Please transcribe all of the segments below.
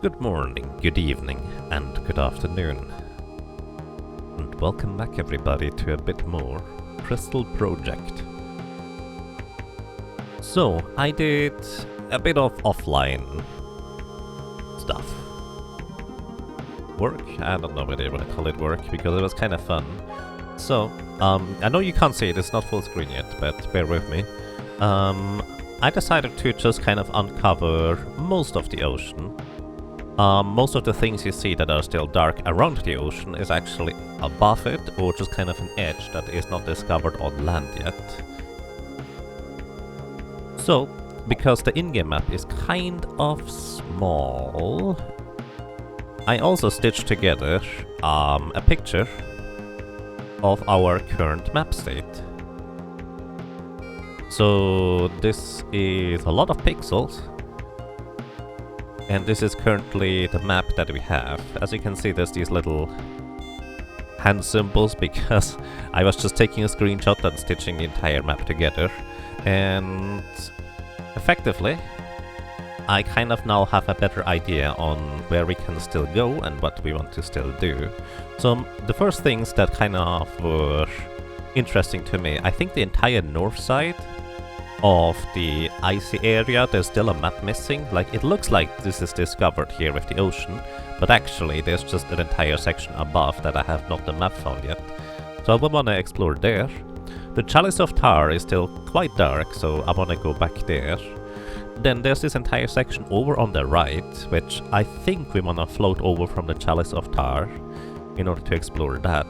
Good morning, good evening, and good afternoon. And welcome back everybody to a bit more Crystal Project. So, I did a bit of offline stuff. Work? I don't know whether you want to call it work, because it was kind of fun. So, I know you can't see it, it's not full screen yet, but bear with me. I decided to just kind of uncover most of the ocean. Most of the things you see that are still dark around the ocean is actually above it, or just kind of an edge that is not discovered on land yet. So, because the in-game map is kind of small, I also stitched together a picture of our current map state. So this is a lot of pixels, and this is currently the map that we have. As you can see, there's these little hand symbols because I was just taking a screenshot and stitching the entire map together. And effectively, I kind of now have a better idea on where we can still go and what we want to still do. So the first things that kind of were interesting to me, I think the entire north side of the icy area, there's still a map missing. Like, it looks like this is discovered here with the ocean, but actually there's just an entire section above that I have not the map found yet. So I would want to explore there. The Chalice of Tar is still quite dark, so I want to go back there. Then there's this entire section over on the right, which I think we want to float over from the Chalice of Tar in order to explore that.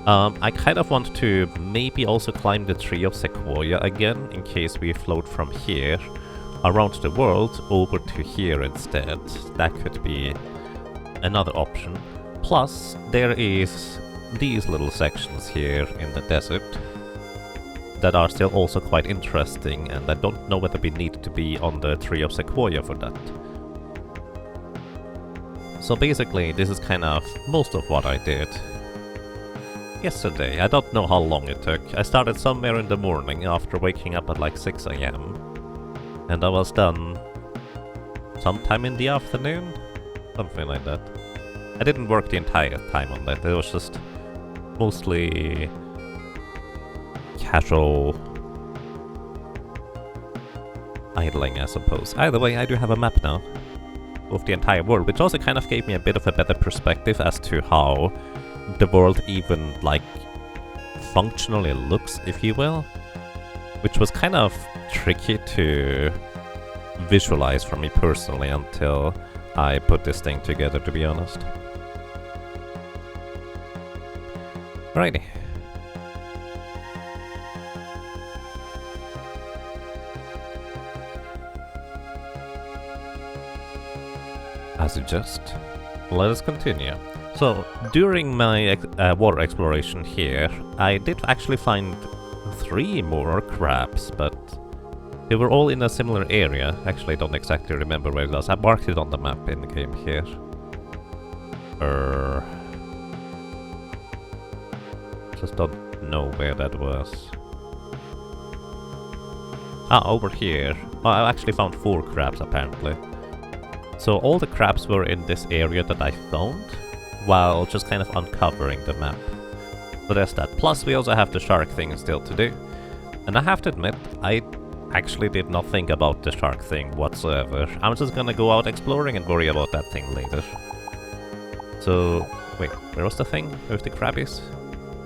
I kind of want to maybe also climb the Tree of Sequoia again, in case we float from here around the world over to here instead. That could be another option. Plus, there is these little sections here in the desert that are still also quite interesting, and I don't know whether we need to be on the Tree of Sequoia for that. So basically, this is kind of most of what I did yesterday. I don't know how long it took. I started somewhere in the morning after waking up at like 6 AM. And I was done sometime in the afternoon? Something like that. I didn't work the entire time on that. It was just mostly casual idling, I suppose. Either way, I do have a map now of the entire world, which also kind of gave me a bit of a better perspective as to how the world even, like, functionally looks, if you will. Which was kind of tricky to visualize for me personally until I put this thing together, to be honest. Alrighty. As you just, let us continue. So, during my water exploration here, I did actually find 3 more crabs, but they were all in a similar area. Actually, I don't exactly remember where it was. I marked it on the map in the game here. Just don't know where that was. Ah, over here. Oh, I actually found 4 crabs, apparently. So all the crabs were in this area that I found, while just kind of uncovering the map. So there's that. Plus we also have the shark thing still to do. And I have to admit, I actually did not think about the shark thing whatsoever. I'm just gonna go out exploring and worry about that thing later. So, wait, where was the thing with the crabbies?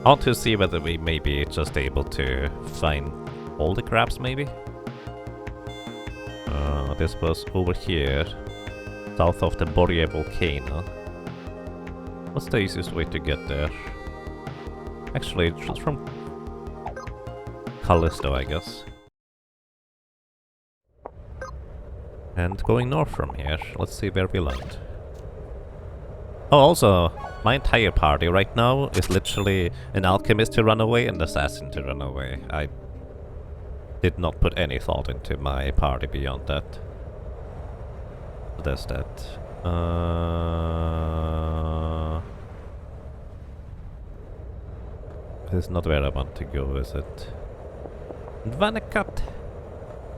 I want to see whether we may be just able to find all the crabs, maybe? This was over here, south of the Boreal volcano. What's the easiest way to get there? Actually, just from Callisto, I guess. And going north from here, let's see where we land. Oh, also, my entire party right now is literally an alchemist to run away and an assassin to run away. I did not put any thought into my party beyond that. There's that. This is not where I want to go, is it? Vanakat!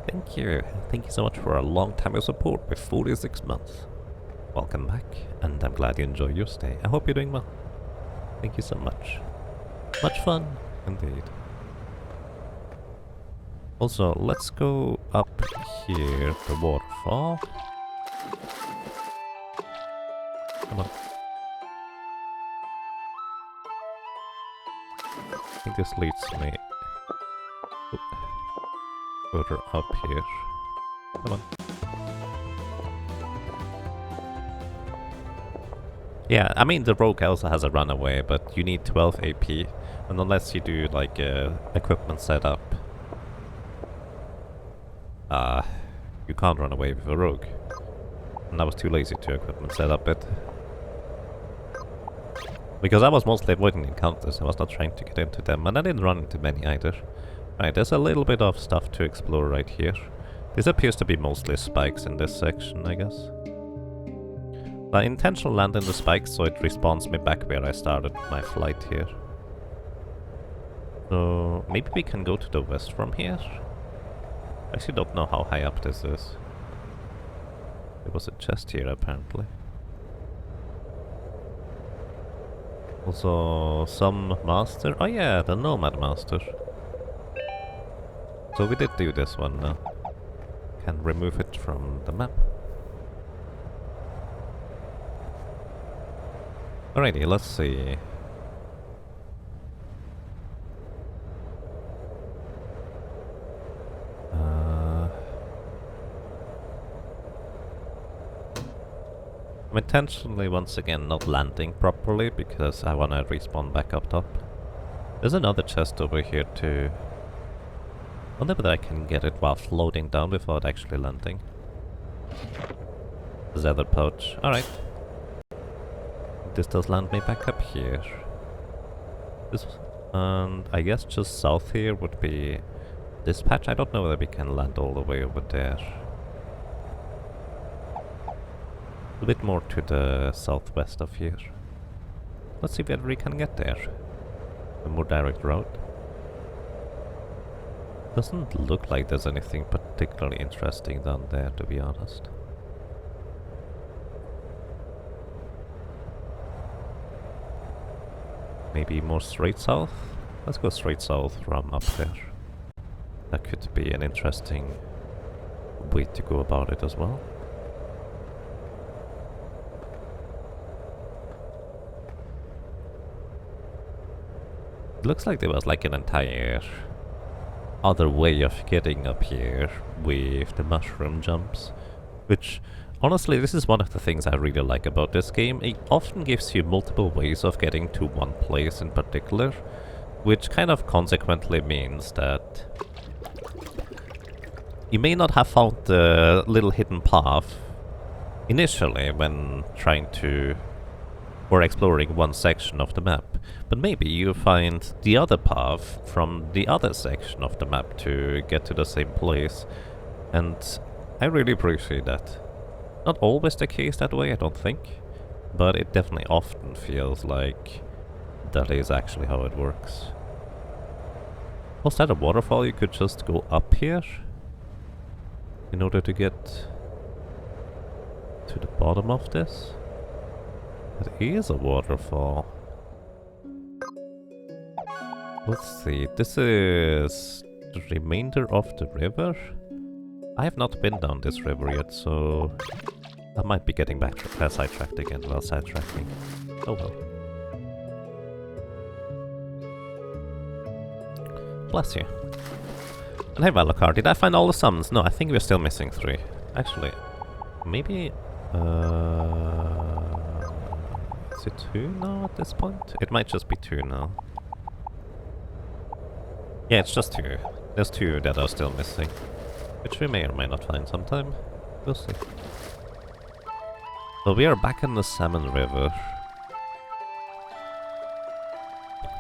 Thank you. Thank you so much for a long time of support with 46 months. welcome back, and I'm glad you enjoy your stay. I hope you're doing well. Thank you so much. Much fun, indeed. Also, let's go up here, the waterfall. Come on. I think this leads me further up here. Come on. Yeah, I mean the rogue also has a runaway, but you need 12 AP, and unless you do like equipment setup, you can't run away with a rogue. And I was too lazy to equipment setup it. Because I was mostly avoiding encounters, I was not trying to get into them, and I didn't run into many either. Right, there's a little bit of stuff to explore right here. This appears to be mostly spikes in this section, I guess. I intentionally land in the spikes so it respawns me back where I started my flight here. So maybe we can go to the west from here? I actually don't know how high up this is. There was a chest here apparently. Also some master. Oh yeah, the nomad master. So we did do this one now. Can remove it from the map. Alrighty, let's see. I'm intentionally once again not landing properly because I wanna respawn back up top. There's another chest over here too. Wonder whether I can get it while floating down without actually landing. There's the other pouch. Alright. This does land me back up here. This, and I guess just south here would be this patch. I don't know whether we can land all the way over there. A bit more to the southwest of here. Let's see whether we can get there. A more direct route. Doesn't look like there's anything particularly interesting down there, to be honest. Maybe more straight south? Let's go straight south from up there. That could be an interesting way to go about it as well. It looks like there was like an entire other way of getting up here with the mushroom jumps, which honestly this is one of the things I really like about this game. It often gives you multiple ways of getting to one place in particular, which kind of consequently means that you may not have found the little hidden path initially when trying to or exploring one section of the map, but maybe you find the other path from the other section of the map to get to the same place, and I really appreciate that. Not always the case that way, I don't think, but it definitely often feels like that is actually how it works. Was that a waterfall? You could just go up here in order to get to the bottom of this? It is a waterfall. Let's see, this is the remainder of the river? I have not been down this river yet, so I might be getting back sidetracked again while sidetracking. Oh well. Bless you. And hey Valakar, did I find all the summons? No, I think we're still missing 3. Actually, maybe... is it 2 now at this point? It might just be 2 now. Yeah, it's just 2. There's 2 that are still missing, which we may or may not find sometime. We'll see. So we are back in the Salmon River,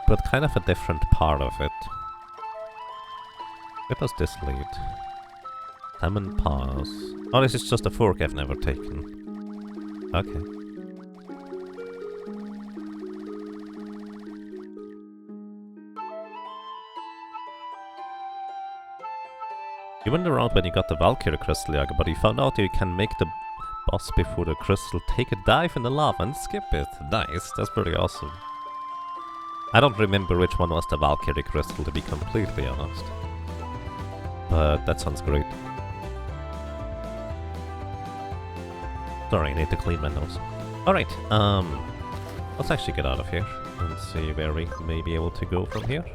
but kind of a different part of it. Where does this lead? Salmon Pass. Oh, this is just a fork I've never taken. Okay. You went around when you got the Valkyrie Crystal, but you found out you can make the boss before the crystal, take a dive in the lava and skip it. Nice, that's pretty awesome. I don't remember which one was the Valkyrie crystal, to be completely honest. But that sounds great. Sorry, I need to clean my nose. Alright, let's actually get out of here and see where we may be able to go from here.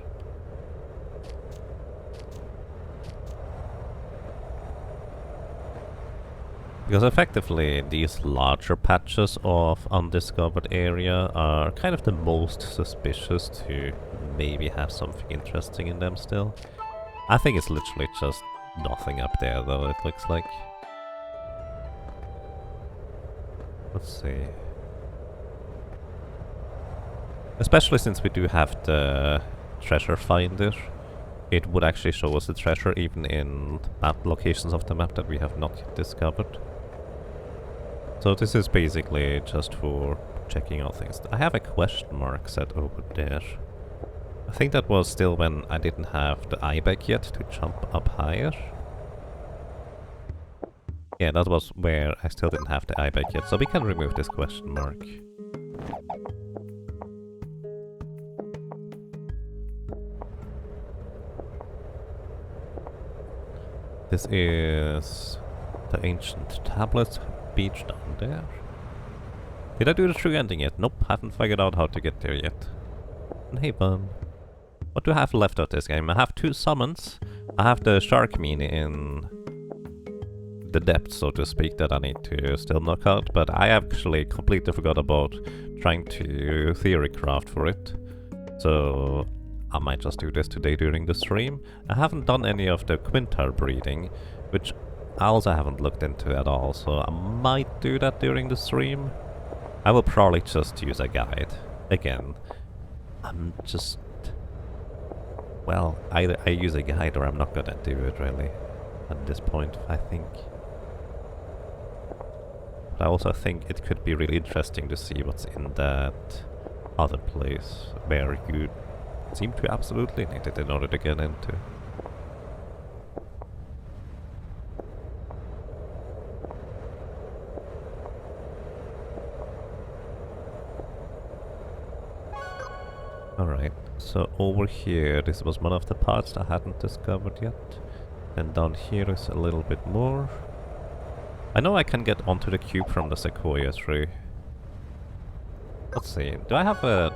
Because effectively, these larger patches of undiscovered area are kind of the most suspicious to maybe have something interesting in them still. I think it's literally just nothing up there though, it looks like. Let's see. Especially since we do have the treasure finder, it would actually show us the treasure even in map locations of the map that we have not yet discovered. So this is basically just for checking out things. I have a question mark set over there. I think that was still when I didn't have the eye back yet to jump up higher. Yeah, that was where I still didn't have the eye back yet, so we can remove this question mark. This is the ancient tablet beach down there. Did I do the true ending yet? Nope, haven't figured out how to get there yet. And hey bun. What do I have left of this game? I have 2 summons. I have the shark mini in the depths, so to speak, that I need to still knock out, but I actually completely forgot about trying to theory craft for it. So I might just do this today during the stream. I haven't done any of the quintar breeding, which I also haven't looked into at all, so I might do that during the stream. I will probably just use a guide. Again, I'm just... well, either I use a guide or I'm not gonna do it really at this point, I think. But I also think it could be really interesting to see what's in that other place where you seem to absolutely need it in order to get into. Alright, so over here, this was one of the parts I hadn't discovered yet. And down here is a little bit more. I know I can get onto the cube from the sequoia tree. Let's see, do I have a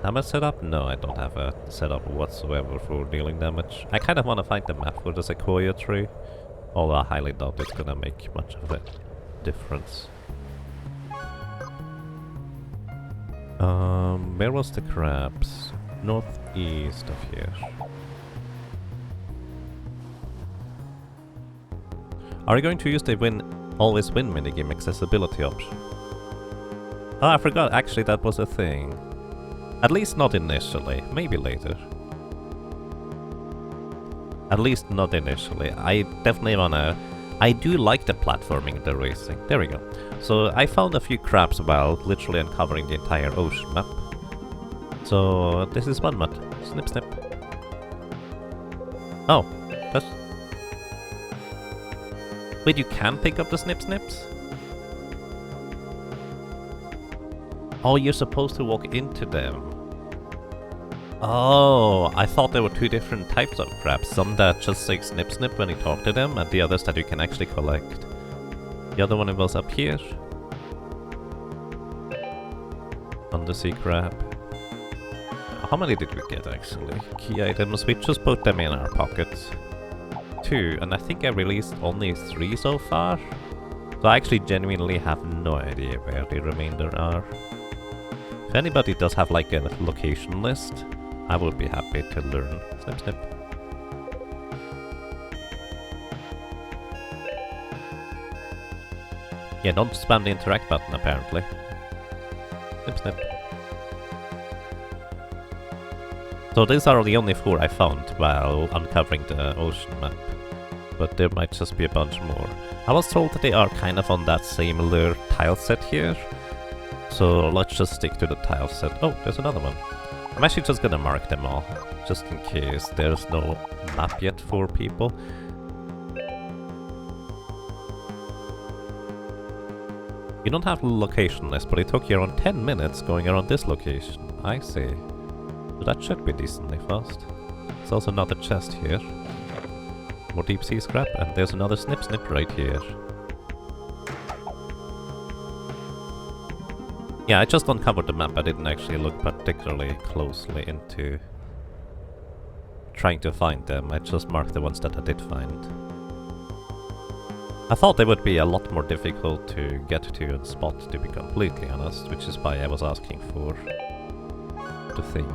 damage setup? No, I don't have a setup whatsoever for dealing damage. I kind of want to find the map for the sequoia tree, although I highly doubt it's gonna make much of a difference. Where was the crabs? Northeast of here. Are you going to use the always win minigame accessibility option? Oh, I forgot, actually that was a thing. At least not initially, maybe later. At least not initially. I definitely wanna... I do like the platforming, the racing. There we go. So I found a few crabs while literally uncovering the entire ocean map. So this is one mud. Snip snip. Oh, that's... wait, you can pick up the snip snips? Oh, you're supposed to walk into them. Oh, I thought there were 2 different types of crabs. Some that just say snip snip when you talk to them, and the others that you can actually collect. The other one was up here. Undersea crab. How many did we get actually? Key items, we just put them in our pockets. 2, and I think I released only 3 so far. So I actually genuinely have no idea where the remainder are. If anybody does have like a location list, I would be happy to learn. Snip snip. Yeah, don't spam the interact button apparently. Snip snip. So these are the only 4 I found while uncovering the ocean map. But there might just be a bunch more. I was told that they are kind of on that same lure tile set here. So let's just stick to the tile set. Oh, there's another one. I'm actually just gonna mark them all, just in case there's no map yet for people. You don't have the location list, but it took you around 10 minutes going around this location. I see. So that should be decently fast. There's also another chest here. More deep sea scrap, and there's another snip right here. Yeah, I just uncovered the map. I didn't actually look particularly closely into trying to find them. I just marked the ones that I did find. I thought they would be a lot more difficult to get to and spot, to be completely honest, which is why I was asking for the thing.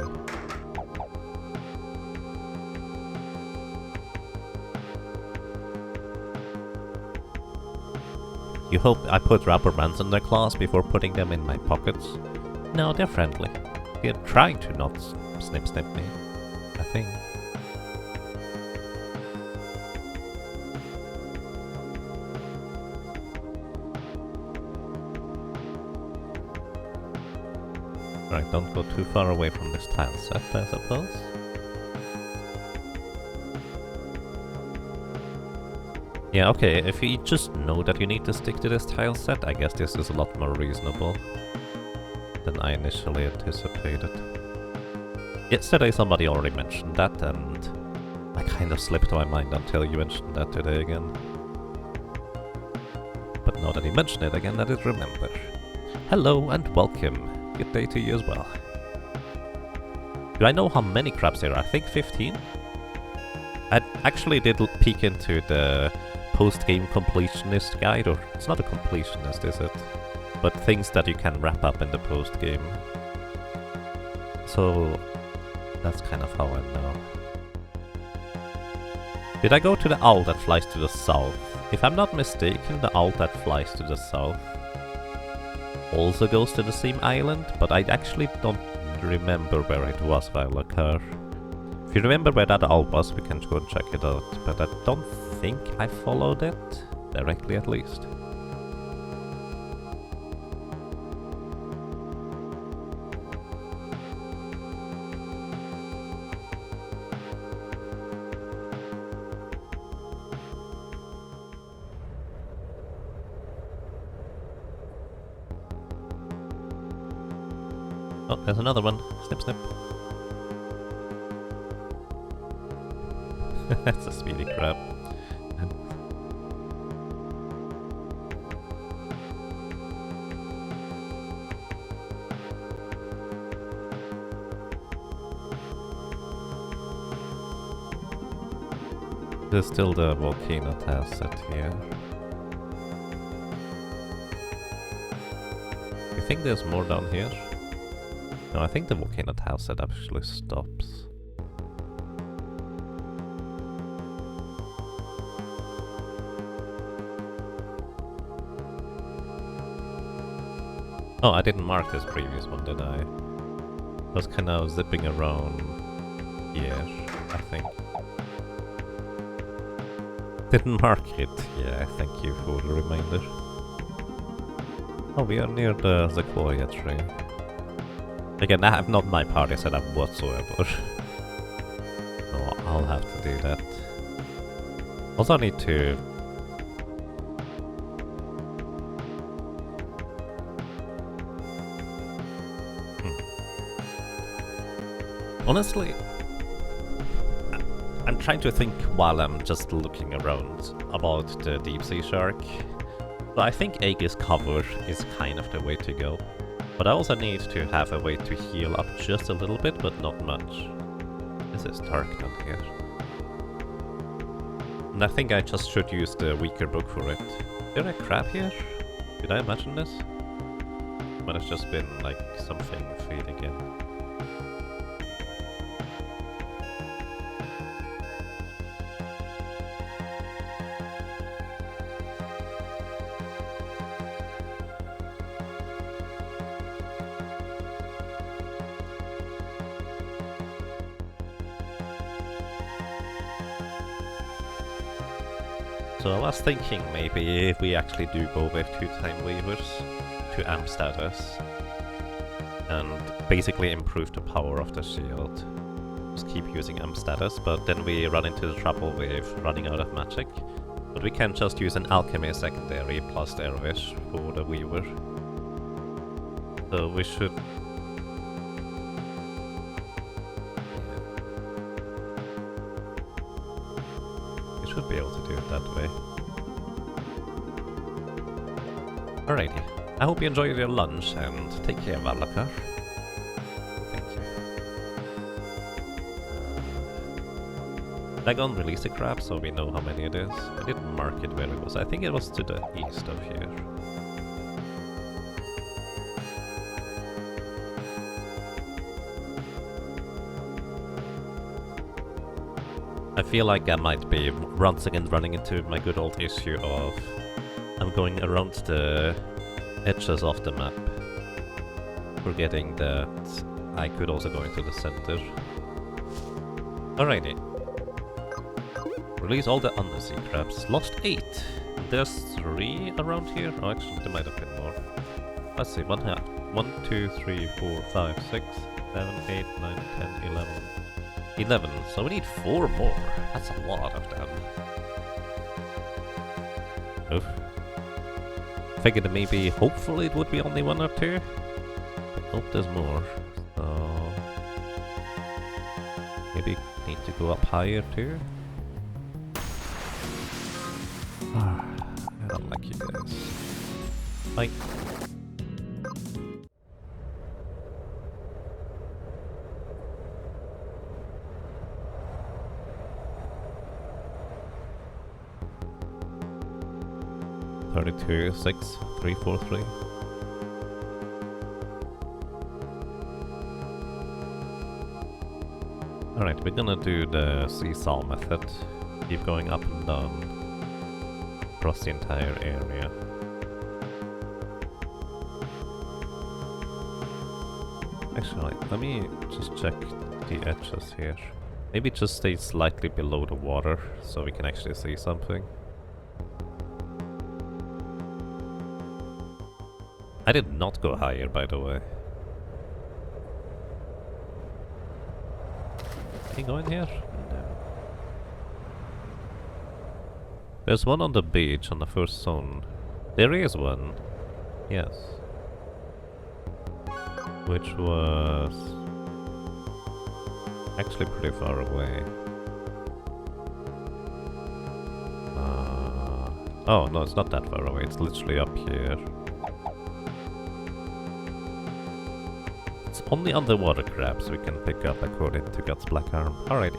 You hope I put rubber bands in their claws before putting them in my pockets? No, they're friendly. They're trying to not snip me, I think. Right, don't go too far away from this tile set, I suppose. Yeah, okay, if you just know that you need to stick to this tile set, I guess this is a lot more reasonable than I initially anticipated. Yesterday somebody already mentioned that, and I kind of slipped my mind until you mentioned that today again. But now that you mention it again, I did remember. Hello and welcome. Good day to you as well. Do I know how many crabs there are? I think 15? I actually did peek into the post-game completionist guide, or it's not a completionist, is it? But things that you can wrap up in the post-game. So that's kind of how I know. Did I go to the owl that flies to the south? If I'm not mistaken, the owl that flies to the south also goes to the same island, but I actually don't remember where it was while occur. If you remember where that owl was, we can go and check it out, but I don't think I followed it, directly at least. Oh, there's another one. Snip, snip. That's a speedy crab. There's still the volcano tile set here. You think there's more down here? No, I think the volcano tile set actually stops. Oh, I didn't mark this previous one, did I? I was kind of zipping around here, I think. Didn't mark it. Yeah, thank you for the reminder. Oh, we are near the sequoia tree. Again, I have not my party set up whatsoever. So I'll have to do that. Also, I need to... Honestly, I'm trying to think while I'm just looking around about the deep sea shark. So I think Aegis cover is kind of the way to go. But I also need to have a way to heal up just a little bit, but not much. This is dark down here. And I think I just should use the weaker book for it. Is there a crab here? Did I imagine this? But it's just been like something feeding in. So I was thinking maybe if we actually do go with 2-time waivers to amp status and basically improve the power of the shield. Just keep using amp status, but then we run into the trouble with running out of magic. So But we can just use an alchemy secondary plus dervish for the weaver. So we should... we should be able to do it that way. Alrighty. I hope you enjoyed your lunch and take care, Valakar. Thank you. Dagon released a crab, so we know how many it is. I didn't mark it where it was. I think it was to the east of here. I feel like I might be once again running into my good old issue of I'm going around the edges of the map, forgetting that I could also go into the center. Alrighty. Release all the undersea crabs. Lost 8. There's 3 around here. Oh, actually, there might have been more. Let's see. 1, 2, 3, 4, 5, 6, 7, 8, 9, 10, 11. 11. So we need 4 more. That's a lot of them. Oof. Figured maybe, hopefully it would be only 1 or 2. I hope there's more. So maybe need to go up higher too. I don't like you guys. Bye. Two, 6, 3, 4, 3. Alright, we're gonna do the seesaw method. Keep going up and down across the entire area. Actually, let me just check the edges here. Maybe just stay slightly below the water so we can actually see something. I did not go higher, by the way. Can you go in here? No. There's one on the beach on the first zone. There is one. Yes. Which was actually pretty far away. Oh, no, it's not that far away. It's literally up here. Only underwater crabs we can pick up according to Guts Black Arm. Alrighty.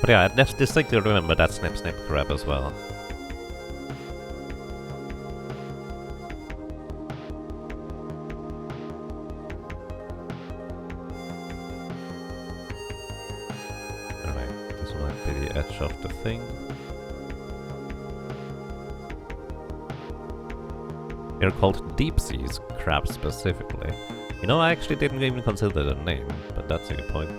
But yeah, I distinctly remember that Snip Snip crab as well. Alright, this might be the edge of the thing. They're called deep seas crabs specifically. You know, I actually didn't even consider the name, but that's a good point.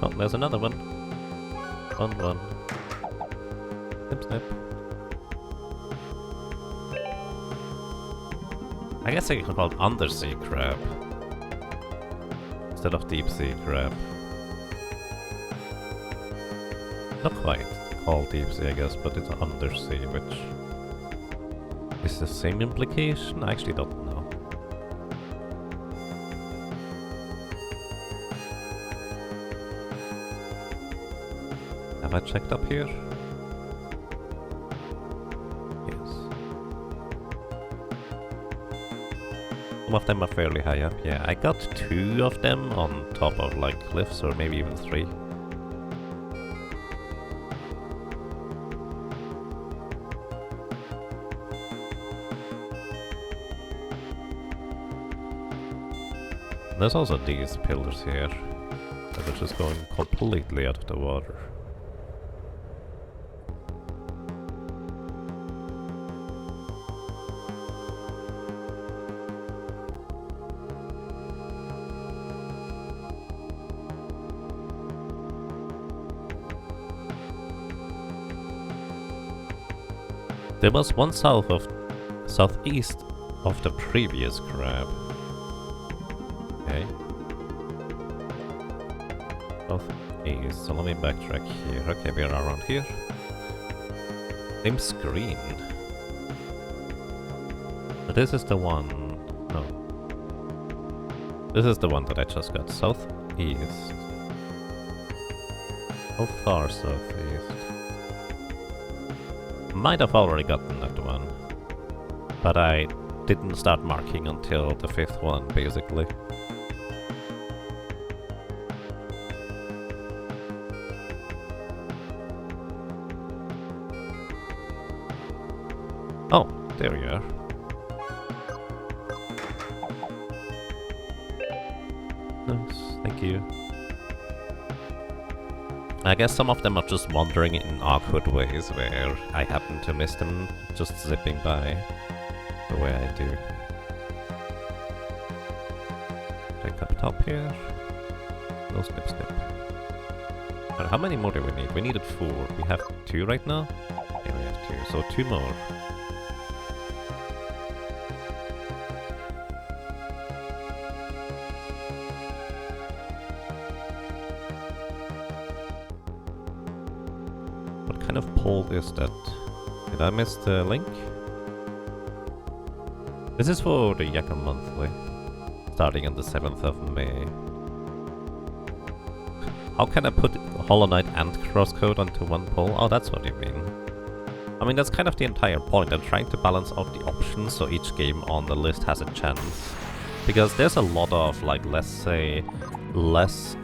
Oh, there's another one. One. Snip, snip. I guess I can call it undersea crab instead of deep sea crab. Not quite called deep sea, I guess, but it's undersea, which is the same implication. I actually don't know. Have I checked up here? Yes. Some of them are fairly high up, yeah. I got 2 of them on top of like cliffs, or maybe even 3. There's also these pillars here that are just going completely out of the water. There was one southeast of the previous crab. Okay. Southeast, so let me backtrack here. Okay, we are around here. Same screen. But this is the one... no. This is the one that I just got. Southeast. How far southeast? Might have already gotten that one. But I didn't start marking until the 5th one, basically. Oh, there we are. Nice, thank you. I guess some of them are just wandering in awkward ways where I happen to miss them just zipping by the way I do. Check up top here. No snip snip. And how many more do we need? We needed 4. We have 2 right now? Yeah, we have 2. So 2 more. What kind of poll is that? Did I miss the link? This is for the Yakka Monthly, starting on the 7th of May. How can I put Hollow Knight and Crosscode onto one poll? Oh, that's what you mean. I mean, that's kind of the entire point. I'm trying to balance out the options so each game on the list has a chance. Because there's a lot of, like, let's say, less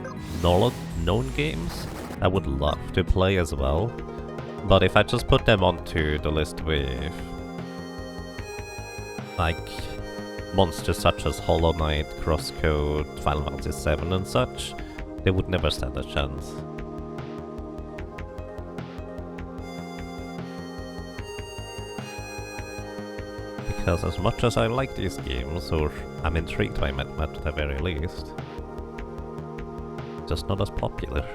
known games I would love to play as well. But if I just put them onto the list with, like, monsters such as Hollow Knight, Crosscode, Final Fantasy VII and such, they would never stand a chance. Because as much as I like these games, or I'm intrigued by them at the very least, just not as popular.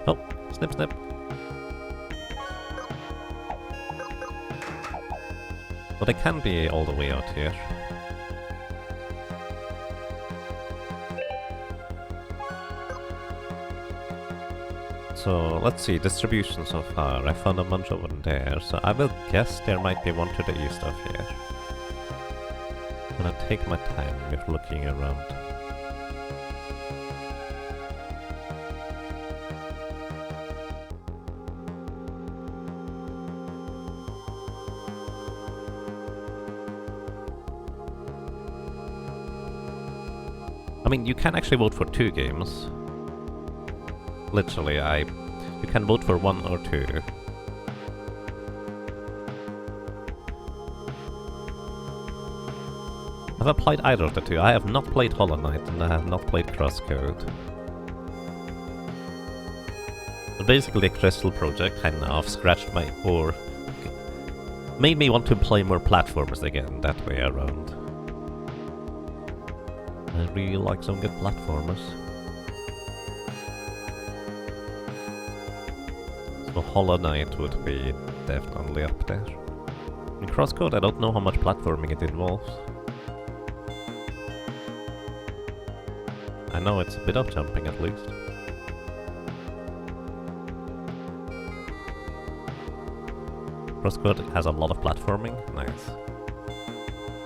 Oh, snip snip. But it can be all the way out here. So let's see, distribution so far. I found a bunch over there, so I will guess there might be one to the east of here. I'm gonna take my time with looking around. I mean, you can actually vote for 2 games. Literally, you can vote for 1 or 2. Have I played either of the 2? I have not played Hollow Knight and I have not played Crosscode. But basically, the Crystal Project kind of scratched my or made me want to play more platformers again that way around. I really like some good platformers. So Hollow Knight would be definitely up there. In Crosscode, I don't know how much platforming it involves. I know it's a bit of jumping at least. Crosscode has a lot of platforming. Nice.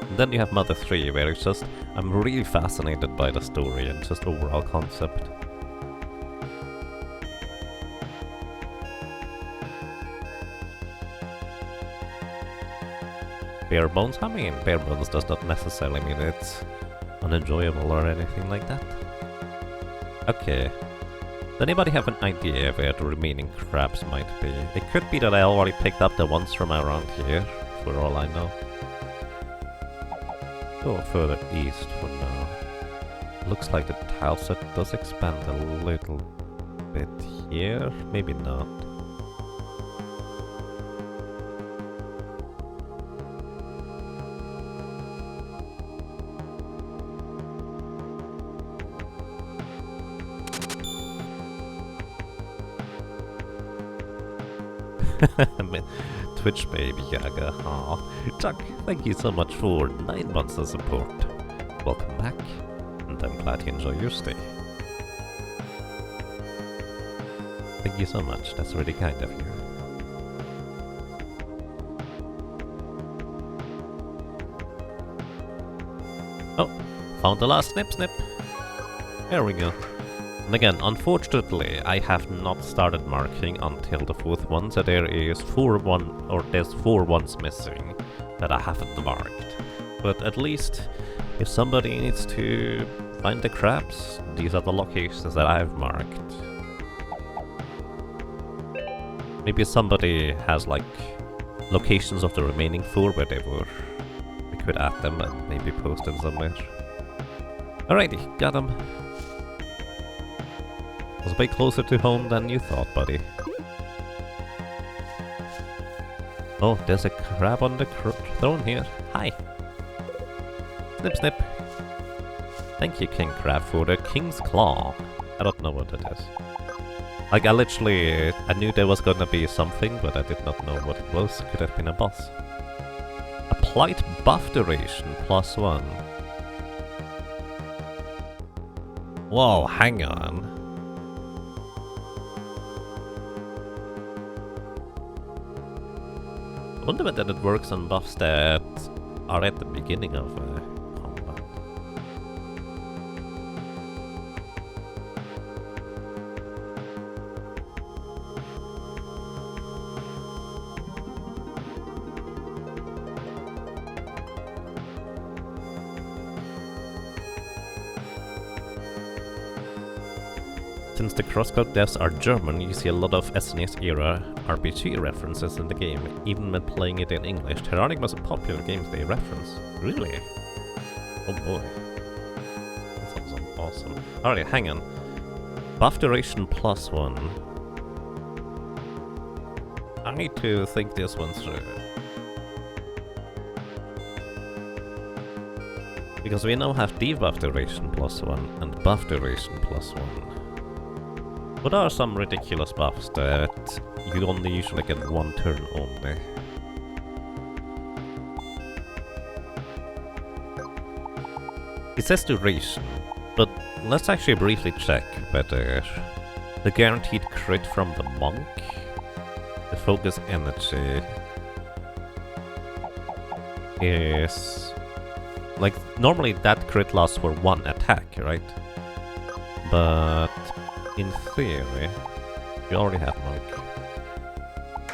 And then you have Mother 3, where it's just... I'm really fascinated by the story and just overall concept. Bare bones? I mean, bare bones does not necessarily mean it's unenjoyable or anything like that. Okay. Does anybody have an idea where the remaining crabs might be? It could be that I already picked up the ones from around here, for all I know. Go further east for now. Looks like the tile set does expand a little bit here. Maybe not. Twitch baby Gaga. Aw. Chuck, thank you so much for 9 months of support. Welcome back, and I'm glad you enjoy your stay. Thank you so much, that's really kind of you. Oh, found the last snip. There we go. And again, unfortunately, I have not started marking until the 4th one, so there's 4 ones missing that I haven't marked. But at least, if somebody needs to find the crabs, these are the locations that I've marked. Maybe somebody has like locations of the remaining 4 where they were. We could add them and maybe post them somewhere. Alrighty, got them. Was way closer to home than you thought, buddy. Oh, there's a crab on the throne here. Hi. Snip, snip. Thank you, King Crab, for the King's Claw. I don't know what it is. Like, I knew there was gonna be something, but I did not know what it was. Could have been a boss. Applied buff duration, +1. Whoa, hang on. I wonder whether it works on buffs that are at the beginning of combat. Since the crosscut devs are German, you see a lot of SNES era RPG references in the game, even when playing it in English. There are most popular games they reference. Really? Oh boy. That sounds awesome. Alright, hang on. Buff duration +1. I need to think this one through. Because we now have debuff duration +1 and buff duration +1. What are some ridiculous buffs that you only usually get 1 turn only? It says duration, but let's actually briefly check whether the guaranteed crit from the monk, the focus energy, is... like, normally that crit lasts for 1 attack, right? But... in theory, you already have monk.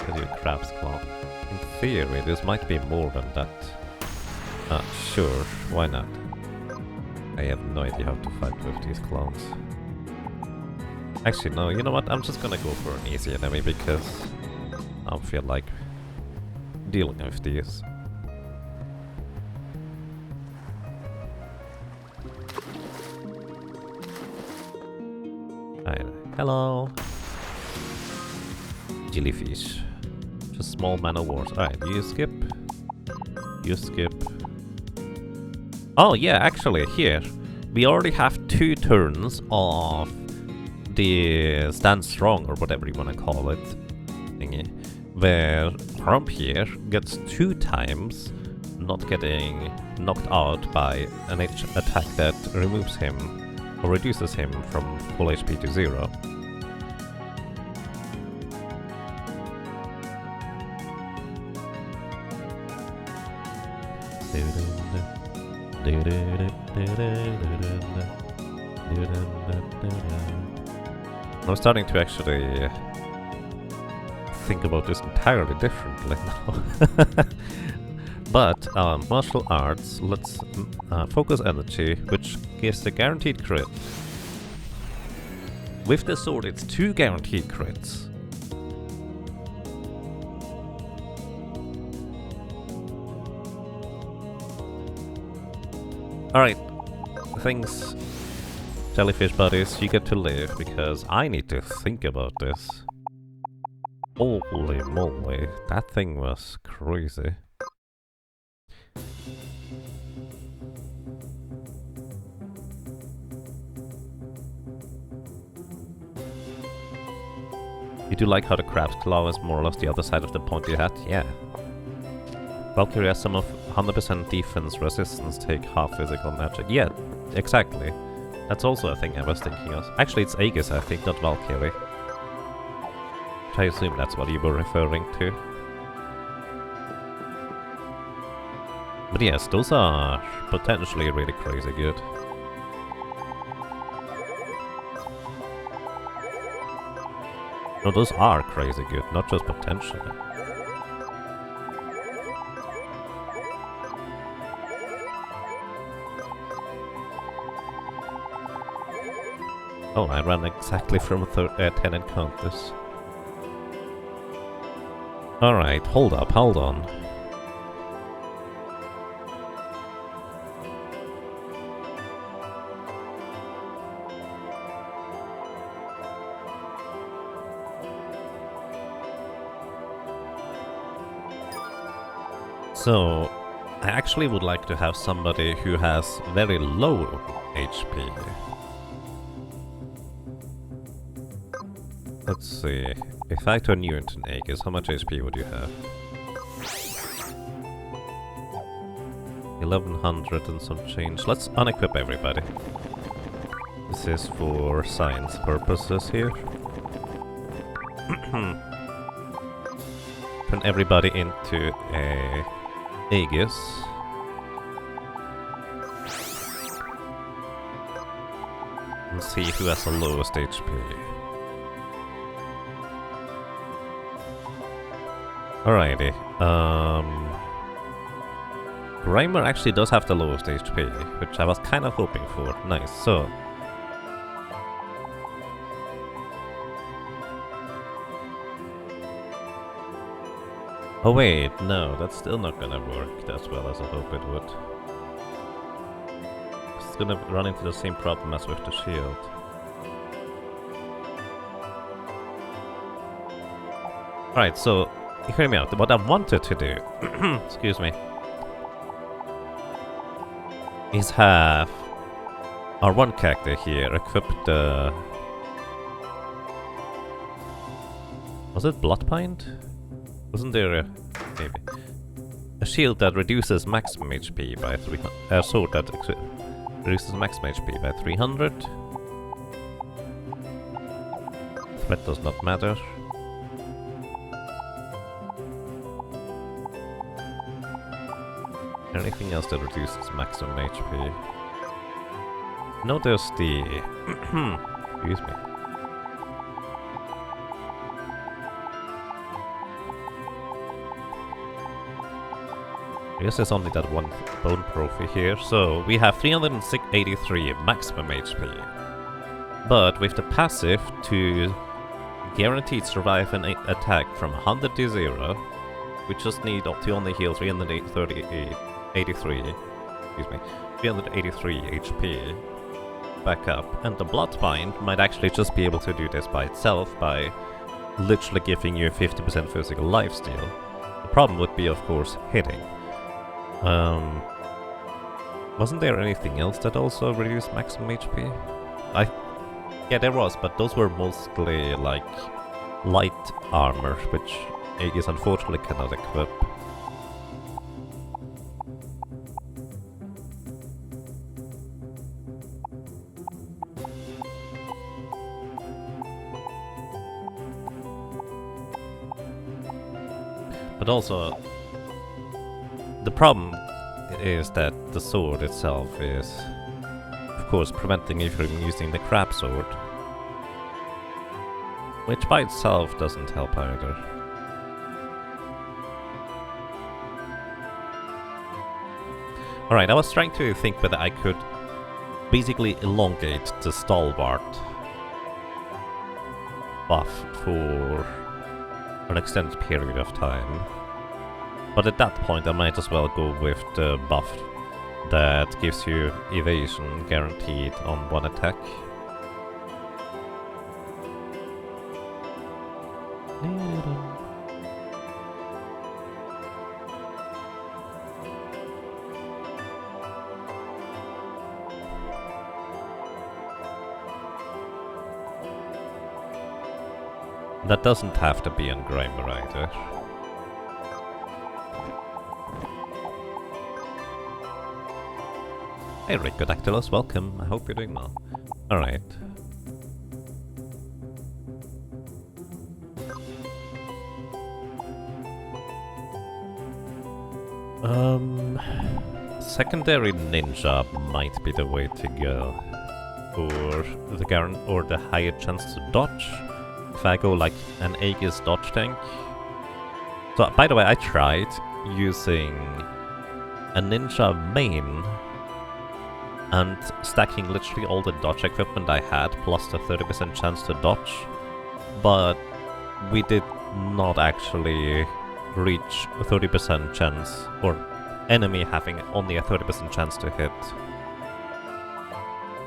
With your crab's claw. In theory, this might be more than that. Sure, why not? I have no idea how to fight with these clones. Actually, no, you know what? I'm just gonna go for an easy enemy because I don't feel like dealing with these. Hello! Jellyfish. Just small man of wars. Alright, you skip. You skip. Oh yeah, actually, here. We already have 2 turns of the stand strong, or whatever you want to call it, thingy. Where Rump here gets 2 times not getting knocked out by an attack that removes him or reduces him from full HP to 0. I'm starting to actually think about this entirely differently now. But martial arts, let's focus energy, which gives the guaranteed crit. With the sword, it's 2 guaranteed crits. Alright, thanks, jellyfish buddies, you get to live, because I need to think about this. Holy moly, that thing was crazy. You do like how the crab's claw is more or less the other side of the pointy hat? Yeah. Valkyrie has some of 100% defense resistance, take half physical magic. Yeah, exactly. That's also a thing I was thinking of. Actually, it's Aegis, I think, not Valkyrie. Which I assume that's what you were referring to. But yes, those are potentially really crazy good. No, those are crazy good, not just potentially. Oh, I ran exactly from 10 encounters. Alright, hold up, hold on. So, I actually would like to have somebody who has very low HP. Let's see. If I turn you into an Aegis, how much HP would you have? 1100 and some change. Let's unequip everybody. This is for science purposes here. Turn everybody into a Aegis. And see who has the lowest HP. Alrighty. Grimer actually does have the lowest HP, which I was kind of hoping for. Nice, so... Oh wait, no, that's still not gonna work as well as I hope it would. It's gonna run into the same problem as with the shield. Alright, so, hear me out. What I wanted to do, excuse me, is have our one character here equip the... Was it Bloodbind? Wasn't there a... maybe... a shield that reduces maximum HP by 300... a sword that reduces maximum HP by 300. Threat does not matter. Anything else that reduces maximum HP? No, there's the... excuse me. I guess there's only that one bone trophy here, so we have 383 maximum HP. But with the passive to guaranteed survive an attack from 100 to 0, we just need to only heal 383, excuse me, 383 HP back up. And the Bloodbind might actually just be able to do this by itself by literally giving you 50% physical lifesteal. The problem would be, of course, hitting. Wasn't there anything else that also reduced maximum HP? Yeah, there was, but those were mostly like light armor, which Aegis unfortunately cannot equip. But also, the problem is that the sword itself is, of course, preventing you from using the crab sword. Which by itself doesn't help either. Alright, I was trying to think whether I could basically elongate the stalwart buff for an extended period of time. But at that point I might as well go with the buff that gives you evasion guaranteed on one attack. That doesn't have to be on Grimer either. Hey Ricodactylus, welcome. I hope you're doing well. Alright. Secondary ninja might be the way to go. Or the higher chance to dodge. If I go like an Aegis dodge tank. So, by the way, I tried using a ninja main and stacking literally all the dodge equipment I had plus the 30% chance to dodge, but we did not actually reach a 30% chance, or enemy having only a 30% chance to hit.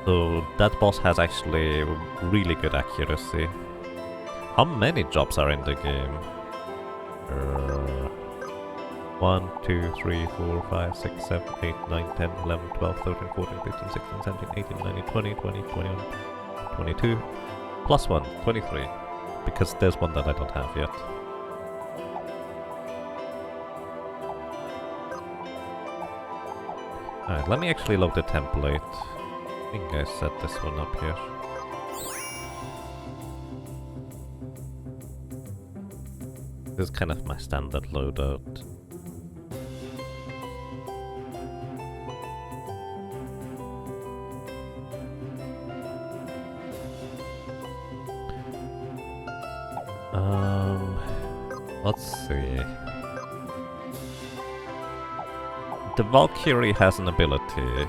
So that boss has actually really good accuracy. How many jobs are in the game? 1, 2, 3, 4, 5, 6, 7, 8, 9, 10, 11, 12, 13, 14, 15, 16, 17, 18, 19, 20, 20, 21, 22, plus 1, 23. Because there's one that I don't have yet. Alright, let me actually load the template. I think I set this one up here. This is kind of my standard loadout. Let's see. The Valkyrie has an ability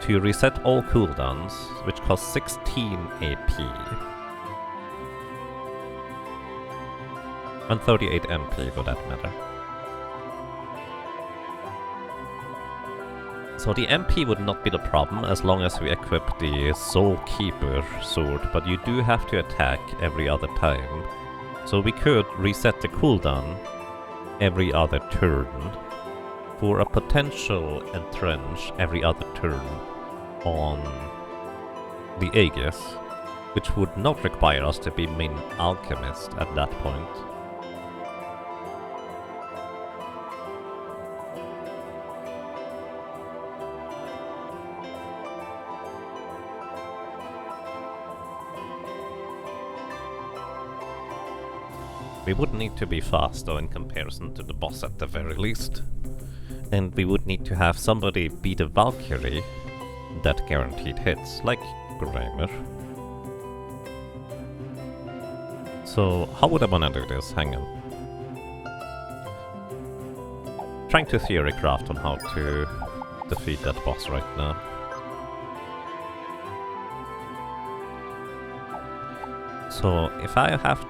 to reset all cooldowns, which costs 16 AP. And 38 MP for that matter. So the MP would not be the problem as long as we equip the Soul Keeper sword, but you do have to attack every other time. So we could reset the cooldown every other turn for a potential entrench every other turn on the Aegis, which would not require us to be main alchemist at that point. We would need to be fast though in comparison to the boss at the very least. And we would need to have somebody be the Valkyrie that guaranteed hits, like Grimer. So how would I wanna do this? Hang on. Trying to theory craft on how to defeat that boss right now. So if I have...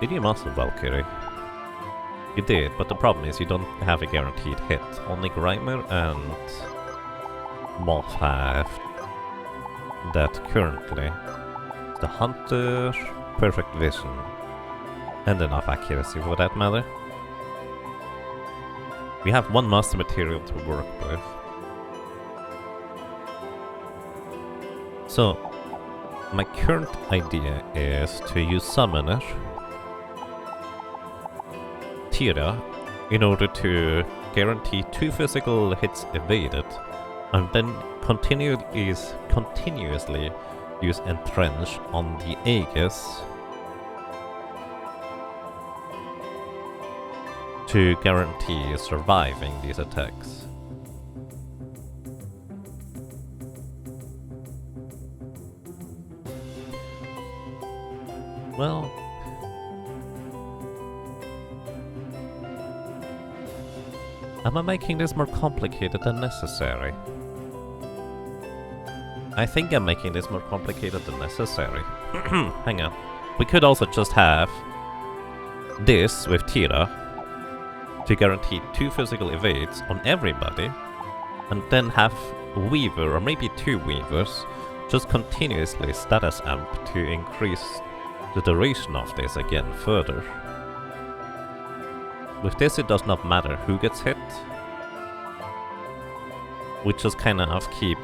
Did you master Valkyrie? You did, but the problem is you don't have a guaranteed hit. Only Grimer and Moth have that currently. The Hunter, perfect vision, and enough accuracy for that matter. We have one master material to work with. So, my current idea is to use Summoner in order to guarantee 2 physical hits evaded, and then continuously use Entrench on the Aegis to guarantee surviving these attacks. Well, am I making this more complicated than necessary? I think I'm making this more complicated than necessary. Hang on. We could also just have this with Tira to guarantee 2 physical evades on everybody, and then have Weaver, or maybe 2 Weavers, just continuously status amp to increase the duration of this again further. With this it does not matter who gets hit. We just kind of keep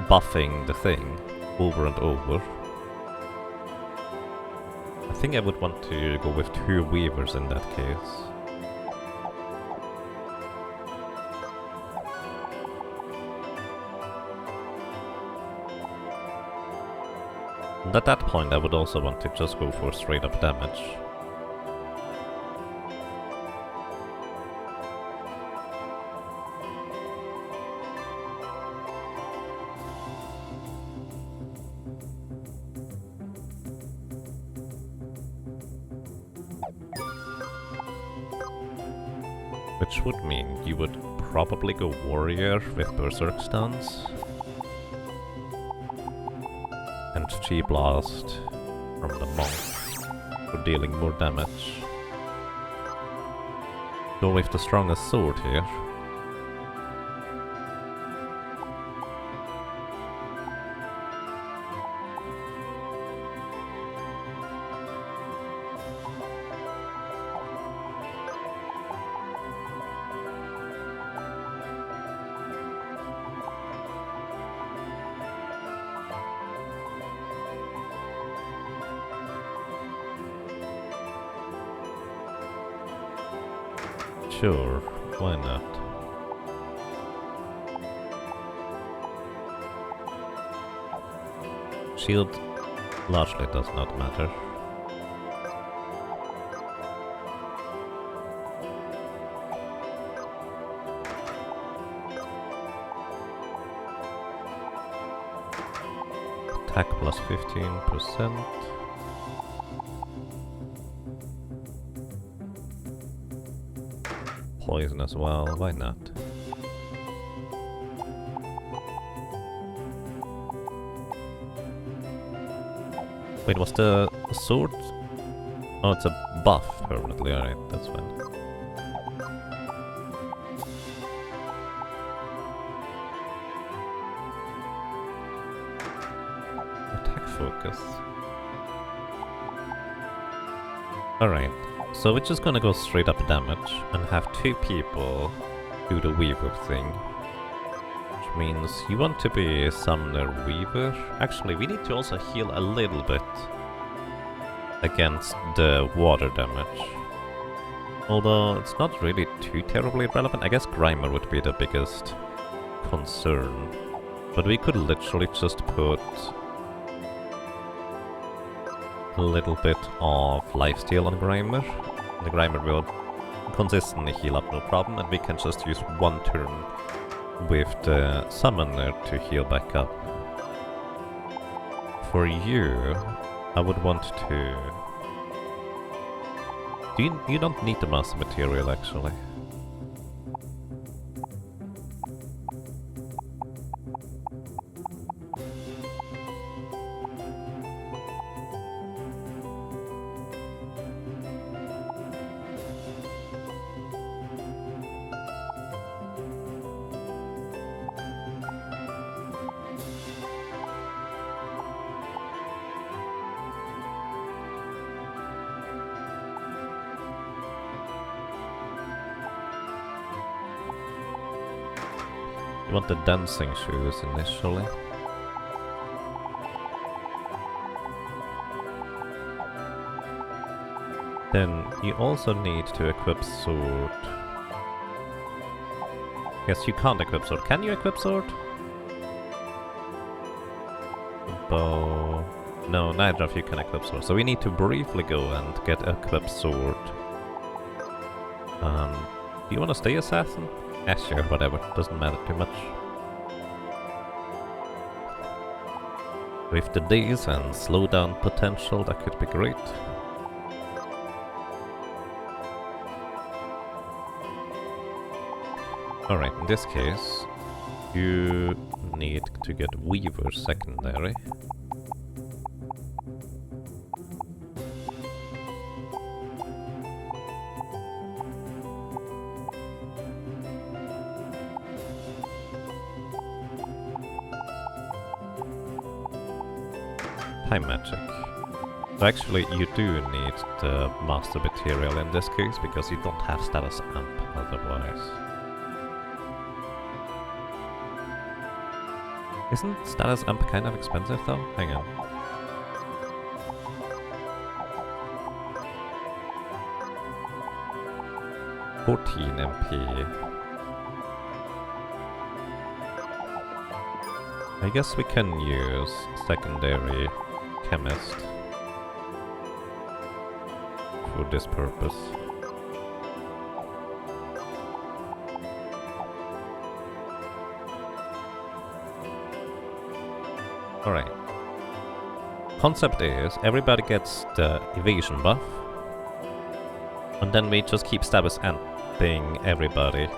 buffing the thing over and over. I think I would want to go with 2 Weavers in that case. And at that point I would also want to just go for straight up damage. Which would mean you would probably go Warrior with Berserk stance. And Chi Blast from the Monk for dealing more damage. Go with the strongest sword here. Sure, why not? Shield largely does not matter. Attack plus 15%. Poison as well, why not? Wait, was the sword? Oh, it's a buff permanently, alright, that's fine. Attack focus. Alright. So we're just gonna go straight up damage and have 2 people do the Weaver thing. Which means you want to be a Summoner Weaver. Actually, we need to also heal a little bit against the water damage. Although it's not really too terribly relevant. I guess Grimer would be the biggest concern. But we could literally just put a little bit of lifesteal on Grimer. The Grimer will consistently heal up no problem, and we can just use 1 turn with the Summoner to heal back up. For you, I would want to... You don't need the Master Material actually. You want the dancing shoes initially. Then you also need to equip sword. Yes, you can't equip sword. Can you equip sword? Bow. No, neither of you can equip sword. So we need to briefly go and get equip sword. Do you want to stay assassin? Yeah, sure, whatever. Doesn't matter too much. With the days and slowdown potential, that could be great. Alright, in this case, you need to get Weaver secondary. Time magic. So actually you do need the master material in this case, because you don't have status amp otherwise. Isn't status amp kind of expensive though? Hang on. $14 MP. I guess we can use secondary chemist for this purpose. Alright. Concept is everybody gets the evasion buff, and then we just keep status amping everybody.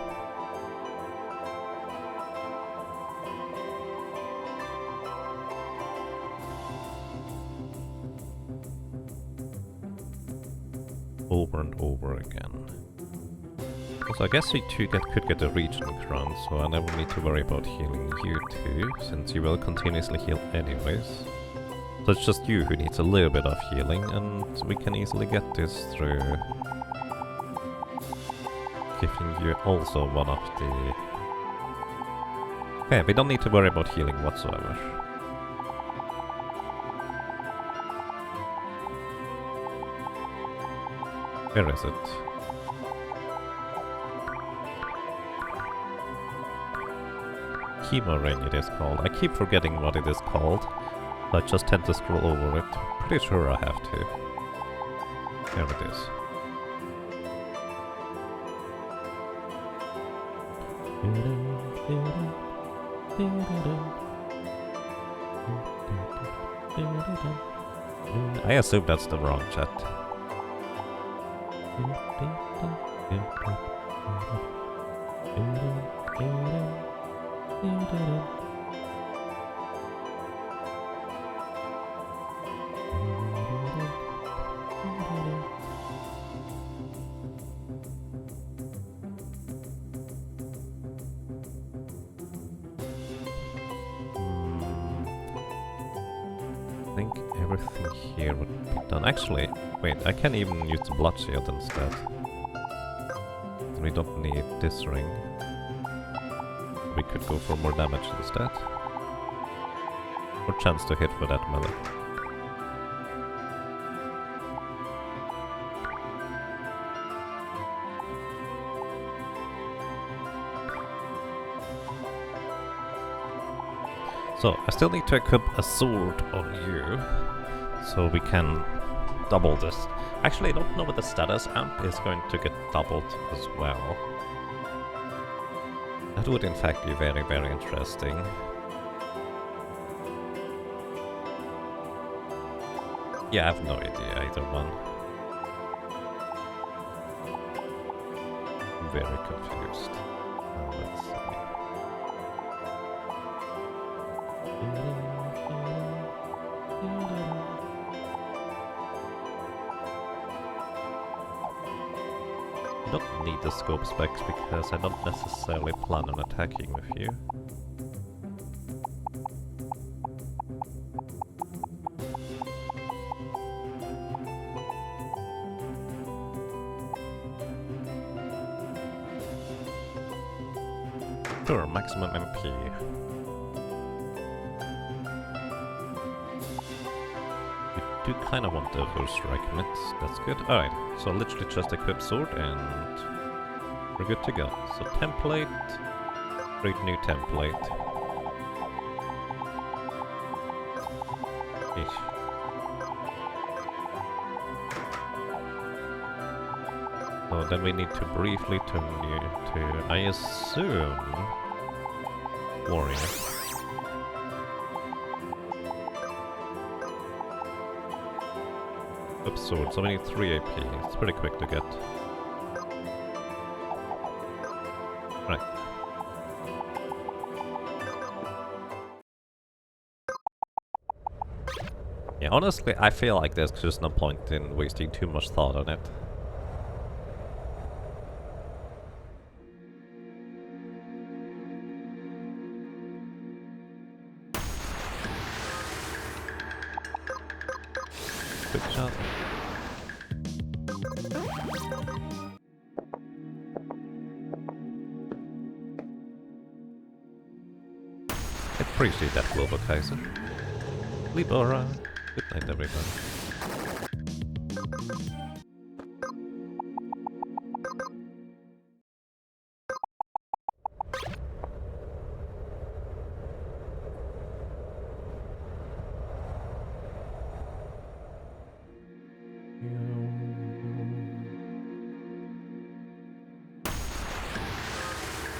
Over and over again. So I guess we could get a region crown, so I never need to worry about healing you two, since you will continuously heal anyways. So it's just you who needs a little bit of healing, and we can easily get this through giving you also one of the... Okay, we don't need to worry about healing whatsoever. Where is it? Chemo ring it is called. I keep forgetting what it is called. I just tend to scroll over it. Pretty sure I have to. There it is. I assume that's the wrong chat. I think everything here would be done. Actually, wait, I can even use the blood shield instead. We don't need this ring. We could go for more damage instead. Or chance to hit for that melee. So, I still need to equip a sword on you, so we can double this. Actually, I don't know what the status amp is going to get doubled as well. That would in fact be very, very interesting. Yeah, I have no idea either one. I'm very confused. Let's see. I don't need the scope specs because I don't necessarily plan on attacking with you. Sure, maximum MP. We do kind of want the first strike mitts, that's good. Alright, so literally just equip sword and we're good to go. So template, create new template. Eesh. So then we need to briefly turn you to, I assume, warrior. Up sword, so we need 3 AP. It's pretty quick to get. Right. Yeah, honestly, I feel like there's just no point in wasting too much thought on it. Quick shot. Appreciate that, Global Kaiser. Libora. Good night, everybody.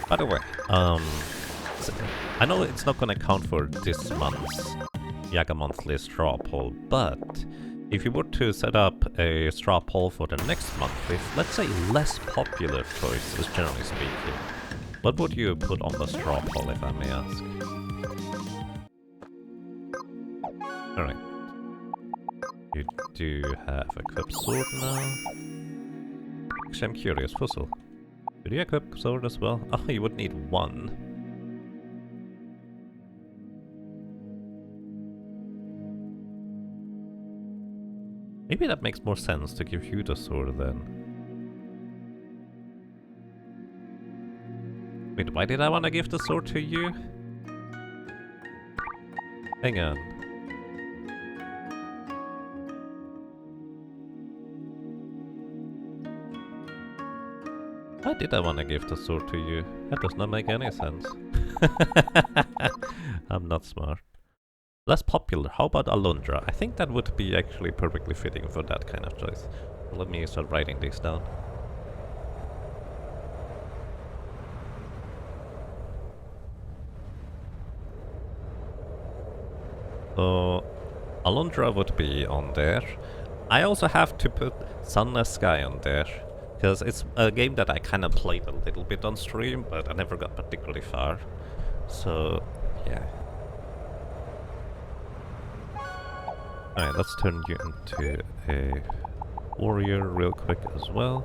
By the way, I know it's not gonna count for this month's Yaga Monthly straw poll, but if you were to set up a straw poll for the next month with, let's say, less popular choices, generally speaking, what would you put on the straw poll, if I may ask? Alright. You do have equipped sword now. Actually, I'm curious, Fussel. Did you equip sword as well? Oh, you would need 1. Maybe that makes more sense to give you the sword then. Wait, why did I want to give the sword to you? Hang on. Why did I want to give the sword to you? That does not make any sense. I'm not smart. Less popular. How about Alundra? I think that would be actually perfectly fitting for that kind of choice. Let me start writing this down. So, Alundra would be on there. I also have to put Sunless Sky on there, because it's a game that I kind of played a little bit on stream, but I never got particularly far. So, yeah. Alright, let's turn you into a warrior real quick as well.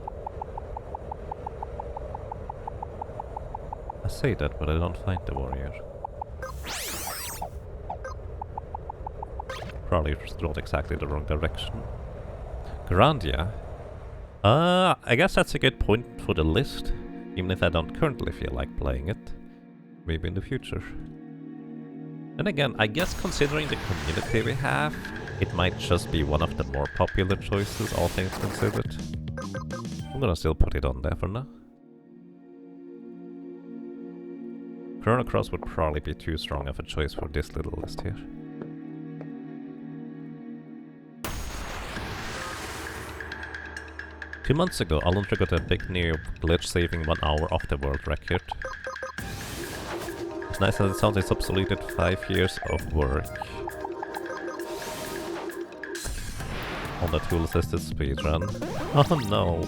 I say that, but I don't find the warrior. Probably just rolled exactly the wrong direction. Grandia? I guess that's a good point for the list, even if I don't currently feel like playing it. Maybe in the future. And again, I guess considering the community we have, it might just be one of the more popular choices, all things considered. I'm gonna still put it on there for now. Chrono Cross would probably be too strong of a choice for this little list here. Two months ago, Alundra got a big new glitch saving 1 hour off the world record. It's nice that it sounds it's obsoleted 5 years of work. On the tool-assisted speedrun. Oh no!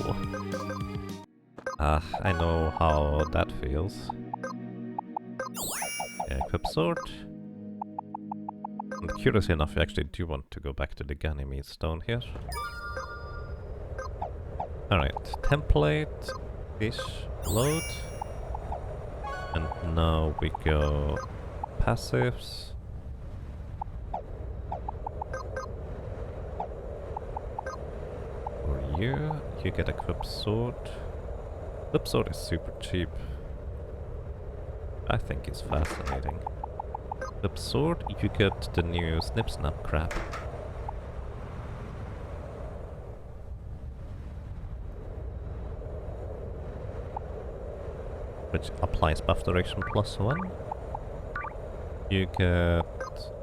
I know how that feels. Yeah, equip sword. And curiously enough, I actually do want to go back to the Ganymede stone here. Alright, template, fish, load. And now we go passives. For you get equipped sword. Equipped sword is super cheap. I think it's fascinating. Equipped sword, you get the new Snip Snap crap. Which applies buff duration +1. You get...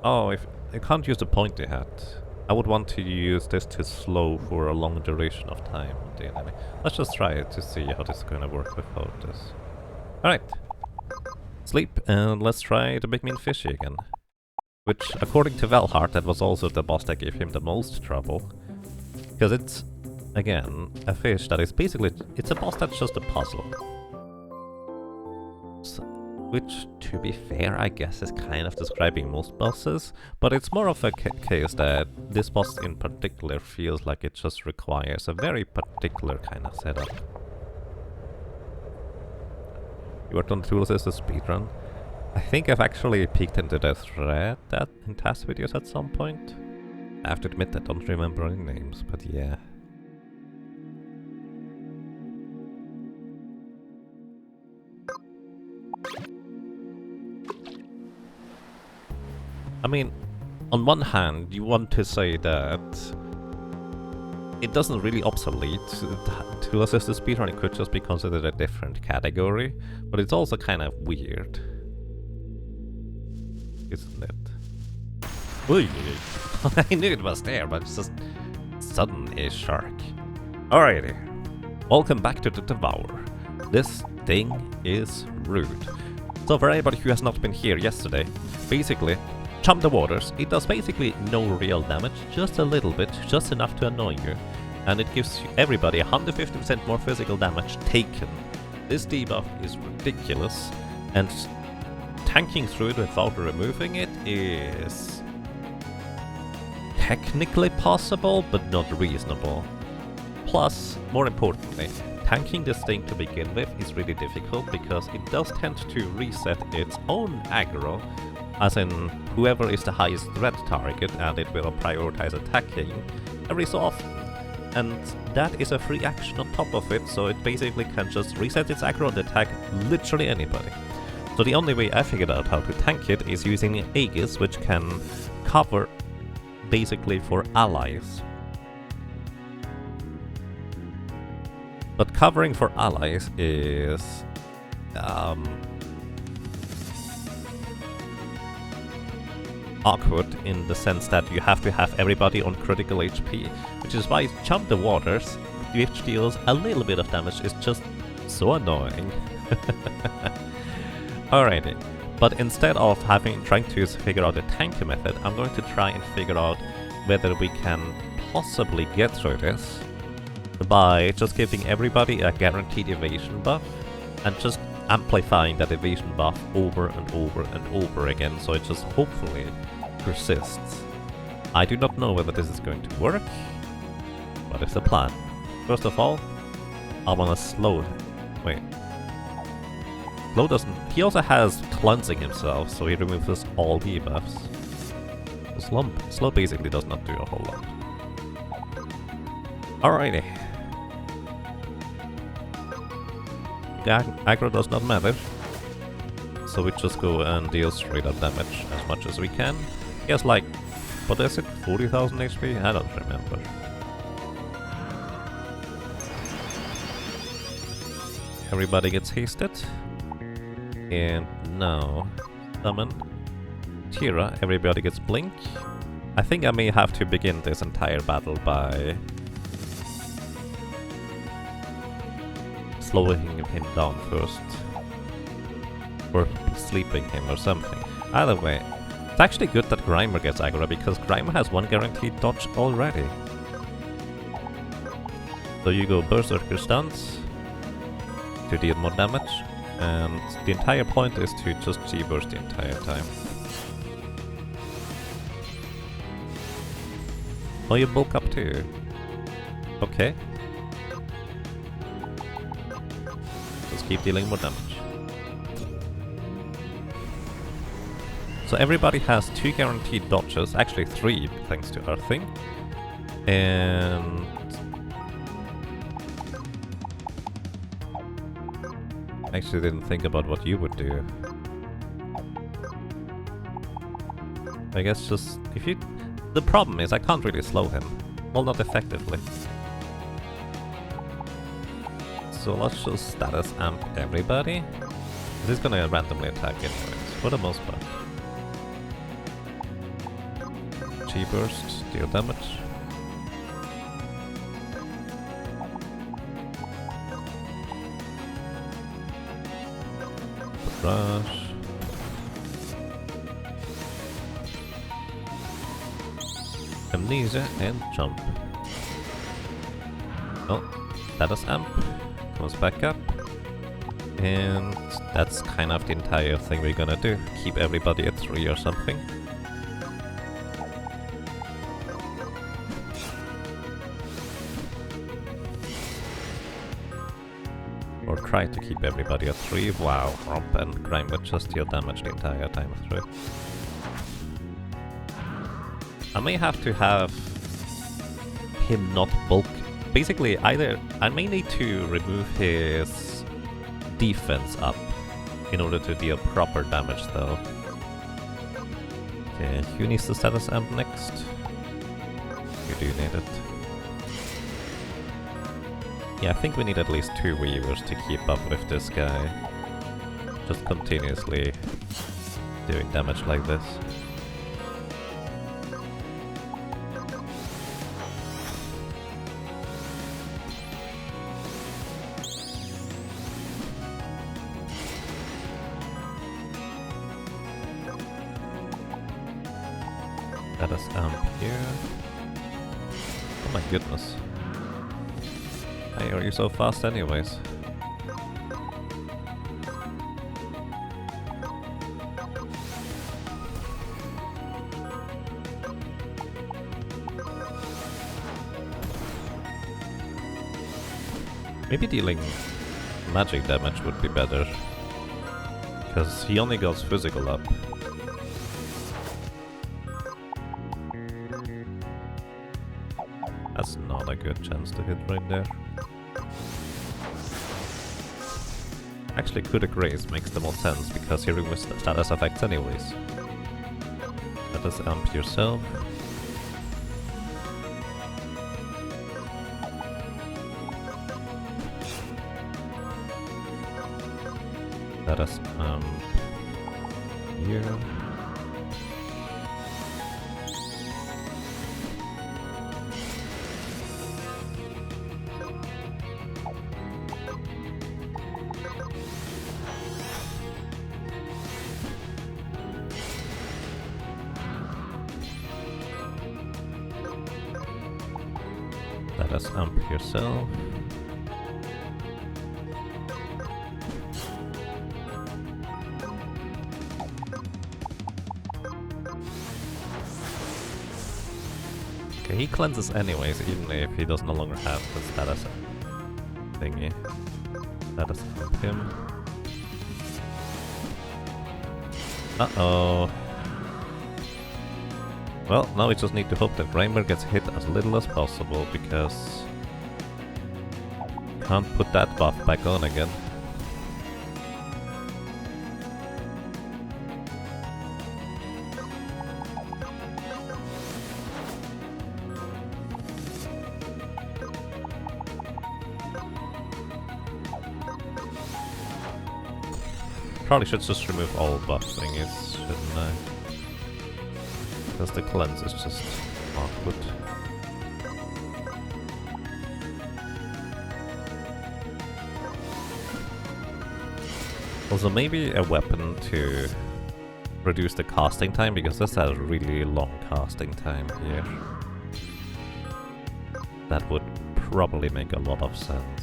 Oh, if you can't use the pointy hat. I would want to use this to slow for a long duration of time the enemy. Let's just try it to see how this is gonna work without this. Alright. Sleep, and let's try the big mean fishy again. Which, according to Velhart, that was also the boss that gave him the most trouble. Because it's, again, a fish that is basically... It's a boss that's just a puzzle. So, which, to be fair, I guess is kind of describing most bosses. But it's more of a case that this boss in particular feels like it just requires a very particular kind of setup. You worked on the tools as a speedrun. I think I've actually peeked into the thread that in task videos at some point. I have to admit I don't remember any names, but yeah. I mean, on one hand, you want to say that it doesn't really obsolete to assist the speedrun, it could just be considered a different category, but it's also kind of weird. Isn't it? Oy, I knew it was there, but it's just suddenly shark. Alrighty, welcome back to the Devourer. This thing is rude. So for anybody who has not been here yesterday, basically, Chum the Waters, it does basically no real damage, just a little bit, just enough to annoy you, and it gives everybody 150% more physical damage taken. This debuff is ridiculous, and tanking through it without removing it is technically possible, but not reasonable. Plus, more importantly, tanking this thing to begin with is really difficult because it does tend to reset its own aggro, as in whoever is the highest threat target, and it will prioritize attacking every so often. And that is a free action on top of it, so it basically can just reset its aggro and attack literally anybody. So the only way I figured out how to tank it is using Aegis, which can cover basically for allies. But covering for allies is awkward in the sense that you have to have everybody on critical HP, which is why Chum the Waters, which deals a little bit of damage, is just so annoying. Alrighty, but instead of trying to figure out a tanky method, I'm going to try and figure out whether we can possibly get through this by just giving everybody a guaranteed evasion buff and just amplifying that evasion buff over and over and over again, so it just hopefully persists. I do not know whether this is going to work, but it's the plan. First of all, I want to slow him. Wait. Slow doesn't... He also has cleansing himself, so he removes all debuffs. Slow basically does not do a whole lot. Alrighty. Aggro does not matter, so we just go and deal straight up damage as much as we can. He has like, what is it, 40,000 HP? I don't remember. Everybody gets hasted. And now, summon Tira, everybody gets blink. I think I may have to begin this entire battle by slowing him down first, or sleeping him or something. Either way, it's actually good that Grimer gets aggro, because Grimer has one guaranteed dodge already. So you go Berserker stance to deal more damage, and the entire point is to just G-burst the entire time. Oh, you bulk up too? Okay. Just keep dealing more damage. So everybody has 2 guaranteed dodges, actually 3 thanks to Earthing. And I actually didn't think about what you would do. I guess just if you... The problem is I can't really slow him. Well, not effectively. So let's just status amp everybody. This is gonna randomly attack anyways, for the most part. Chi burst, deal damage. Rush. Amnesia and jump. Oh, status amp comes back up. And that's kind of the entire thing we're gonna do. Keep everybody at 3 or something. Or try to keep everybody at 3. Wow, Romp and Grime would just deal damage the entire time through. I may have to have him not bulk. Basically, either I may need to remove his defense up in order to deal proper damage though. Okay, who needs the status amp next? You do need it. Yeah, I think we need at least 2 Weavers to keep up with this guy. Just continuously doing damage like this. Let us amp here. Oh my goodness. Hey, are you so fast anyways? Maybe dealing magic damage would be better. Because he only goes physical up. That's not a good chance to hit right there. Actually, Coup de Grace makes the most sense because he removes status effects anyways. Let us amp yourself. Let us amp here. Let us amp yourself. Okay, he cleanses anyways, even if he does no longer have the status thingy. Let us amp him. Uh-oh. Well, now we just need to hope that Reimer gets hit as little as possible, because can't put that buff back on again. Probably should just remove all buff thingies, shouldn't I? Because the cleanse is just awkward. Also, maybe a weapon to reduce the casting time, because this has really long casting time here. That would probably make a lot of sense.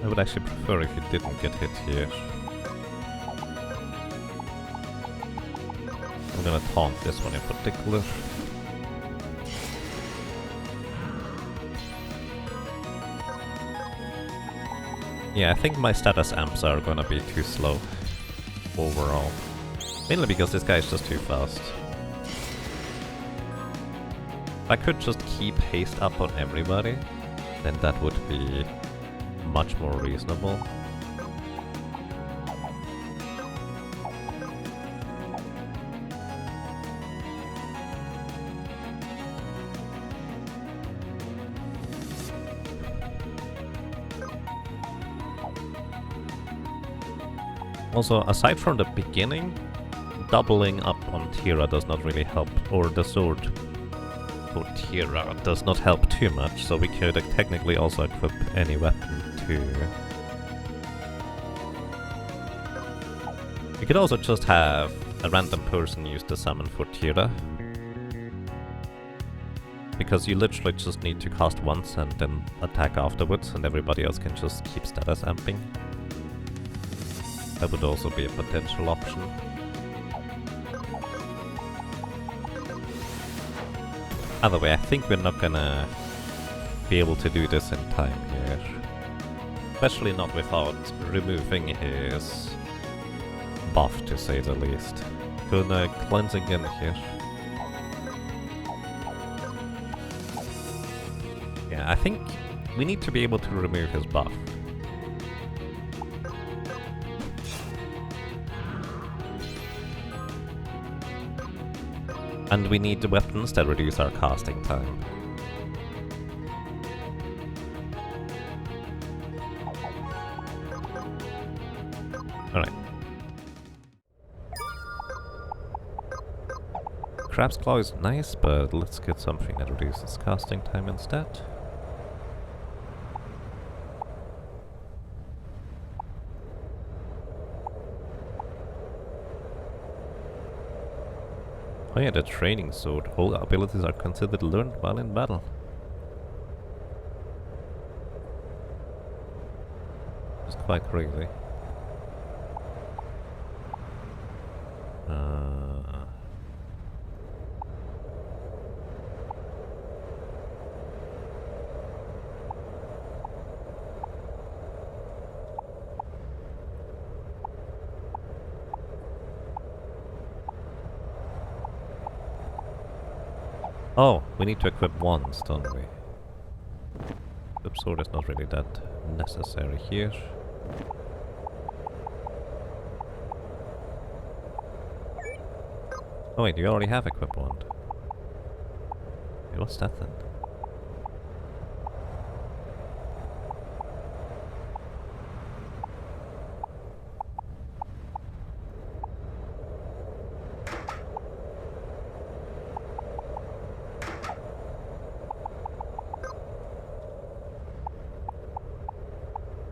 I would actually prefer if you didn't get hit here. I'm gonna taunt this one in particular. Yeah, I think my status amps are gonna be too slow overall. Mainly because this guy is just too fast. If I could just keep haste up on everybody, then that would be much more reasonable. Also, aside from the beginning, doubling up on Tira does not really help, or the sword for Tira does not help too much, so we could technically also equip any weapon too. We could also just have a random person use the summon for Tira, because you literally just need to cast once and then attack afterwards, and everybody else can just keep status amping. That would also be a potential option. Either way, I think we're not gonna be able to do this in time here. Especially not without removing his buff, to say the least. Gonna cleanse again here. Yeah, I think we need to be able to remove his buff. And we need the weapons that reduce our casting time. Alright. Crab's Claw is nice, but let's get something that reduces casting time instead. Oh yeah, the training sword. All abilities are considered learned while in battle. It's quite crazy. Oh, we need to equip once, don't we? Equip sword is not really that necessary here. Oh wait, you already have equip wand. Hey, what's that then?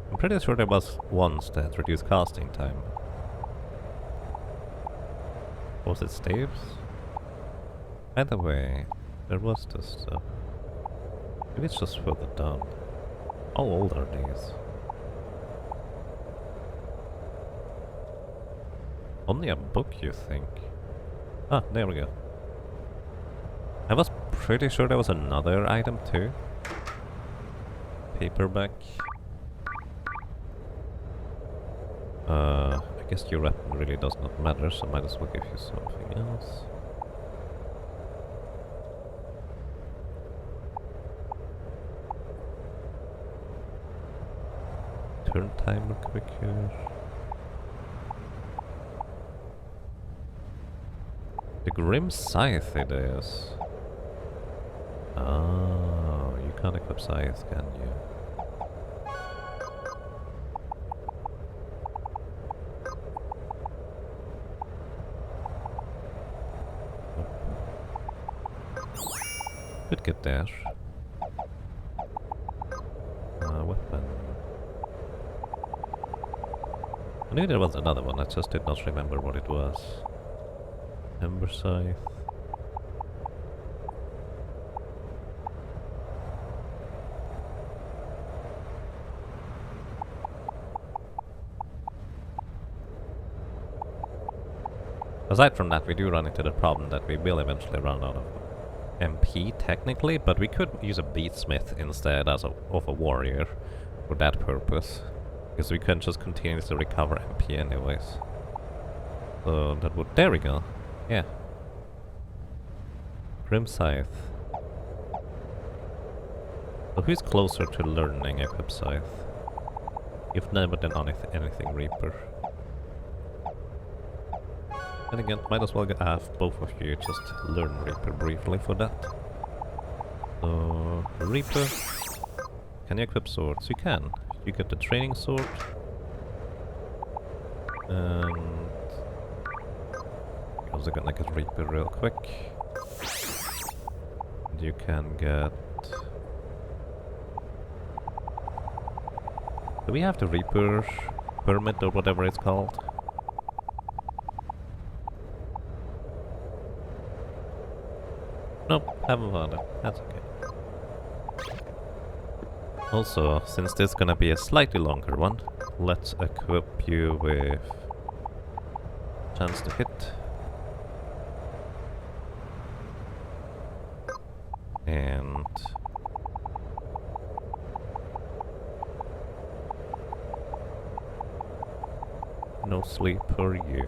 I'm pretty sure there was once that reduced casting time. Was it staves? Either way, there was this stuff. Maybe it's just further down. How old are these? Only a book, you think? Ah, there we go. I was pretty sure there was another item too. Paperback. I guess your weapon really does not matter, so might as well give you something else. Turn timer quicker. The Grim Scythe it is. Oh, you can't equip Scythe, can you? Could get there. Weapon. I knew there was another one, I just did not remember what it was. Ember Scythe. Aside from that, we do run into the problem that we will eventually run out of MP technically, but we could use a beatsmith instead of a warrior for that purpose, because we can just continuously recover MP anyways. So that would, there we go, yeah. Grim Scythe. So who's closer to learning Equip Scythe? If never done anything Reaper. And again, might as well have both of you just learn Reaper briefly for that. So, Reaper. Can you equip swords? You can. You get the training sword. And also gonna get Reaper real quick. And you can get... Do we have the Reaper permit or whatever it's called? Nope, haven't found it. That's okay. Also, since this is gonna be a slightly longer one, let's equip you with chance to hit. And no sleep for you.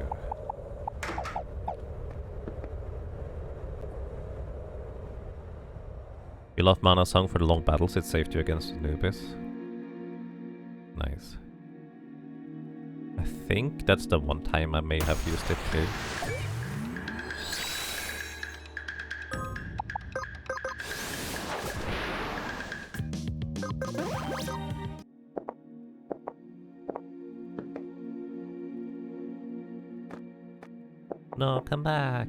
You love Mana Song for the long battles, it saved you against Anubis. Nice. I think that's the one time I may have used it too. No, come back.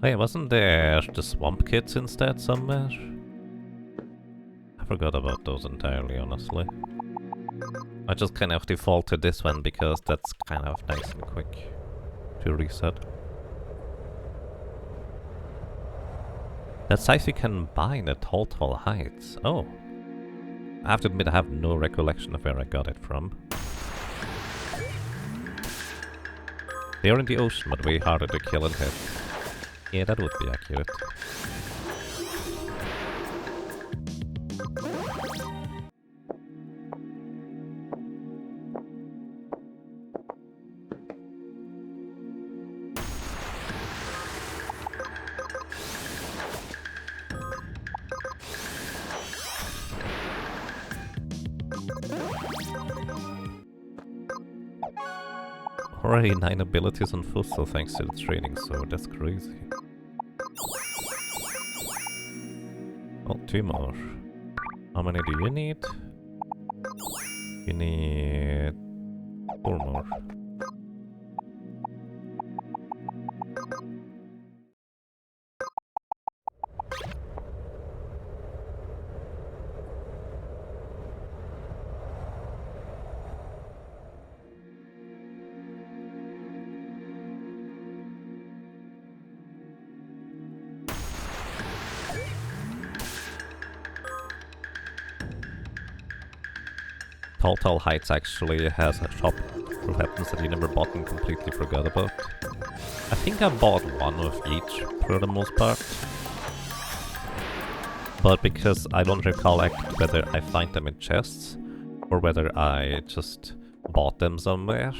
Wait, wasn't there the swamp kits instead somewhere? I forgot about those entirely, honestly. I just kind of default to this one because that's kind of nice and quick to reset. That size you can buy in the Tall Heights. Oh. I have to admit I have no recollection of where I got it from. They are in the ocean, but way harder to kill and hit. Yeah, that would be accurate. Already 9 abilities on Fussel thanks to the training sword, that's crazy. Oh, 2 more. How many do you need? You need 4 more. Tall Heights actually has a shop for weapons that you never bought and completely forgot about. I think I bought one of each for the most part. But because I don't recollect whether I find them in chests or whether I just bought them somewhere.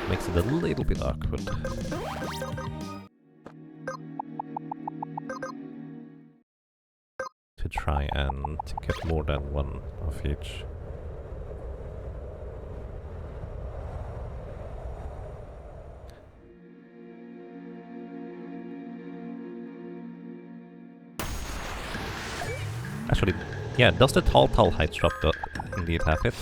Makes it a little bit awkward. To try and get more than one of each. Actually, yeah, does the Tall Heights shop indeed have it?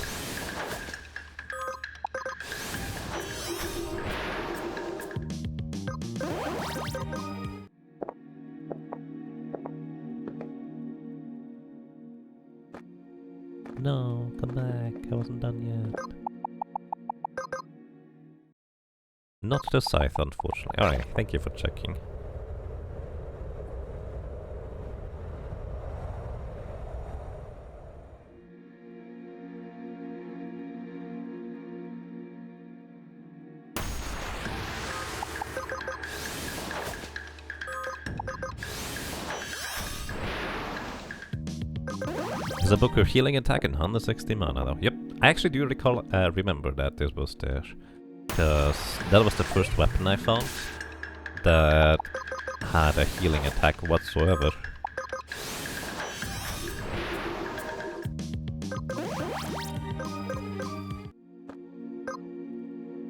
No, come back, I wasn't done yet. Not the scythe, unfortunately. Alright, thank you for checking. There's a book of healing attack and 160 mana though. Yep, I actually do remember that this was there. Because that was the first weapon I found that had a healing attack whatsoever.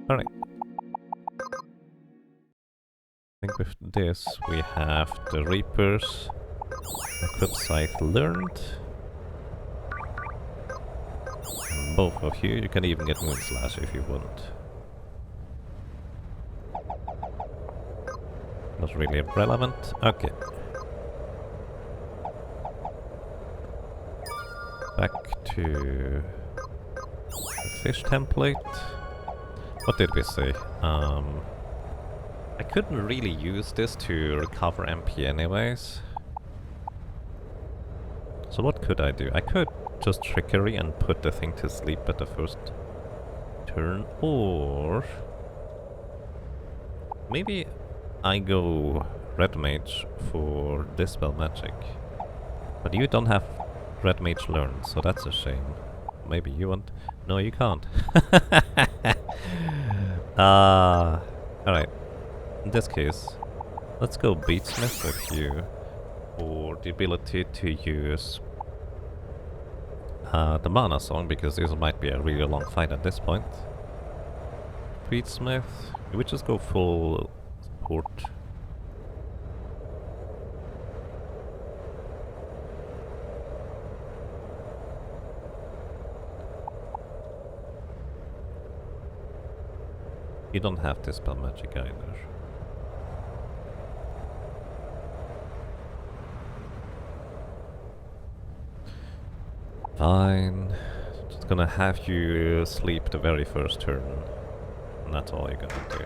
Alright. I think with this we have the Reapers, Equip Scythe learned. And both of you, you can even get Moonslash if you want. Not really relevant. Okay. Back to the fish template. What did we say? I couldn't really use this to recover MP anyways. So what could I do? I could just Trickery and put the thing to sleep at the first turn, or maybe I go Red Mage for Dispel Magic. But you don't have Red Mage learned, so that's a shame. Maybe you want... No, you can't. Alright. In this case, let's go Beatsmith with you for the ability to use the Mana Song, because this might be a really long fight at this point. Beatsmith, we just go full support. You don't have Dispel Magic either. Fine. Just gonna have you sleep the very first turn. And that's all you're gonna do.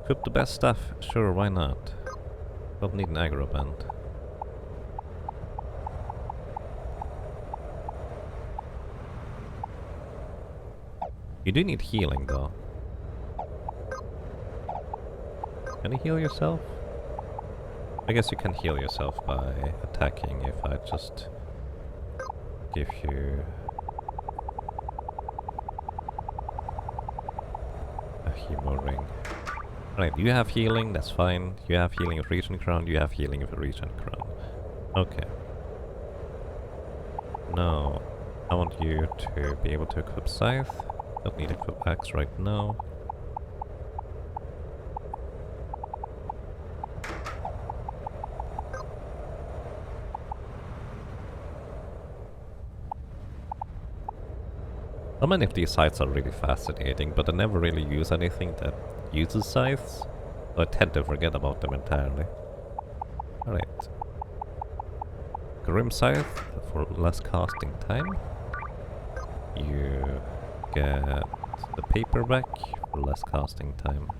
Equip the best stuff? Sure, why not? Don't need an aggro band. You do need healing though. Can you heal yourself? I guess you can heal yourself by attacking if I just give you a Hemo ring. Right, you have healing, that's fine. You have healing of Regent Crown, you have healing of Regent Crown. Okay. Now, I want you to be able to equip Scythe. Don't need equip Axe right now. How many of these scythes are really fascinating, but I never really use anything that uses scythes, so I tend to forget about them entirely. Alright. Grim Scythe for less casting time. You get the paperback for less casting time.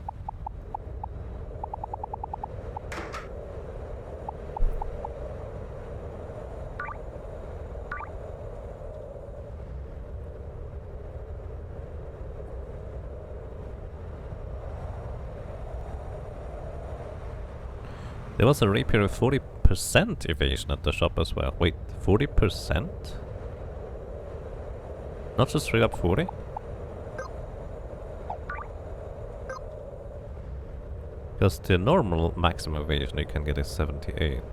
There was a rapier with 40% evasion at the shop as well. Wait, 40%? Not just straight up 40? Because the normal maximum evasion you can get is 78.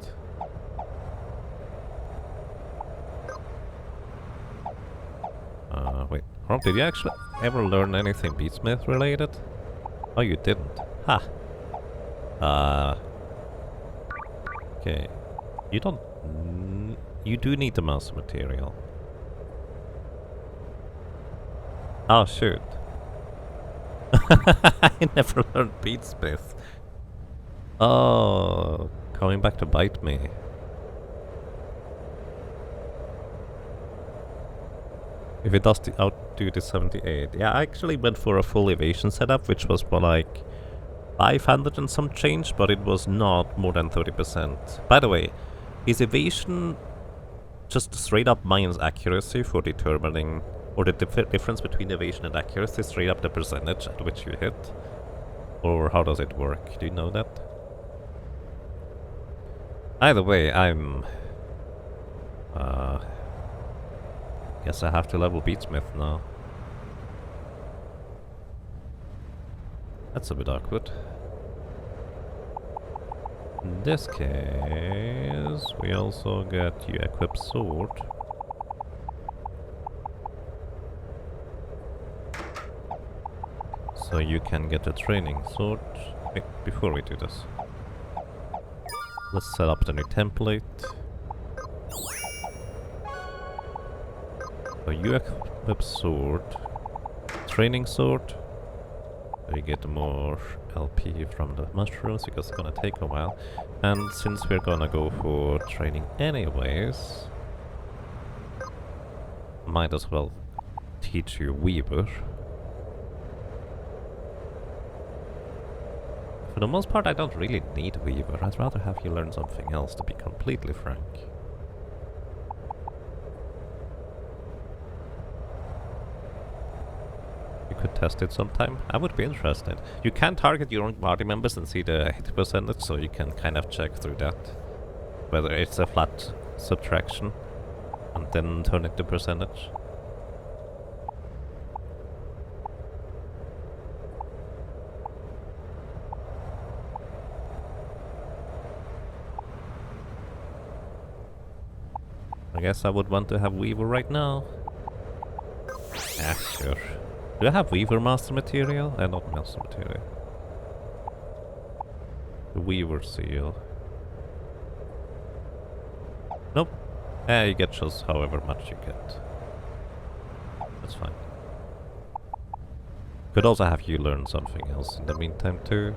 Wait, Rob, did you actually ever learn anything Beatsmith related? Oh, you didn't. Ha! Okay. You don't... you do need the master material. Oh, shoot. I never learned Beatsmith. Oh, coming back to bite me. If it does outdo the 78. Yeah, I actually went for a full evasion setup, which was more like 500 and some change, but it was not more than 30%. By the way, is evasion just straight up minus accuracy for determining, or the difference between evasion and accuracy, straight up the percentage at which you hit? Or how does it work? Do you know that? Either way, I'm... guess I have to level Beatsmith now. That's a bit awkward. In this case, we also get you equip sword. So you can get a training sword. Wait, before we do this, let's set up the new template. So you equip sword, training sword. So you get more LP from the mushrooms because it's gonna take a while. And since we're gonna go for training anyways, might as well teach you Weaver. For the most part, I don't really need Weaver. I'd rather have you learn something else, to be completely frank. You could test it sometime. I would be interested. You can target your own party members and see the hit percentage, so you can kind of check through that. Whether it's a flat subtraction, and then turn it to percentage. I guess I would want to have Weaver right now. Ah, sure. Do I have Weaver Master Material? Not Master Material. The Weaver Seal. Nope. You get just however much you get. That's fine. Could also have you learn something else in the meantime too.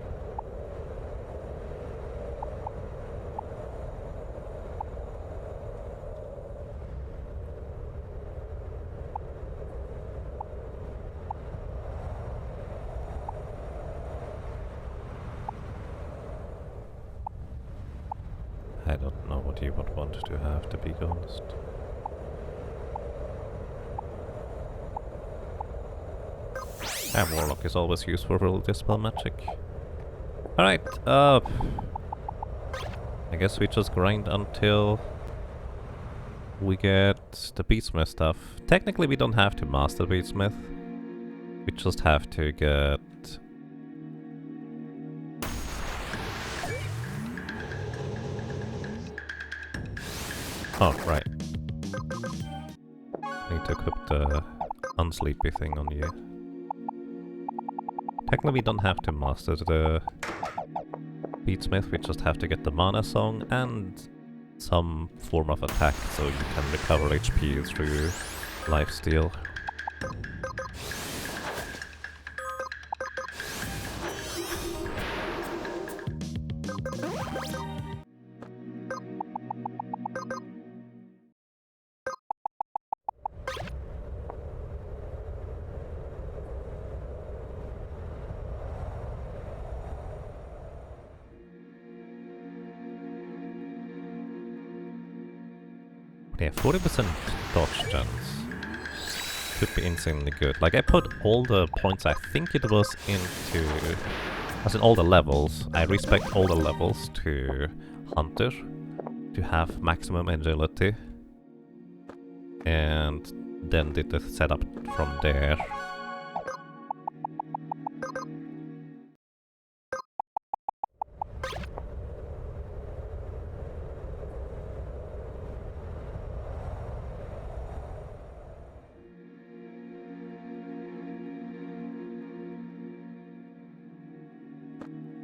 I don't know what you would want to have, to be honest. And Warlock is always useful for dispel magic. Alright, I guess we just grind until we get the Beatsmith stuff. Technically we don't have to master Beatsmith. We just have to get... Oh, right. Need to equip the unsleepy thing on you. Technically we don't have to master the Beatsmith, we just have to get the mana song and some form of attack so you can recover HP through lifesteal. Yeah, 40% dodge chance. Could be insanely good. Like, I put all the points I think it was into... as in all the levels. I respect all the levels to Hunter to have maximum agility. And then did the setup from there.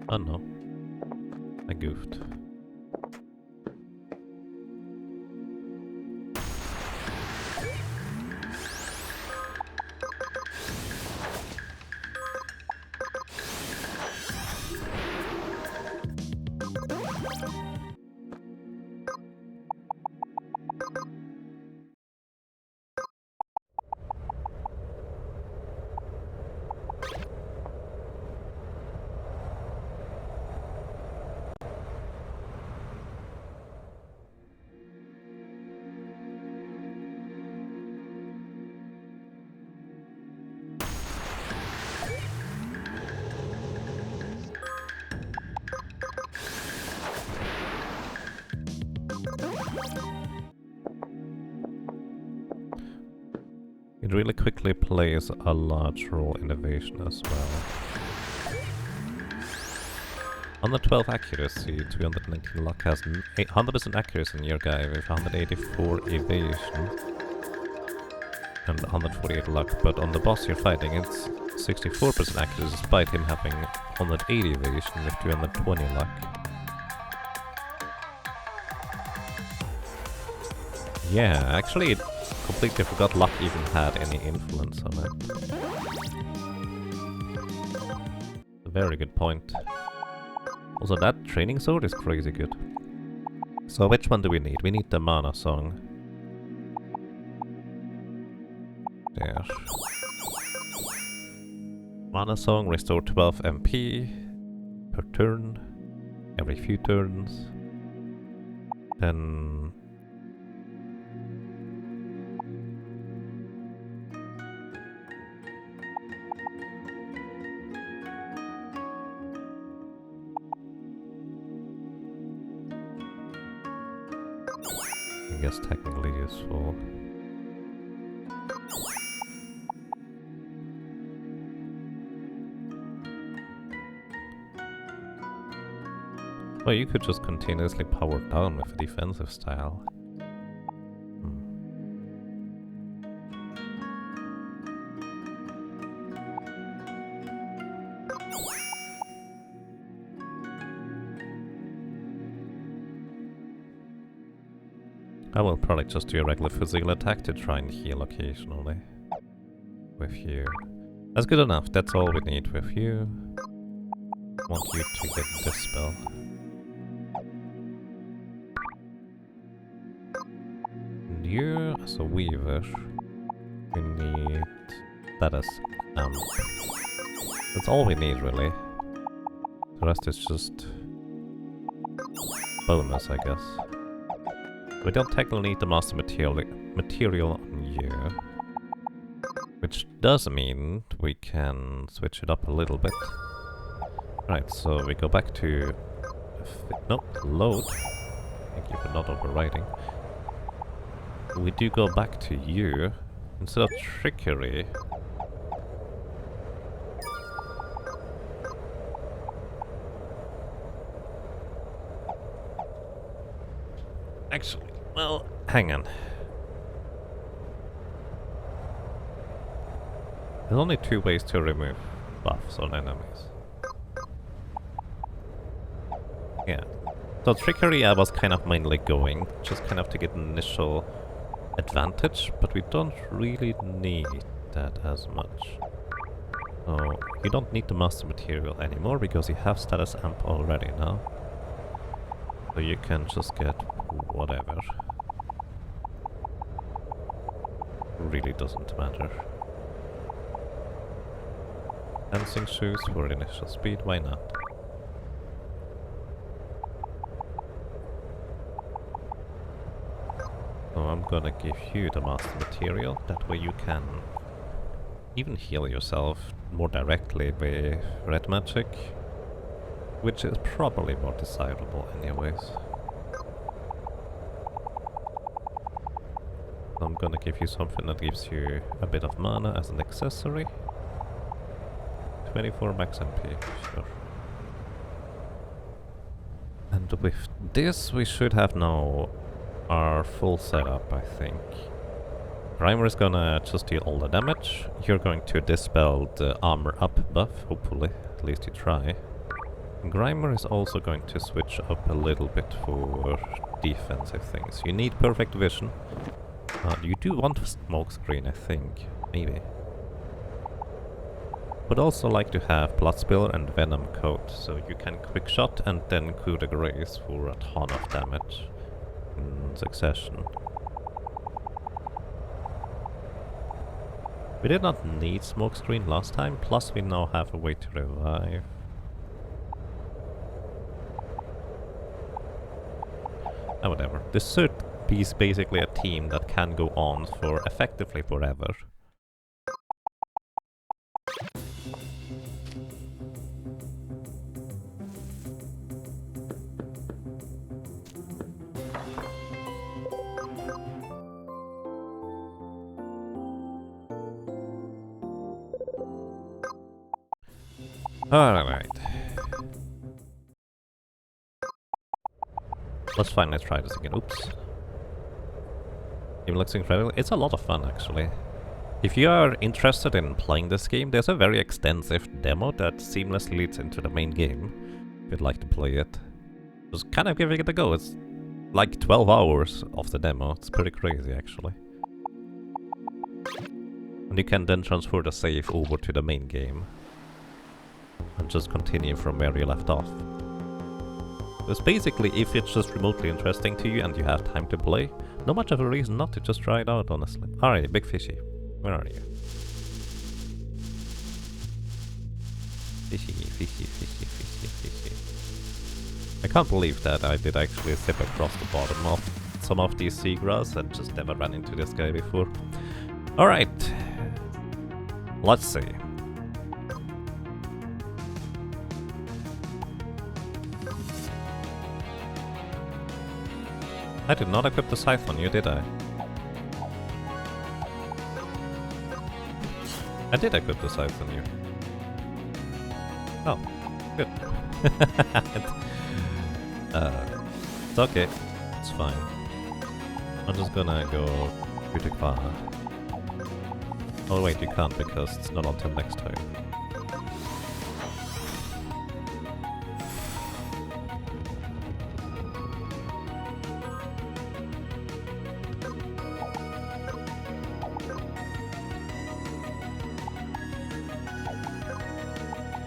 Oh no, I goofed. It really quickly plays a large role in evasion as well. 112 accuracy, 219 luck, has 100% accuracy in your guy with 184 evasion and 148 luck, but on the boss you're fighting it's 64% accuracy despite him having 180 evasion with 220 luck. Yeah, actually it completely forgot luck even had any influence on it. A very good point. Also, that training sword is crazy good. So which one do we need? We need the mana song. There. Mana song, restore 12 MP per turn, every few turns. Then... I guess technically useful. Well, you could just continuously power down with a defensive style. I will probably just do a regular physical attack to try and heal occasionally. With you. That's good enough, that's all we need with you. Want you to get this spell. And you, as a weaver, we need status amp. That's all we need really. The rest is just bonus, I guess. We don't technically need the master material on you. Which does mean we can switch it up a little bit. Right, so we go back to... load. Thank you for not overriding. We do go back to you. Instead of trickery... Actually, well, hang on. There's only two ways to remove buffs on enemies. Yeah. So trickery I was kind of mainly going, just kind of to get an initial advantage, but we don't really need that as much. So you don't need the master material anymore because you have status amp already now. So you can just get whatever. Really doesn't matter. Dancing shoes for initial speed, why not? So I'm gonna give you the master material, that way you can even heal yourself more directly with red magic, which is probably more desirable anyways. I'm gonna give you something that gives you a bit of mana as an accessory. 24 max MP, sure. And with this we should have now our full setup, I think. Grimer is gonna just deal all the damage. You're going to dispel the armor up buff, hopefully. At least you try. Grimer is also going to switch up a little bit for defensive things. You need perfect vision. You do want smoke screen, I think. Maybe. Would also like to have blood spill and venom coat, so you can quick shot and then coup de grace for a ton of damage in succession. We did not need smoke screen last time, plus we now have a way to revive. Whatever. This should be basically a team that can go on for effectively forever. Alright. Let's finally try this again. Oops. It looks incredible. It's a lot of fun, actually. If you are interested in playing this game, there's a very extensive demo that seamlessly leads into the main game. If you'd like to play it, just kind of giving it a go. It's like 12 hours of the demo. It's pretty crazy, actually. And you can then transfer the save over to the main game and just continue from where you left off. It's basically, if it's just remotely interesting to you and you have time to play, not much of a reason not to just try it out, honestly. Alright, Big Fishy. Where are you? Fishy, fishy, fishy, fishy, fishy. I can't believe that I did actually zip across the bottom of some of these seagrass and just never ran into this guy before. Alright. Let's see. I did not equip the scythe on you, did I? I did equip the scythe on you. Oh, good. It's okay. It's fine. I'm just gonna go pretty far. Oh wait, you can't because it's not until next time.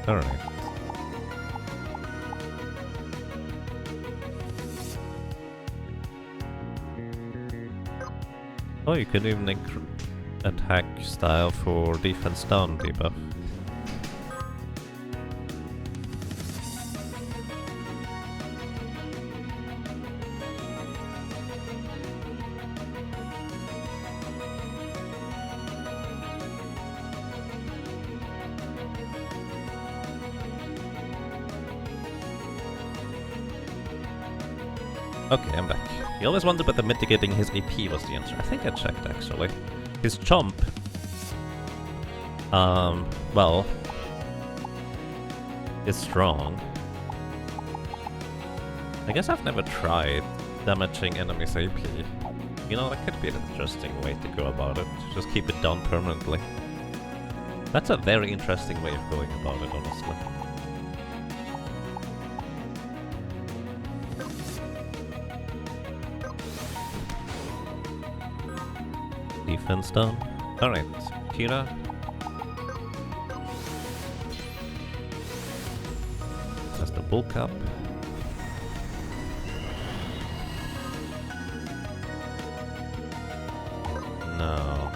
Alright. Oh, you can even attack style for defense down debuff. Okay, I'm back. You always wondered whether mitigating his AP was the answer. I think I checked, actually. His chomp... well... is strong. I guess I've never tried damaging enemies AP. You know, that could be an interesting way to go about it. Just keep it down permanently. That's a very interesting way of going about it, honestly. Defense down. Alright, Kira. That's the bulk up. No.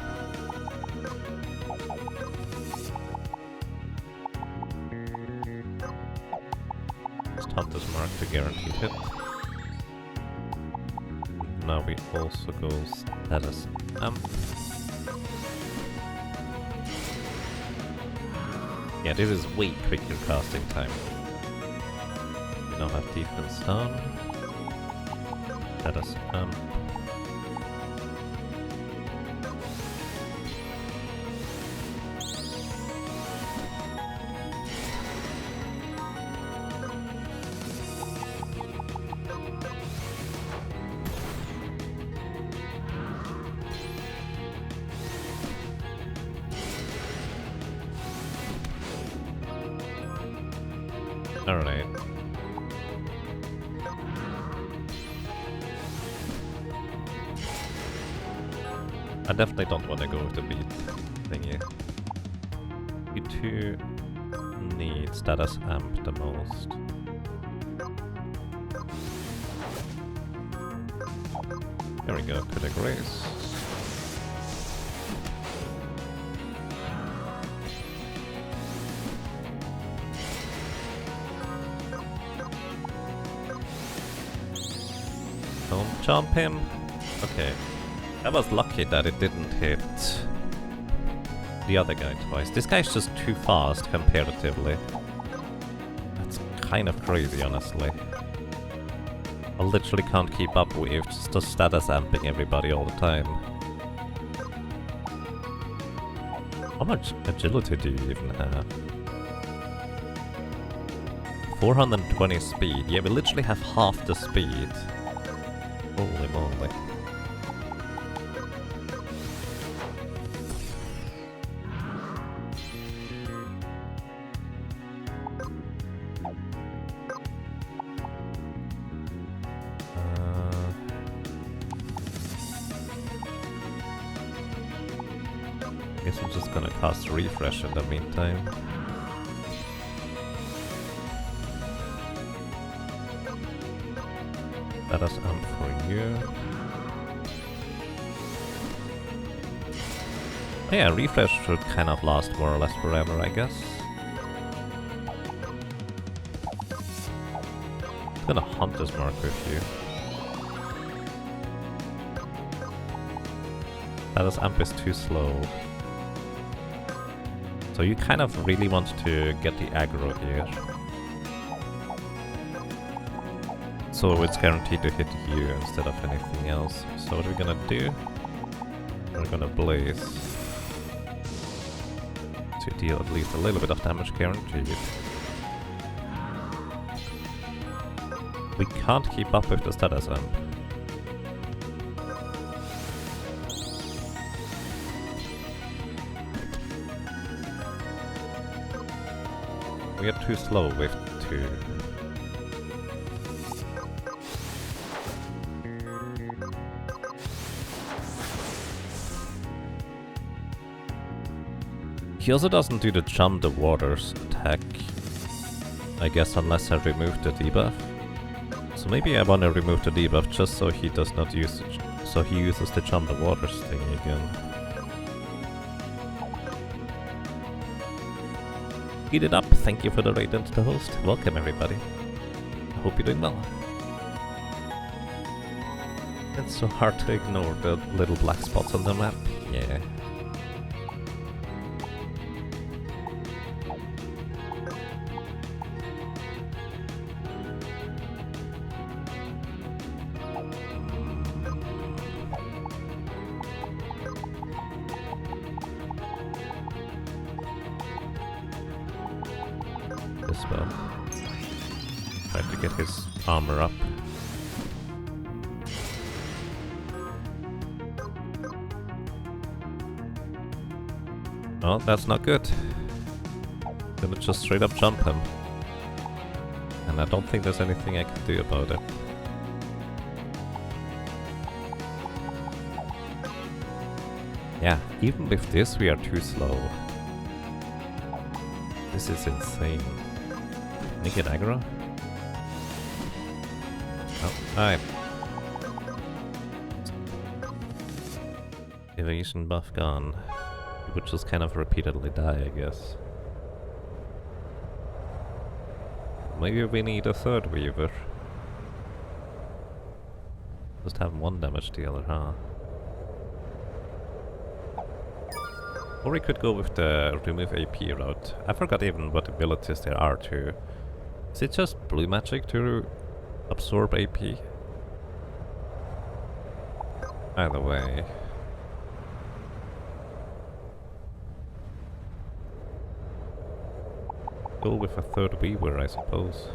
Just Hunter's Mark to guaranteed hit. Now we also go status amp. Yeah, this is way quicker casting time. We now have defense down. Status amp. Alright. I definitely don't want to go with the beat thingy. You two need status amp the most. There we go, to the grace. Don't jump him. Okay. I was lucky that it didn't hit the other guy twice. This guy's just too fast comparatively. That's kind of crazy, honestly. I literally can't keep up with just status amping everybody all the time. How much agility do you even have? 420 speed. Yeah, we literally have half the speed. Holy moly. Guess I'm just gonna cast refresh in the meantime. That is amp for you. Yeah, refresh should kind of last more or less forever, I guess. I'm gonna hunt this mark with you. That is amp is too slow. So you kind of really want to get the aggro here. So it's guaranteed to hit you instead of anything else. So what are we gonna do? We're gonna blaze to deal at least a little bit of damage guaranteed. We can't keep up with the status amp. We are too slow with 2. He also doesn't do the jump the waters attack, I guess, unless I remove the debuff. So maybe I want to remove the debuff just so he does not use it, so he uses the jump the waters thing again. Eat it up, thank you for the raid into the host. Welcome everybody. I hope you're doing well. It's so hard to ignore the little black spots on the map. Yeah. This well. Try to get his armor up. Oh, that's not good. Gonna just straight up jump him. And I don't think there's anything I can do about it. Yeah, even with this we are too slow. This is insane. Naked aggro? Oh, alright. Evasion buff gone. You would just kind of repeatedly die, I guess. Maybe we need a third Weaver. Just have 1 damage dealer, huh? Or we could go with the remove AP route. I forgot even what abilities there are too. Is it just blue magic to absorb AP? Either way. Go with a third Weaver, I suppose.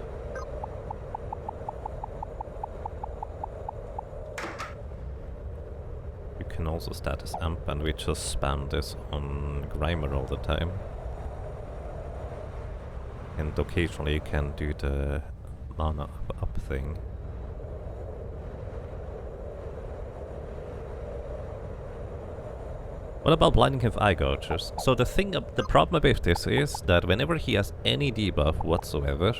You can also status amp and we just spam this on Grimer all the time. And occasionally you can do the mana up thing. What about blinding with eye gouges? So the problem with this is that whenever he has any debuff whatsoever,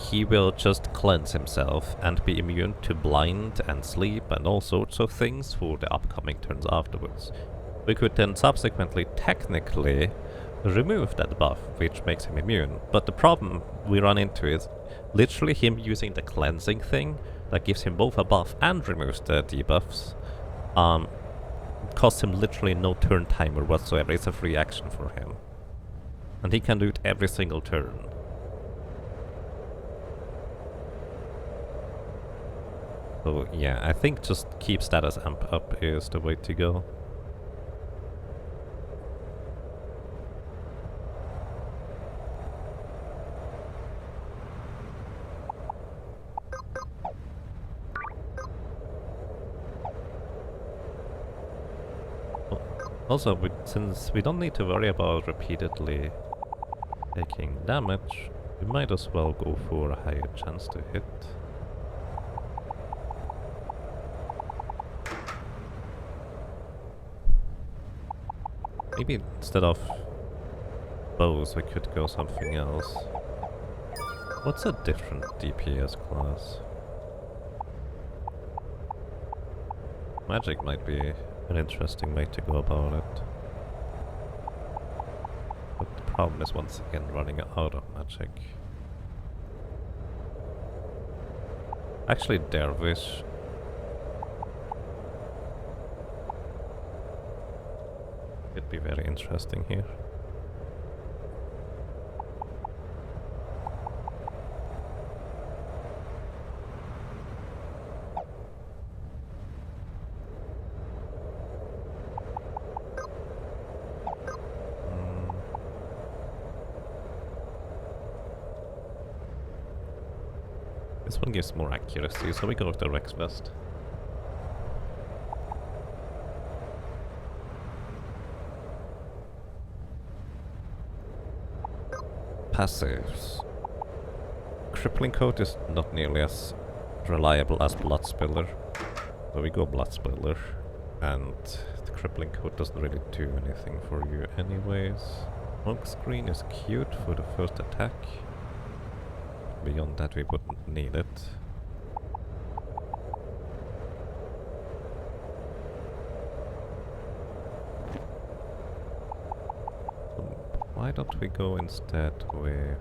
he will just cleanse himself and be immune to blind and sleep and all sorts of things for the upcoming turns afterwards. We could then subsequently technically remove that buff, which makes him immune. But the problem we run into is literally him using the cleansing thing that gives him both a buff and removes the debuffs. Costs him literally no turn timer whatsoever. It's a free action for him. And he can do it every single turn. So yeah, I think just keep status amp up is the way to go. Also, since we don't need to worry about repeatedly taking damage, we might as well go for a higher chance to hit. Maybe instead of bows we could go something else. What's a different DPS class? Magic might be an interesting way to go about it. But the problem is once again running out of magic. Actually, Dervish. It'd be very interesting here. This one gives more accuracy, so we go with the Rex Vest. Passives. Crippling Coat is not nearly as reliable as Blood Spiller, so we go Blood Spiller, and the Crippling Coat doesn't really do anything for you anyways. Smoke Screen is cute for the first attack. Beyond that we wouldn't need it. Why don't we go instead with...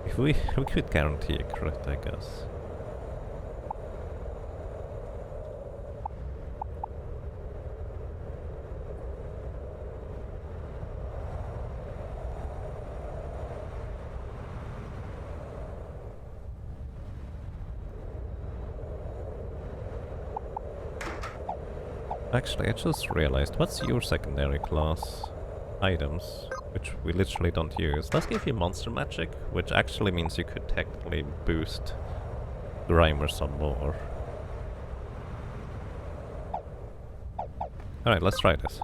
If we could guarantee a crit, I guess. Actually, I just realized, what's your secondary class items, which we literally don't use? Let's give you Monster Magic, which actually means you could technically boost Grimer some more. Alright, let's try this.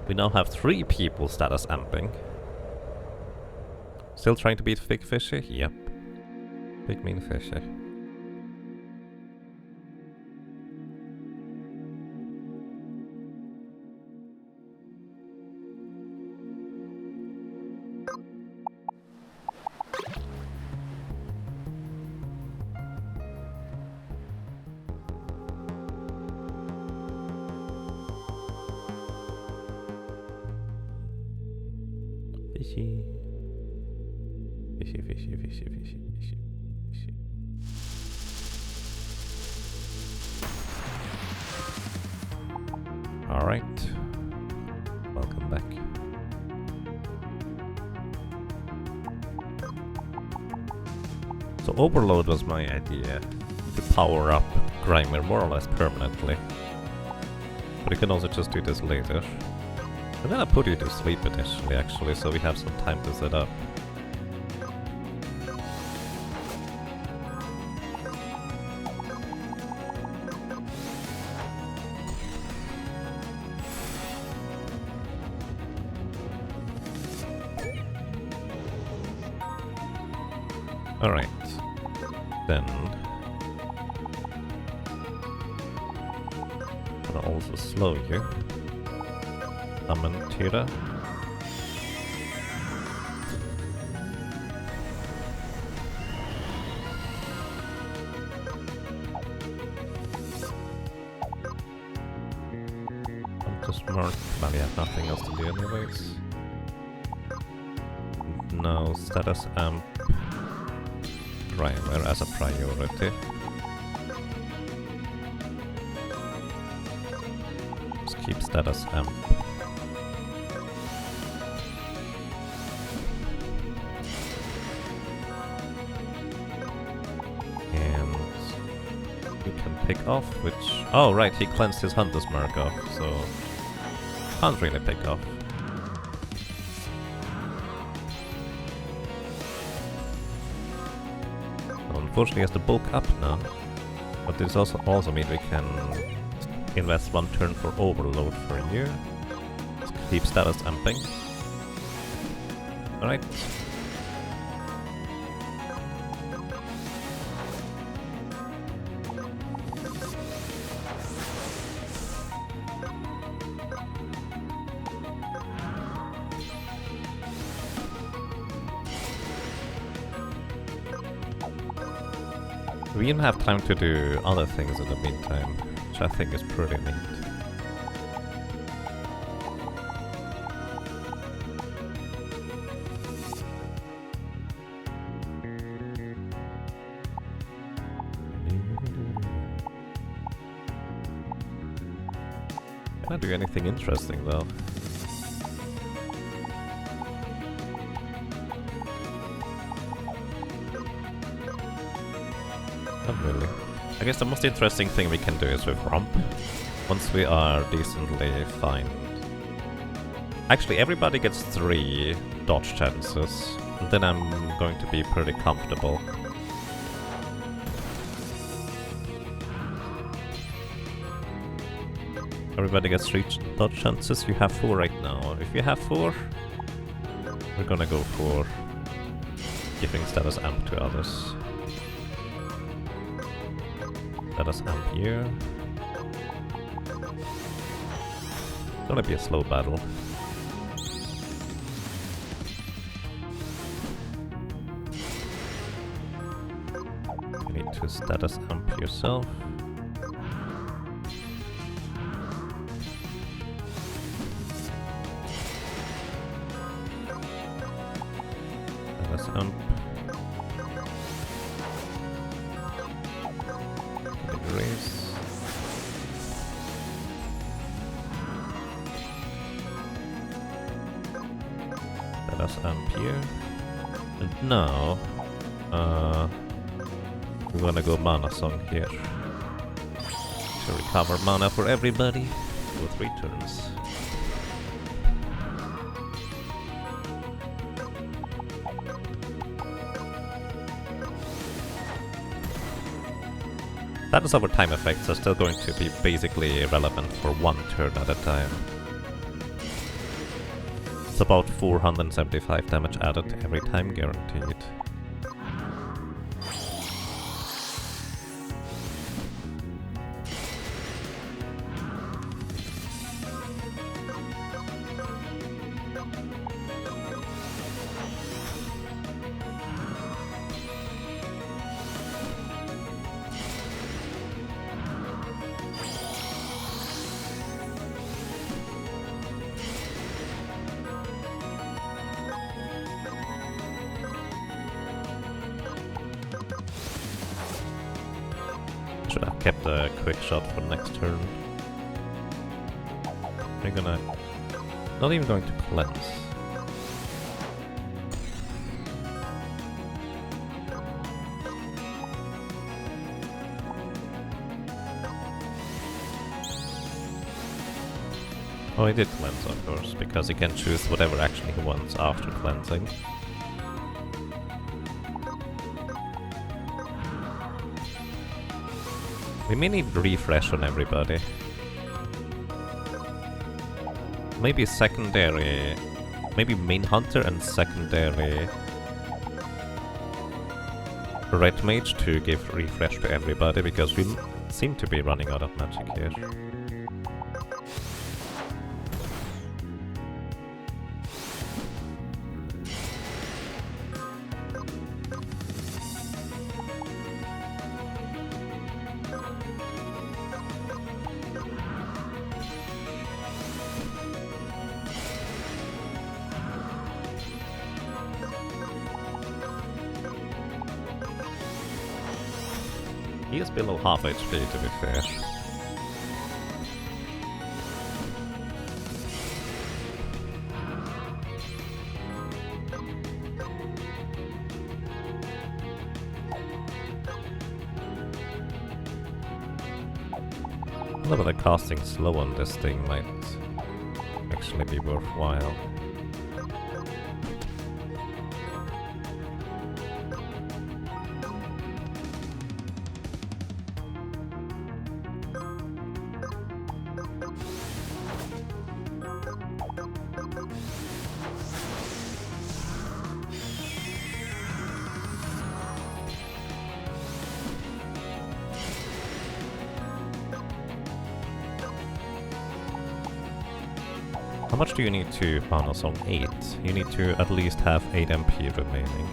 We now have 3 people status amping. Still trying to beat Big Fishy? Yep. Big mean fishy. Fishy. Fishy, fishy, fishy, fishy, fishy, fishy. Alright. Welcome back. So Overload was my idea to power up Grimer more or less permanently. But you can also just do this later. I'm gonna put you to sleep initially, actually, so we have some time to set up. Alright, then I'm gonna also slow you. Summon Tira. I'm just marked. Well, we have nothing else to do anyways. No, status amp Grimer as a priority. Just keep status amp. Pick off, which... Oh, right, he cleansed his Hunter's Mark off, so... Can't really pick off. unfortunately has to bulk up now. But this also means we can invest 1 turn for overload for you. Let's keep status amping. Alright. We even have time to do other things in the meantime, which I think is pretty neat. Can I do anything interesting though? Not really. I guess the most interesting thing we can do is with Romp, once we are decently fine. Actually, everybody gets 3 dodge chances, and then I'm going to be pretty comfortable. Everybody gets 3 dodge chances, you have 4 right now. If you have 4, we're gonna go for giving status amp to others. Status amp here. It's gonna be a slow battle. You need to status amp yourself. Status amp. Race. Let us amp here. And now we're gonna go mana song here to recover mana for everybody for 3 turns. Status over time effects are still going to be basically relevant for 1 turn at a time. It's about 475 damage added every time, guaranteed. Should have kept a quick shot for next turn. We're gonna... not even going to cleanse. Oh, he did cleanse, of course, because he can choose whatever action he wants after cleansing. We may need refresh on everybody. Maybe secondary... maybe main hunter and secondary... red mage to give refresh to everybody, because we seem to be running out of magic here. He is below half HP, to be fair. A little bit of casting slow on this thing might actually be worthwhile. How much do you need to ban a song? 8. You need to at least have 8 MP remaining.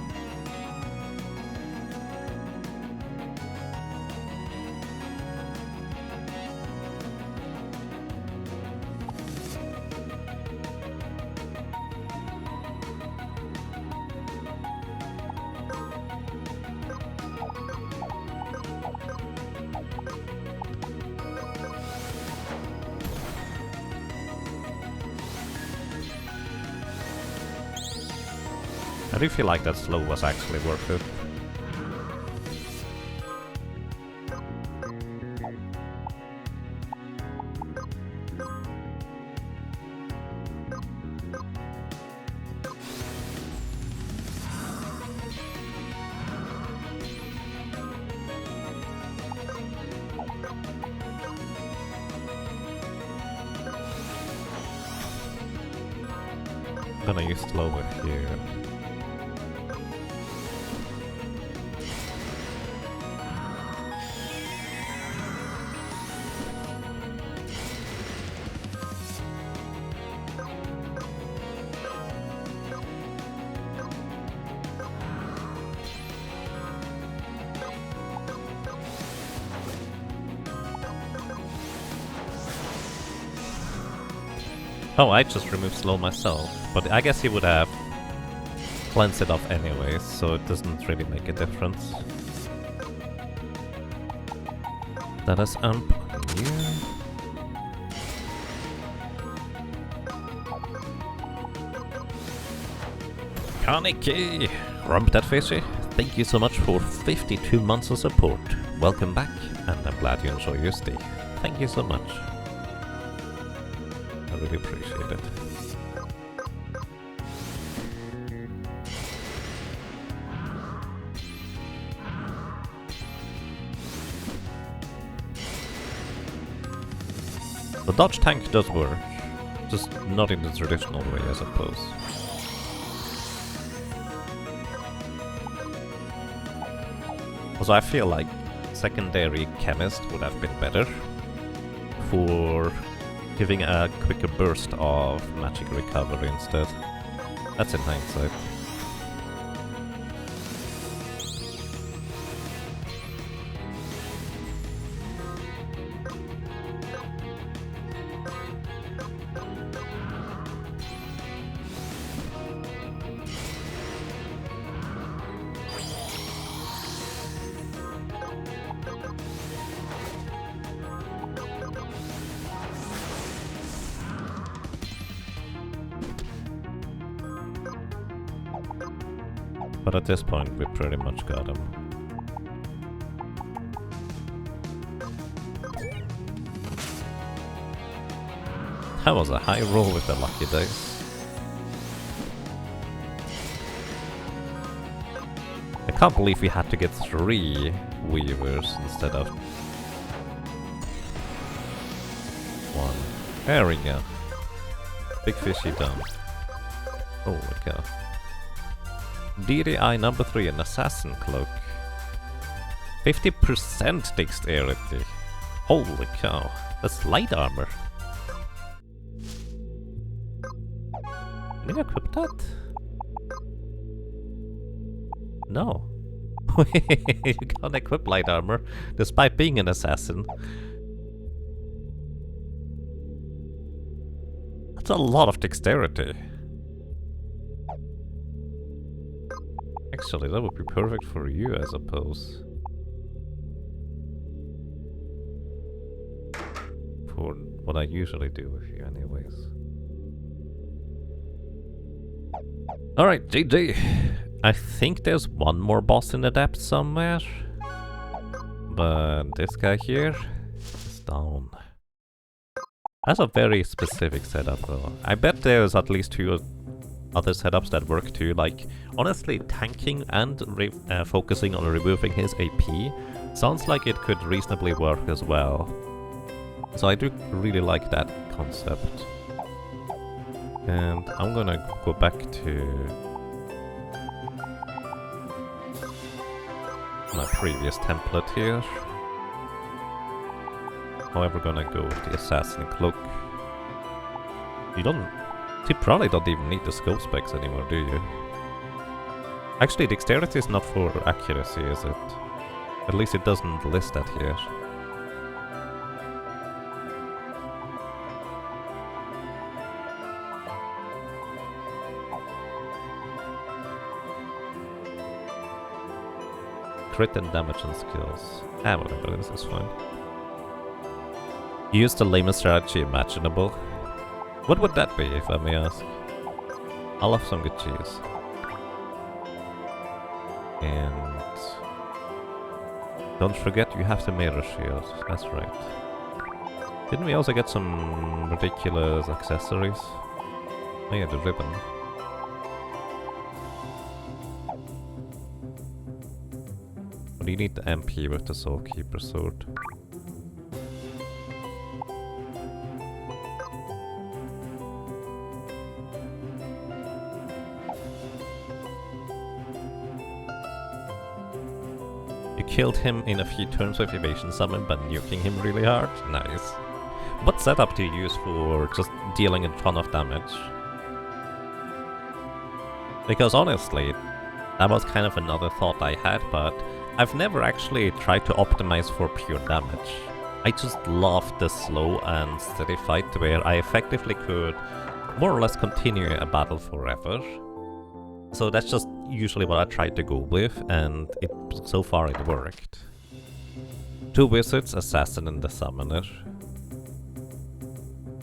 I do feel like that slow was actually worth it. I'm gonna use slower here. Oh, I just removed slow myself, but I guess he would have cleansed it off anyways, so it doesn't really make a difference. Let us unplug here. Kaneki! Rump that fishy, thank you so much for 52 months of support. Welcome back, and I'm glad you enjoy your stay. Thank you so much. I really appreciate it. The dodge tank does work, just not in the traditional way, I suppose. Also, I feel like secondary chemist would have been better for giving a quicker burst of magic recovery instead. That's in hindsight. But at this point, we pretty much got him. That was a high roll with the lucky dice. I can't believe we had to get 3 weavers instead of 1. There we go. Big fishy done. Oh my god. DDI number 3, an assassin cloak. 50% dexterity. Holy cow, that's light armor. Can you equip that? No. You can't equip light armor, despite being an assassin. That's a lot of dexterity. Actually, that would be perfect for you, I suppose. For what I usually do with you, anyways. Alright, GG. I think there's one more boss in the depths somewhere. But this guy here is down. That's a very specific setup, though. I bet there's at least 2 other setups that work too, like honestly tanking and focusing on removing his AP sounds like it could reasonably work as well. So I do really like that concept. And I'm gonna go back to my previous template here. However, gonna go with the assassin cloak. You don't You probably don't even need the scope specs anymore, do you? Actually, dexterity is not for accuracy, is it? At least it doesn't list that here. Crit and damage and skills. Ah, whatever, this is fine. Use the lamest strategy imaginable. What would that be, if I may ask? I love some good cheese. And don't forget you have the mirror shield, that's right. Didn't we also get some ridiculous accessories? Oh yeah, the ribbon. But you need the MP with the Soulkeeper sword. You killed him in a few turns with evasion summon by nuking him really hard. Nice. What setup do you use for just dealing a ton of damage? Because honestly, that was kind of another thought I had, but I've never actually tried to optimize for pure damage. I just loved the slow and steady fight where I effectively could more or less continue a battle forever. So that's just usually what I tried to go with, and so far it worked. 2 wizards, assassin and the summoner.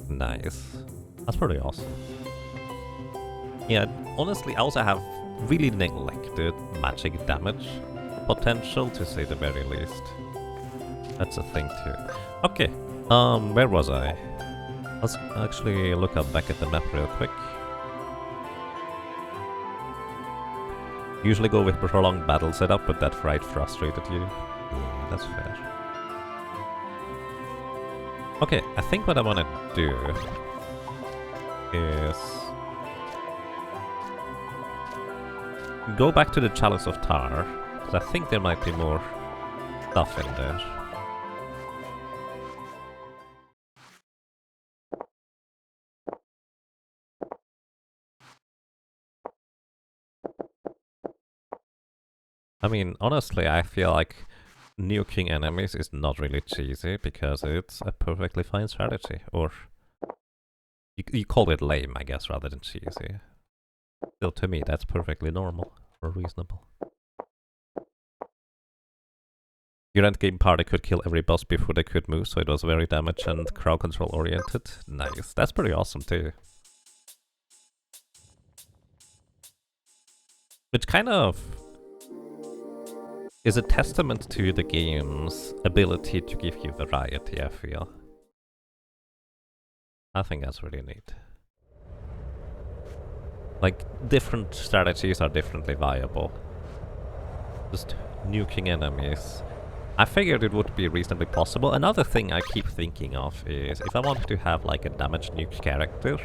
Nice. That's pretty awesome. Yeah, honestly I also have really neglected magic damage potential, to say the very least. That's a thing too. Okay, where was I? Let's actually look up back at the map real quick. Usually go with prolonged battle setup, but that fright frustrated you. Yeah, that's fair. Okay, I think what I want to do is go back to the Chalice of Tar, because I think there might be more stuff in there. I mean, honestly, I feel like nuking enemies is not really cheesy, because it's a perfectly fine strategy. Or you call it lame, I guess, rather than cheesy. Still, to me, that's perfectly normal or reasonable. Your endgame party could kill every boss before they could move, so it was very damage and crowd control oriented. Nice, that's pretty awesome too. Which kind of is a testament to the game's ability to give you variety, I feel. I think that's really neat. Like, different strategies are differently viable. Just nuking enemies. I figured it would be reasonably possible. Another thing I keep thinking of is, if I wanted to have like a damage nuke character,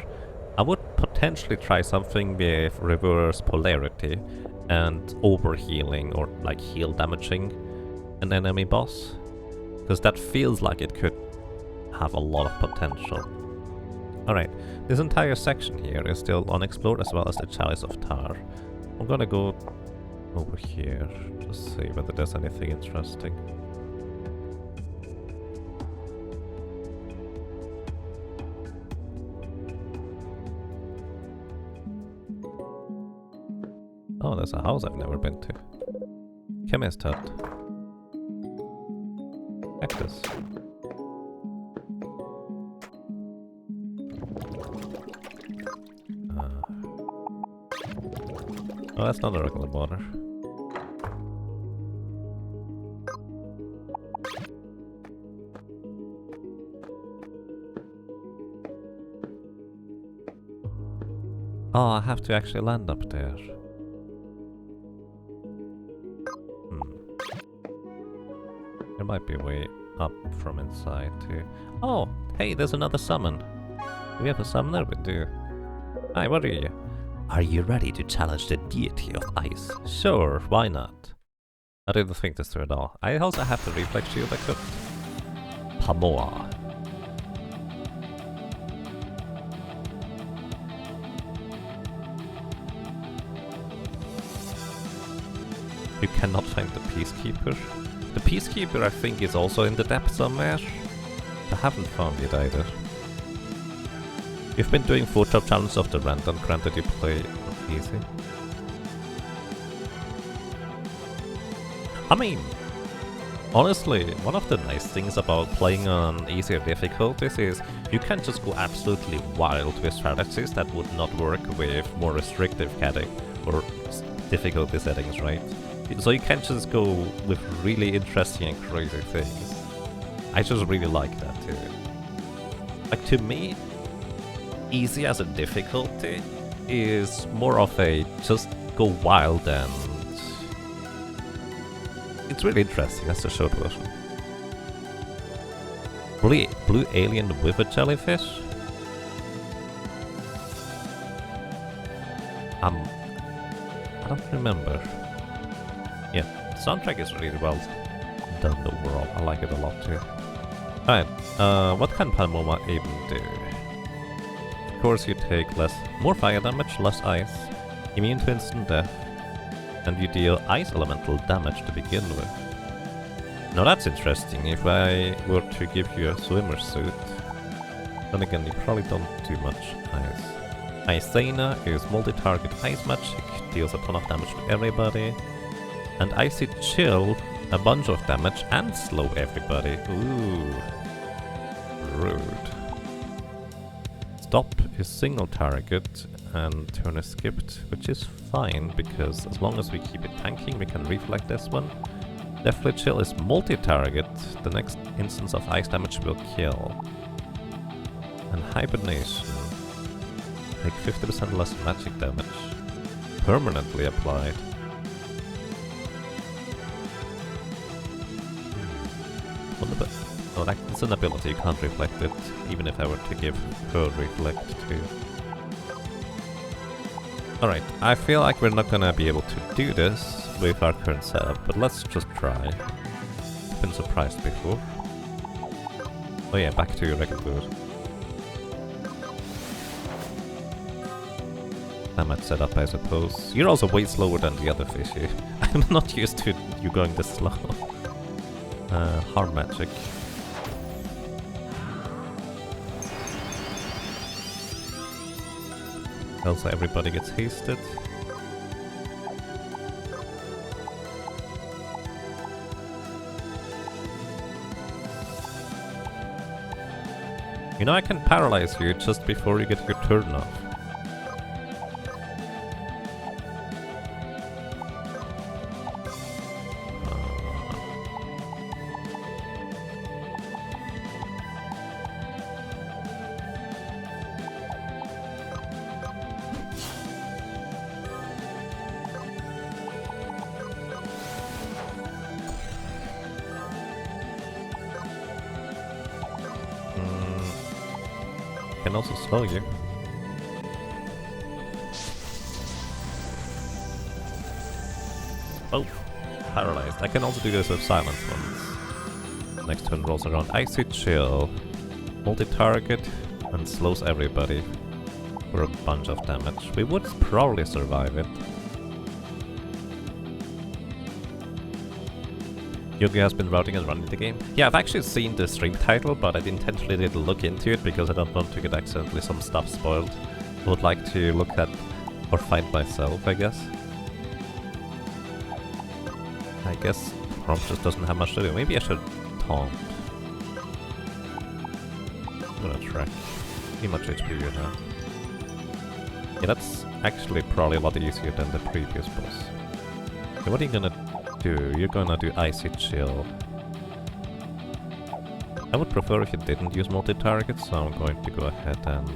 I would potentially try something with reverse polarity and overhealing, or like heal damaging an enemy boss. Because that feels like it could have a lot of potential. Alright, this entire section here is still unexplored, as well as the Chalice of Tar. I'm gonna go over here, just see whether there's anything interesting. Oh, there's a house I've never been to. Chemist hut. Cactus. Oh, that's not a regular border. Oh, I have to actually land up there. There might be a way up from inside too. Oh, hey, there's another summon. Do we have a summoner? We do. Hi, what are you? Are you ready to challenge the deity of ice? Sure, why not? I didn't think this through at all. I also have the reflex shield equipped. Pamoa. cannot find the Peacekeeper. The Peacekeeper I think is also in the depth somewhere. I haven't found it either. You've been doing 4 top challenges of the random, granted you play easy. I mean, honestly, one of the nice things about playing on easier difficulties is you can just go absolutely wild with strategies that would not work with more restrictive or difficulty settings, right? So you can just go with really interesting and crazy things. I just really like that too. Like, to me, easy as a difficulty is more of a just go wild, and it's really interesting. That's the short version. Blue alien with a jellyfish? I don't remember. Yeah, the soundtrack is really well done overall. I like it a lot too. Alright, what can Palmoma even do? Of course you take more fire damage, less ice, immune to instant death, and you deal ice elemental damage to begin with. Now that's interesting. If I were to give you a swimmer suit, then again you probably don't do much ice. Icena is multi-target ice magic, deals a ton of damage to everybody, and Icy Chill a bunch of damage and slow everybody. Ooh, rude. Stop is single target and turn is skipped, which is fine because as long as we keep it tanking we can reflect this one. Deathly Chill is multi-target, the next instance of ice damage will kill. And Hibernation, take 50% less magic damage, permanently applied. Oh, it's an ability, you can't reflect it, even if I were to give her reflect too. Alright, I feel like we're not gonna be able to do this with our current setup, but let's just try. I've been surprised before. Oh yeah, back to your regular. Damage setup, I suppose. You're also way slower than the other fishy. I'm not used to you going this slow. Hard magic. Also, everybody gets hasted. You know, I can paralyze you just before you get your turn off. Can also slow you. Oh, paralyzed. I can also do this with silent ones. Next turn rolls around. Icy Chill, multi-target, and slows everybody for a bunch of damage. We would probably survive it. Yogi has been routing and running the game. Yeah, I've actually seen the stream title, but I intentionally didn't look into it because I don't want to get accidentally some stuff spoiled. I would like to look at or find myself, I guess. I guess Prompt just doesn't have much to do. Maybe I should taunt. I'm gonna track. How much HP you have? Yeah, that's actually probably a lot easier than the previous boss. Okay, what are you gonna do? You're gonna do Icy Chill. I would prefer if you didn't use multi-target, so I'm going to go ahead and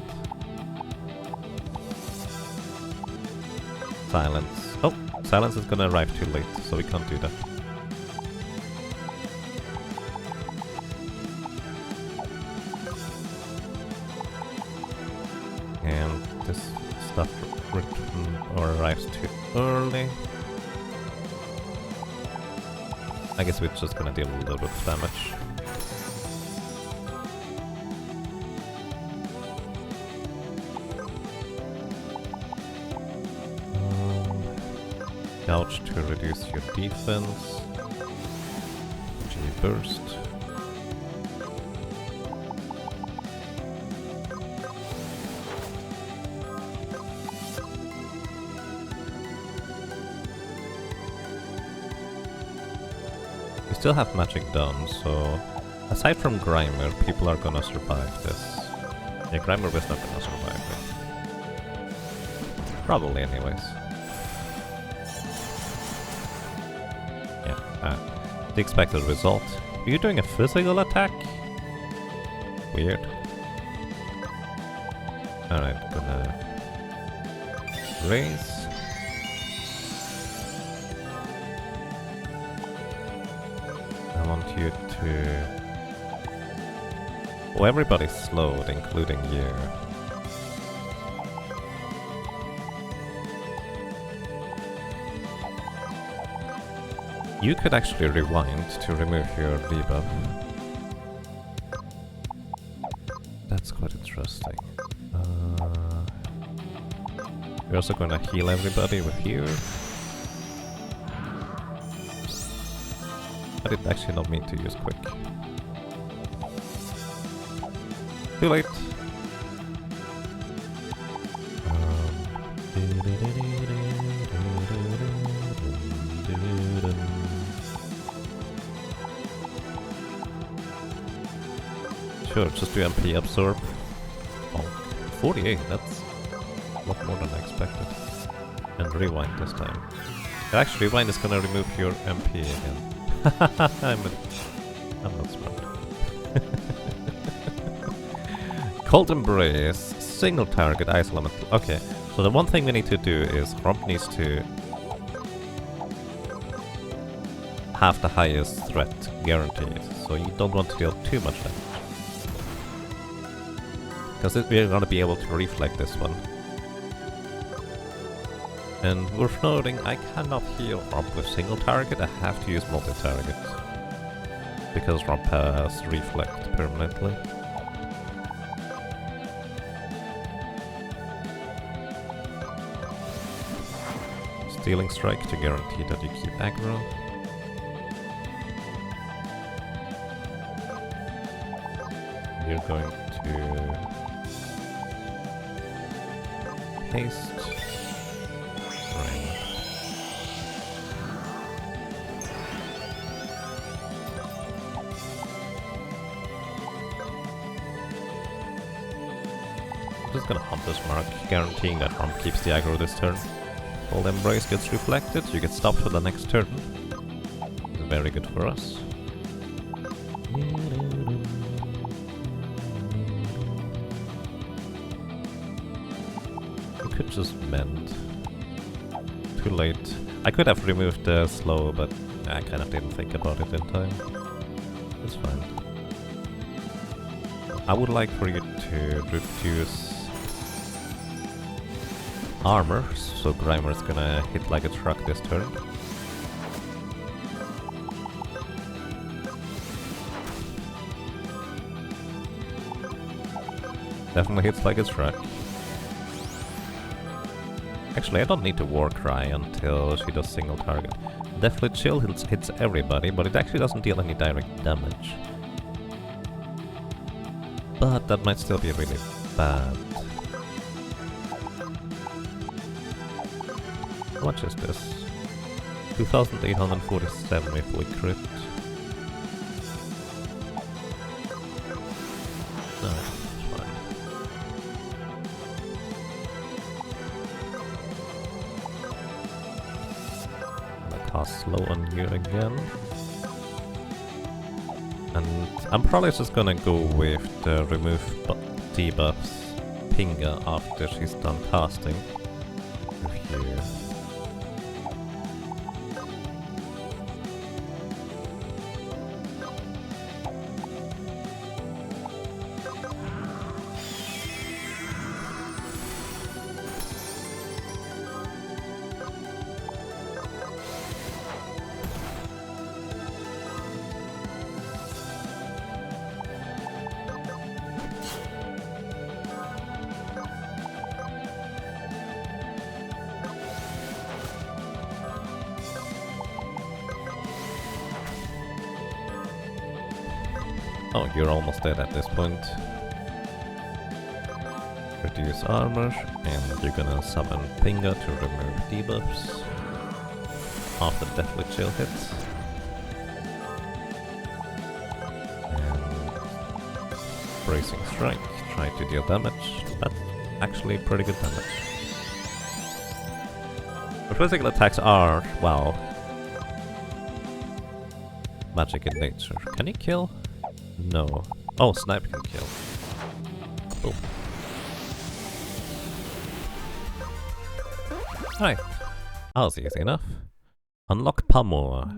silence. Oh, silence is gonna arrive too late, so we can't do that. And this stuff arrives too early. I guess we're just gonna deal a little bit of damage. Gouge to reduce your defense. G burst. We still have magic done, so aside from Grimer, people are gonna survive this. Yeah, Grimer was not gonna survive it. Probably anyways. Yeah, the expected result. Are you doing a physical attack? Weird. Alright, gonna raise. I want you to... Oh, everybody's slowed, including you. You could actually rewind to remove your debuff. That's quite interesting. We're also gonna heal everybody with here. I did actually not mean to use quick. Too late. Sure, just do MP absorb. Oh, 48, that's a lot more than I expected. And rewind this time. Actually, rewind is gonna remove your MP again. I'm not smart. Cold Embrace, single target, ice elemental. Okay, so the one thing we need to do is Romp needs to have the highest threat guaranteed, so you don't want to deal too much damage. Because we're gonna be able to reflect this one. And worth noting, I cannot heal Romp with single target, I have to use multi-target. Because Romp has reflect permanently. Stealing Strike to guarantee that you keep aggro. You're going to haste. Ring. I'm just gonna hump this mark, guaranteeing that Hump keeps the aggro this turn. Cold Embrace gets reflected, you get stopped for the next turn. It's very good for us. We could just mend. Too late. I could have removed the slow, but I kind of didn't think about it in time. It's fine. I would like for you to reduce armor, so Grimer's gonna hit like a truck this turn. Definitely hits like a truck. Actually, I don't need to War Cry until she does single target. Deathly Chill hits everybody, but it actually doesn't deal any direct damage. But that might still be really bad. How much is this? 2,847 if we crit. No, it's fine. I'm gonna cast slow on you again. And I'm probably just gonna go with the remove debuffs Pinga after she's done casting. Here. Oh, you're almost dead at this point. Reduce armor, and you're gonna summon Pinga to remove debuffs after Deathly Chill hits. And Bracing Strike, try to deal damage. That's actually pretty good damage. The physical attacks are, well, magic in nature. Can he kill? No. Oh, Snipe can kill. Boom. Right. That was easy enough. Unlock Pummel.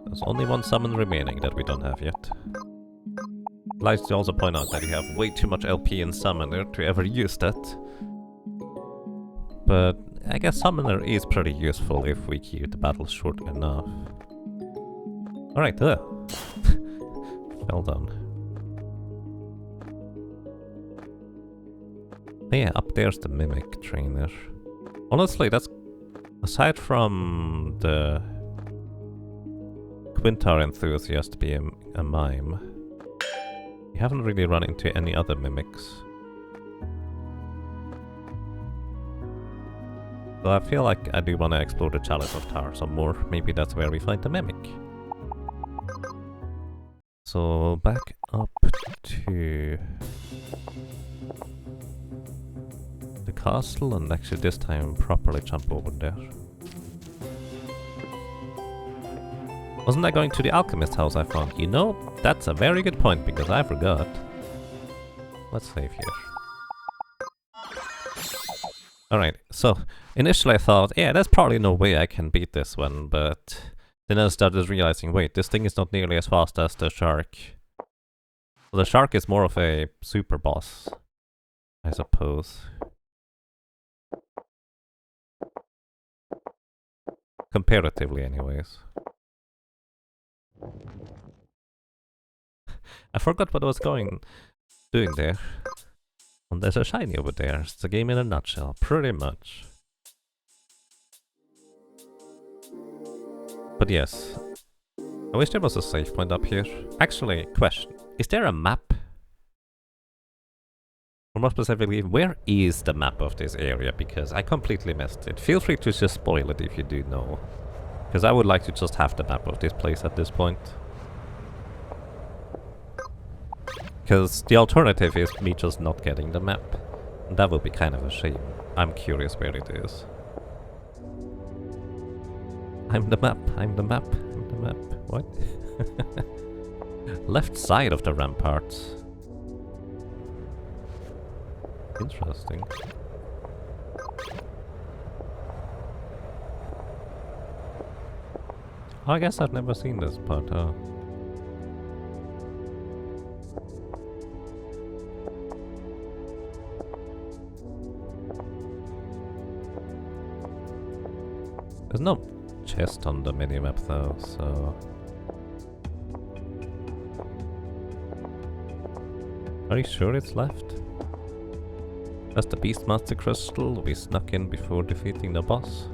There's only one summon remaining that we don't have yet. I'd like to also point out that you have way too much LP in Summoner to ever use that. But I guess Summoner is pretty useful if we keep the battle short enough. Alright, well done. Yeah, up there's the Mimic Trainer. Honestly, that's... aside from the Quintar Enthusiast being a mime, you haven't really run into any other mimics. So I feel like I do want to explore the Chalice of Tar some more. Maybe that's where we find the mimic. So back up to the castle, and actually this time properly jump over there. Wasn't I going to the alchemist house I found? You know, that's a very good point, because I forgot. Let's save here. Alright, so initially I thought, yeah, there's probably no way I can beat this one, but then I started realizing, wait, this thing is not nearly as fast as the shark. Well, the shark is more of a super boss, I suppose. Comparatively, anyways. I forgot what I was doing there. And there's a shiny over there. It's the game in a nutshell, pretty much. But yes, I wish there was a save point up here. Actually, question, is there a map? Or more specifically, where is the map of this area? Because I completely missed it. Feel free to just spoil it if you do know. Because I would like to just have the map of this place at this point. Because the alternative is me just not getting the map. And that would be kind of a shame. I'm curious where it is. I'm the map, I'm the map, I'm the map. What? Left side of the ramparts. Interesting. Oh, I guess I've never seen this part, huh? There's no chest on the minimap though, so... Are you sure it's left? That's the Beastmaster Crystal we snuck in before defeating the boss.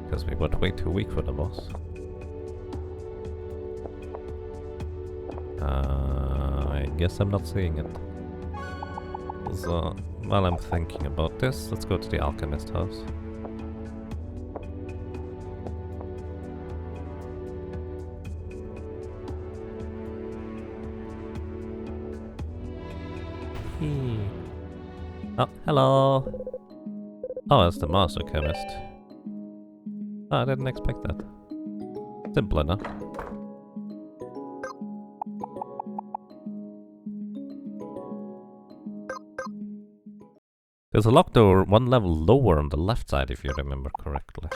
Because we were way too weak for the boss. I guess I'm not seeing it. So, while I'm thinking about this, let's go to the alchemist house. Oh, hello! Oh, it's the master chemist. Oh, I didn't expect that. Simple enough. There's a locked door one level lower on the left side, if you remember correctly.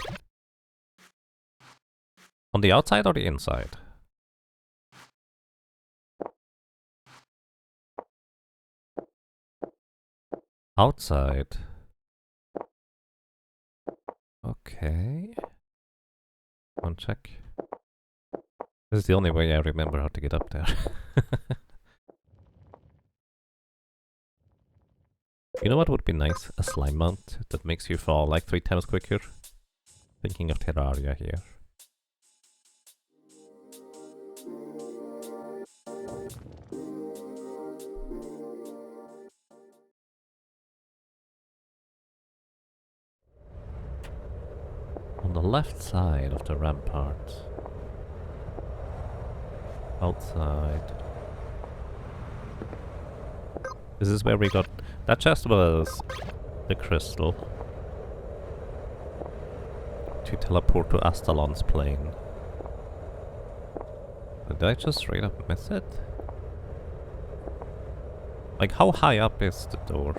On the outside or the inside? Outside. Okay. One check. This is the only way I remember how to get up there. You know what would be nice? A slime mount that makes you fall like 3 times quicker. Thinking of Terraria here. left side of the rampart. Outside. This is where we got... That chest was the crystal. To teleport to Astalon's plane. Did I just straight up miss it? Like, how high up is the door?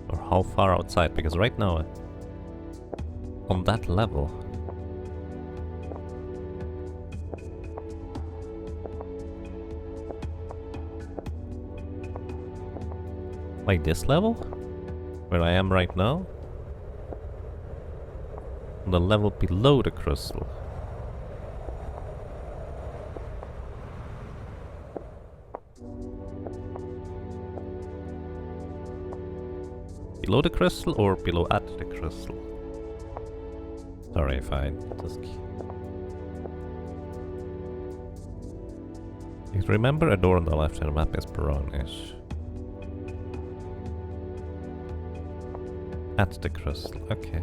Or how far outside? Because right now, on that level, like this level? Where I am right now? On the level below the crystal. Below the crystal or below at the crystal? Sorry if I just... Please remember a door on the left hand map is brownish. At the crystal, okay.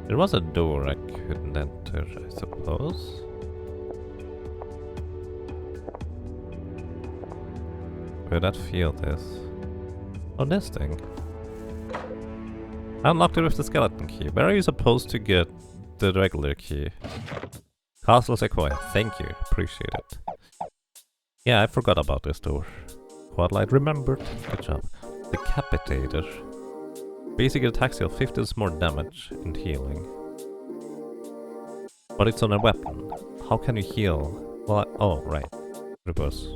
There was a door I couldn't enter, I suppose. Where that field is. Oh, this thing. I unlocked it with the skeleton key. Where are you supposed to get the regular key? Castle Sequoia, thank you, appreciate it. Yeah, I forgot about this door. Quadlight remembered. Good job. Decapitator. Basic attacks deal 50 more damage and healing. But it's on a weapon. How can you heal? Well, oh, right. Reverse.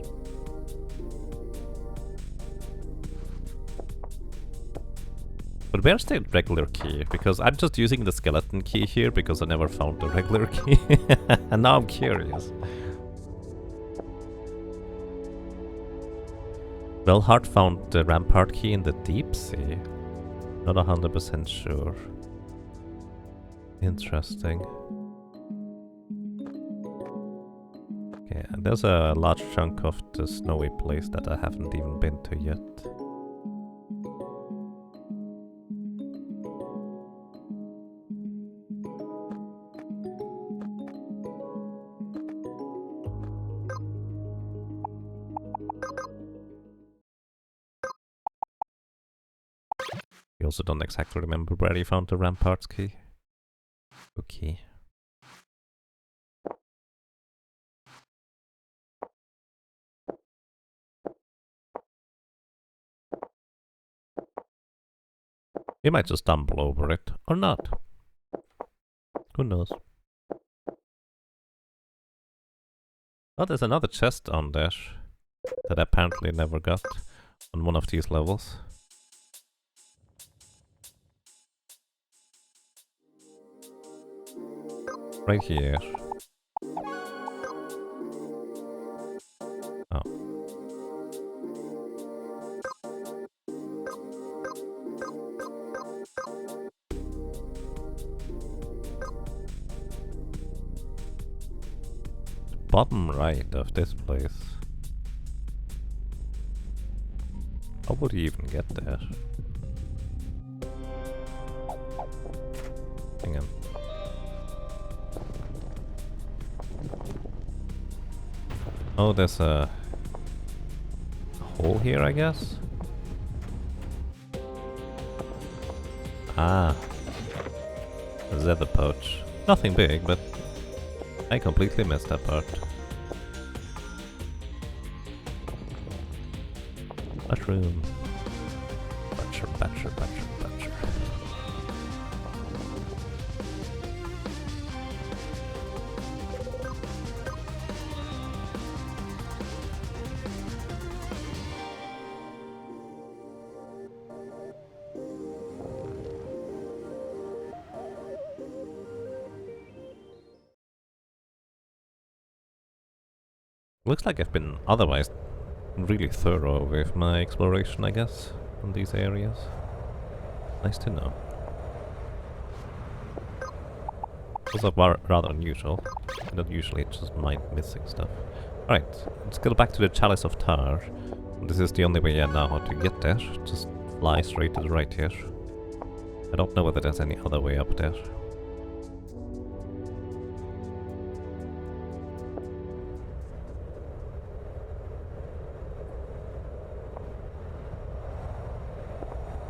But where's the regular key? Because I'm just using the skeleton key here because I never found the regular key. And now I'm curious. Velhart found the rampart key in the deep sea. Not 100% sure. Interesting. Okay, and there's a large chunk of the snowy place that I haven't even been to yet. You also don't exactly remember where you found the ramparts key. Okay. You might just stumble over it, or not. Who knows? Oh, there's another chest on there that I apparently never got on one of these levels. Right here. Oh. Bottom right of this place. How would you even get there? Hang on. Oh, there's a hole here, I guess? Ah. A Zeta pouch. Nothing big, but I completely missed that part. Mushroom. Butcher, butcher, butcher, butcher. Looks like I've been otherwise really thorough with my exploration, I guess, in these areas. Nice to know. Those are rather unusual. I don't usually just mind missing stuff. Alright, let's go back to the Chalice of Tar. This is the only way I know how to get there. Just fly straight to the right here. I don't know whether there's any other way up there.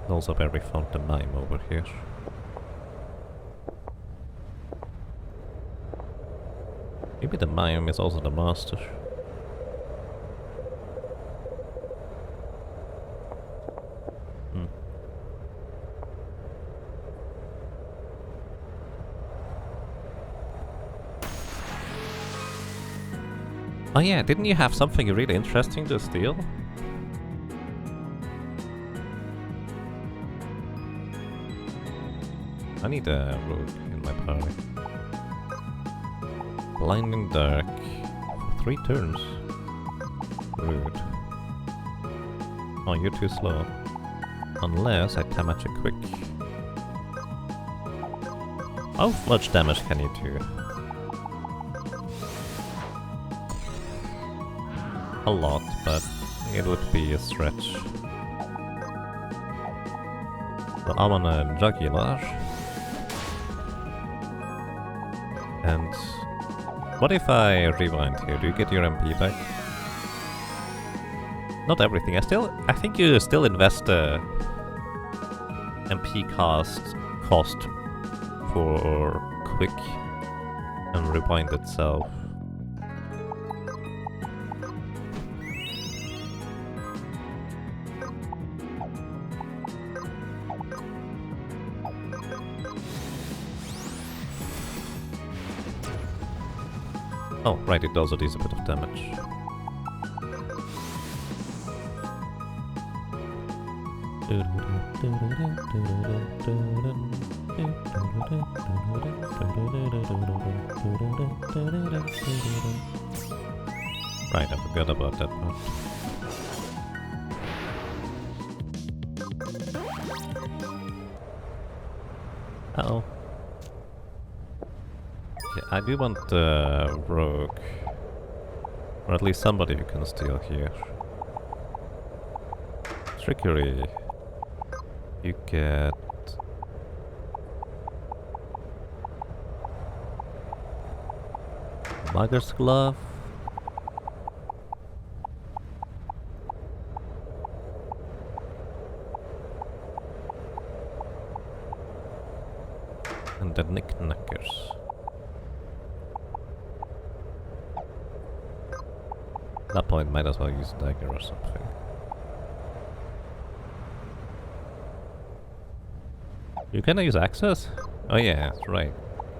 Also where we found the mime over here. Maybe the mime is also the master. Oh yeah, didn't you have something really interesting to steal? I need a rogue in my party. Blinding Dark. For 3 turns. Rude. Oh, you're too slow. Unless I come at you quick. How much damage can you do? A lot, but it would be a stretch. So I'm on a jugular. And what if I rewind here? Do you get your MP back? Not everything. I think you still invest the MP cost for quick and rewind itself. Oh, right, it also does a bit of damage. Right, I forgot about that part. Uh-oh. Yeah, I do want the rogue. Or at least somebody who can steal here. Trickery. You get... Mugger's Glove. And the Knickknackers. At that point, might as well use a dagger or something. You can use axes? Oh yeah, that's right.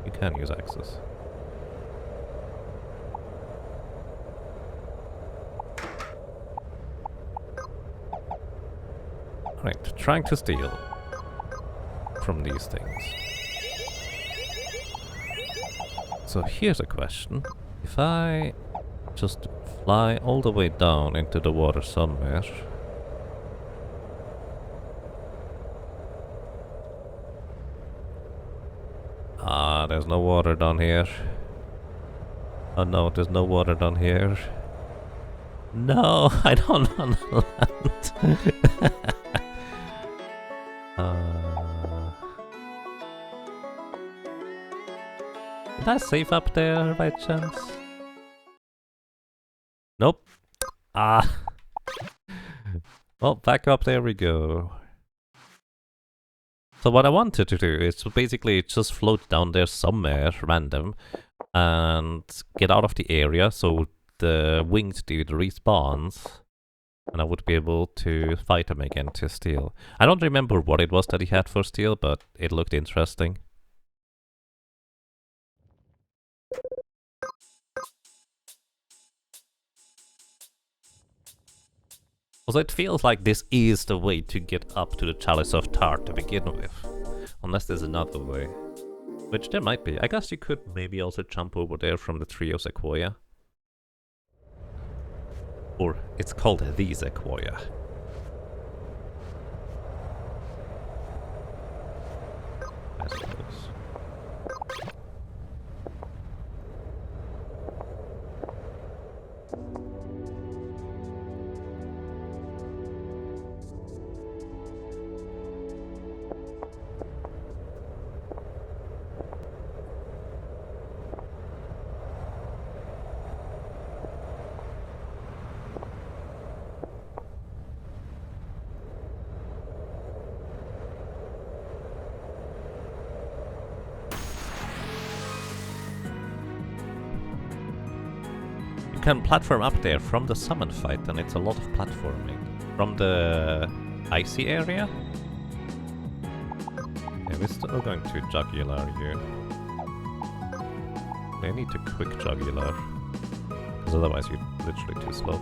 You can use axes. Alright, trying to steal from these things. So here's a question. If I just fly all the way down into the water somewhere. Ah, there's no water down here. Oh no, there's no water down here. No, I don't want to land. Did I save up there by chance? Nope. Ah. Well, back up, there we go. So what I wanted to do is to basically just float down there somewhere random and get out of the area so the winged dude respawns and I would be able to fight him again to steal. I don't remember what it was that he had for steal, but it looked interesting. Also, it feels like this is the way to get up to the Chalice of Tar to begin with. Unless there's another way. Which there might be. I guess you could maybe also jump over there from the Trio Sequoia. Or it's called the Sequoia. I suppose. can platform up there from the summon fight, and it's a lot of platforming. From the icy area? Okay, we're still going to jugular here. I need to quick jugular, because otherwise you're literally too slow.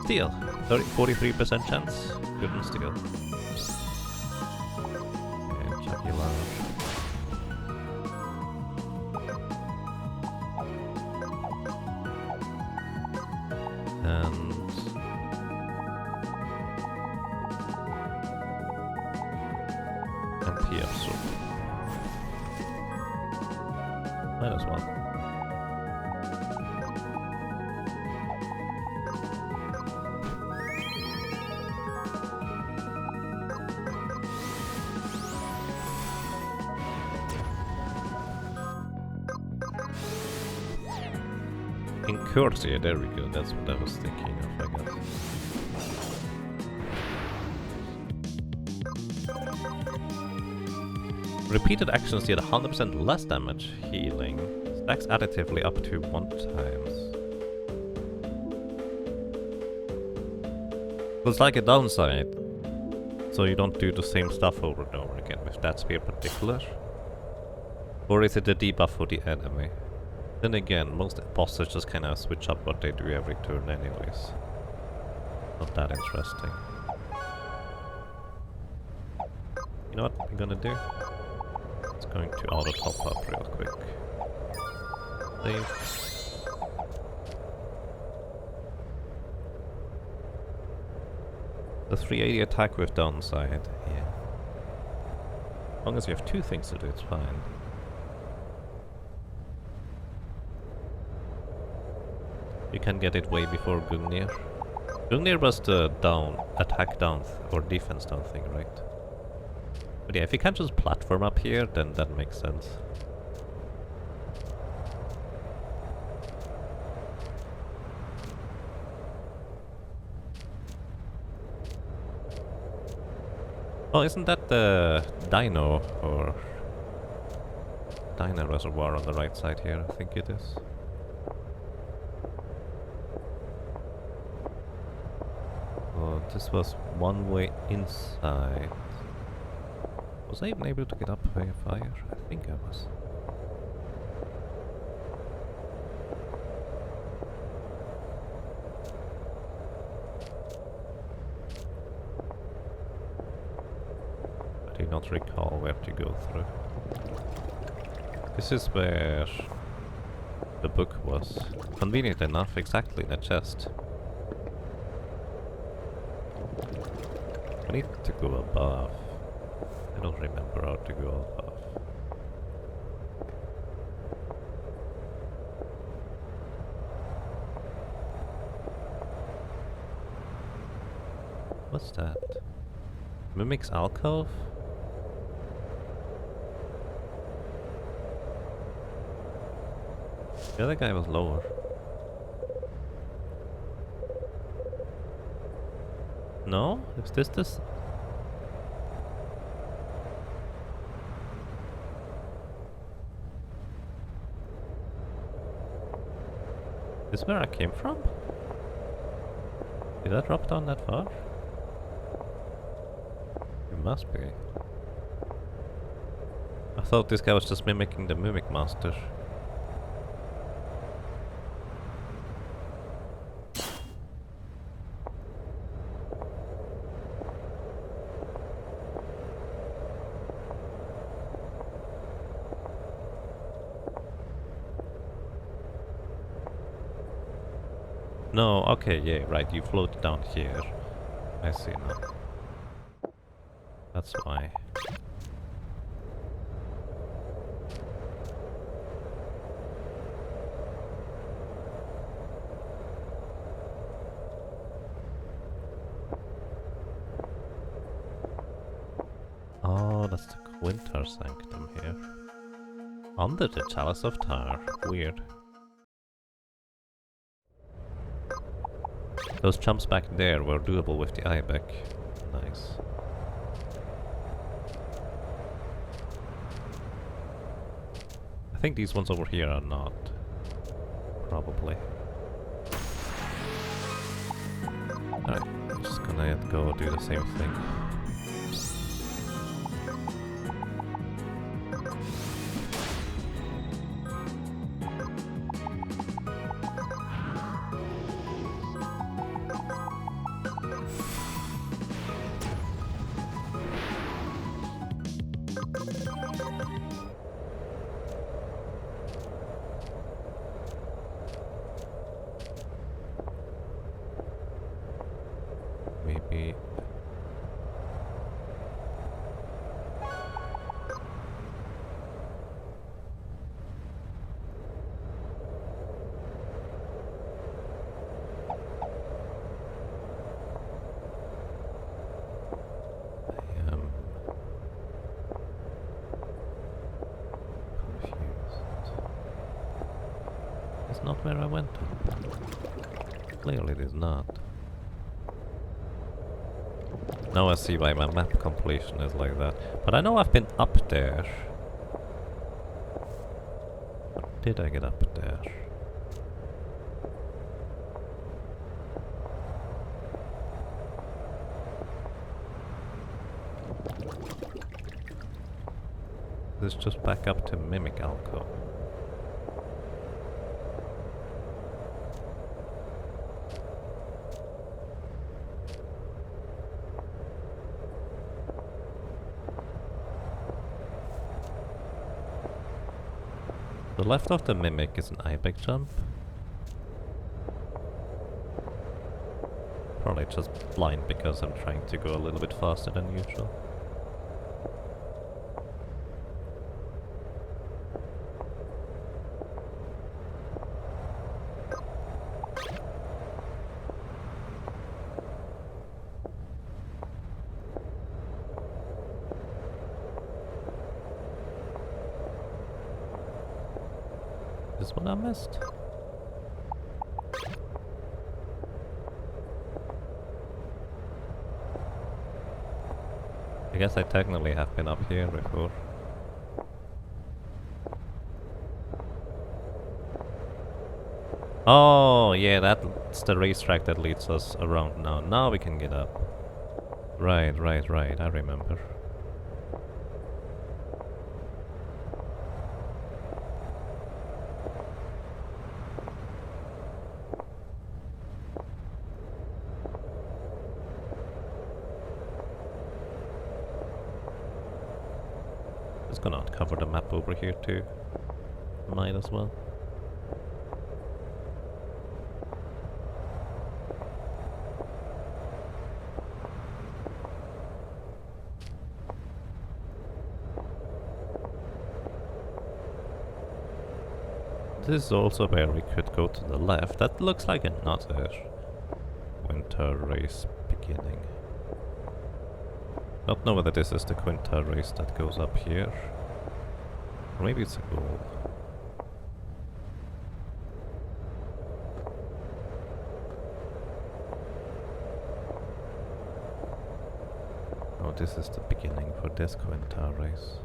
Steal! 43% chance? Couldn't steal. And jugular. And P absorb. Might as well. Incursia, there we go, that's what I was thinking of, I guess. Repeated actions deal 100% less damage, healing. Stacks additively up to 1 times. It's like a downside, so you don't do the same stuff over and over again with that spear particular. Or is it a debuff for the enemy? Then again, most bosses just kind of switch up what they do every turn anyways. Not that interesting. You know what I'm gonna do? It's going to auto top up real quick. Save. The 380 attack with downside, yeah. As long as you have 2 things to do, it's fine. You can get it way before Gungnir. Gungnir was the attack down or defense down thing, right? But yeah, if you can't just platform up here, then that makes sense. Oh, isn't that the Dino or Dino reservoir on the right side here? I think it is. Oh, this was one way inside. Was I even able to get up via fire? I think I was. I do not recall where to go through. This is where the book was. Convenient enough, exactly in the chest. I need to go above. I don't remember how to go above. What's that? Mimic's alcove? The other guy was lower. No? Is this? Is this where I came from? Did I drop down that far? It must be. I thought this guy was just mimicking the Mimic Master. No, okay, yeah, right, you float down here. I see now. That's why. Oh, that's the Winter Sanctum here. Under the Chalice of Tar. Weird. Those jumps back there were doable with the Ibex. Nice. I think these ones over here are not. Probably. Alright, I'm just gonna go do the same thing. Maybe... I am confused. It's not where I went. Clearly it is not. Now I see why my map completion is like that. But I know I've been up there. How did I get up there? This is just back up to Mimic Alcove. The left of the Mimic is an ibex jump. Probably just blind because I'm trying to go a little bit faster than usual. Is what I missed? I guess I technically have been up here before. Oh, yeah, that's the racetrack that leads us around now. Now we can get up. Right, I remember. Just gonna uncover the map over here too. Might as well. This is also where we could go to the left. That looks like another winter race beginning. Don't know whether this is the Quinta race that goes up here. Or maybe it's a goal. Oh, this is the beginning for this Quinta race.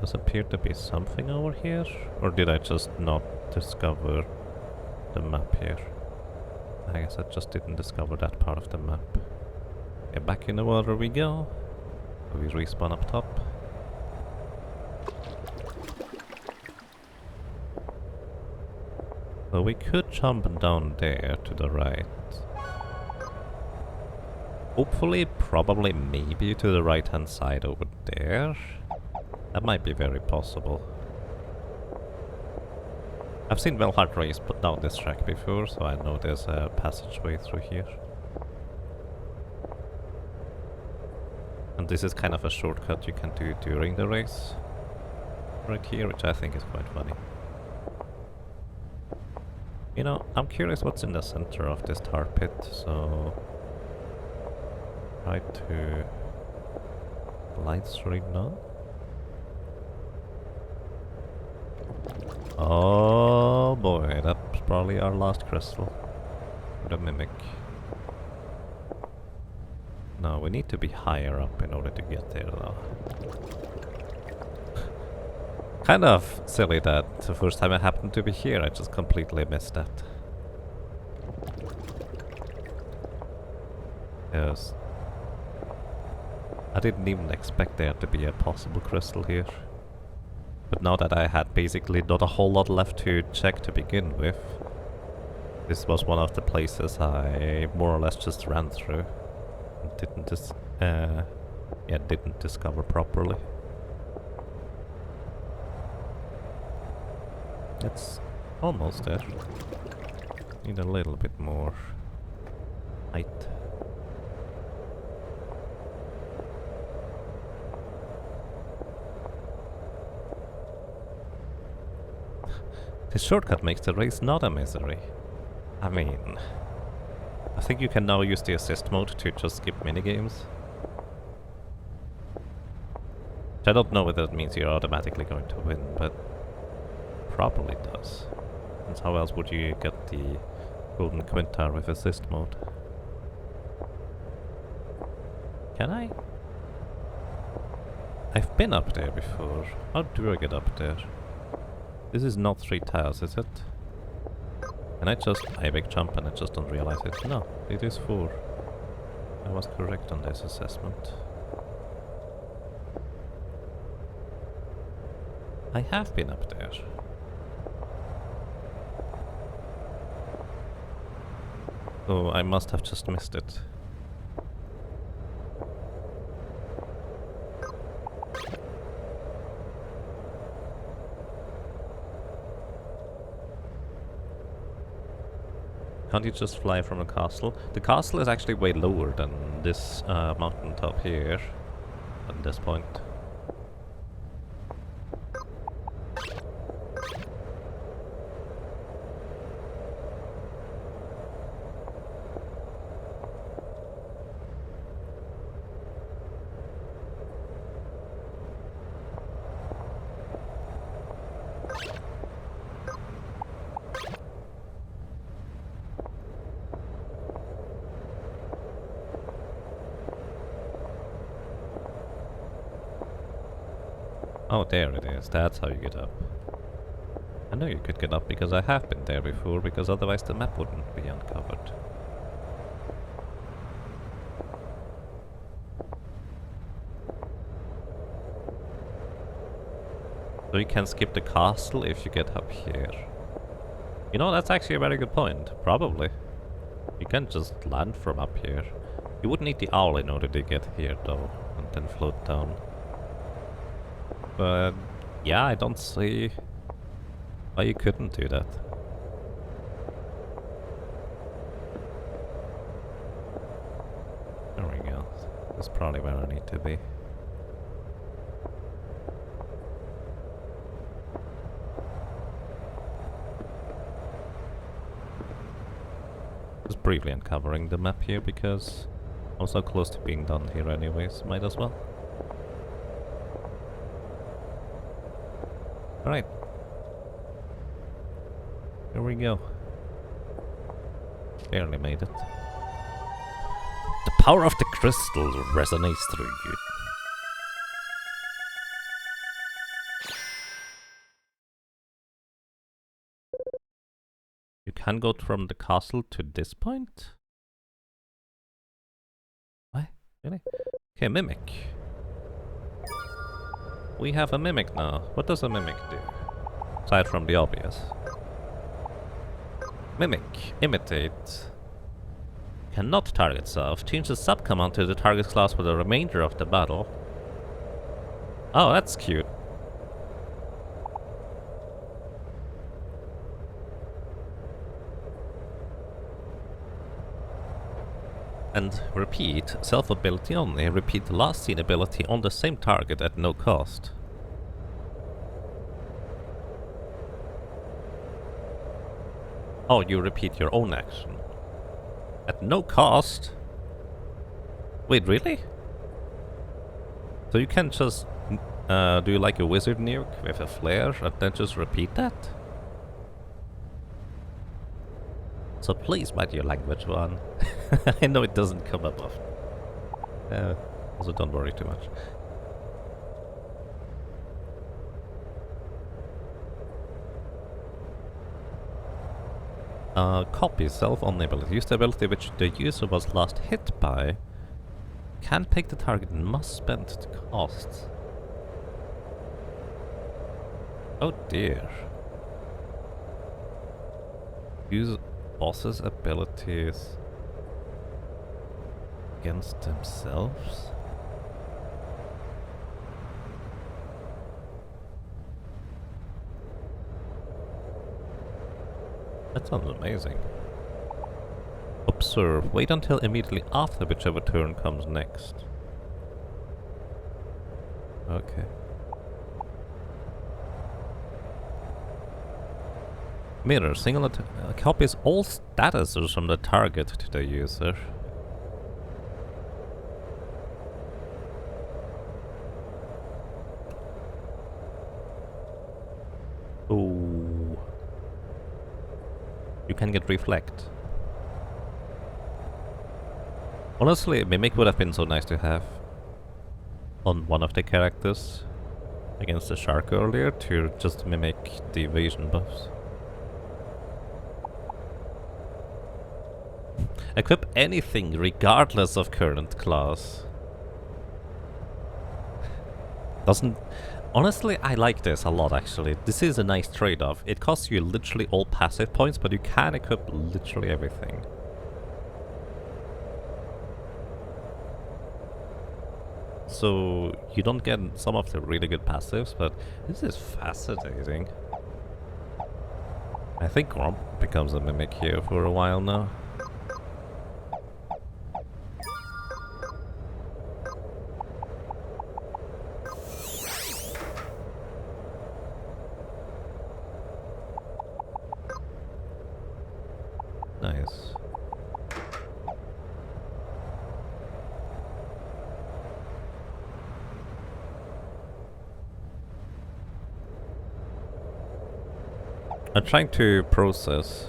Does appear to be something over here? Or did I just not discover the map here? I guess I just didn't discover that part of the map. Yeah, back in the water we go. We respawn up top. So we could jump down there to the right. Hopefully, probably, maybe to the right hand side over there. That might be very possible. I've seen Hard Race put down this track before, so I know there's a passageway through here. And this is kind of a shortcut you can do during the race. Right here, which I think is quite funny. You know, I'm curious what's in the center of this tar pit, so... Try to... Lights right now. Oh boy, that's probably our last crystal. The mimic. No, we need to be higher up in order to get there though. Kind of silly that the first time I happened to be here I just completely missed that. Yes. I didn't even expect there to be a possible crystal here. But now that I had basically not a whole lot left to check to begin with, this was one of the places I more or less just ran through and didn't discover properly. It's almost there. Need a little bit more height. This shortcut makes the race not a misery. I mean, I think you can now use the assist mode to just skip minigames. I don't know whether that means you're automatically going to win, but probably does. And how else would you get the golden quintar with assist mode? Can I? I've been up there before. How do I get up there? This is not 3 tiles, is it? And I just big jump and I just don't realize it. No, it is 4. I was correct on this assessment. I have been up there. So I must have just missed it. Can't you just fly from a castle? The castle is actually way lower than this mountaintop here at this point. Oh, there it is. That's how you get up. I know you could get up because I have been there before, because otherwise the map wouldn't be uncovered. So you can skip the castle if you get up here. You know, that's actually a very good point. Probably. You can just land from up here. You would need the owl in order to get here though, and then float down. But yeah, I don't see why you couldn't do that. There we go. That's probably where I need to be. Just briefly uncovering the map here because I'm so close to being done here anyways, might as well. Alright. Here we go. Barely made it. The power of the crystal resonates through you. You can go from the castle to this point? What? Really? Okay, mimic. We have a mimic now. What does a mimic do? Aside from the obvious. Mimic. Imitate. Cannot target self. Change the sub-command to the target class for the remainder of the battle. Oh, that's cute. And repeat, self-ability only. Repeat the last seen ability on the same target at no cost. Oh, you repeat your own action. At no cost? Wait, really? So you can just do like a wizard nuke with a flare and then just repeat that? So please mind your language, one. I know it doesn't come up often. Also don't worry too much. Copy self-on ability. Use the ability which the user was last hit by. Can't pick the target and must spend the cost. Oh dear. Use boss's abilities against themselves? That sounds amazing. Observe. Wait until immediately after whichever turn comes next. Okay. Mirror. Single copies all statuses from the target to the user. Ooh. You can get reflect. Honestly, Mimic would have been so nice to have on one of the characters against the shark earlier to just mimic the evasion buffs. Equip anything regardless of current class. Doesn't... Honestly, I like this a lot actually. This is a nice trade-off. It costs you literally all passive points, but you can equip literally everything. So you don't get some of the really good passives, but this is fascinating. I think Gromp becomes a Mimic here for a while now. Nice. I'm trying to process.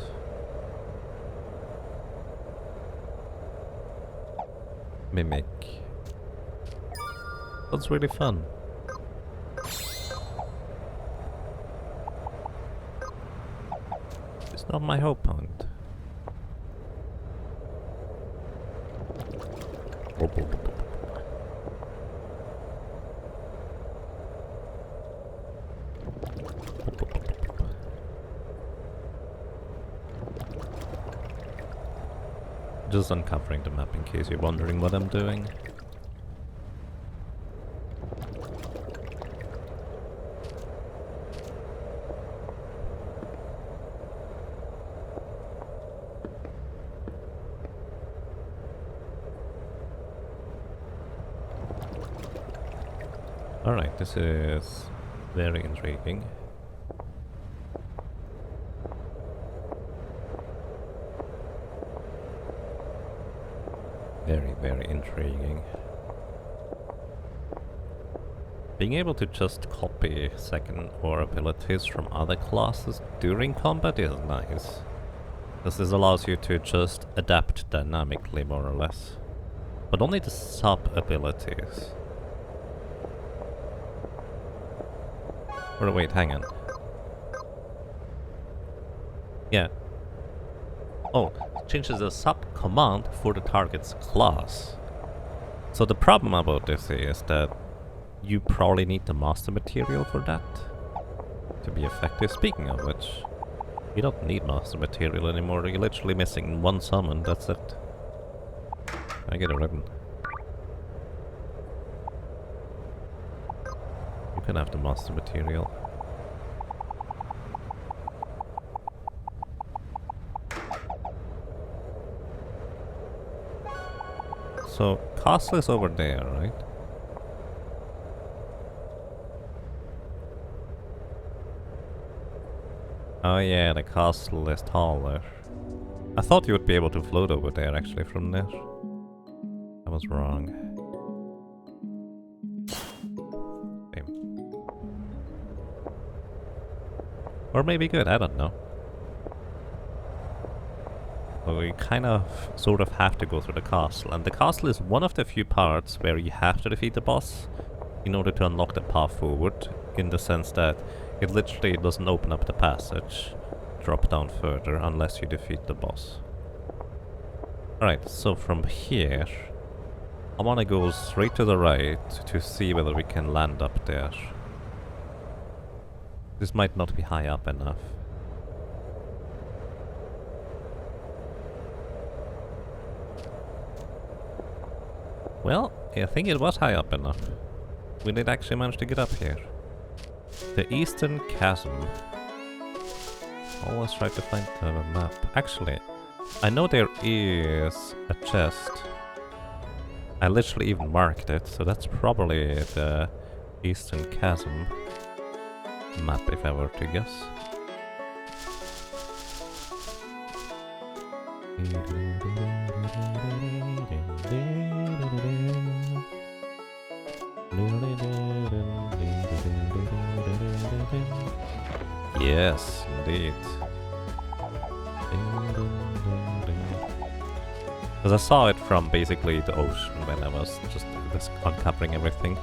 Mimic. That's really fun. It's not my whole point. Just uncovering the map in case you're wondering what I'm doing. Alright, this is very intriguing. Very intriguing. Being able to just copy second or abilities from other classes during combat is nice. Because this allows you to just adapt dynamically more or less. But only the sub-abilities. Or wait, hang on. Yeah. Oh, changes the sub-command for the target's class. So the problem about this is that you probably need the master material for that to be effective. Speaking of which, you don't need master material anymore. You're literally missing one summon, that's it. I get a ribbon. You can have the master material. So, castle is over there, right? Oh yeah, the castle is taller. I thought you would be able to float over there actually from there. I was wrong. Same. Or maybe good, I don't know. But we kind of, sort of have to go through the castle. And the castle is one of the few parts where you have to defeat the boss in order to unlock the path forward. In the sense that it literally doesn't open up the passage, drop down further, unless you defeat the boss. Alright, so from here, I want to go straight to the right to see whether we can land up there. This might not be high up enough. Well, I think it was high up enough. We did actually manage to get up here. The Eastern Chasm. Always try to find the map. Actually, I know there is a chest. I literally even marked it, so that's probably the Eastern Chasm map if I were to guess. Yes, indeed. Because I saw it from basically the ocean when I was just uncovering everything.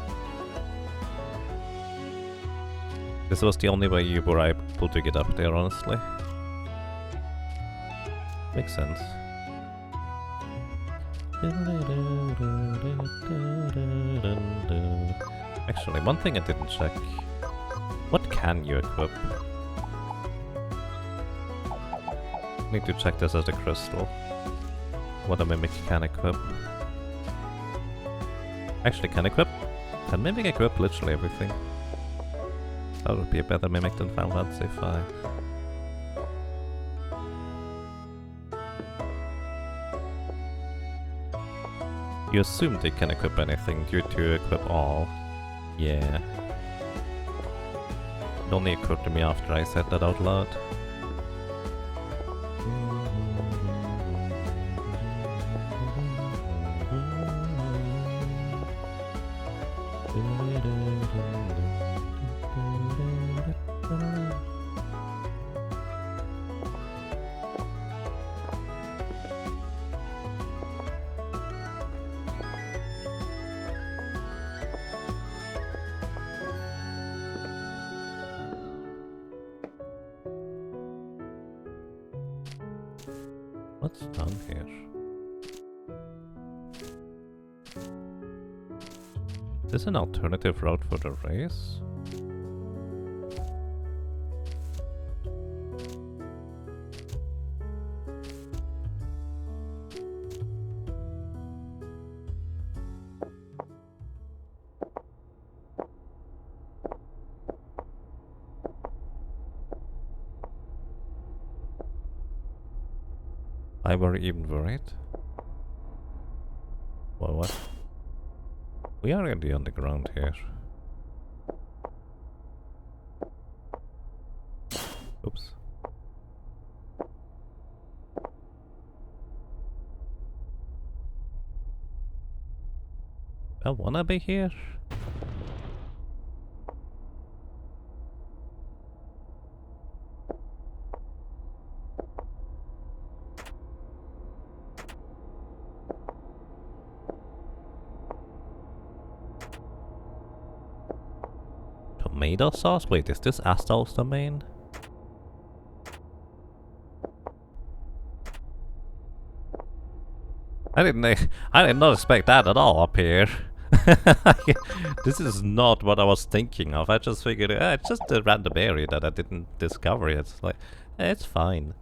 This was the only way you were able to get up there, honestly. Makes sense. Actually, one thing I didn't check. What can you equip? Need to check this as a crystal. What a mimic can equip. Actually, can mimic equip literally everything? That would be a better mimic than Final Fantasy V. You assume they can equip anything due to equip all. Yeah. It only occurred to me after I said that out loud. What's down here? Is this an alternative route for the race? I were even worried. Well, what? We are in the underground here. Oops. I wanna be here. Tomato sauce? Wait, is this Astal's domain? I did not expect that at all up here. This is not what I was thinking of. I just figured it's just a random area that I didn't discover yet. It's like, it's fine.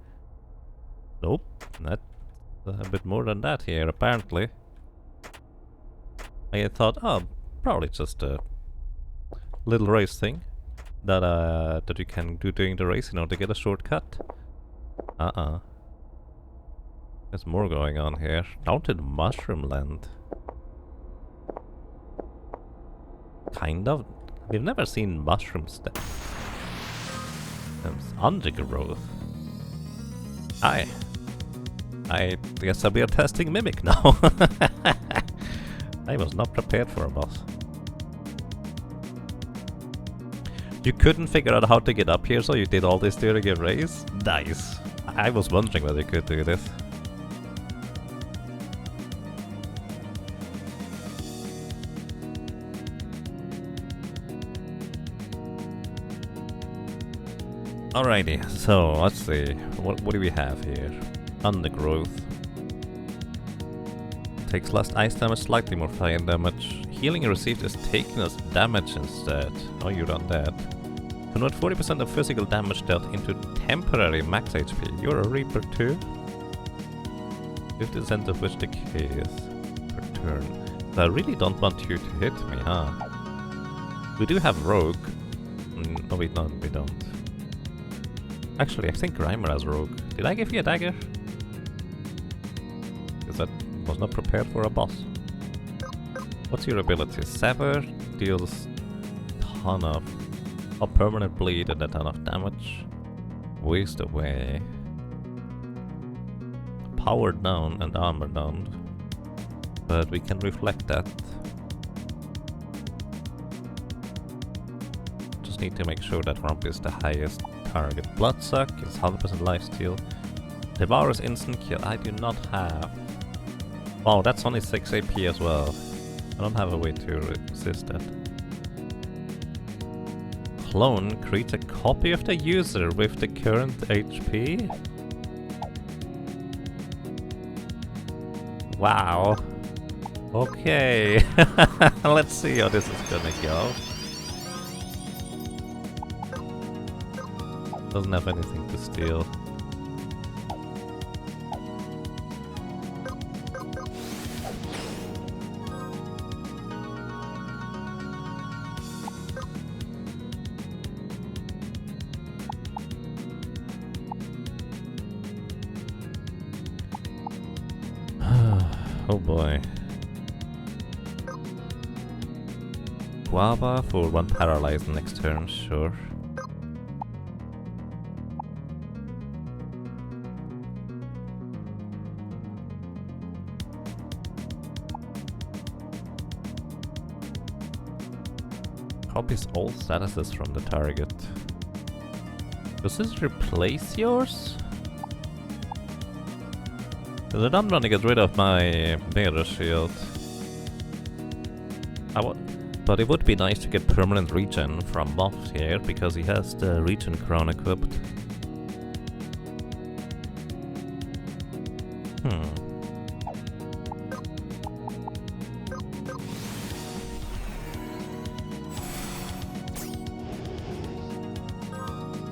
Nope, that's a bit more than that here, apparently. I thought, oh, probably just a little race thing that that you can do during the race in order to get a shortcut. There's more going on here. Down to the mushroom land. Kind of. We've never seen mushroom steps. Undergrowth. I guess we are testing Mimic now. I was not prepared for a boss. You couldn't figure out how to get up here, so you did all this during a race? Nice. I was wondering whether you could do this. Alrighty, so let's see. What do we have here? Undergrowth. Takes less ice damage, slightly more fire damage. Healing received is taken as damage instead. Oh, you done that. Convert 40% of physical damage dealt into temporary max HP. You're a Reaper too? 50% of which decays per turn. So I really don't want you to hit me, huh? We do have Rogue. No, we don't. Actually, I think Grimer has Rogue. Did I give you a dagger? Because that was not prepared for a boss. What's your ability? Sever deals ton of permanent bleed and a ton of damage. Waste away. Power down and armor down. But we can reflect that. Just need to make sure that Rump is the highest target. Bloodsuck is 100% lifesteal. Devour is instant kill. I do not have. Wow, that's only 6 AP as well. I don't have a way to resist that. Clone creates a copy of the user with the current HP. Wow. Okay. Let's see how this is gonna go. Doesn't have anything to steal. Oh boy. Guava for 1 paralyzed next turn, sure. Copies all statuses from the target. Does this replace yours? Because I don't want to get rid of my mirror shield. But it would be nice to get permanent regen from Moth here, because he has the regen crown equipped.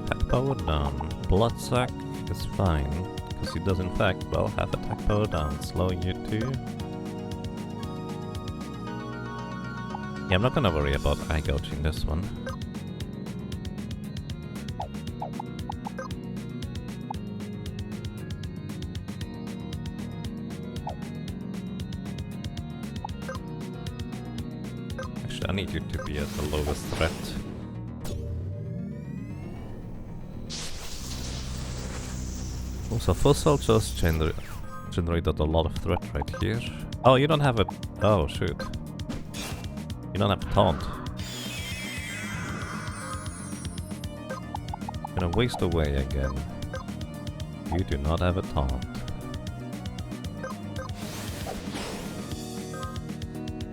Attack power down. Bloodsuck is fine, because he does in fact, well, have attack power down, slowing you too. Yeah, I'm not gonna worry about eye gouging this one. Actually, I need you to be at the lowest threat. Also, Fossil just generated a lot of threat right here. Oh, you don't have a... Oh, shoot. You don't have a taunt. Gonna waste away again. You do not have a taunt.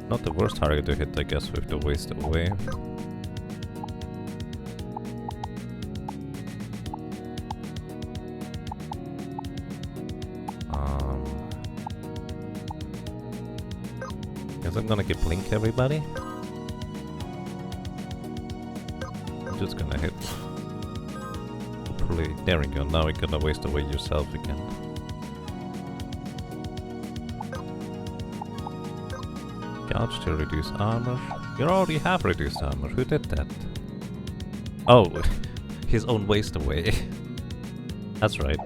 Not the worst target to hit, I guess, with the waste away. Guess I'm gonna get blink everybody. I'm just gonna hit. Hopefully, there we go. Now we're gonna waste away yourself again. Gouge to reduce armor. You already have reduced armor. Who did that? Oh, his own waste away. That's right.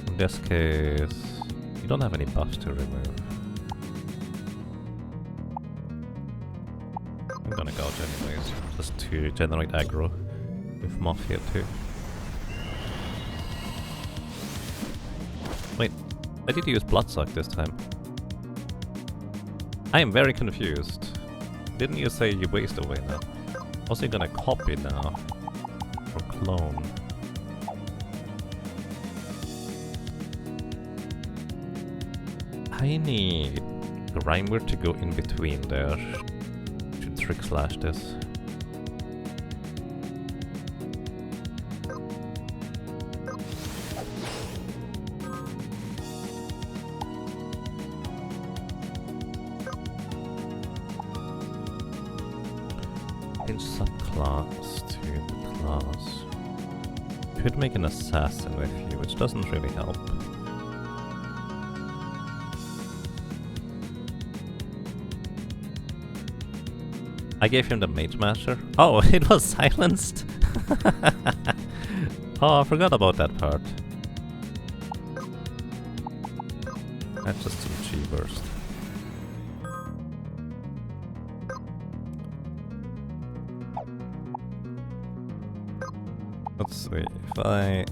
In this case, you don't have any buffs to remove. I'm gonna gouge anyways. just to generate aggro with Moth here too. Wait, I did use Bloodsuck this time. I am very confused. Didn't you say you waste away now? Was he gonna copy now? Or clone? I need Grimer to go in between there. Should trick slash this. Change subclass to the class. Could make an assassin with you, which doesn't really help. I gave him the Mage Masher. Oh, it was silenced! Oh, I forgot about that part. That's just some Chi burst. Let's see, if I...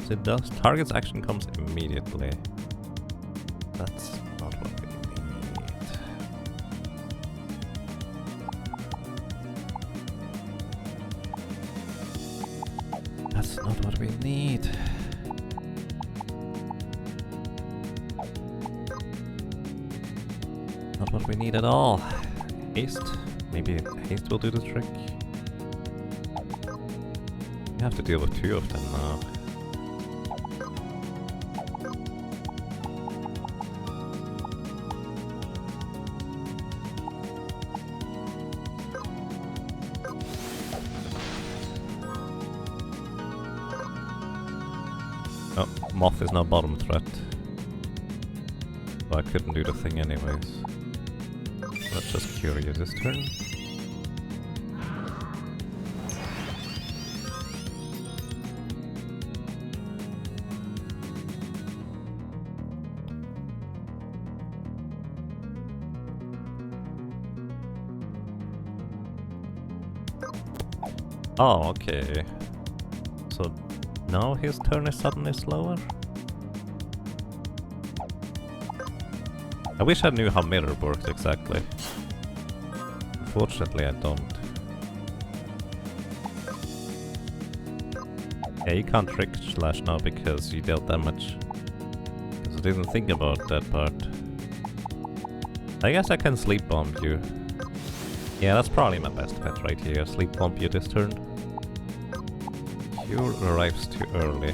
So it does. Target's action comes immediately. That's not what we need. That's not what we need. Not what we need at all. Haste? Maybe haste will do the trick. We have to deal with two of them now. Oh, Moth is now bottom threat. So I couldn't do the thing anyways. Let's just cure you this turn. Oh, okay. So now his turn is suddenly slower? I wish I knew how mirror works exactly. Unfortunately, I don't. Yeah, you can't trick slash now because you dealt damage. Because I didn't think about that part. I guess I can sleep bomb you. Yeah, that's probably my best bet right here. Sleep bomb you this turn. Cure arrives too early.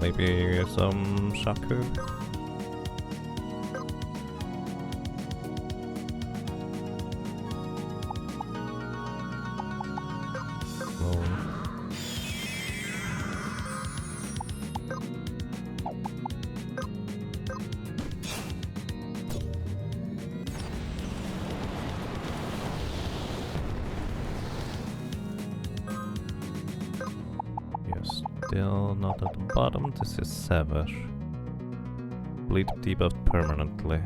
Maybe some Shaku? Still not at the bottom, this is Sever. Bleed debuffed permanently.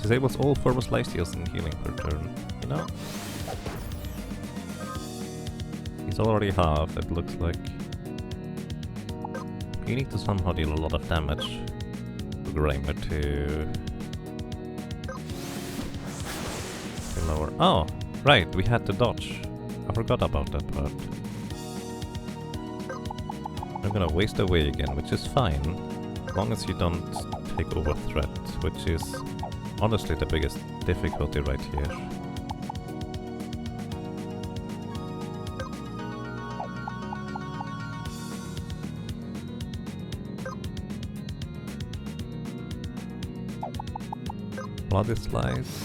Disables all forms lifesteals and healing per turn. You know? He's already half, it looks like. You need to somehow deal a lot of damage to Grimer to lower. Oh, right, we had to dodge. I forgot about that part. I'm gonna waste away again, which is fine, as long as you don't take over threat, which is honestly the biggest difficulty right here. Bloody Slice.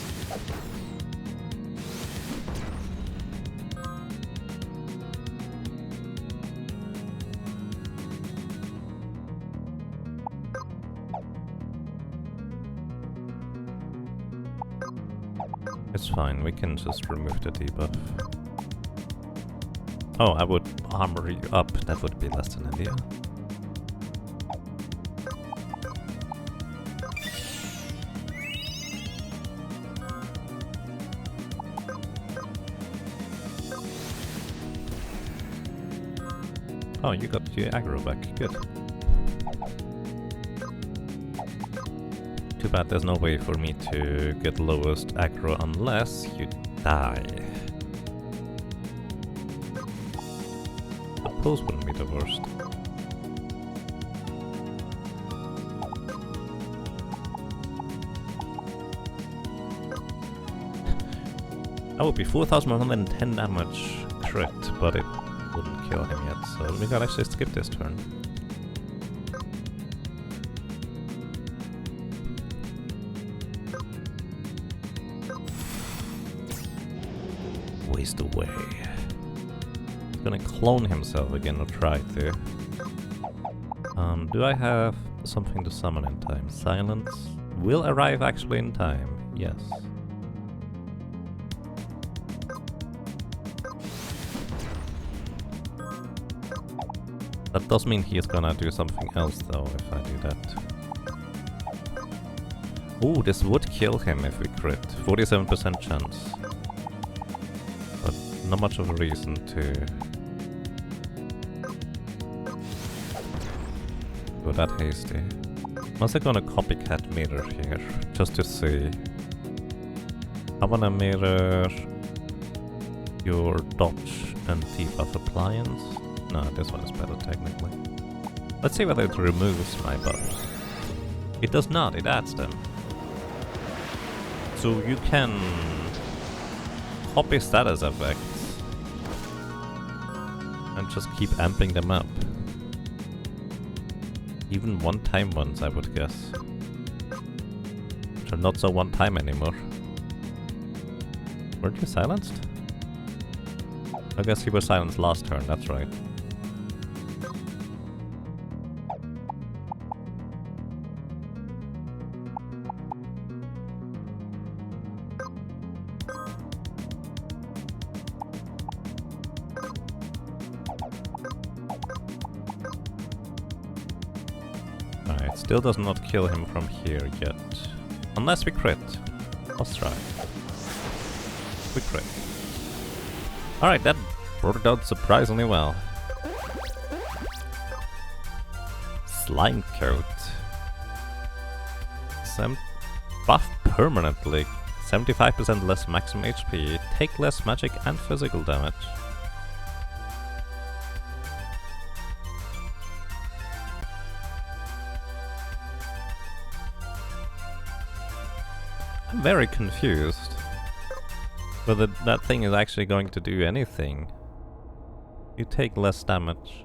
it's fine. We can just remove the debuff. Oh, I would armor you up. That would be less than ideal. Oh, you got your aggro back. Good. Too bad there's no way for me to get lowest aggro unless you die. The pulse wouldn't be the worst. That would be 4,110 damage crit, but it wouldn't kill him yet, so we gotta actually skip this turn. Waste away. He's gonna clone himself again or try to. Do I have something to summon in time? Silence will arrive actually in time. Yes. That does mean he is gonna do something else though if I do that. Ooh, this would kill him if we crit. 47% chance. But not much of a reason to go that hasty. Was I gonna copycat mirror here just to see? I wanna mirror your dodge and debuff appliance. No, this one is better technically. Let's see whether it removes my buffs. It does not, it adds them. So you can copy status effects and just keep amping them up. Even one-time ones, I would guess. Which are not so one-time anymore. Weren't you silenced? I guess you were silenced last turn, that's right. Alright, still does not kill him from here yet. Unless we crit. Let's try. We crit. Alright, that worked out surprisingly well. Slime coat. Buff permanently. 75% less maximum HP. Take less magic and physical damage. I'm very confused whether that thing is actually going to do anything. You take less damage.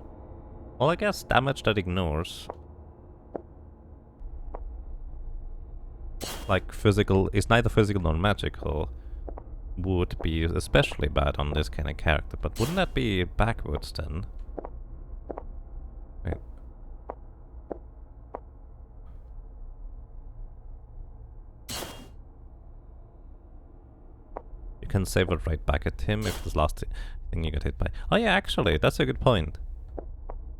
Well, I guess damage that ignores. Like physical is neither physical nor magical would be especially bad on this kind of character, but wouldn't that be backwards then? Wait. You can save it right back at him if it's the last thing you get hit by. Oh yeah, actually, that's a good point.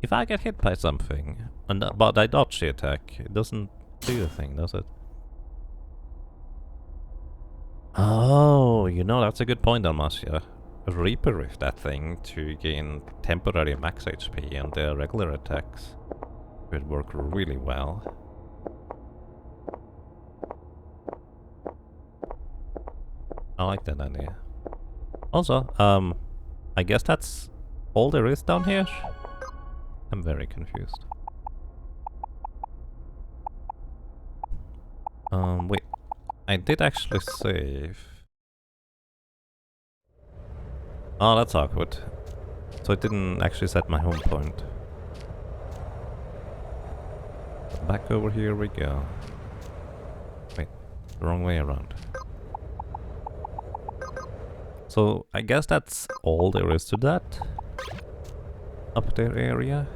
If I get hit by something, but I dodge the attack, it doesn't do a thing, does it? Oh, you know, that's a good point, Almasia. Reaper with that thing to gain temporary max HP and their regular attacks would work really well. I like that idea. Also, I guess that's all there is down here? I'm very confused. Wait. I did actually save. Oh, that's awkward. So it didn't actually set my home point. Back over here we go. Wait, the wrong way around. So I guess that's all there is to that. Up there area.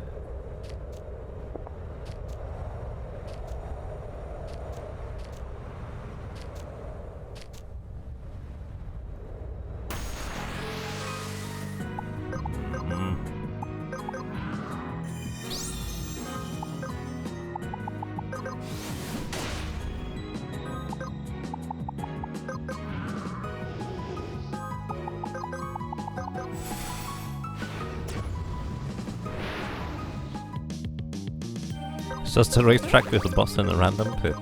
It's just a racetrack with a boss in a random pit.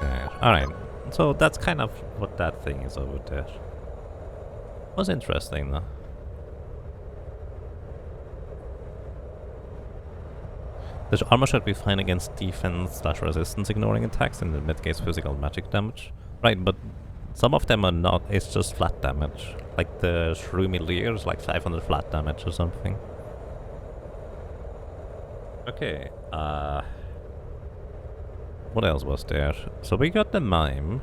There. Alright, so that's kind of what that thing is over there. Was interesting though. The armor should be fine against defense/resistance ignoring attacks and it mitigates physical magic damage. Right, but some of them are not, it's just flat damage. Like the Shroomy Leer is like 500 flat damage or something. Okay, what else was there? So we got the mime,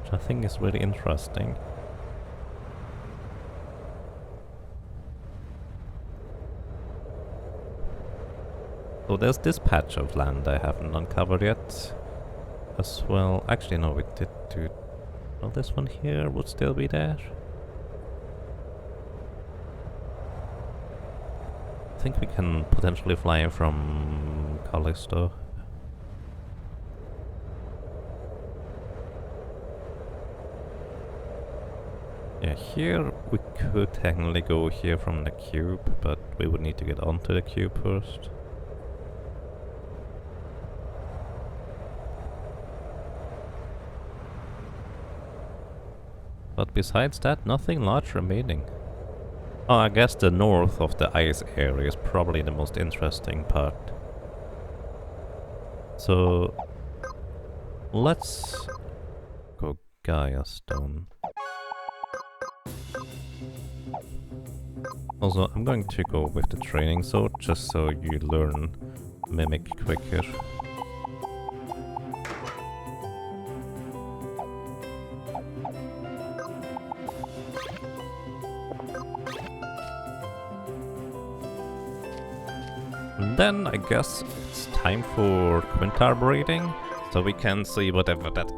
which I think is really interesting. So there's this patch of land I haven't uncovered yet. As well, actually no, we did do... Well, this one here would still be there. I think we can potentially fly in from Callisto. Yeah, here we could technically go here from the cube, but we would need to get onto the cube first. But besides that, nothing large remaining. Oh, I guess the north of the ice area is probably the most interesting part. So let's go Gaia Stone. Also, I'm going to go with the training sword just so you learn Mimic quicker. And then I guess it's time for Quintar breeding, so we can see whatever that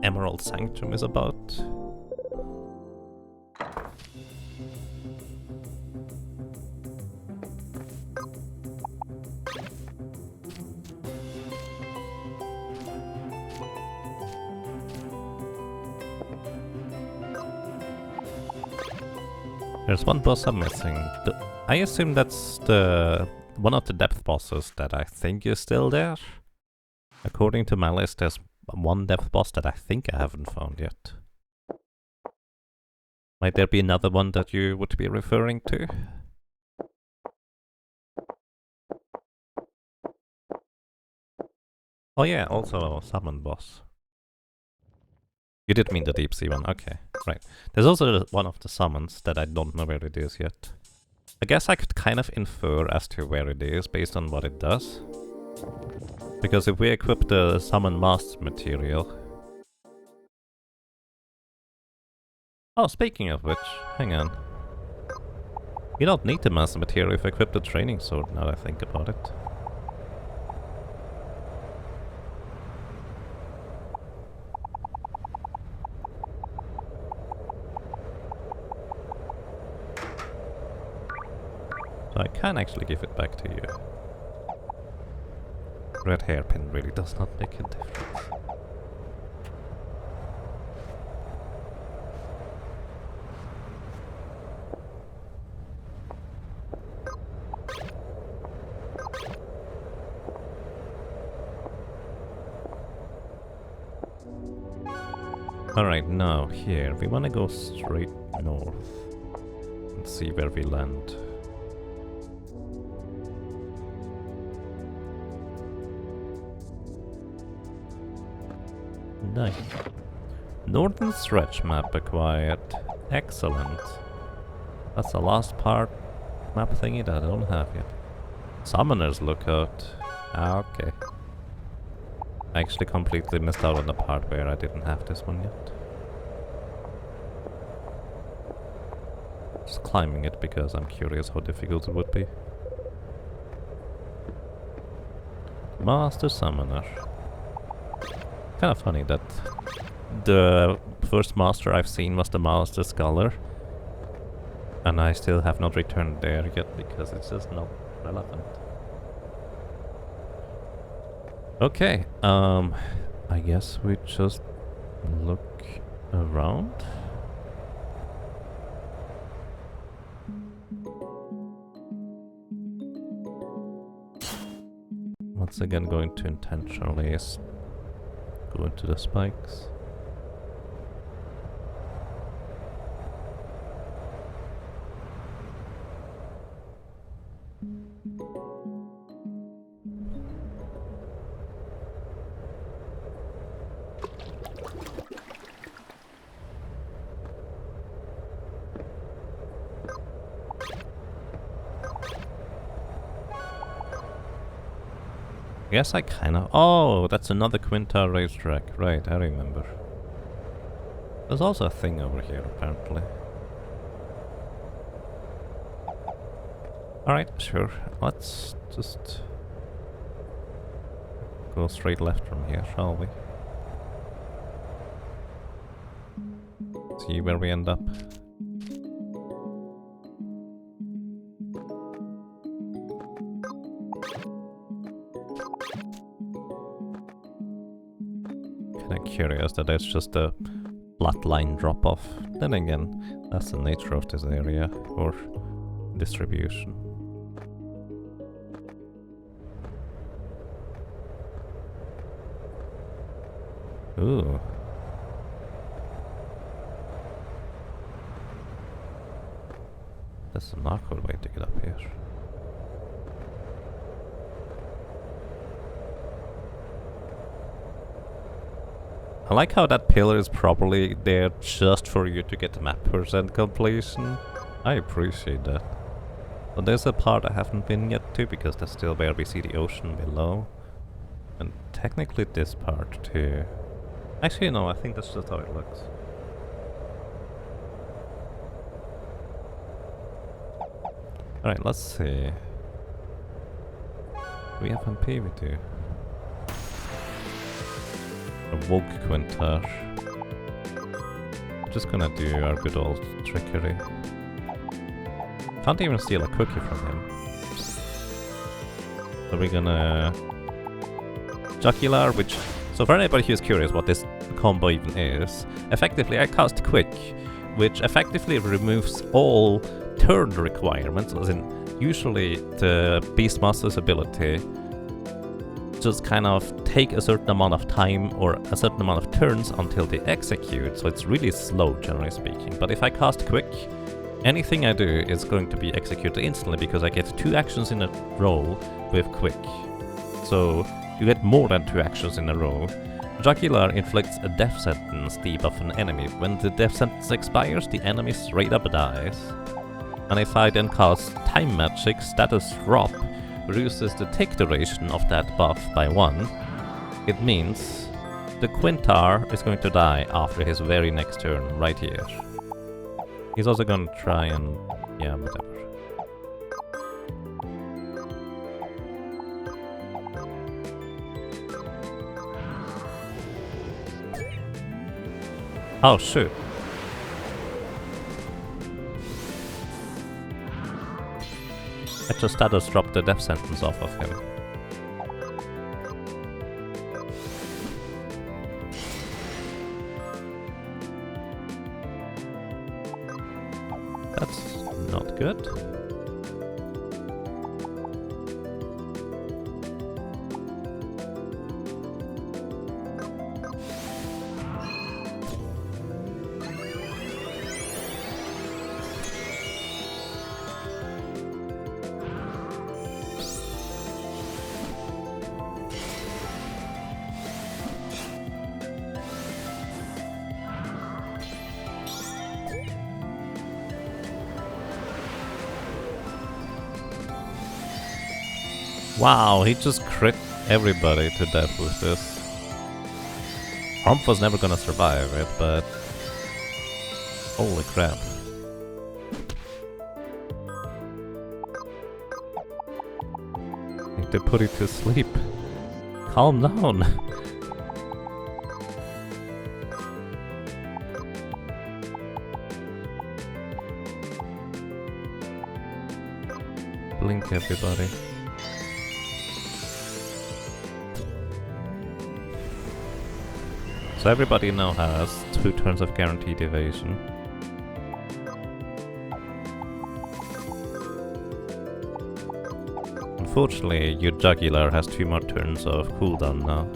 Emerald Sanctum is about. There's one boss I'm missing. I assume that's the one of the depth bosses that I think is still there. According to my list, there's one depth boss that I think I haven't found yet. Might there be another one that you would be referring to? Oh yeah, also a summon boss. You did mean the deep sea one, okay, right. There's also one of the summons that I don't know where it is yet. I guess I could kind of infer as to where it is based on what it does. Because if we equip the summon master material... Oh, speaking of which, hang on. You don't need the master material if you equip the training sword, now that I think about it. So I can actually give it back to you. Red hairpin really does not make a difference. Alright, now here, we want to go straight north and see where we land. Nice. Northern stretch map acquired. Excellent. That's the last part map thingy that I don't have yet. Summoner's Lookout. Ah, okay. I actually completely missed out on the part where I didn't have this one yet. Just climbing it because I'm curious how difficult it would be. Master Summoner. Kind of funny that the first master I've seen was the Master Scholar, and I still have not returned there yet because it's just not relevant. Okay, I guess we just look around. Once again going to intentionally go into the spikes. Yes, I kinda... Oh, that's another Quintar racetrack. Right, I remember. There's also a thing over here, apparently. Alright, sure. Let's just... go straight left from here, shall we? See where we end up. Curious that it's just a flat line drop off. Then again, that's the nature of this area or distribution. Ooh. That's an awkward way to get up here. I like how that pillar is probably there just for you to get the map percent completion. I appreciate that. But there's a part I haven't been yet to, because that's still where we see the ocean below. And technically this part too. Actually no, I think that's just how it looks. Alright, let's see. We have MP with you. A Vogue Quintar. Just gonna do our good old trickery. Can't even steal a cookie from him. So we're gonna... Jocular, which... So for anybody who's curious what this combo even is, effectively I cast Quick, which effectively removes all turn requirements, as in usually the Beastmaster's ability just kind of take a certain amount of time or a certain amount of turns until they execute, so it's really slow generally speaking. But if I cast Quick, anything I do is going to be executed instantly because I get 2 actions in a row with Quick. So you get more than 2 actions in a row. Jocular inflicts a death sentence debuff on an enemy. When the death sentence expires, the enemy straight up dies. And if I then cast Time Magic, Status Drop reduces the tick duration of that buff by 1. It means the Quintar is going to die after his very next turn, right here. He's also going to try and... yeah, whatever. Oh, shoot. I just status dropped the death sentence off of him. That's not good. Wow, he just crit everybody to death with this. Humph was never gonna survive it, but... holy crap. I think they put it to sleep. Calm down! Blink everybody. So everybody now has 2 turns of guaranteed evasion. Unfortunately, your jugular has 2 more turns of cooldown now.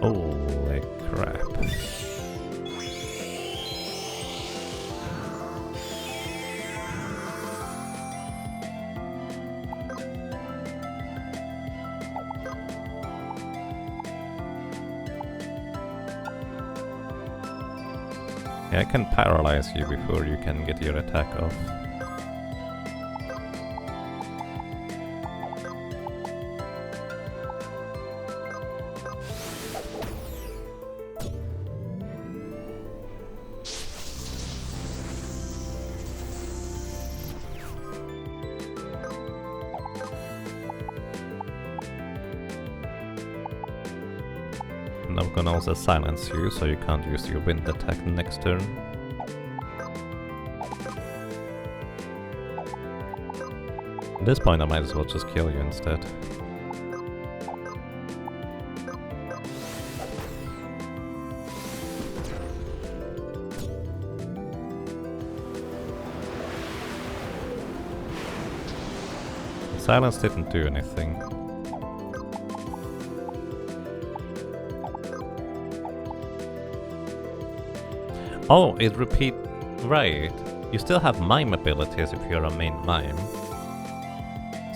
Holy crap. Yeah, I can paralyze you before you can get your attack off. And I'm gonna also silence you, so you can't use your wind attack next turn. At this point I might as well just kill you instead. Silence didn't do anything. Oh, it repeat... right. You still have mime abilities if you're a main mime.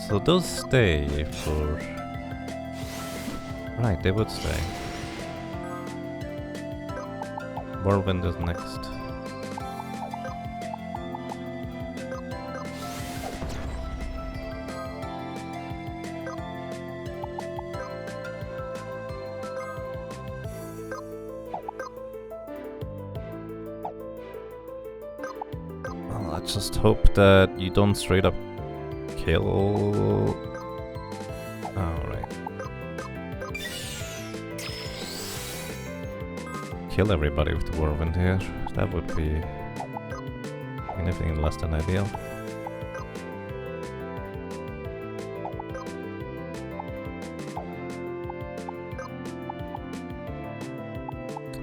So those stay for... right, they would stay. Whirlwind is next. I just hope that you don't straight up kill... Alright. Kill everybody with the whirlwind here. That would be anything less than ideal.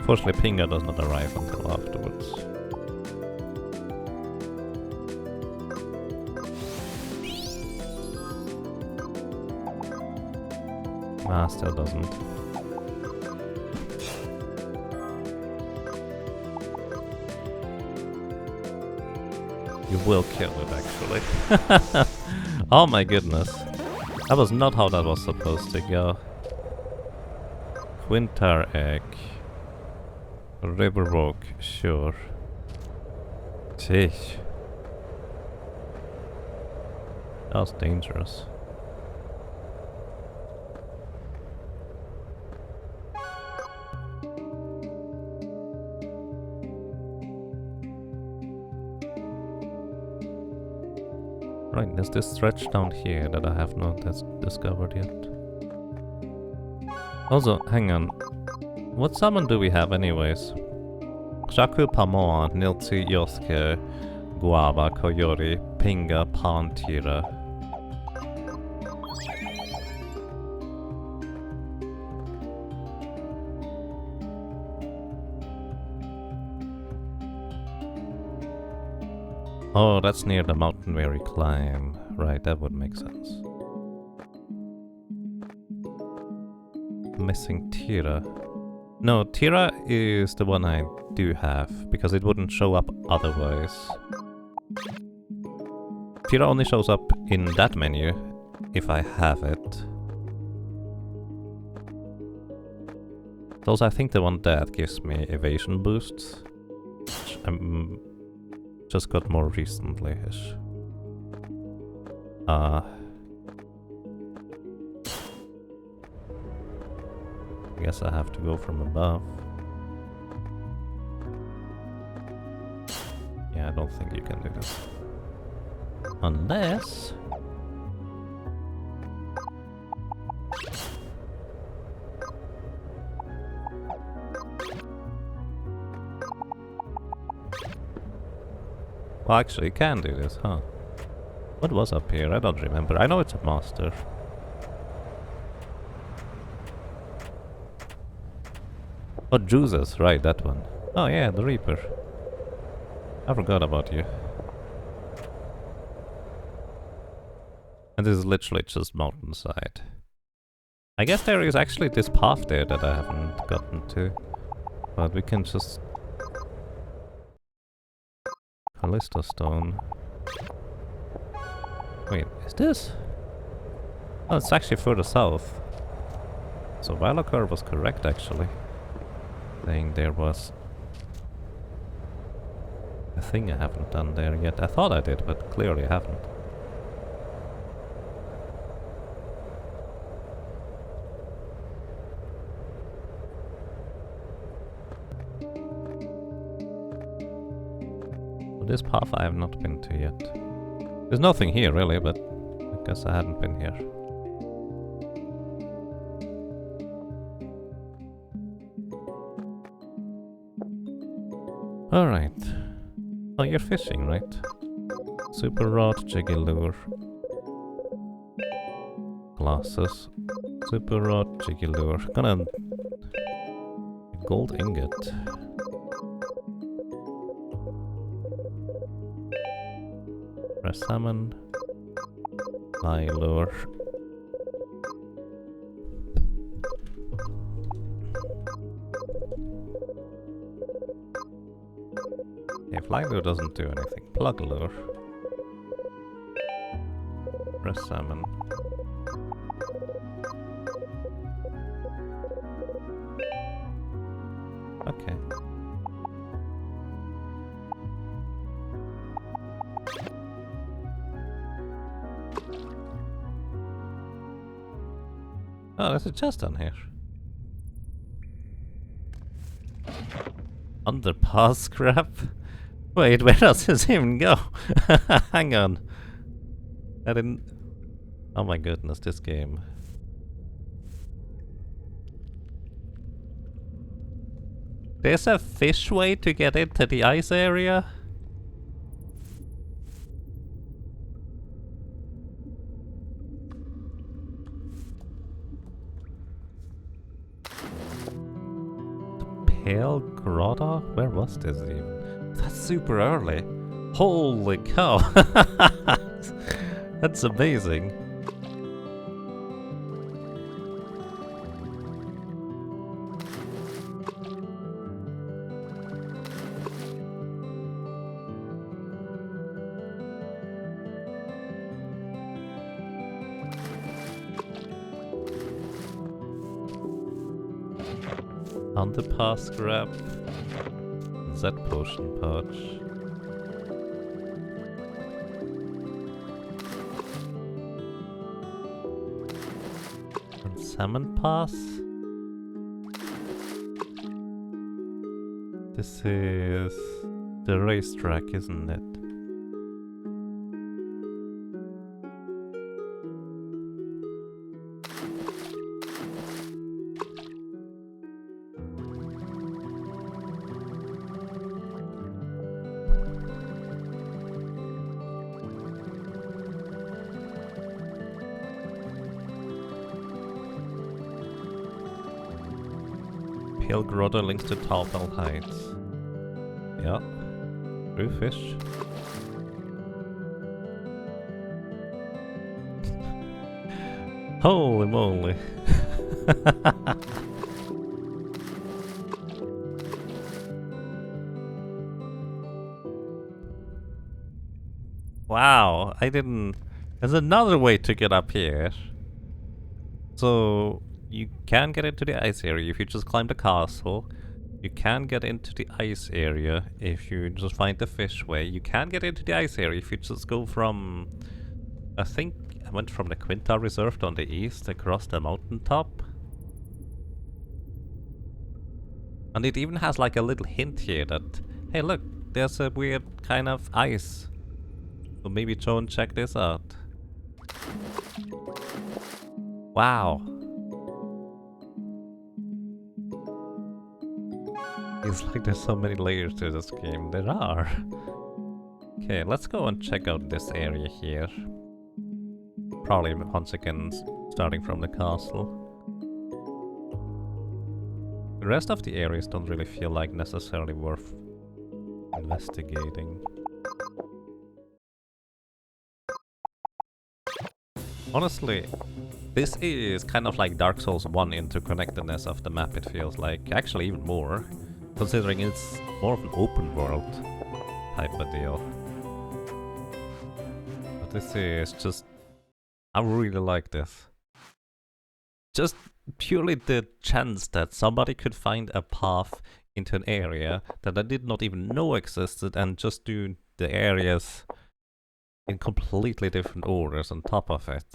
Fortunately, Pinga does not arrive until afterwards. Ah, still doesn't. You will kill it, actually. Oh my goodness. That was not how that was supposed to go. Quintar Egg. Riverwalk, sure. Jeez. That was dangerous. Right, there's this stretch down here that I have not discovered yet. Also, hang on. What summon do we have anyways? Shaku Pamoa, Niltsi Yosuke, Guava, Koyori, Pinga, Pantira. Oh, that's near the mountain where we climb. Right, that would make sense. Missing Tira. No, Tira is the one I do have, because it wouldn't show up otherwise. Tira only shows up in that menu, if I have it. It's also, I think, the one that gives me evasion boosts. Which I'm just got more recently-ish. I guess I have to go from above. Yeah, I don't think you can do this. Unless... well, actually, you can do this, huh? What was up here? I don't remember. I know it's a master. Oh, juices, right, that one. Oh yeah, the Reaper. I forgot about you. And this is literally just mountainside. I guess there is actually this path there that I haven't gotten to. But we can just... Callisto stone. Wait, is this? Oh, it's actually further south. So Valakar was correct actually. Saying there was a thing I haven't done there yet. I thought I did, but clearly I haven't. This path I have not been to yet. There's nothing here really, but I guess I hadn't been here. Alright. Oh, you're fishing, right? Super rod, jiggy lure. Glasses. Super rod, jiggy lure. Gonna... Gold ingot. Salmon, fly lure. Yeah, fly lure doesn't do anything. Plug lure. Press salmon. Okay. Oh, there's a chest on here. Underpass scrap? Wait, where does this even go? Hang on. I didn't... Oh my goodness, this game. There's a fish way to get into the ice area? Pale Grotto? Where was this even? That's super early. Holy cow! That's amazing. Underpass grab. Z potion pouch. And salmon pass. This is the racetrack, isn't it? Pale Grotto links to Taltal Heights. Yeah. Blue fish. Holy moly. Wow, I didn't... There's another way to get up here. So... You can get into the ice area if you just climb the castle. You can get into the ice area if you just find the fish way. You can get into the ice area if you just go from... I think I went from the Quinta Reserve on the east across the mountaintop. And it even has like a little hint here that, hey look, there's a weird kind of ice. So maybe go and check this out. Wow. It's like there's so many layers to this game. There are. Okay, let's go and check out this area here. Probably once again starting from the castle. The rest of the areas don't really feel like necessarily worth Investigating. Honestly, this is kind of like Dark Souls 1 interconnectedness of the map, it feels like. Actually, even more, considering it's more of an open world type of deal. But this is just... I really like this. Just purely the chance that somebody could find a path into an area that I did not even know existed and just do the areas in completely different orders on top of it.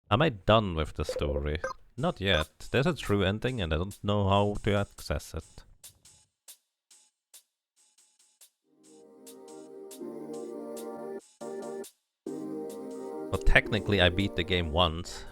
Am I done with the story? Not yet. There's a true ending and I don't know how to access it. But technically I beat the game once.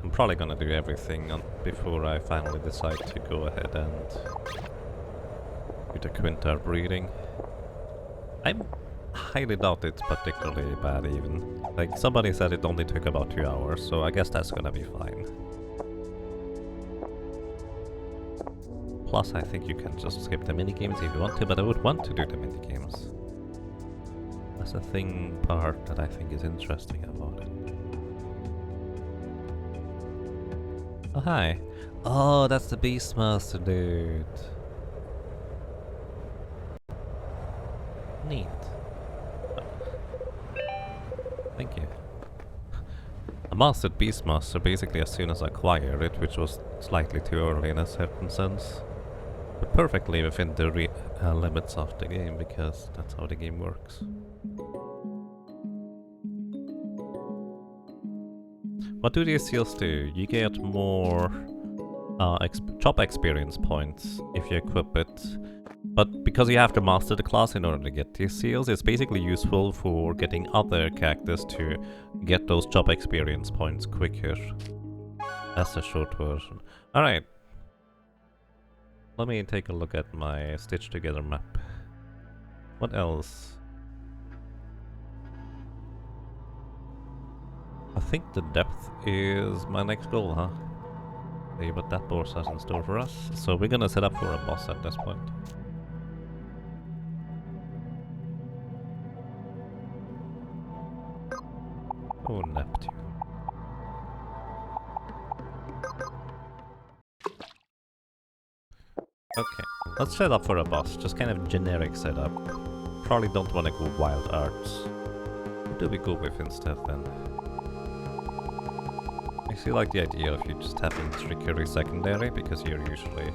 I'm probably gonna do everything before I finally decide to go ahead and do the Quintar breeding. I highly doubt it's particularly bad even. Like, somebody said it only took about 2 hours, so I guess that's gonna be fine. Plus, I think you can just skip the minigames if you want to, but I would want to do the minigames. That's the part that I think is interesting about it. Oh, hi. Oh, that's the Beastmaster dude. Neat. Thank you. I mastered Beastmaster basically as soon as I acquired it, which was slightly too early in a certain sense. But perfectly within the limits of the game, because that's how the game works. What do these seals do? You get more chop experience points if you equip it. But because you have to master the class in order to get these seals, it's basically useful for getting other characters to get those chop experience points quicker. That's the short version. Alright. Let me take a look at my stitched together map. What else? I think the depth is my next goal, huh? See what that boss has in store for us. So we're gonna set up for a boss at this point. Oh, Neptune. Okay, let's set up for a boss. Just kind of generic setup. Probably don't want to go wild arts. What do we go with instead then? I still like the idea of you just having trickery secondary, because you're usually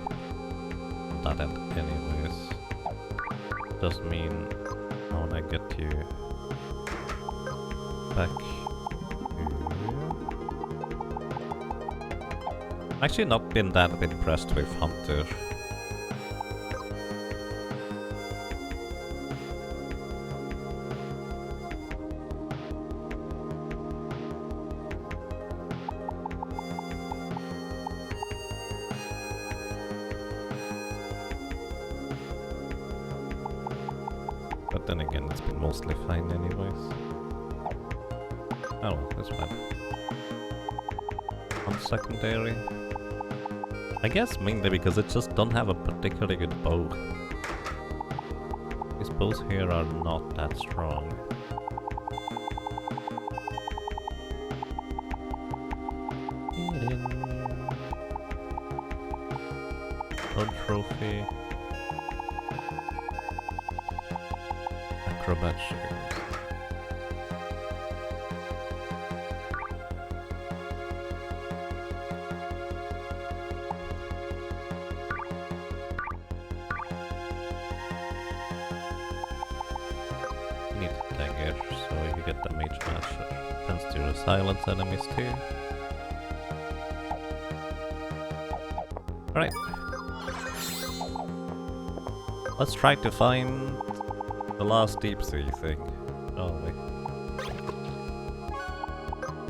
not at anyways. Doesn't mean I wanna get you back here. Actually not been that impressed with Hunter. But then again, it's been mostly fine anyways. Oh, that's fine. On secondary. I guess mainly because it just don't have a particularly good bow. These bows here are not that strong. Odd trophy. Acrobat shoes. Need a dagger, so you get the mage masher. Tends to silence enemies too. Alright. Let's try to find the last deep sea thing, shall we?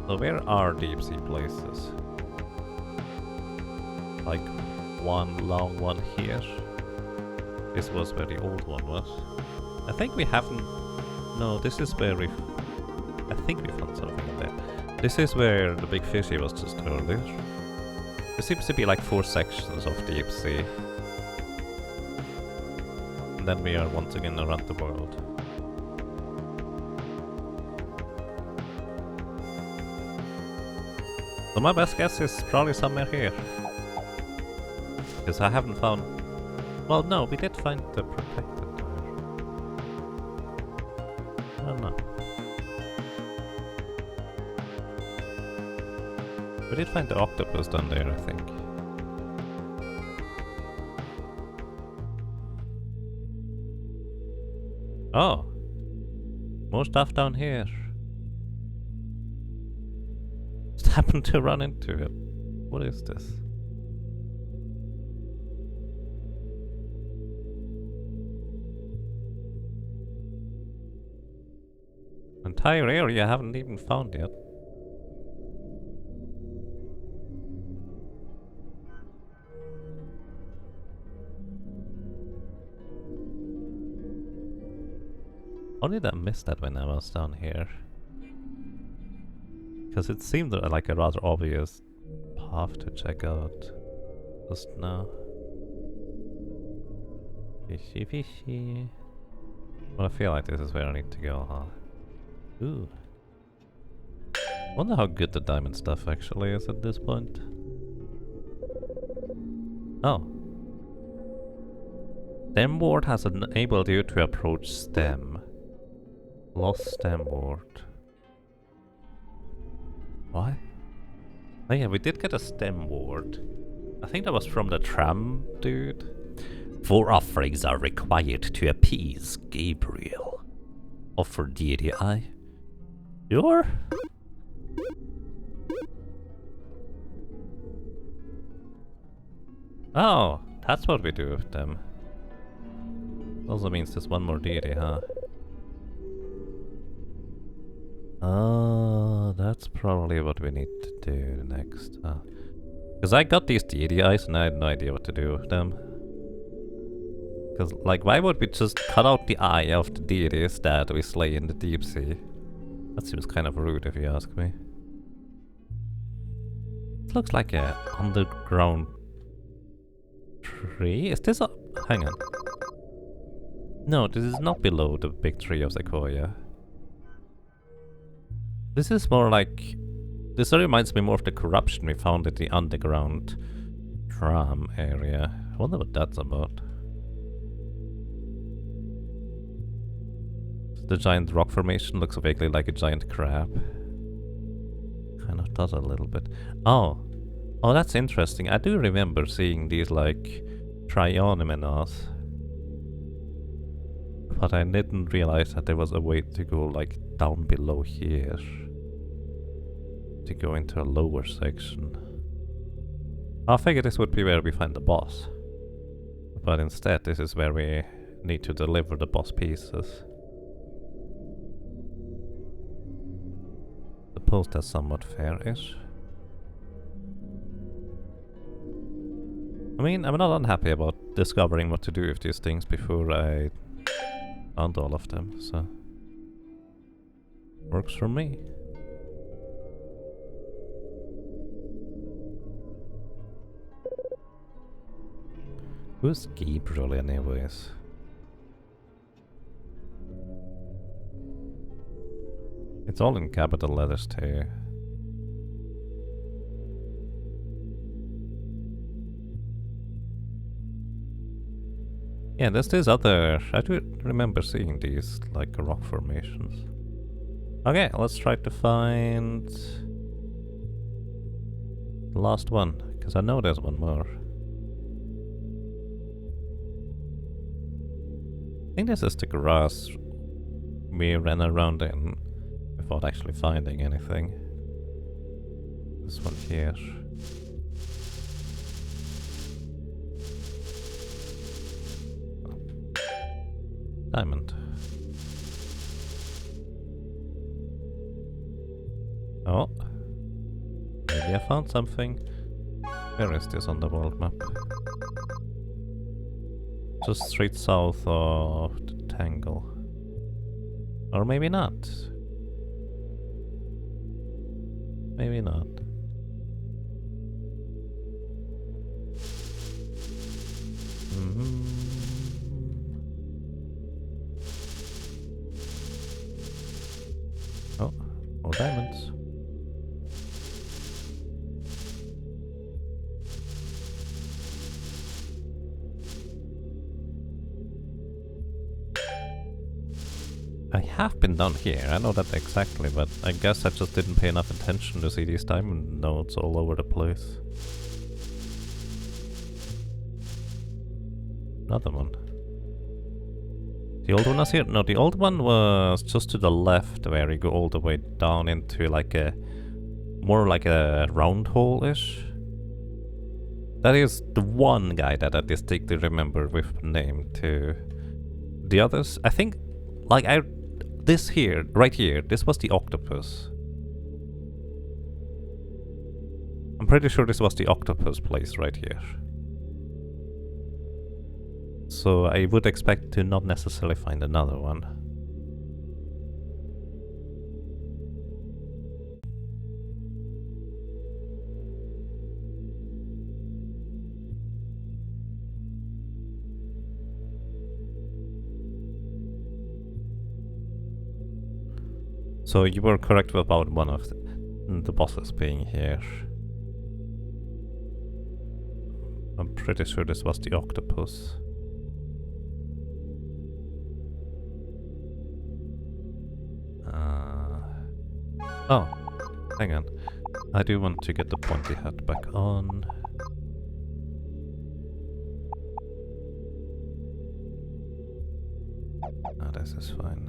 So where are deep sea places? like one long one here. This was where the old one was. I think we haven't... No, this is where we... I think we found something in there. This is where the big fishy was just earlier. There seems to be like 4 sections of deep sea. And then we are once again around the world. So my best guess is probably somewhere here. Because I haven't found... Well, no, we did find the protected there. I don't know. We did find the octopus down there, I think. Oh! More stuff down here. Just happened to run into it. What is this? Entire area I haven't even found yet. How did I miss that when I was down here? Because it seemed like a rather obvious path to check out just now. Fishy, fishy. Well, I feel like this is where I need to go, huh? Ooh. Wonder how good the diamond stuff actually is at this point. Oh. Stem ward has enabled you to approach stem. Lost stem ward. What? Oh yeah, we did get a stem ward. I think that was from the tram dude. 4 offerings are required to appease Gabriel. Offer deity eye. Sure? Oh, that's what we do with them. Also means there's one more deity, huh? Oh, that's probably what we need to do next, huh? Because I got these deity eyes and I had no idea what to do with them. Because, like, why would we just cut out the eye of the deities that we slay in the deep sea? That seems kind of rude if you ask me. It looks like a underground tree. Is this a... Hang on. No, this is not below the big tree of Sequoia. This is more like... This reminds me more of the corruption we found in the underground tram area. I wonder what that's about. The giant rock formation looks vaguely like a giant crab. Kind of does a little bit. Oh. Oh, that's interesting. I do remember seeing these, like, trionomenas. But I didn't realize that there was a way to go, like, down below here. To go into a lower section. I figured this would be where we find the boss. But instead, this is where we need to deliver the boss pieces. Suppose that's somewhat fair-ish. I mean, I'm not unhappy about discovering what to do with these things before I found all of them, so... Works for me. Who's Gabriel anyways? It's all in capital letters too. Yeah, there's this other... I do remember seeing these, like, rock formations. Okay, let's try to find... the last one, because I know there's one more. I think this is the grass we ran around in without actually finding anything. This one here. Diamond. Oh. Maybe I found something. Where is this on the world map? Just straight south of the Tangle. Or maybe not. Maybe not. Oh, more diamonds. I have been down here, I know that exactly, but I guess I just didn't pay enough attention to see these diamond nodes all over the place. Another one. The old one was here? No, the old one was just to the left, where you go all the way down into like a... more like a round hole-ish. That is the one guy that I distinctly remember with name too. The others, I think, like this here, right here, this was the octopus. I'm pretty sure this was the octopus place right here. So I would expect to not necessarily find another one. So you were correct about one of the bosses being here. I'm pretty sure this was the octopus. Oh, hang on. I do want to get the pointy hat back on. Ah, this is fine.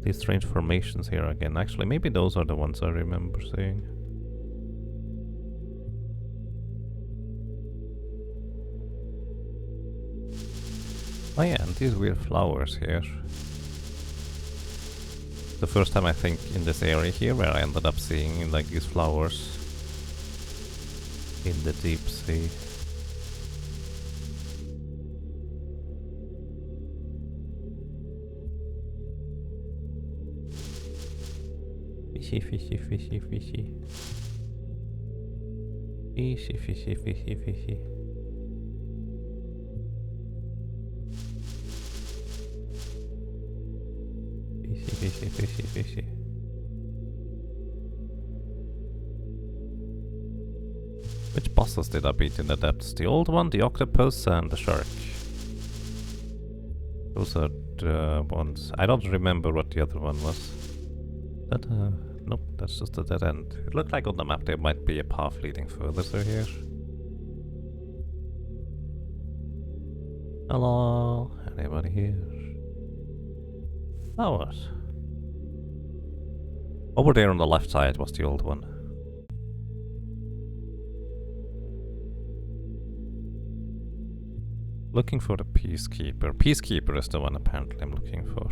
These strange formations here again. Actually, maybe those are the ones I remember seeing. Oh yeah, and these weird flowers here. The first time I think in this area here where I ended up seeing like these flowers in the deep sea. Fishy, fishy, fishy, fishy. Fishy, fishy, fishy, fishy. Fishy, fishy, fishy, fishy. Which bosses did I beat in the depths? The old one, the octopus, and the shark. Those are the ones. I don't remember what the other one was. That, nope, that's just a dead end. It looked like on the map there might be a path leading further through here. Hello? Anybody here? Flowers. Over there on the left side was the old one. Looking for the Peacekeeper. Peacekeeper is the one apparently I'm looking for.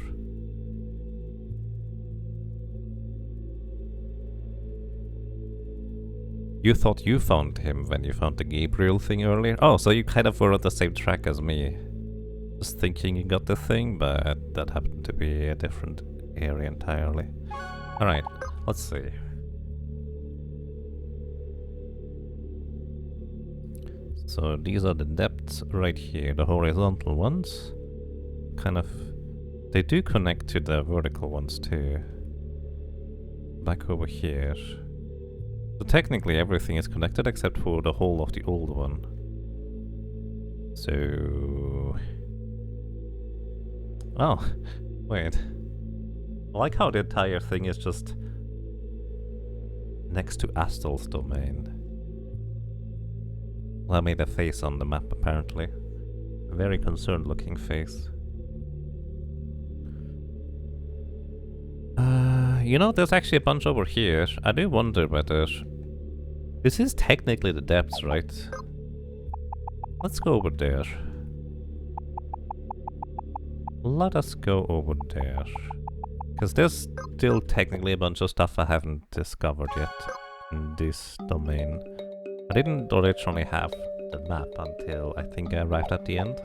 You thought you found him when you found the Gabriel thing earlier? Oh, so you kind of were on the same track as me. Just thinking you got the thing, but that happened to be a different area entirely. Alright, let's see. So these are the depths right here, the horizontal ones. Kind of... they do connect to the vertical ones too. Back over here. So technically everything is connected except for the whole of the old one. So... oh, wait. I like how the entire thing is just next to Astel's domain. Well, I made a face on the map apparently. A very concerned looking face. You know, there's actually a bunch over here. I do wonder whether... this is technically the depths, right? Let's go over there. Let us go over there. Because there's still technically a bunch of stuff I haven't discovered yet in this domain. I didn't originally have the map until I think I arrived at the end.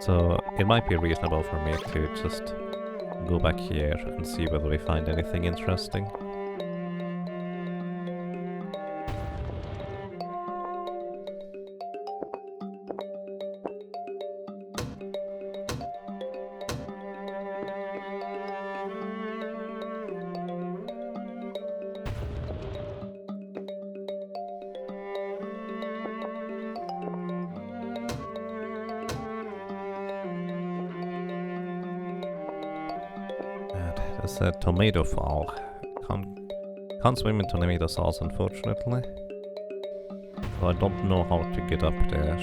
So it might be reasonable for me to just go back here and see whether we find anything interesting. There's a tomato fall. Can't swim in tomato sauce, unfortunately. So I don't know how to get up there.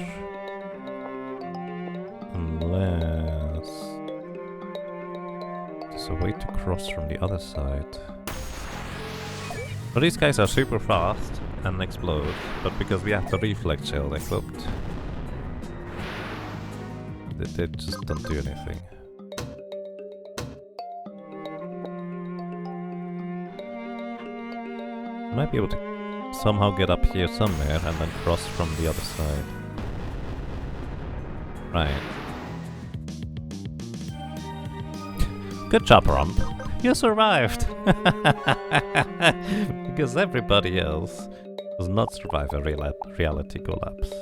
Unless there's a way to cross from the other side. But these guys are super fast and explode, but because we have the reflex shield equipped, they just don't do anything. Might be able to somehow get up here somewhere and then cross from the other side. Right. Good job, Rump. You survived! Because everybody else does not survive a reality collapse.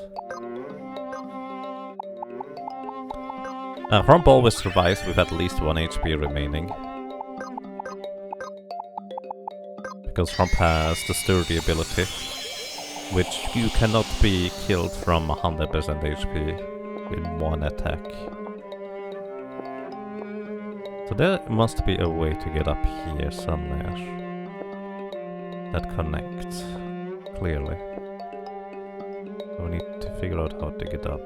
Rump always survives with at least 1 HP remaining. Because Rump has the sturdy ability, which you cannot be killed from 100% HP in one attack. So there must be a way to get up here somewhere that connects, clearly. So we need to figure out how to get up.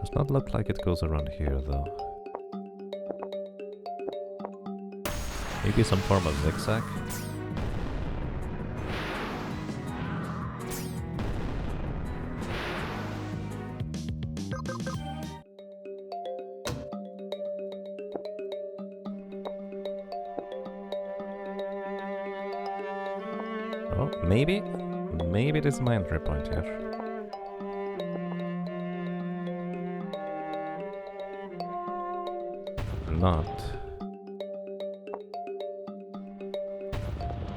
Does not look like it goes around here though. Maybe some form of zigzag? Oh, maybe? Maybe this is my entry point here. Not.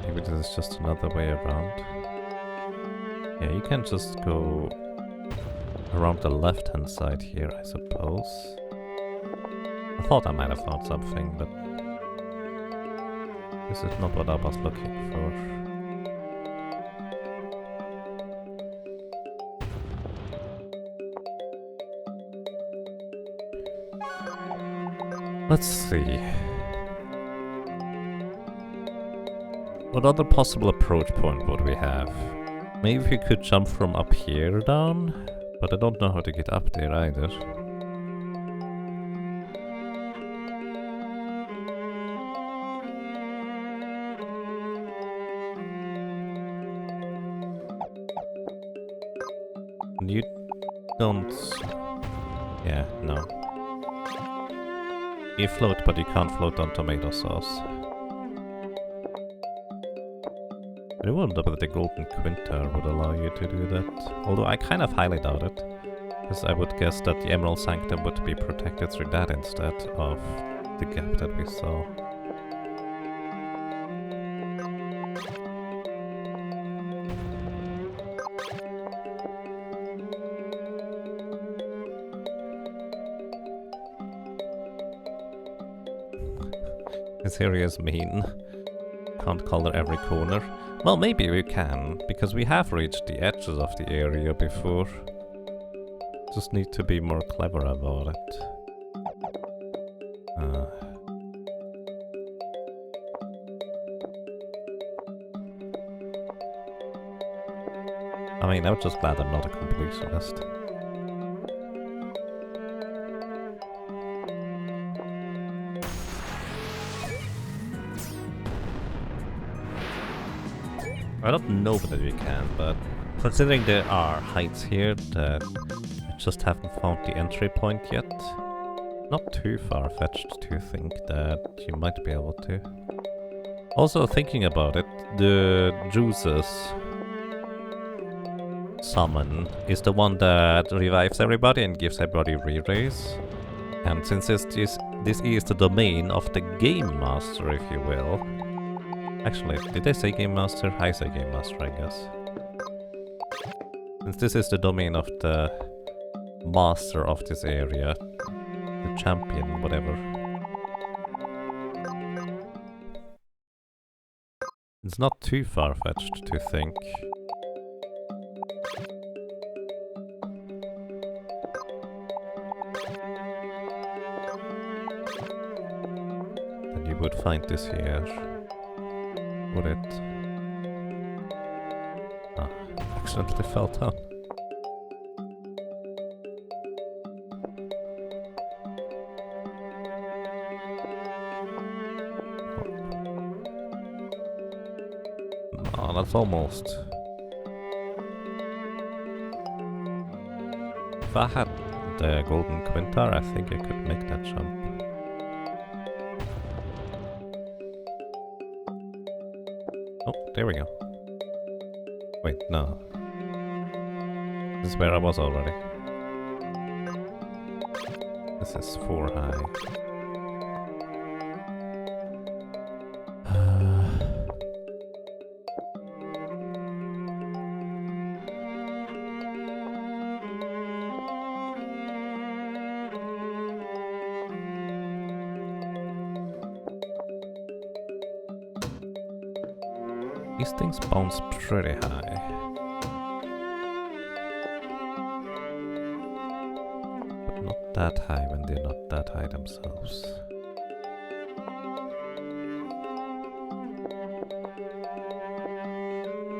Maybe this is just another way around. Yeah, you can just go around the left-hand side here, I suppose. I thought I might have found something, but this is not what I was looking for. Let's see. What other possible approach point would we have? Maybe we could jump from up here down, but I don't know how to get up there either. You don't... Yeah, no. You float, but you can't float on tomato sauce. I wonder whether the golden quinter would allow you to do that. Although I kind of highly doubt it, because I would guess that the Emerald Sanctum would be protected through that instead of the gap that we saw. This area is mean. Can't color every corner. Well, maybe we can, because we have reached the edges of the area before. Just need to be more clever about it. I mean, I'm just glad I'm not a completionist. I don't know that we can, but considering there are heights here that I just haven't found the entry point yet, not too far-fetched to think that you might be able to. Also, thinking about it, the Juices summon is the one that revives everybody and gives everybody re-raise. And since this is the domain of the Game Master, if you will. Actually, did I say Game Master? I say Game Master, I guess. Since this is the domain of the master of this area, the champion, whatever. It's not too far-fetched to think. That you would find this here. Would it? Ah, accidentally fell down. Oh, that's almost... If I had the golden quintar, I think I could make that jump. Oh, there we go. Wait, no. This is where I was already. This is 4 high. These things bounce pretty high. But not that high when they're not that high themselves.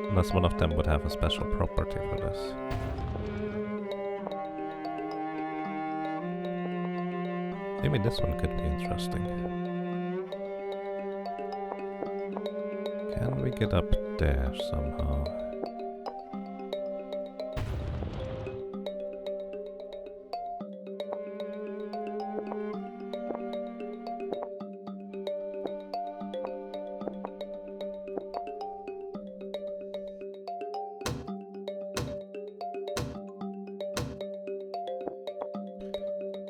Unless one of them would have a special property for this. Maybe this one could be interesting. Can we get up there somehow?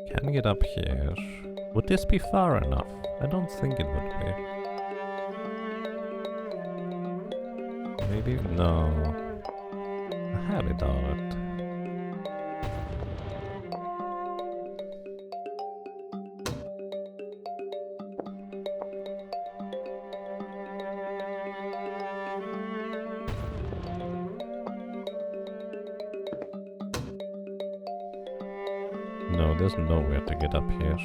Can we get up here? Would this be far enough? I don't think it would be. Maybe? No. I highly doubt it. No, there's nowhere to get up here.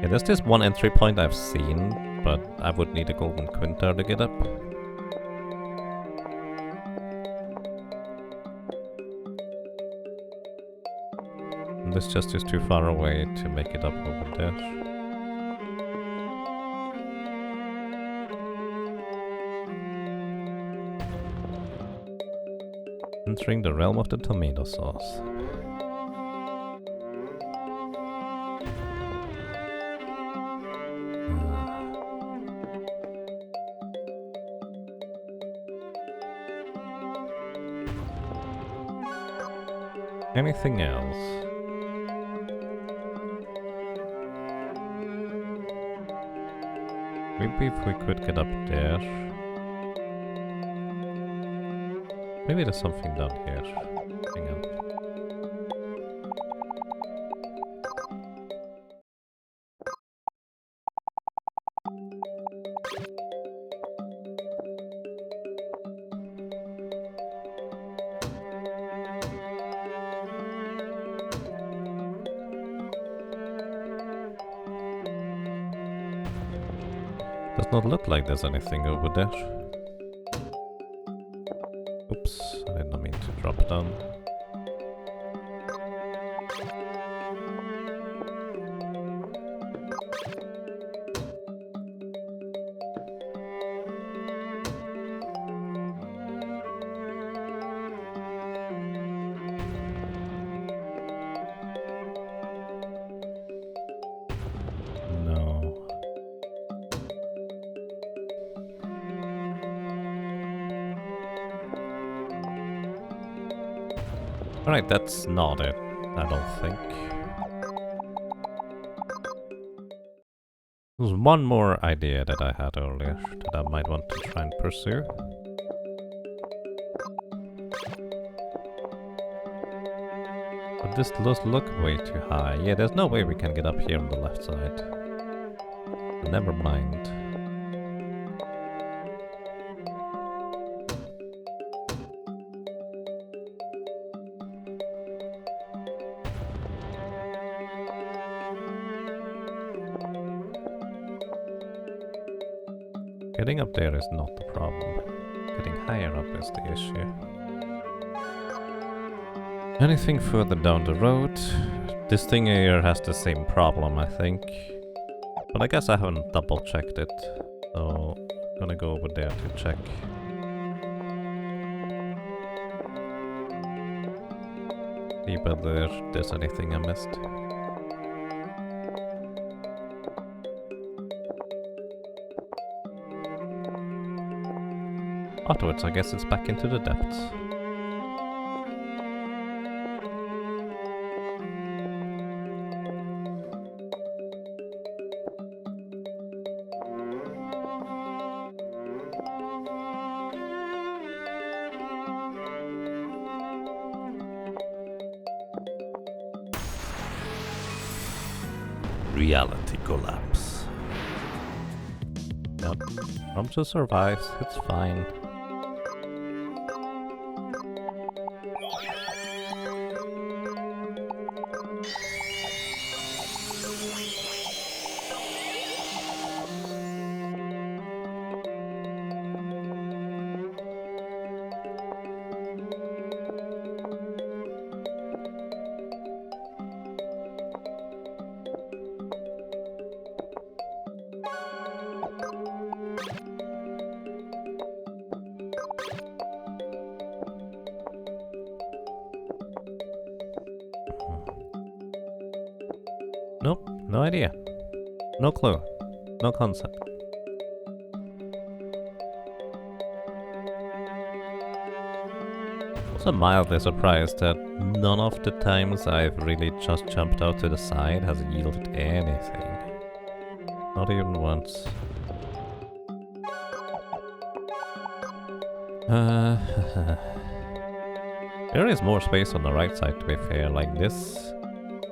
Yeah, there's this one entry point I've seen, but I would need a golden quintar to get up. And this just is too far away to make it up over there. Entering the realm of the tomato sauce. Anything else? Maybe if we could get up there. Maybe there's something down here. Hang on. Does not look like there's anything over there. Oops, I done. Alright, that's not it, I don't think. There's one more idea that I had earlier that I might want to try and pursue. But this does look way too high. Yeah, there's no way we can get up here on the left side. Never mind. Getting up there is not the problem. Getting higher up is the issue. Anything further down the road? This thing here has the same problem, I think. But I guess I haven't double checked it. So I'm gonna go over there to check. See whether there's anything I missed. Afterwards, I guess it's back into the depths. Reality collapse. Nope. Rumcha survives, it's fine. Nope, no idea. No clue. No concept. Also mildly surprised that none of the times I've really just jumped out to the side has yielded anything. Not even once. There is more space on the right side, to be fair, like this.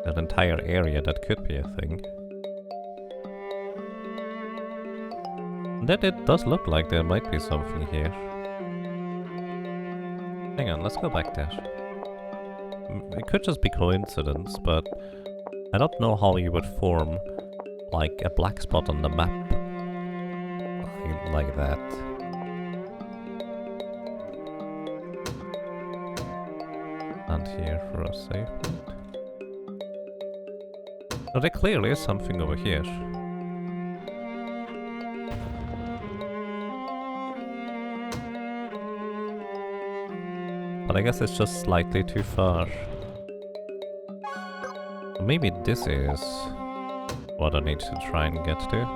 That entire area, that could be a thing. That it does look like there might be something here. Hang on, let's go back there. It could just be coincidence, but I don't know how you would form like a black spot on the map like that. And here for a save point. Oh, there clearly is something over here. But I guess it's just slightly too far. Maybe this is what I need to try and get to.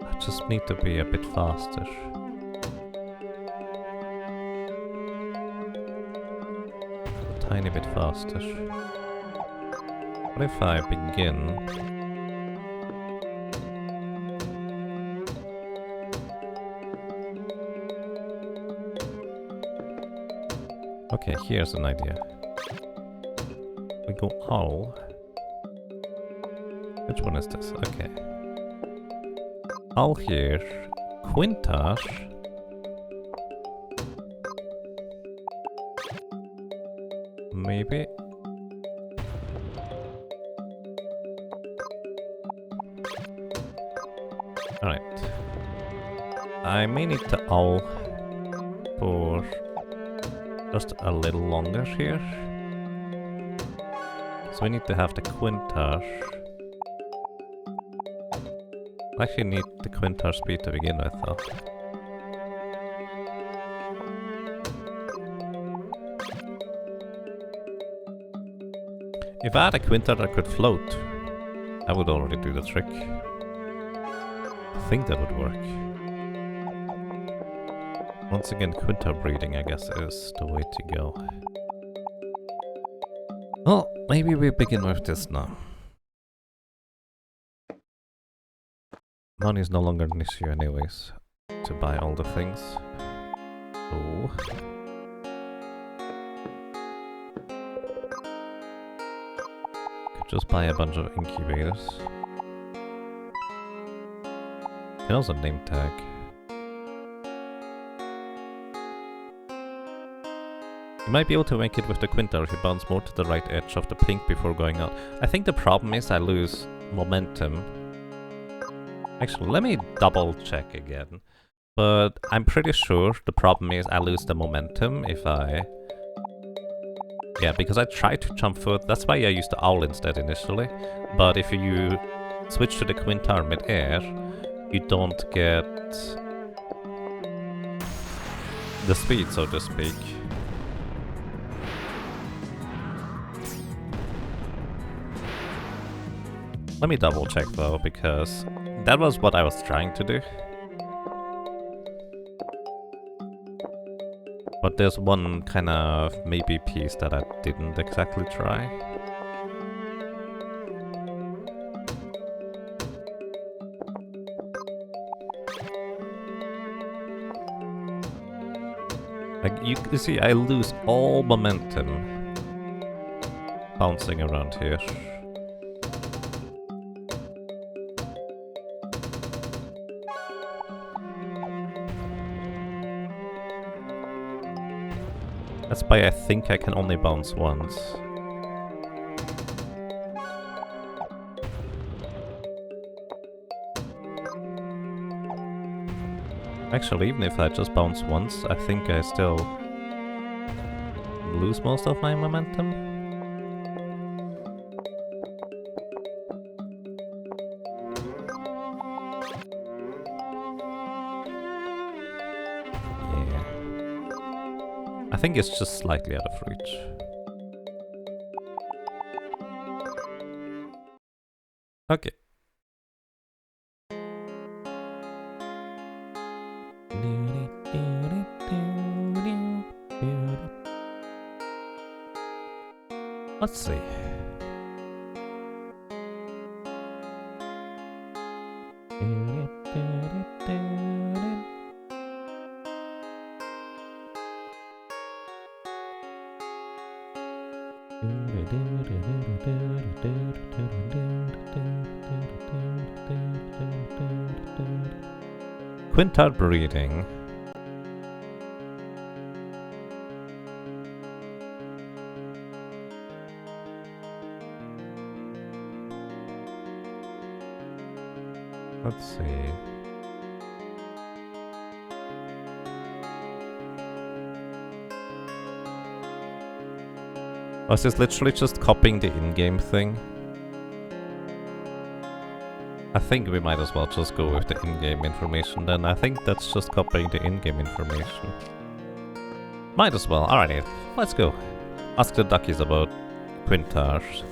I just need to be a bit faster. Tiny bit faster. What if I begin? Okay, here's an idea. We go owl. Which one is this? Okay. Owl here. Quintage. Maybe. I may need to owl for just a little longer here. So we need to have the Quintar. I actually need the Quintar speed to begin with though. If I had a Quintar that could float, I would already do the trick. I think that would work. Once again, Quintar breeding, I guess, is the way to go. Well, maybe we begin with this now. Money is no longer an issue anyways, to buy all the things. Oh. Could just buy a bunch of incubators. Can also name tag. You might be able to make it with the Quintar if you bounce more to the right edge of the pink before going out. I think the problem is I lose momentum. Actually, let me double check again. But I'm pretty sure the problem is I lose the momentum if I... Yeah, because I tried to jump forward. That's why I used the owl instead initially. But if you switch to the Quintar mid-air, you don't get the speed, so to speak. Let me double check though, because that was what I was trying to do. But there's one kind of maybe piece that I didn't exactly try. Like you see, I lose all momentum bouncing around here. That's why I think I can only bounce once. Actually, even if I just bounce once, I think I still lose most of my momentum. Yeah. I think it's just slightly out of reach. Okay. Let's see. Quintar breeding. Let's see. Was this literally just copying the in-game thing? I think we might as well just go with the in-game information then. I think that's just copying the in-game information. Might as well. Alrighty, let's go. Ask the duckies about Quintars.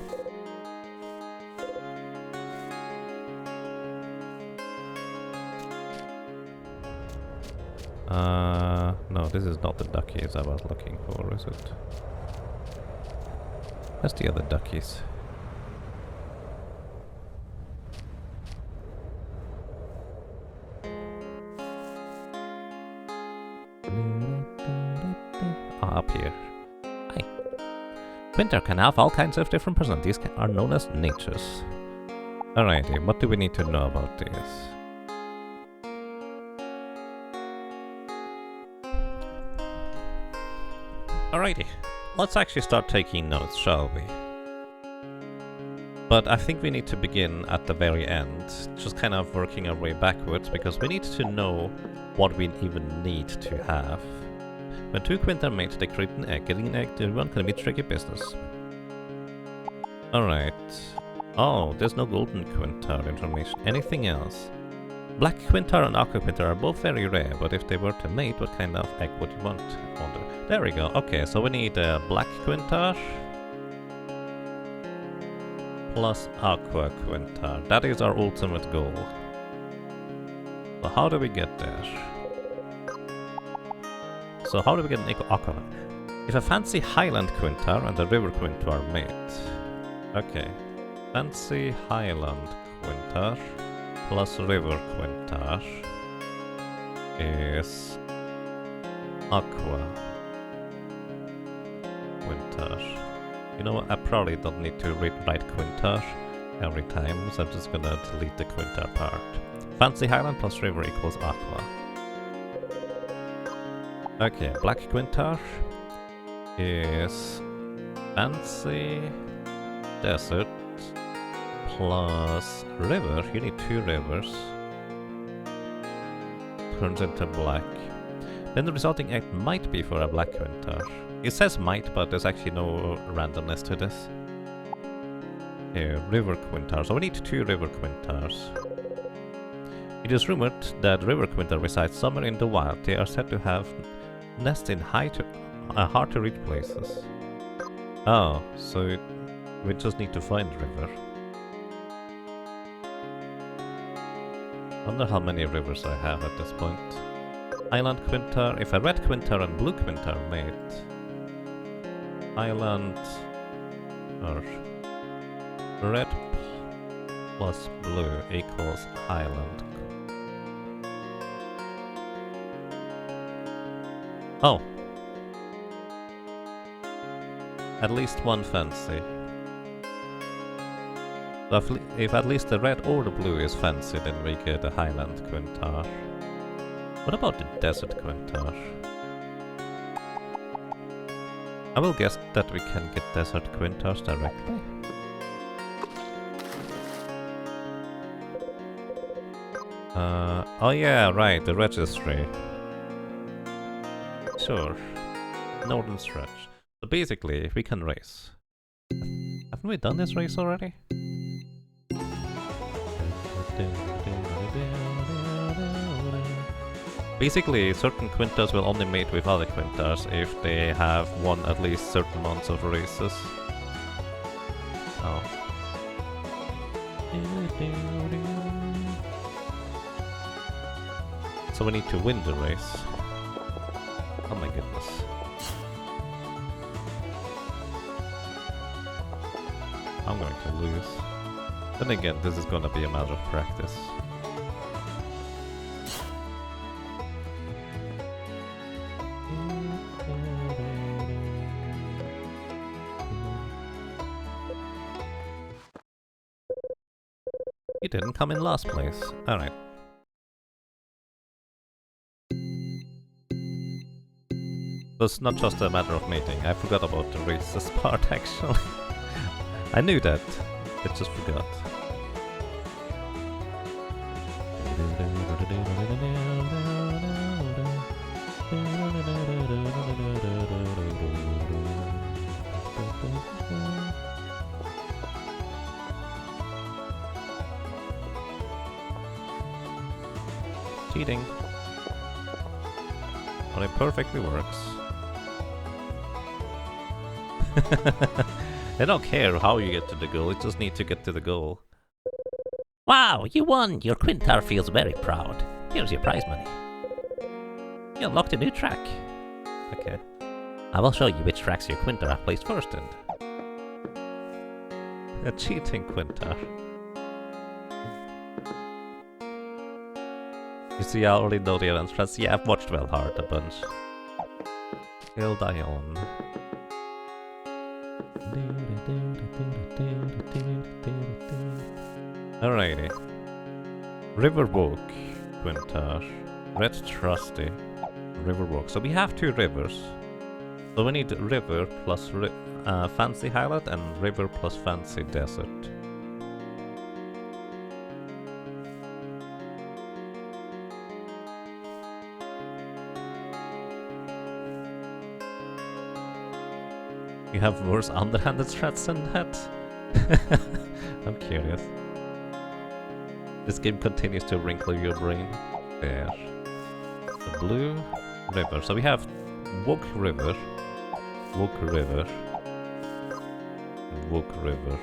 No, this is not the duckies I was looking for, is it? Where's the other duckies? Up here. Hi. Quintar can have all kinds of different personalities. These are known as natures. Alrighty, what do we need to know about this? Alrighty, let's actually start taking notes, shall we? But I think we need to begin at the very end, just kind of working our way backwards, because we need to know what we even need to have. When 2 quint are made, they create an egg. Getting an egg to everyone can be tricky business. Alright. Oh, there's no golden quintar information. Anything else? Black quintar and aqua quintar are both very rare, but if they were to mate, what kind of egg would you want? I wonder. There we go. Okay, so we need black quintar plus aqua quintar. That is our ultimate goal. So how do we get there? So how do we get an aqua? If a fancy highland quintar and a river quintar mate. Okay. Fancy highland quintar plus river quintar is aqua quintar. You know what, I probably don't need to write quintar every time, so I'm just gonna delete the quintar part. Fancy highland plus river equals aqua. Okay, black quintar is fancy desert plus river. You need 2 rivers. Turns into black. Then the resulting egg might be for a black quintar. It says might, but there's actually no randomness to this. Here, river quintar. So we need 2 river quintars. It is rumored that river quintar resides somewhere in the wild. They are said to have nests in hard to reach places. Oh, so we just need to find river. Wonder how many rivers I have at this point. Island quintar. If a red quintar and blue quintar mate. Island or red plus blue equals island. Oh! At least one fancy. So if at least the red or the blue is fancy, then we get a highland quintar. What about the desert quintar? I will guess that we can get desert quintars directly. Oh yeah, right, the registry. Sure. Northern stretch. So basically, we can race. Haven't we done this race already? Basically, certain quintars will only mate with other quintars if they have won at least certain amounts of races. Oh. So we need to win the race. Oh my goodness. I'm going to lose. Then again, this is gonna be a matter of practice. You didn't come in last place. Alright. So it's not just a matter of mating. I forgot about the races part actually. I knew that. I just forgot. Cheating. But it perfectly works. They don't care how you get to the goal, you just need to get to the goal. Wow, you won! Your quintar feels very proud. Here's your prize money. You unlocked a new track. Okay. I will show you which tracks your quintar have placed first in. A cheating quintar. You see, I already know the entrance. Yeah, I've watched Well Hard a bunch. Kill Dion. Alrighty. Riverwalk quintar. Red Trusty. Riverwalk. So we have 2 rivers. So we need river plus fancy highland and river plus fancy desert. You have worse underhanded threats than that? I'm curious. This game continues to wrinkle your brain. There. The blue river. So we have Wook River, Wook River, Wook River.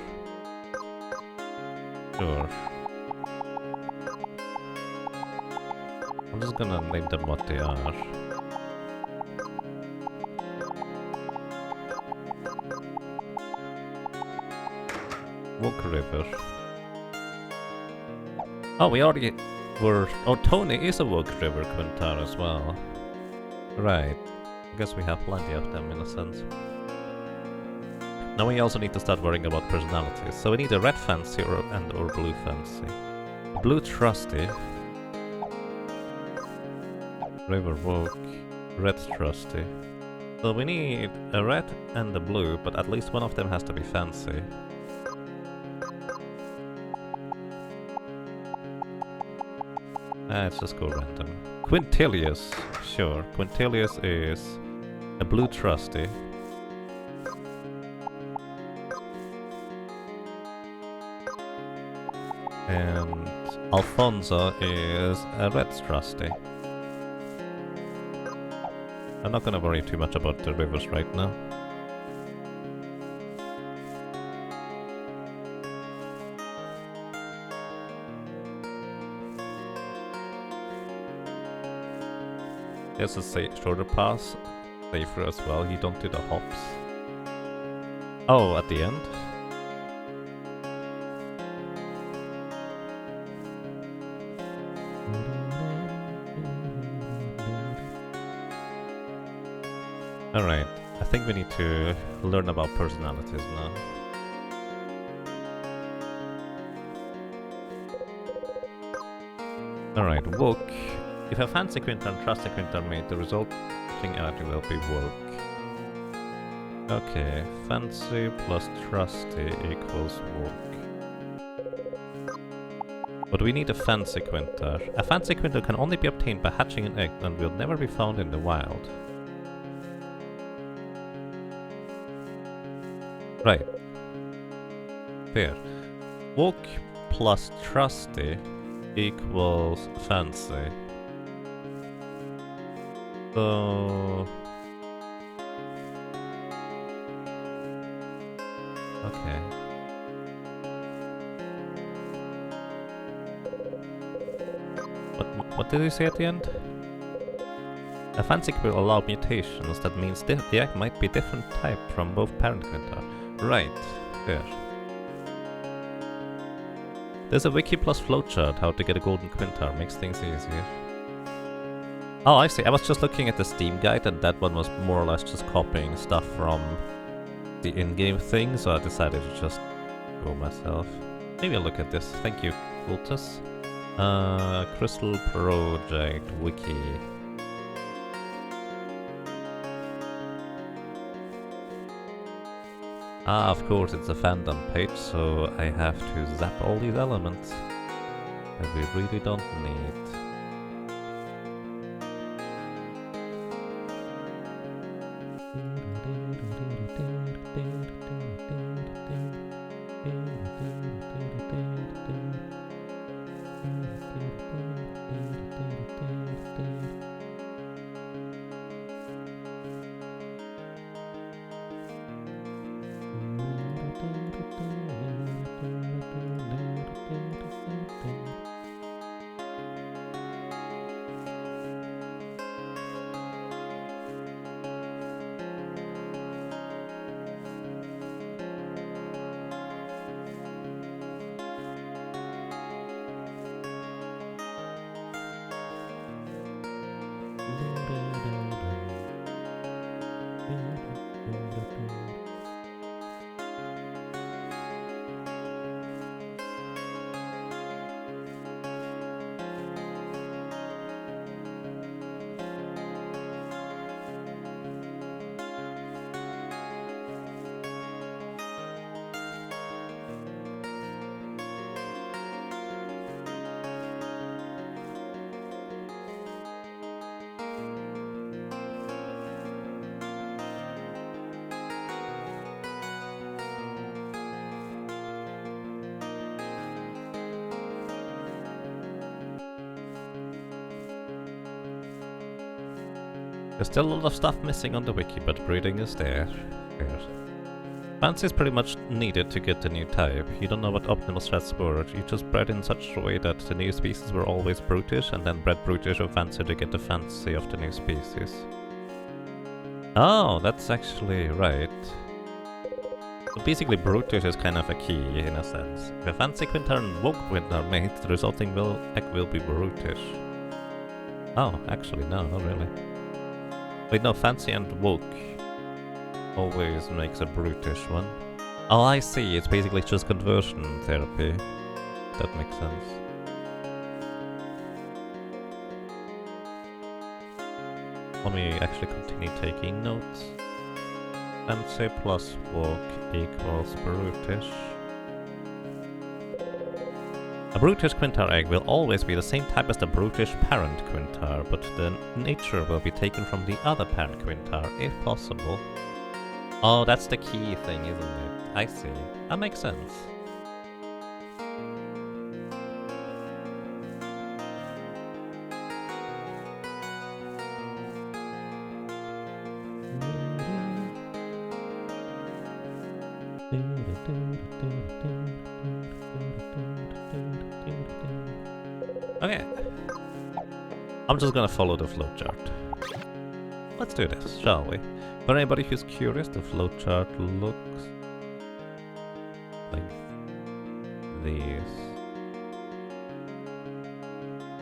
Sure. I'm just gonna name them what they are. Wook River. Oh, we already were... Oh, Tony is a Wook River Quintar as well. Right. I guess we have plenty of them in a sense. Now we also need to start worrying about personalities. So we need a red fancy or blue fancy. Blue trusty. River Wook. Red trusty. So we need a red and a blue, but at least one of them has to be fancy. Let's just go random. Quintilius. Sure. Quintilius is a blue trusty. And Alfonso is a red trusty. I'm not gonna worry too much about the rivers right now. There's a shorter pass, safer as well, you don't do the hops. Oh, at the end? Alright, I think we need to learn about personalities now. Alright, Wook. If a fancy Quintar and trusty Quintar mate, the resulting energy will be Wook. Okay, fancy plus trusty equals Wook. But we need a fancy Quintar. A fancy Quintar can only be obtained by hatching an egg and will never be found in the wild. Right. Fair. Wook plus trusty equals fancy. So... Okay. What did you say at the end? A fancy will allow mutations. That means the egg might be different type from both parent Quintar. Right. There. There's a wiki plus flowchart how to get a golden Quintar. Makes things easier. Oh, I see. I was just looking at the Steam guide and that one was more or less just copying stuff from the in-game thing, so I decided to just go myself. Maybe I'll look at this. Thank you, Cultus. Crystal Project Wiki. Ah, of course, it's a fandom page, so I have to zap all these elements that we really don't need. There's still a lot of stuff missing on the wiki, but breeding is there. Fancy is pretty much needed to get the new type. You don't know what optimal strats were. You just bred in such a way that the new species were always brutish, and then bred brutish or fancy to get the fancy of the new species. Oh, that's actually right. So basically brutish is kind of a key in a sense. If a fancy quintar and woke quintar mate, the resulting egg will be brutish. Oh, actually no, not really. Wait, no, fancy and woke always makes a brutish one. Oh, I see, it's basically just conversion therapy. That makes sense. Let me actually continue taking notes. Fancy plus woke equals brutish. A brutish quintar egg will always be the same type as the brutish parent quintar, but the nature will be taken from the other parent quintar, if possible. Oh, that's the key thing, isn't it? I see. That makes sense. Okay. I'm just gonna follow the flowchart. Let's do this, shall we? For anybody who's curious, the flowchart looks like this.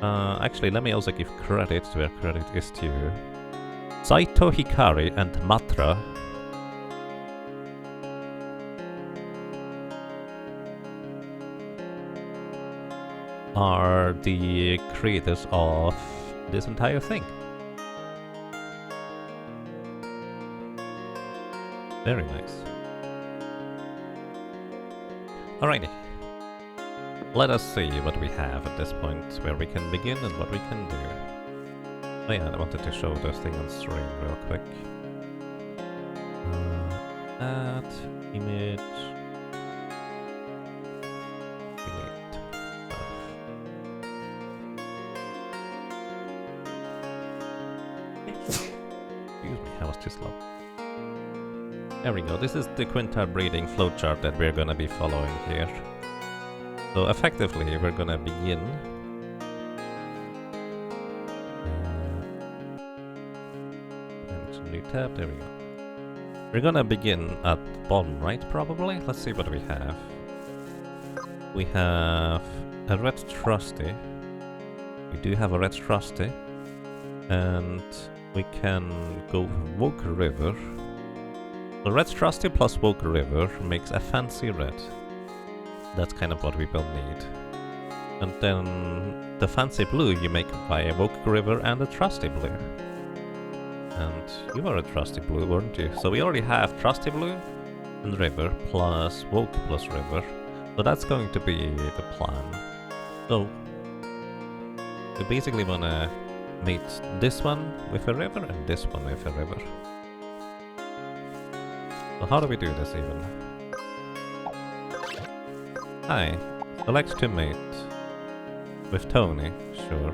Actually, let me also give credit where credit is due. Saito Hikari and Matra are the creators of this entire thing. Very nice. Alrighty. Let us see what we have at this point, where we can begin and what we can do. Oh yeah, I wanted to show this thing on stream real quick. Add image. Delete. Excuse me, I was too slow. There we go, this is the quintar breeding flowchart that we're gonna be following here. So effectively, we're gonna begin new tab, there we go. We're gonna begin at bottom right, probably. Let's see what we have. We have a red trusty. We do have a red trusty. And we can go Woke River. The red trusty plus Woke River makes a fancy red. That's kind of what we will need. And then the fancy blue you make by a Woke River and a trusty blue. And you were a trusty blue, weren't you? So we already have trusty blue and river plus Woke plus river. So that's going to be the plan. So we basically wanna mate this one with a river and this one with a river. So how do we do this even? Hi, select to mate with Tony, sure.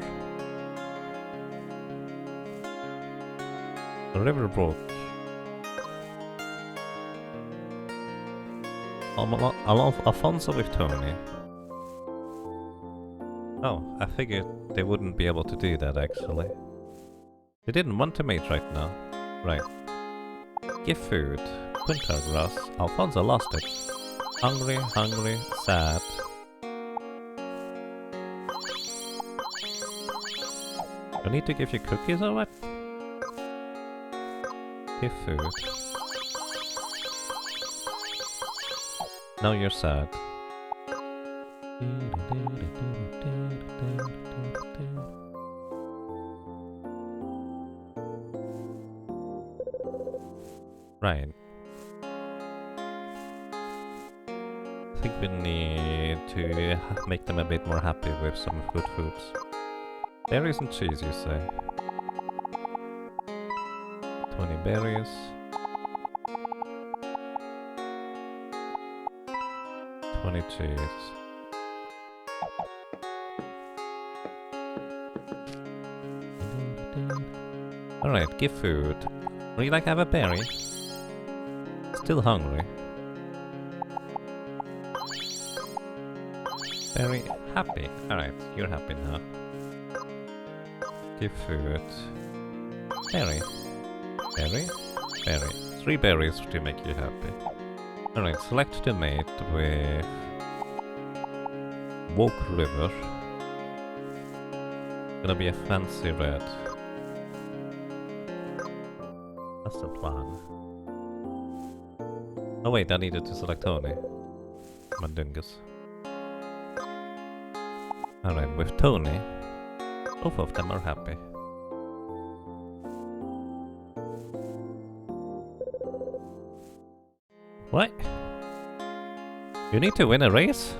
The river broke. Alfonso with Tony. Oh, I figured they wouldn't be able to do that actually. They didn't want to mate right now. Right. Give food. Quintar grass. Alfonso lost it. Hungry, hungry, sad. I need to give you cookies or what? Give food. Now you're sad. Right. I think we need to make them a bit more happy with some good foods. Berries and cheese, you say? 20 berries. 20 cheese. Alright, give food. Would you like to have a berry? Still hungry. Very happy. Alright, you're happy now. Give food. Berry. Berry. Berry. 3 berries to make you happy. Alright, select the mate with Walk River. Gonna be a fancy red. That's the plan. Oh wait, I needed to select Tony. Mandungus. Alright, with Tony, both of them are happy. What? You need to win a race?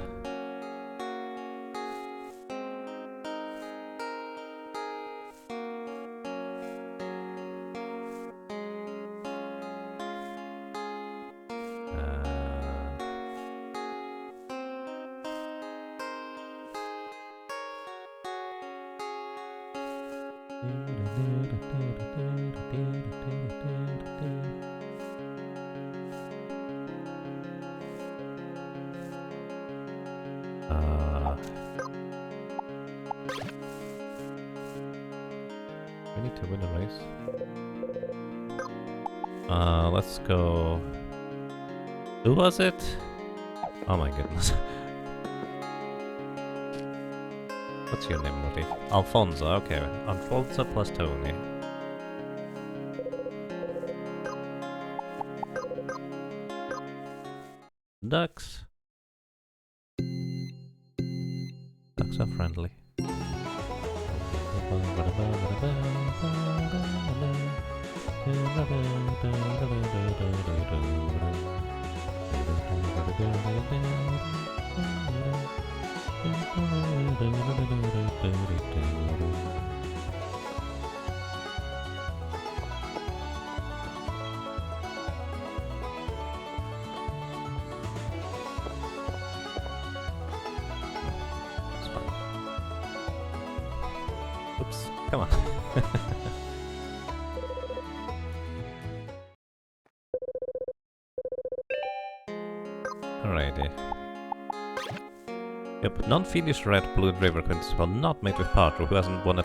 We need to win a race. Let's go. Who was it? Oh my goodness. What's your name, buddy? Alfonso, okay. Alfonso plus Tony. Ducks. Ducks are friendly. Oops, come on. Alrighty. Yep, non-Finnish red blue river principal not made with Patro, who hasn't won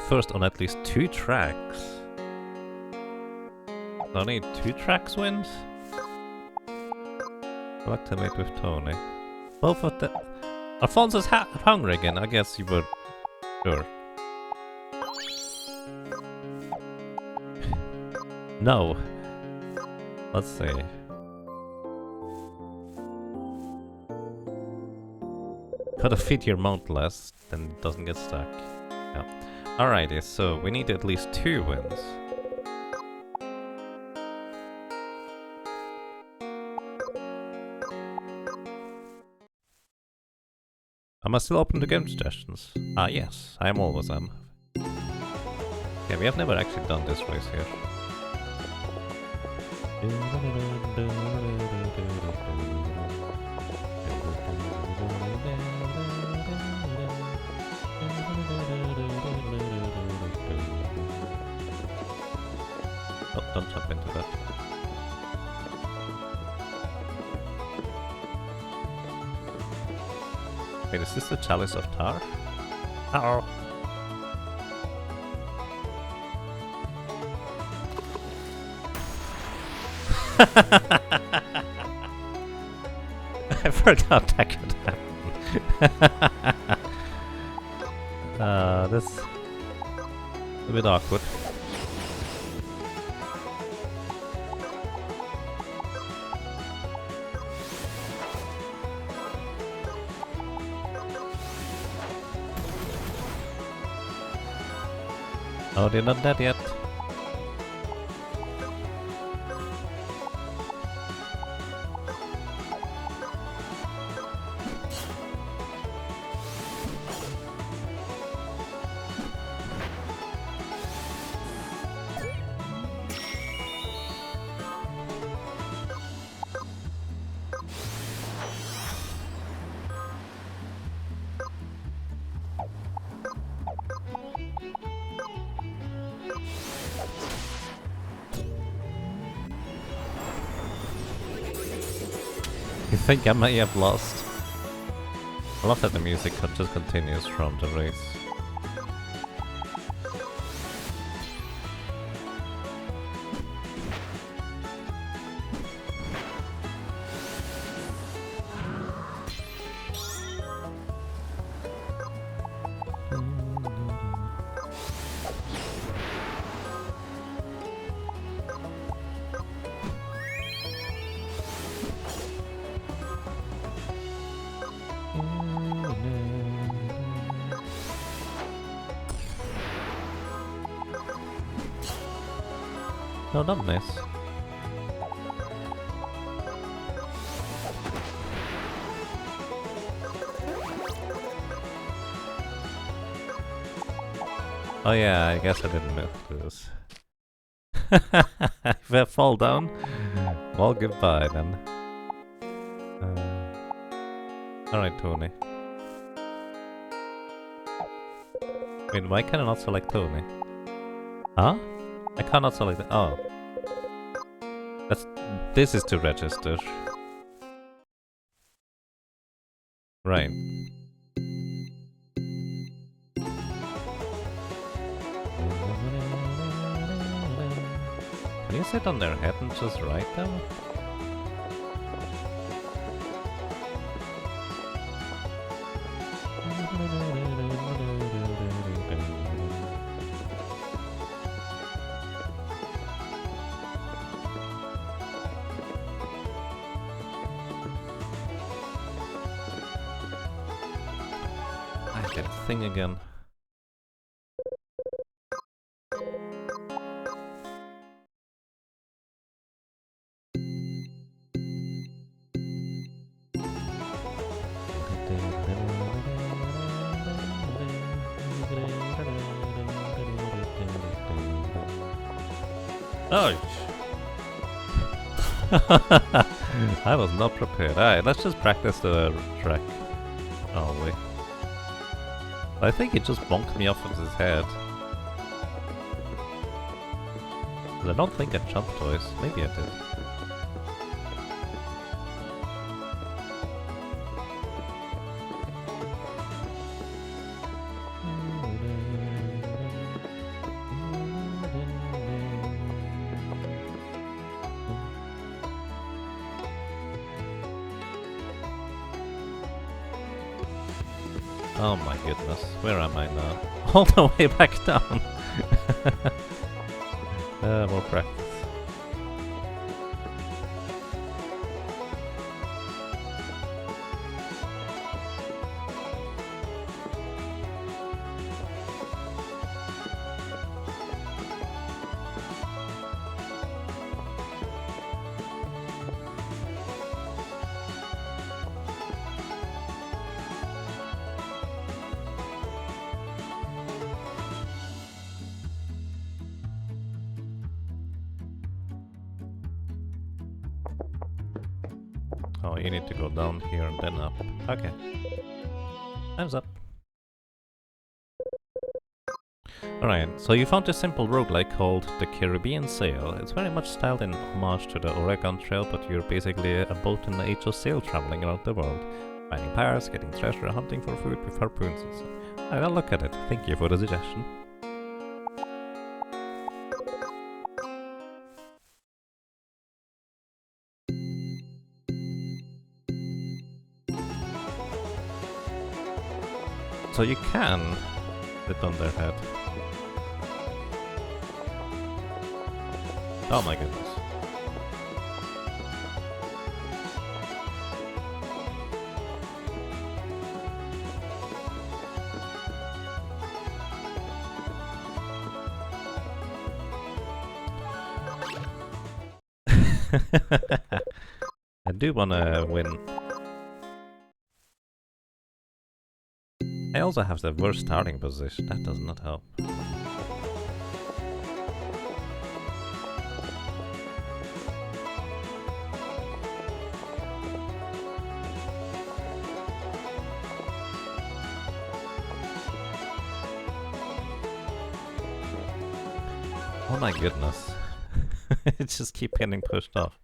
first on at least 2 tracks. I need 2 tracks wins? I like to mate with Tony. Both of them. Alfonso's hungry again, I guess you were sure. No. Let's see. Gotta feed your mount less, then it doesn't get stuck. Yeah. Alrighty, so we need at least 2 wins. Am I still open to game suggestions? Ah yes, I am always am. Yeah, we have never actually done this race here. Oh, don't jump into that. Wait, is this the Chalice of Tar? Uh-oh. I forgot that could happen. This is a bit awkward. Oh, they're not dead yet. You think I may have lost? I love that the music just continues from the race. No, not miss. Oh yeah, I guess I didn't move this. If I fall down, well, goodbye then. Alright, Tony. Wait, why can I not select Tony? Huh? I cannot select it. Oh. This is to register. Right. Can you sit on their head and just ride them? I did the thing again. Ouch! I was not prepared. Alright, let's just practice the track. Oh wait. I think it just bonked me off of his head. I don't think I jumped twice. Maybe I did. Oh my goodness, where am I now? All the way back down! More practice. Oh, you need to go down here and then up. Okay. Time's up. Alright, so you found a simple roguelike called the Caribbean Sail. It's very much styled in homage to the Oregon Trail, but you're basically a boat in the age of sail traveling around the world. Finding pirates, getting treasure, hunting for food with harpoons and so. Alright, I'll look at it. Thank you for the suggestion. So you can sit on their head. Oh my goodness. I do wanna win. I also have the worst starting position, that does not help. Oh my goodness. It just keeps getting pushed off.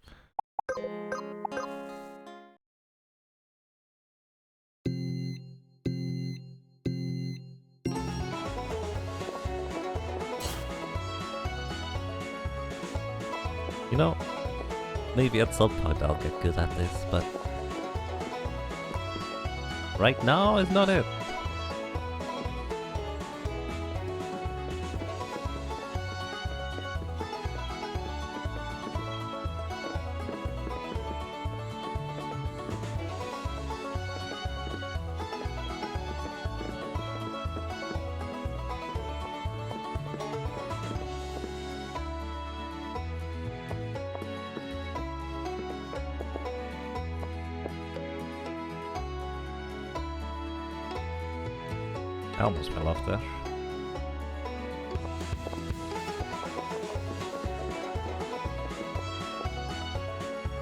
You know, maybe at some point I'll get good at this, but right now is not it. I almost fell off there.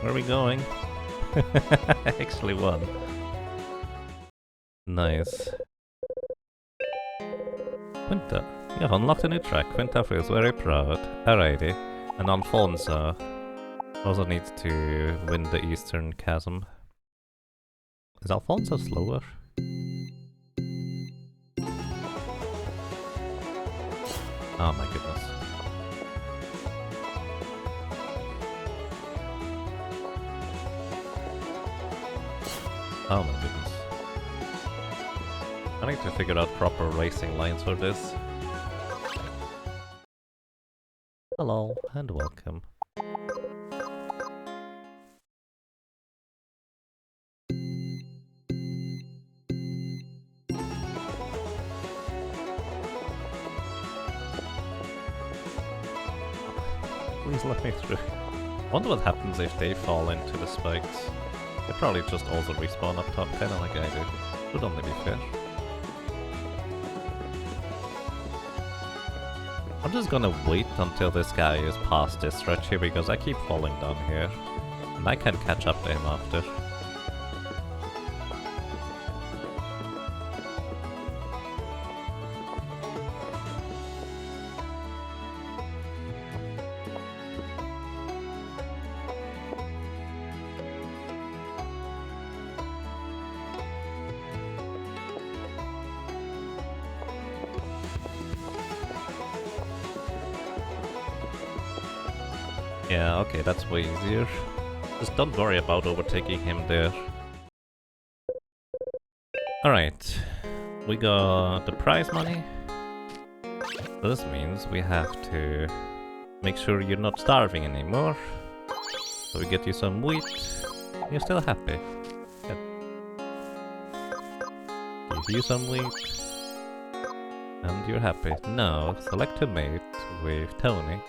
Where are we going? I actually won. Nice. Quinta, you have unlocked a new track. Quinta feels very proud. Alrighty. And Alfonso also needs to win the Eastern Chasm. Is Alfonso slower? Oh my goodness. Oh my goodness. I need to figure out proper racing lines for this. Hello and welcome. Please let me through. I wonder what happens if they fall into the spikes. They probably just also respawn up top, kinda like I do. Would only be fair. I'm just gonna wait until this guy is past this stretch here because I keep falling down here. And I can catch up to him after. Yeah, okay, that's way easier. Just don't worry about overtaking him there. Alright, we got the prize money. So this means we have to make sure you're not starving anymore. So we get you some wheat. You're still happy. Good. Give you some wheat. And you're happy. Now, select a mate with Tony.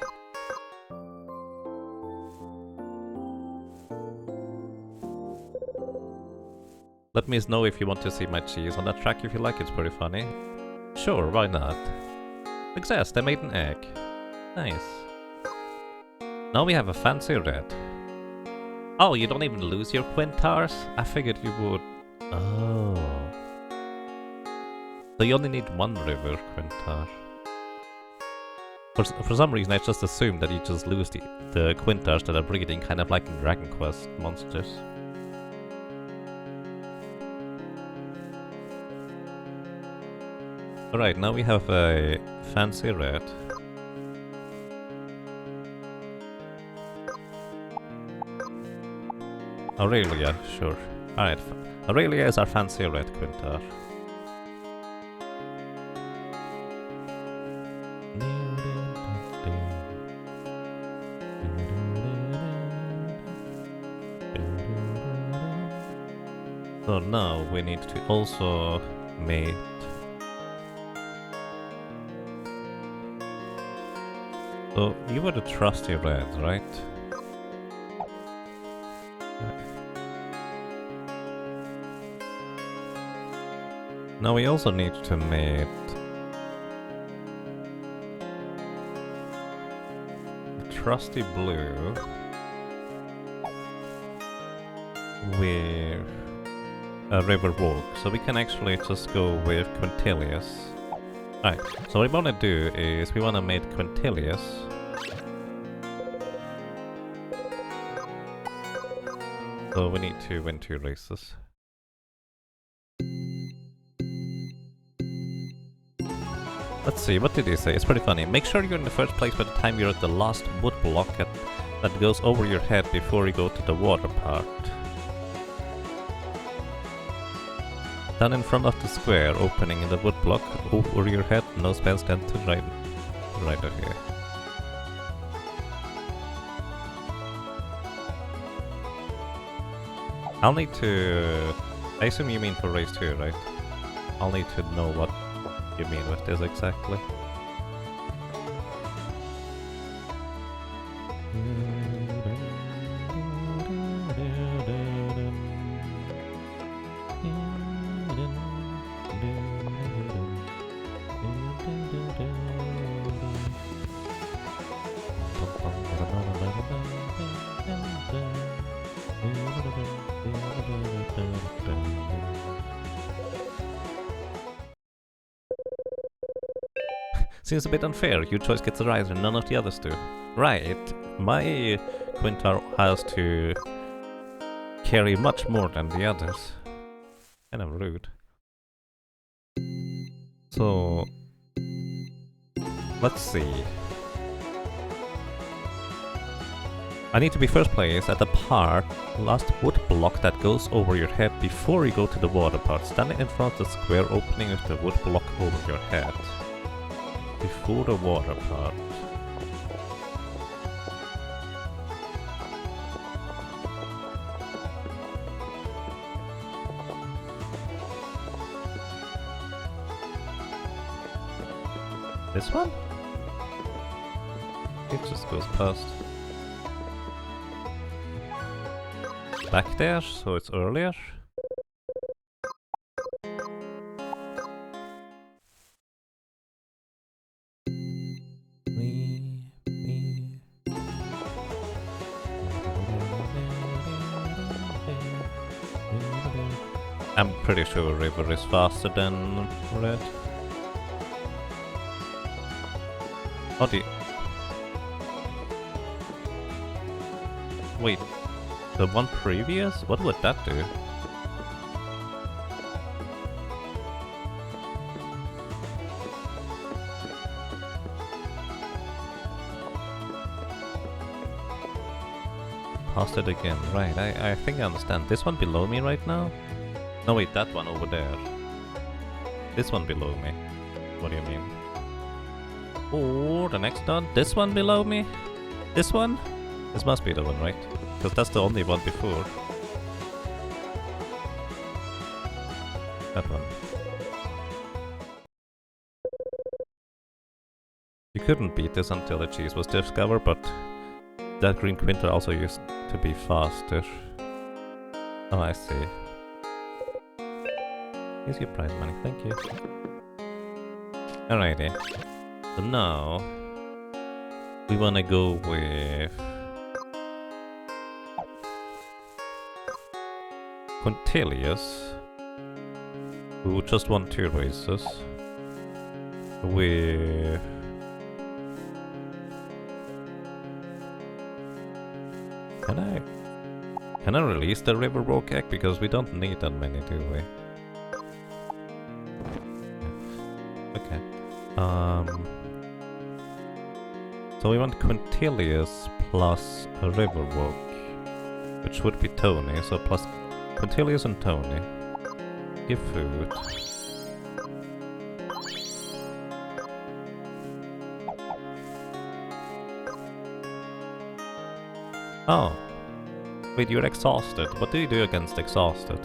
Let me know if you want to see my cheese on that track if you like, it's pretty funny. Sure, why not? Success, they made an egg. Nice. Now we have a fancy red. Oh, you don't even lose your quintars? I figured you would. Oh. So you only need one river quintar. For some reason I just assumed that you just lose the quintars that are breeding, kind of like in Dragon Quest monsters. Alright, now we have a fancy red. Aurelia, sure. Alright, Aurelia is our fancy red quintar. So now we need to also mate. So you were the trusty red, right? Now we also need to mate the trusty blue with a river walk, so we can actually just go with Quintilius. Alright, so what we want to do is we want to mate Quintilius. So we need to win 2 races. Let's see, what did he say? It's pretty funny. Make sure you're in the first place by the time you're at the last wood block at that goes over your head before you go to the water part. Then in front of the square opening in the wood block over your head, no spells then to right over here. I'll need to... I assume you mean for race 2, right? I'll need to know what you mean with this exactly. Seems a bit unfair. Your choice gets a rider, none of the others do. Right, my Quintar has to carry much more than the others. Kind of rude. So, let's see. I need to be first place at the last wood block that goes over your head before you go to the water part. Standing in front of the square opening with the wood block over your head. Before the water part. This one? It just goes past. Back there, so it's earlier. I'm pretty sure river is faster than red. Oh, wait, the one previous? What would that do? Past it again, right, I think I understand. This one below me right now? No wait, that one over there. This one below me. What do you mean? Or the next one? This one below me? This one? This must be the one, right? Because that's the only one before. That one. You couldn't beat this until the cheese was discovered, but that green Quinter also used to be faster. Oh, I see. Here's your prize money, thank you. Alrighty. So now we wanna go with Quintilius, who just won 2 races. With Can I release the Riverwalk egg? Because we don't need that many, do we? Okay. So we want Quintilius plus a Riverwalk, which would be Tony, so plus Quintilius and Tony. Give food. Oh. Wait, you're exhausted. What do you do against exhausted?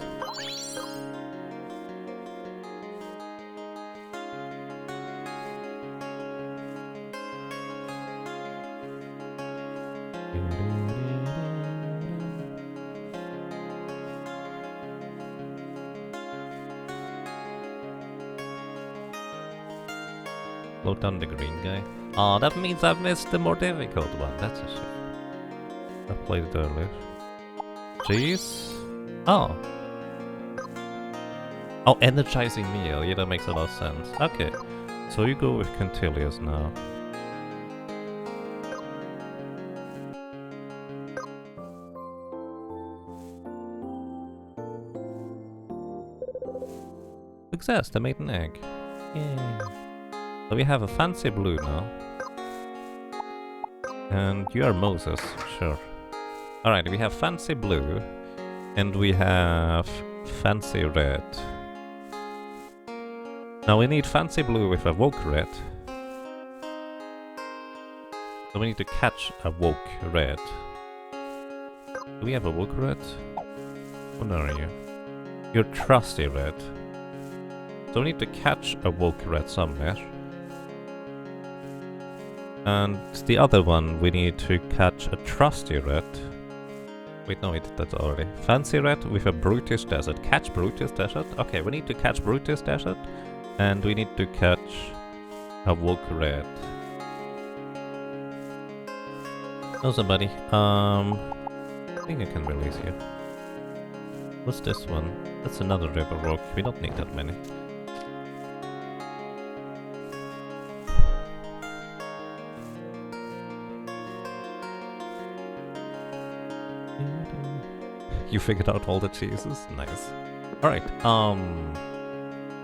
Slow down the green guy. Oh, that means I've missed the more difficult one. That's a shame. I played it earlier. Jeez. Oh. Oh, energizing meal. Yeah, that makes a lot of sense. Okay. So you go with Quintilius now. Success, I made an egg. Yay. So we have a fancy blue now. And you are Moses, sure. Alright, we have fancy blue, and we have fancy red. Now we need fancy blue with a woke red. So we need to catch a woke red. Do we have a woke red? What are you? You're trusty red. So we need to catch a woke red somewhere. And the other one, we need to catch a trusty red. Wait, no, we did that already. Fancy red with a brutish desert. Catch brutish desert? Okay, we need to catch brutish desert. And we need to catch a woke red. Oh, somebody. I think I can release you. What's this one? That's another river rock. We don't need that many. You figured out all the cheeses? Nice. Alright,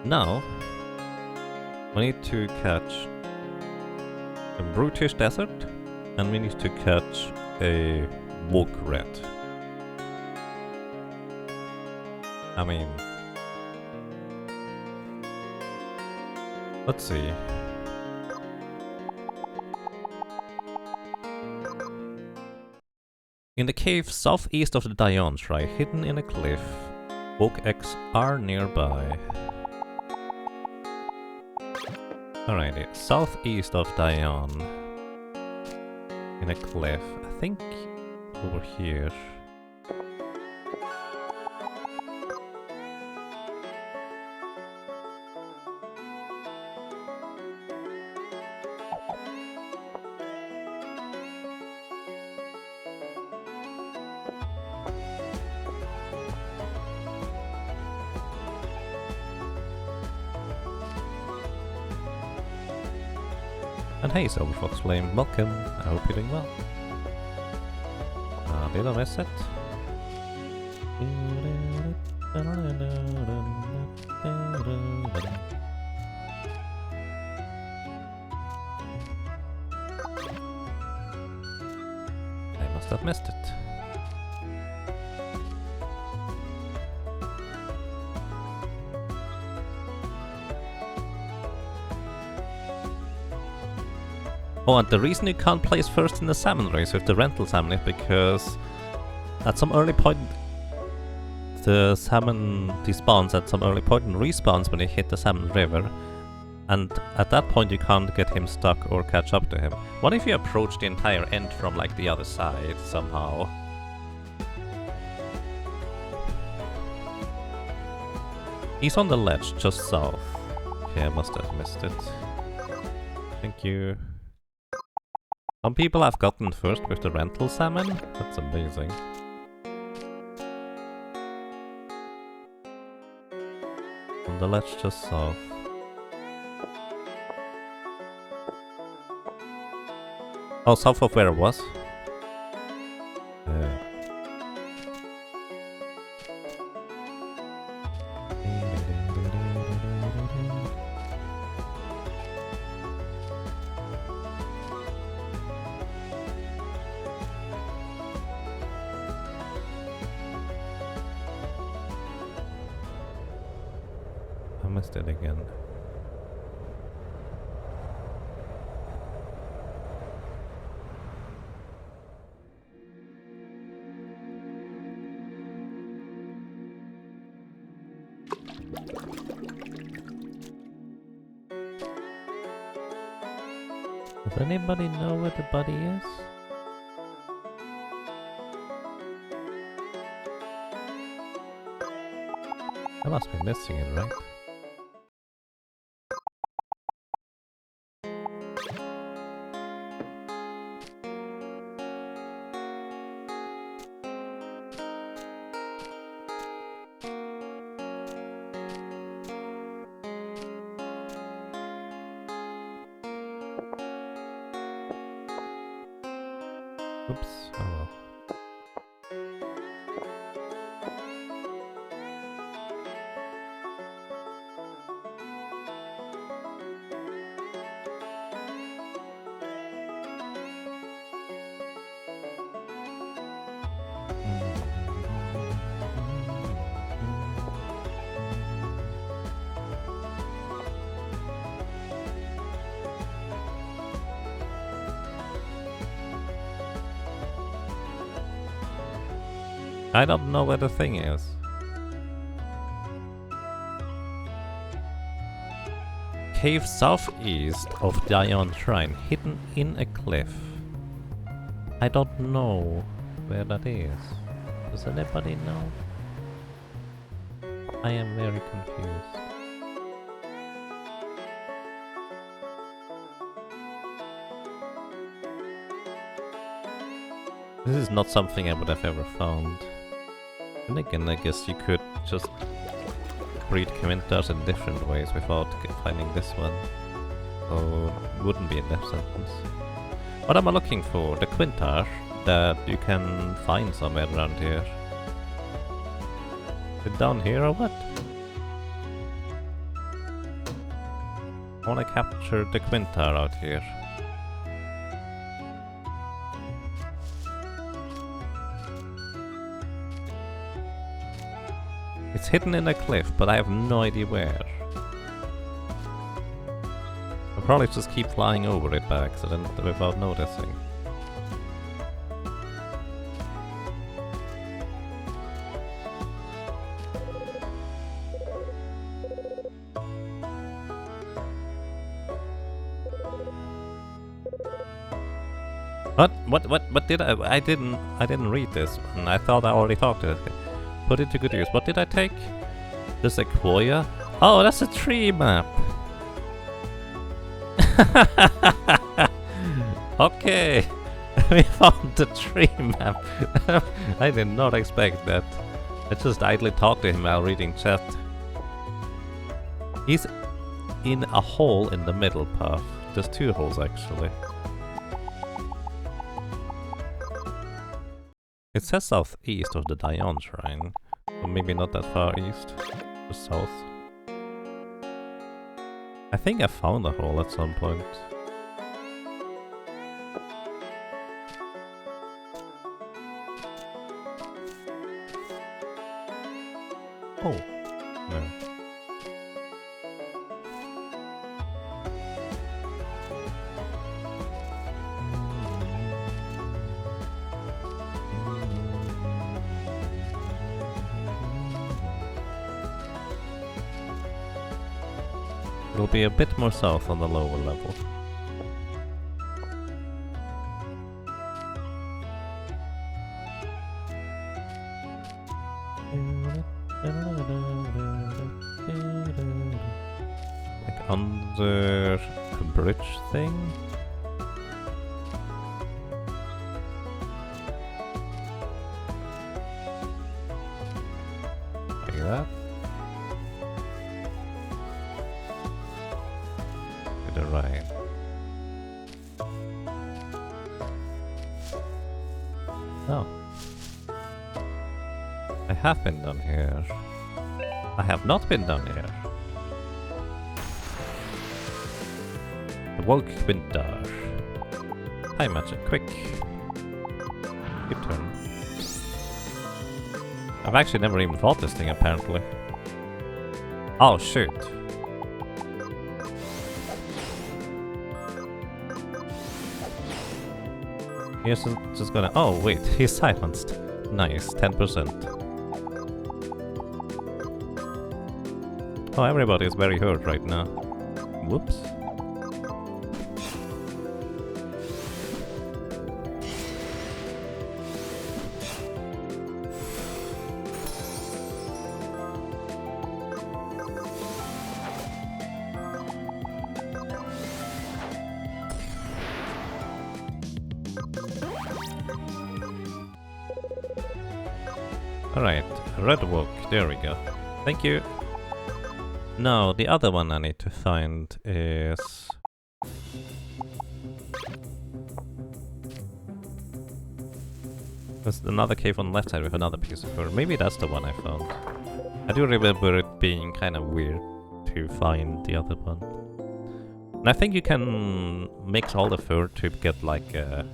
now we need to catch a brutish desert, and we need to catch a woke red. I mean, let's see. In the cave southeast of the Dion Shrine, hidden in a cliff, woke eggs are nearby. Alrighty, southeast of Dion. In a cliff. I think over here. And hey, Silver Fox Flame, welcome. I hope you're doing well. Did I miss it? I must have missed it. Oh, and the reason you can't place first in the salmon race with the rental salmon is because at some early point the salmon despawns at some early point and respawns when you hit the salmon river, and at that point you can't get him stuck or catch up to him. What if you approach the entire end from like the other side somehow? He's on the ledge just south. Okay, I must have missed it. Thank you. Some people have gotten first with the rental salmon. That's amazing. On the ledge just south. Oh, south of where it was? I missed it again. Does anybody know where the body is? I must be missing it, right? Oops, oh well. I don't know where the thing is. Cave southeast of Dion Shrine, hidden in a cliff. I don't know where that is. Does anybody know? I am very confused. This is not something I would have ever found. And again, I guess you could just breed Quintas in different ways without finding this one. So it wouldn't be a death sentence. What am I looking for? The Quintar that you can find somewhere around here. Is it down here or what? I wanna capture the Quintar out here. It's hidden in a cliff, but I have no idea where. I'll probably just keep flying over it by accident without noticing. What did I didn't read this one. I thought I already talked to it. Put it to good use. What did I take? The Sequoia? Oh, that's a tree map! Okay! We found the tree map! I did not expect that. I just idly talked to him while reading chat. He's in a hole in the middle path. There's two holes actually. It says southeast of the Dion Shrine, so maybe not that far east, or south. I think I found a hole at some point. Oh, no. It'll be a bit more south on the lower level. Like under a bridge thing? Like that? To the right. Oh. I have been down here. I have not been down here. The Woke Quintar. Hi Magic, quick. Good turn. I've actually never even fought this thing apparently. Oh shoot. He's just gonna... Oh wait, he's silenced. Nice, 10%. Oh, everybody is very hurt right now. Whoops. Alright, red walk, there we go. Thank you. Now, the other one I need to find is... There's another cave on the left side with another piece of fur. Maybe that's the one I found. I do remember it being kind of weird to find the other one. And I think you can mix all the fur to get like a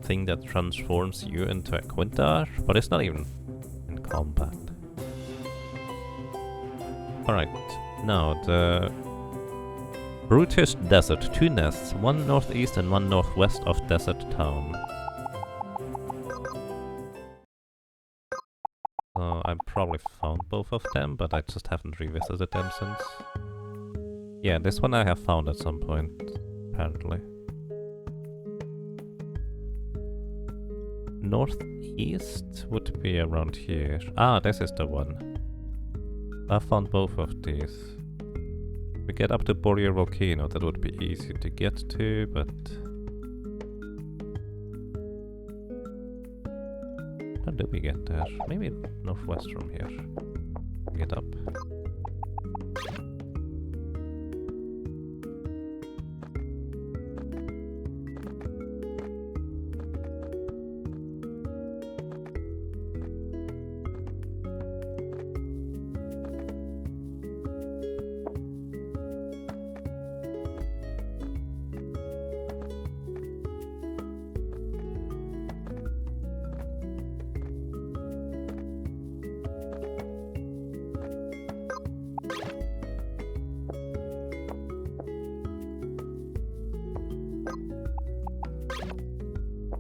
thing that transforms you into a Quintar, but it's not even in combat. Alright, now the Brutish Desert, 2 nests, one northeast and one northwest of Desert Town. probably found both of them, but I just haven't revisited them since. Yeah, this one I have found at some point, apparently. Northeast would be around here. Ah, this is the one. I found both of these. We get up to Boreal Volcano, that would be easy to get to, but... How do we get there? Maybe northwest from here. Get up.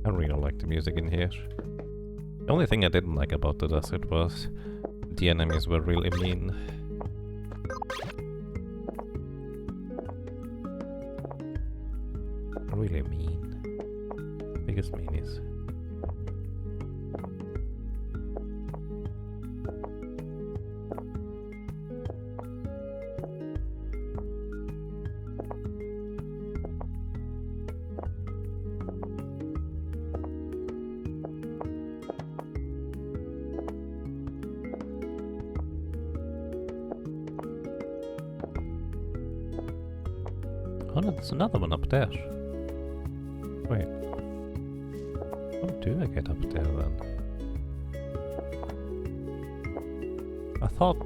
I really like the music in here. The only thing I didn't like about the desert was the enemies were really mean. Really mean. Biggest meanies. Oh no, there's another one up there. Wait. How do I get up there then? I thought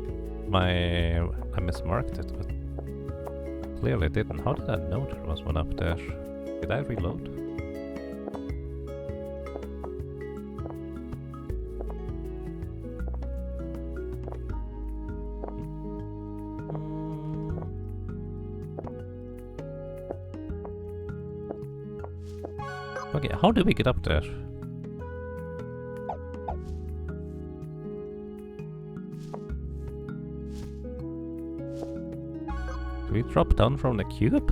I mismarked it, but clearly didn't. How did I know there was one up there? Did I reload? Okay, how do we get up there? Do we drop down from the cube?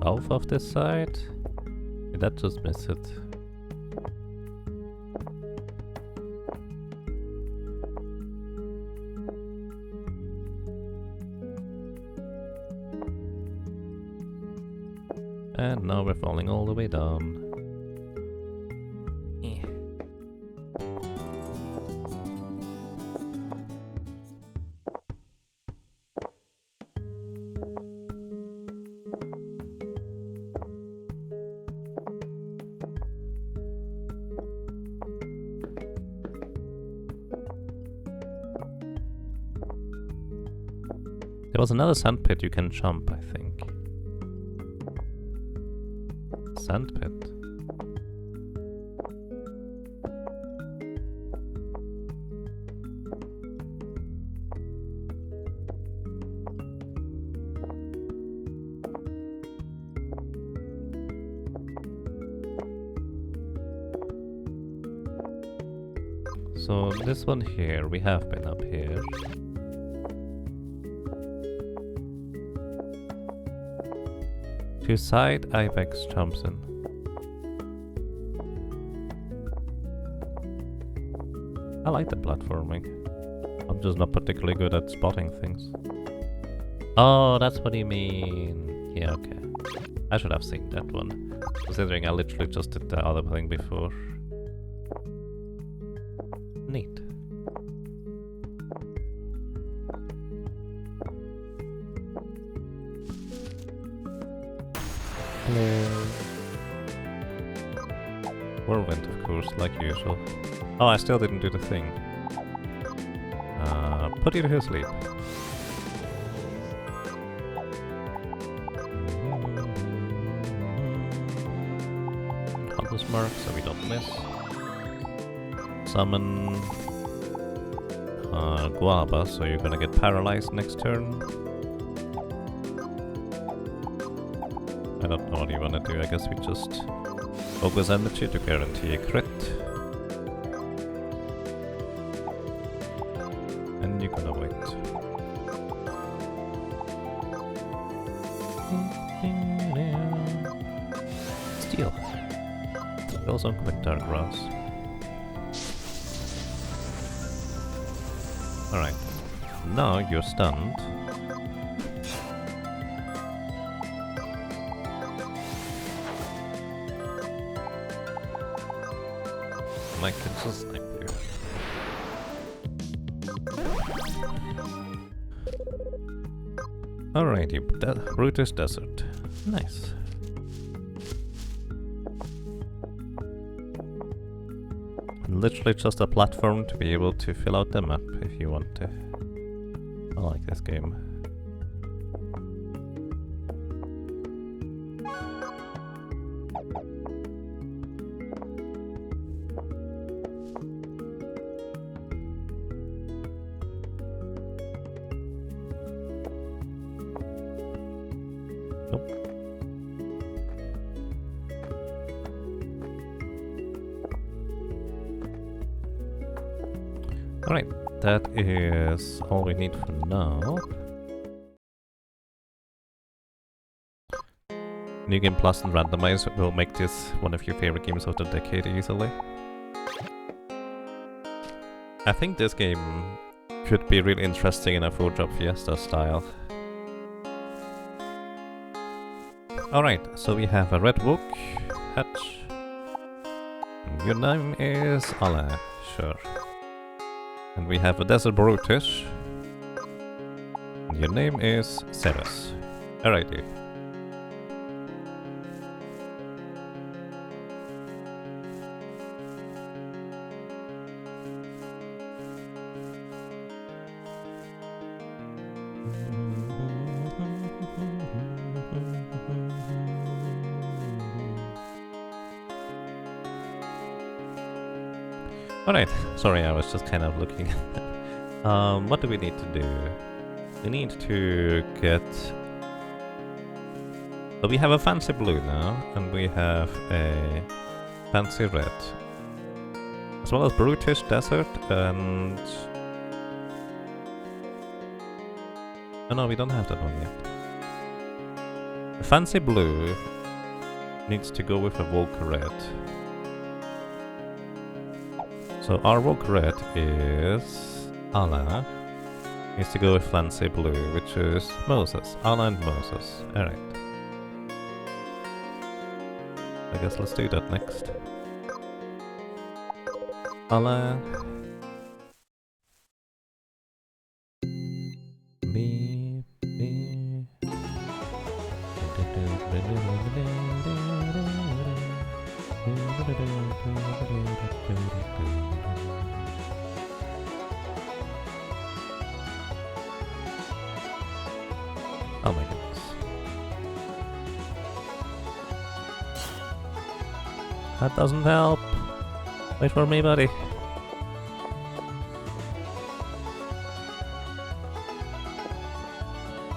South of this side? Did that just miss it? And now we're falling all the way down. There was another sand pit you can jump, I think. Sand pit. So this one here, we have been up here. To side Ibex jumps in. I like the platforming. I'm just not particularly good at spotting things. Oh, that's what you mean. Yeah, okay. I should have seen that one, considering I literally just did the other thing before. Neat. Hello. Whirlwind, of course, like usual. Oh, I still didn't do the thing. Put you to sleep. Hunter's mark, so we don't miss. Summon Guava, so you're gonna get paralyzed next turn. I don't know what you wanna do, I guess we just focus energy to guarantee a crit. then you're gonna wait. Steel. Also quick dark grass. Alright. Now you're stunned. I can just snipe you. Alrighty, Brutish Desert. Nice. Literally just a platform to be able to fill out the map if you want to. I like this game. Alright, that is all we need for now. New Game Plus and Randomize will make this one of your favorite games of the decade easily. I think this game could be really interesting in a full drop Fiesta style. Alright, so we have a red book, hatch. Your name is Alain, sure. And we have a Desert Brutish. And your name is Ceres. Alrighty. Alright, sorry, I was just kind of looking. What do we need to do? We need to get... So we have a fancy blue now, and we have a fancy red. As well as Brutish Desert, and... Oh no, we don't have that one yet. The fancy blue needs to go with a Volk red. So our Volk red is Alain. Needs to go with fancy blue, which is Moses. Alain and Moses. Alright. I guess let's do that next. Alain. Me. Oh my goodness. That doesn't help. Wait for me, buddy.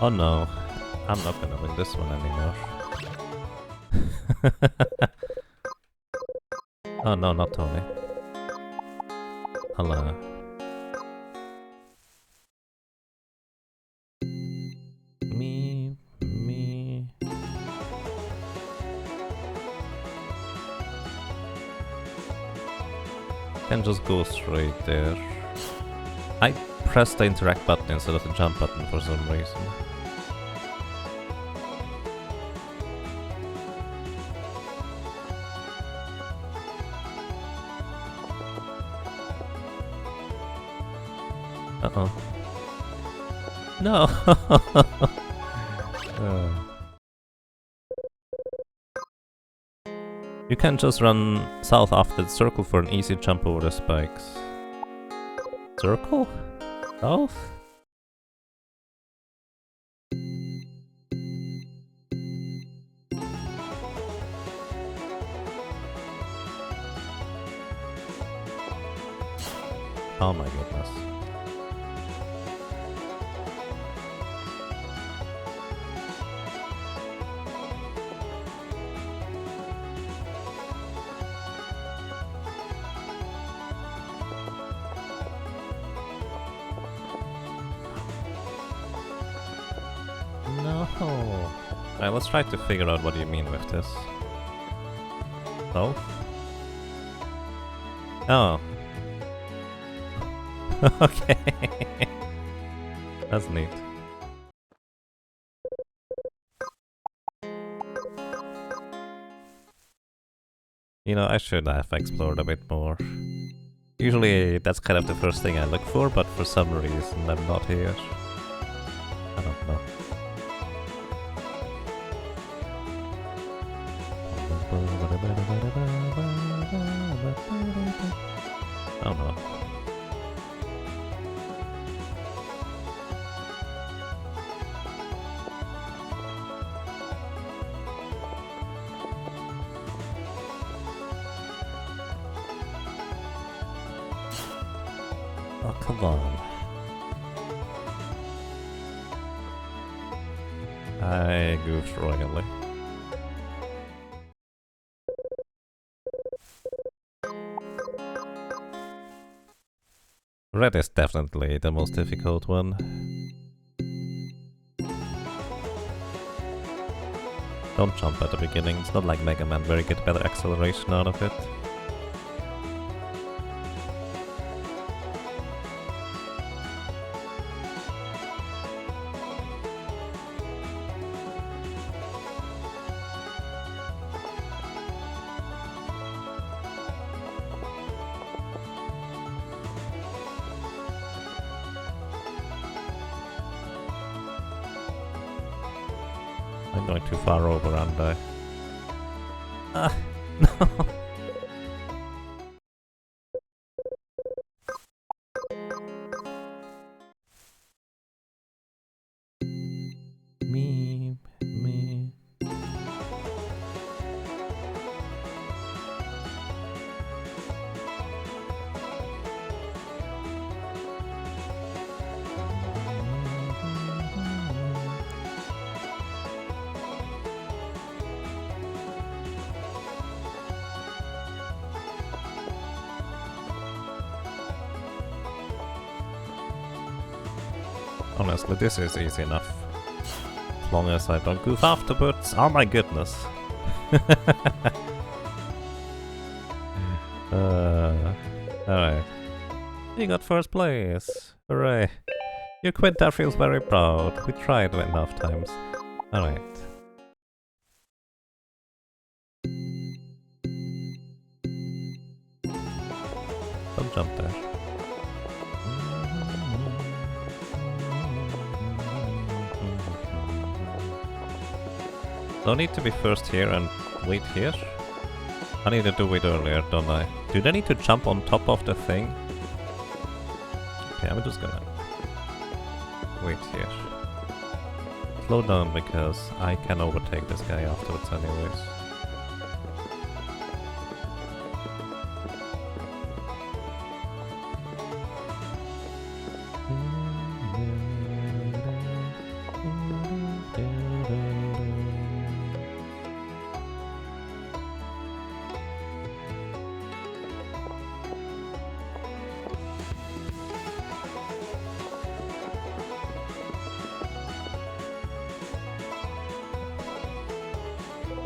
Oh no. I'm not gonna win this one anymore. Oh no, not Tony. Hello. Me. Can just go straight there. I pressed the interact button instead of the jump button for some reason. Uh-oh. No! You can just run south after the circle for an easy jump over the spikes. Circle? South? Oh my goodness. No! Alright, let's try to figure out what you mean with this. Oh? Oh. Okay. That's neat. You know, I should have explored a bit more. Usually that's kind of the first thing I look for, but for some reason I'm not here. I don't know. Oh no. Oh, come on. I goofed royally. Red is definitely the most difficult one. Don't jump at the beginning, it's not like Mega Man where you get better acceleration out of it. I'm going too far over, aren't I? Ah, no! Me. Honestly, this is easy enough. As long as I don't goof afterwards. Oh my goodness. Alright. You got first place. Hooray. Your Quinta feels very proud. We tried enough times. Alright. Don't jump there. Do I need to be first here and wait here? I need to do it earlier, don't I? Do they need to jump on top of the thing? Okay, I'm just gonna wait here. Slow down because I can overtake this guy afterwards anyways.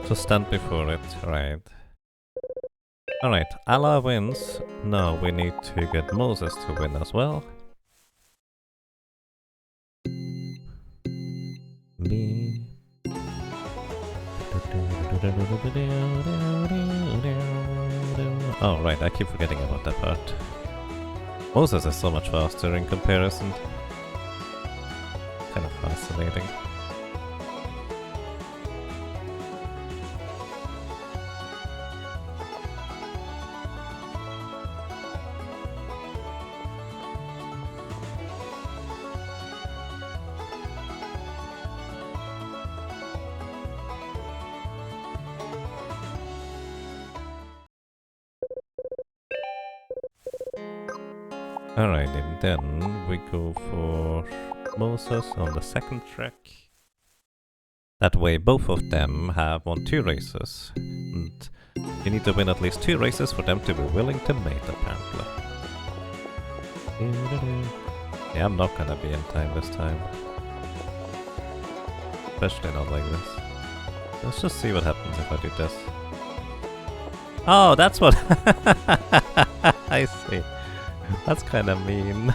To stand before it, right. Alright, Allah wins. Now we need to get Moses to win as well. Me. Oh right, I keep forgetting about that part. Moses is so much faster in comparison. Kind of fascinating. Alright, and then we go for Moses on the second track. That way both of them have won 2 races. And you need to win at least 2 races for them to be willing to mate, apparently. Yeah, I'm not gonna be in time this time. Especially not like this. Let's just see what happens if I do this. Oh, that's what... I see. That's kind of mean.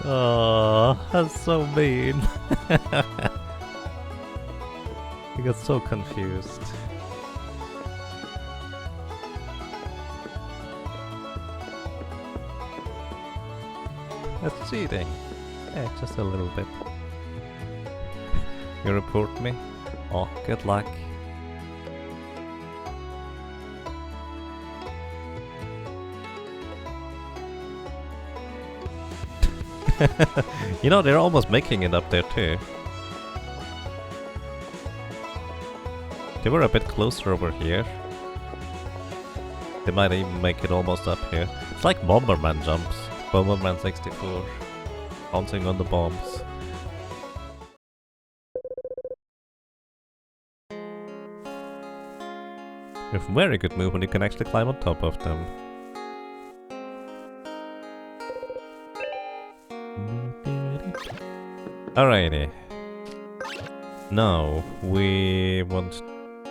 Oh, that's so mean. I got so confused. That's cheating. Yeah, just a little bit. You report me? Oh, good luck. You know, they're almost making it up there too. They were a bit closer over here. They might even make it almost up here. It's like Bomberman jumps. Bomberman 64. Bouncing on the bombs. A very good move when you can actually climb on top of them. Alrighty. Now we want...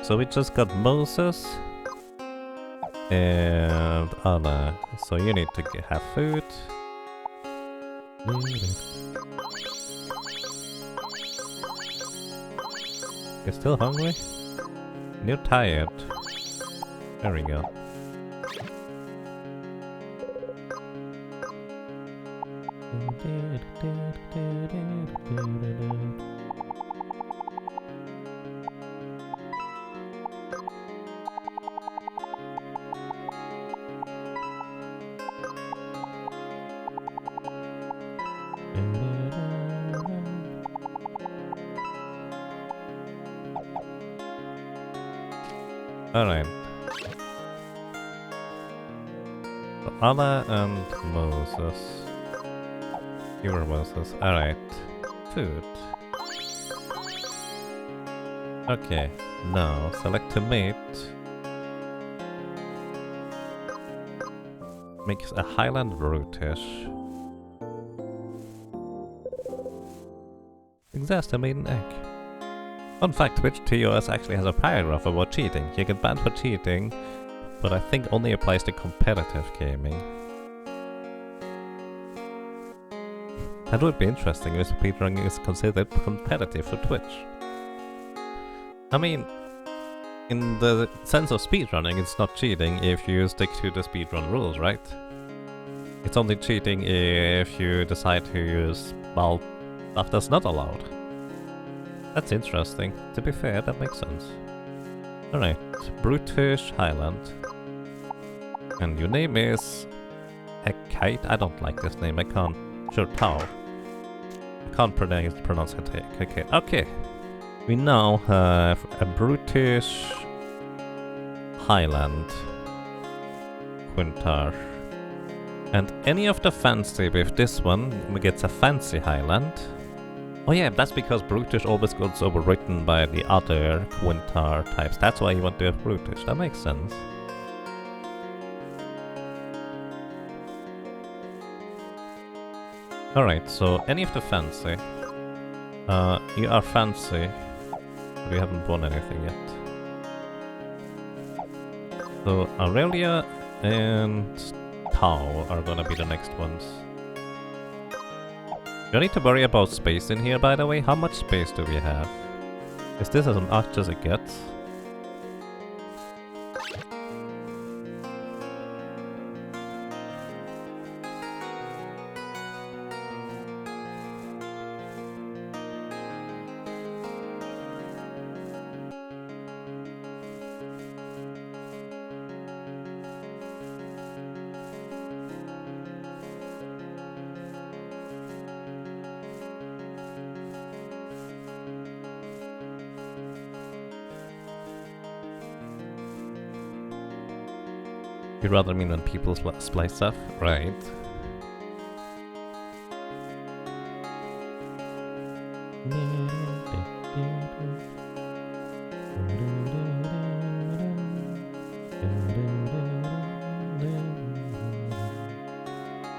So we just got Moses and Anna. So you need to have food. You're still hungry? You're tired. There we go. Alright. So Anna and Moses. You were Moses. Alright. Food. Okay. Now select to mate. Makes a Highland brutish. Exhaust a maiden egg. Fun fact, Twitch TOS actually has a paragraph about cheating. You get banned for cheating, but I think only applies to competitive gaming. That would be interesting if speedrunning is considered competitive for Twitch. I mean, in the sense of speedrunning, it's not cheating if you stick to the speedrun rules, right? It's only cheating if you decide to use, well, stuff that's not allowed. That's interesting. To be fair, that makes sense. Alright, Brutish Highland. And your name is... Hekite? I don't like this name, I can't... Sure, Tau. I can't pronounce it. Okay. We now have a Brutish Highland Quintar. And any of the fancy with this one gets a fancy Highland. Oh yeah, that's because Brutish always gets overwritten by the other Quintar types. That's why you want to have Brutish. That makes sense. Alright, so any of the fancy. You are fancy. We haven't won anything yet. So Aurelia and Tau are gonna be the next ones. You don't need to worry about space in here, by the way. How much space do we have? Is this as much as it gets? You rather mean when people splice stuff? Right.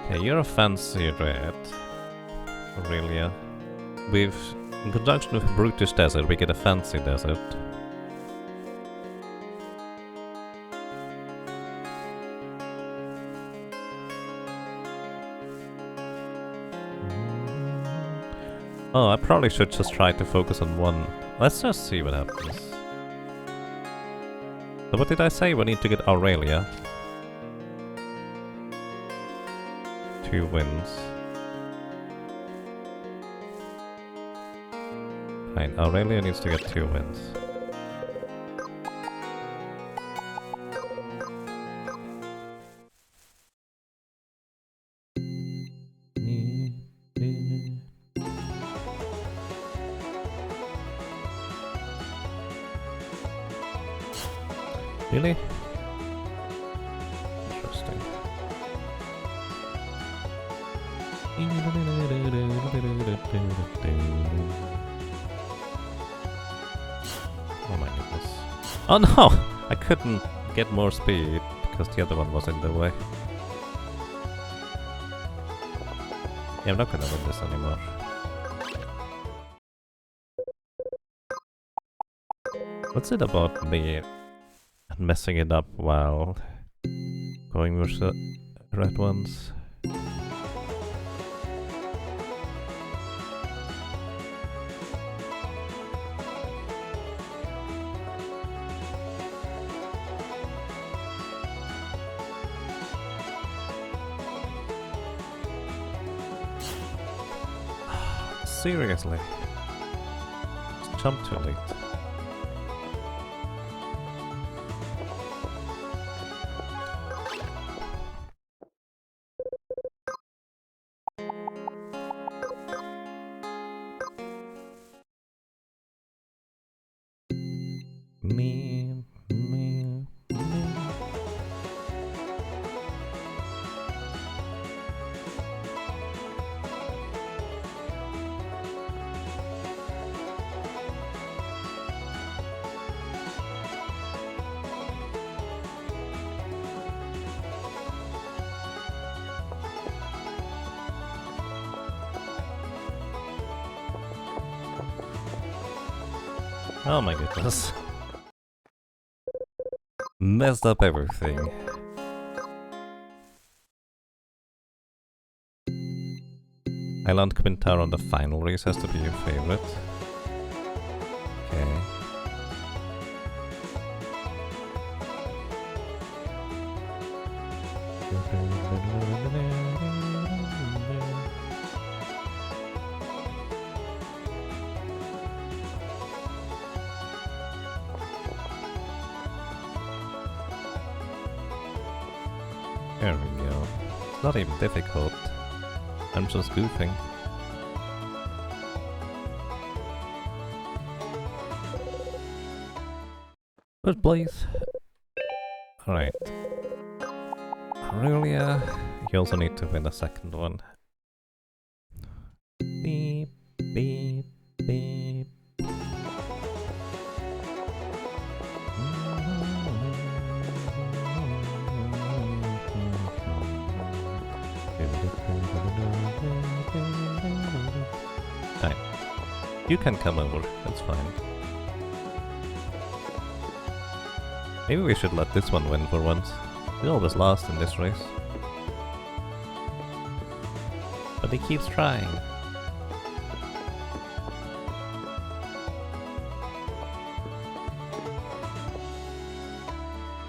Okay, you're a fancy red, Aurelia. In conjunction with a brutish desert, we get a fancy desert. Oh, I probably should just try to focus on one. Let's just see what happens. So what did I say? We need to get Aurelia. 2 wins. Fine, Aurelia needs to get 2 wins. Really? Interesting. Oh my goodness. Oh no! I couldn't get more speed because the other one was in the way. Yeah, I'm not gonna win this anymore. What's it about me messing it up while going with the red ones? Seriously? Just jump too late. Me. Oh my goodness. Messed up everything. Island Quintar on the final race has to be your favorite. Okay. There we go. It's not even difficult. I'm just goofing. But please. Alright. Aurelia, you also need to win a second one. Beep, beep, beep. Alright. You can come over, that's fine. Maybe we should let this one win for once. We always lost in this race. But he keeps trying.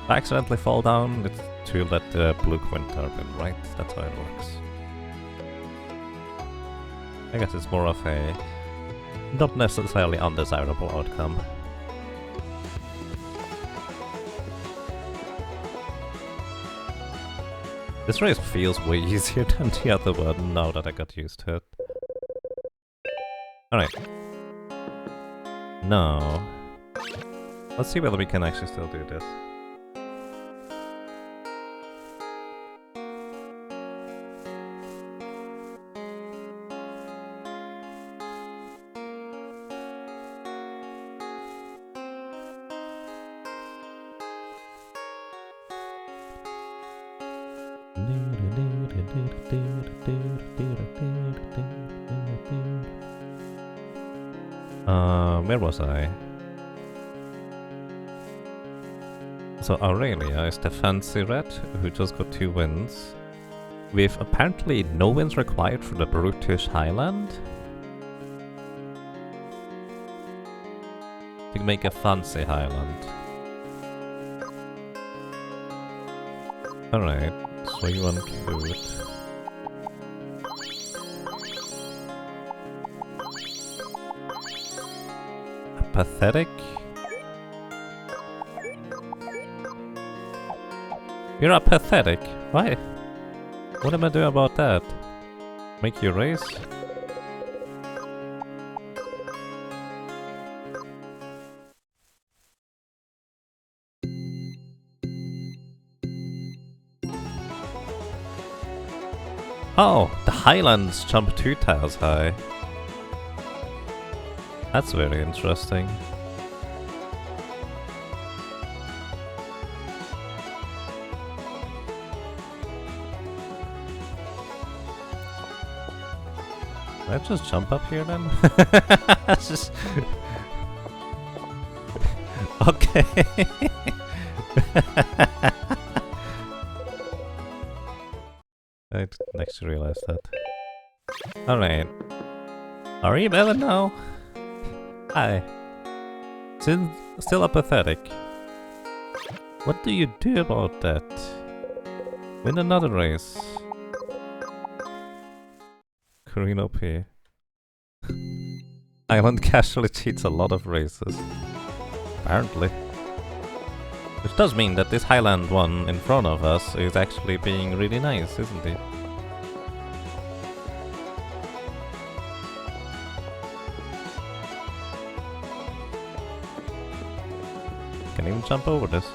If I accidentally fall down, it's to let the blue Quintar win, right? That's how it works. I guess it's more of a not necessarily undesirable outcome. This race feels way easier than the other one now that I got used to it. Alright. Now, let's see whether we can actually still do this. Where was I? So Aurelia is the fancy red who just got 2 wins. With apparently no wins required for the Brutish Highland. To make a fancy Highland. Alright, so you want food. Pathetic? You're a pathetic. Why? What am I doing about that? Make you race? Oh, the Highlands jump 2 tiles high. That's very interesting. Did I just jump up here then? Just okay. I didn't actually realize that. Alright. Are you better now? Hi. Still apathetic. What do you do about that? Win another race. Green OP. Island casually cheats a lot of races. Apparently. Which does mean that this Highland one in front of us is actually being really nice, isn't it? Can even jump over this.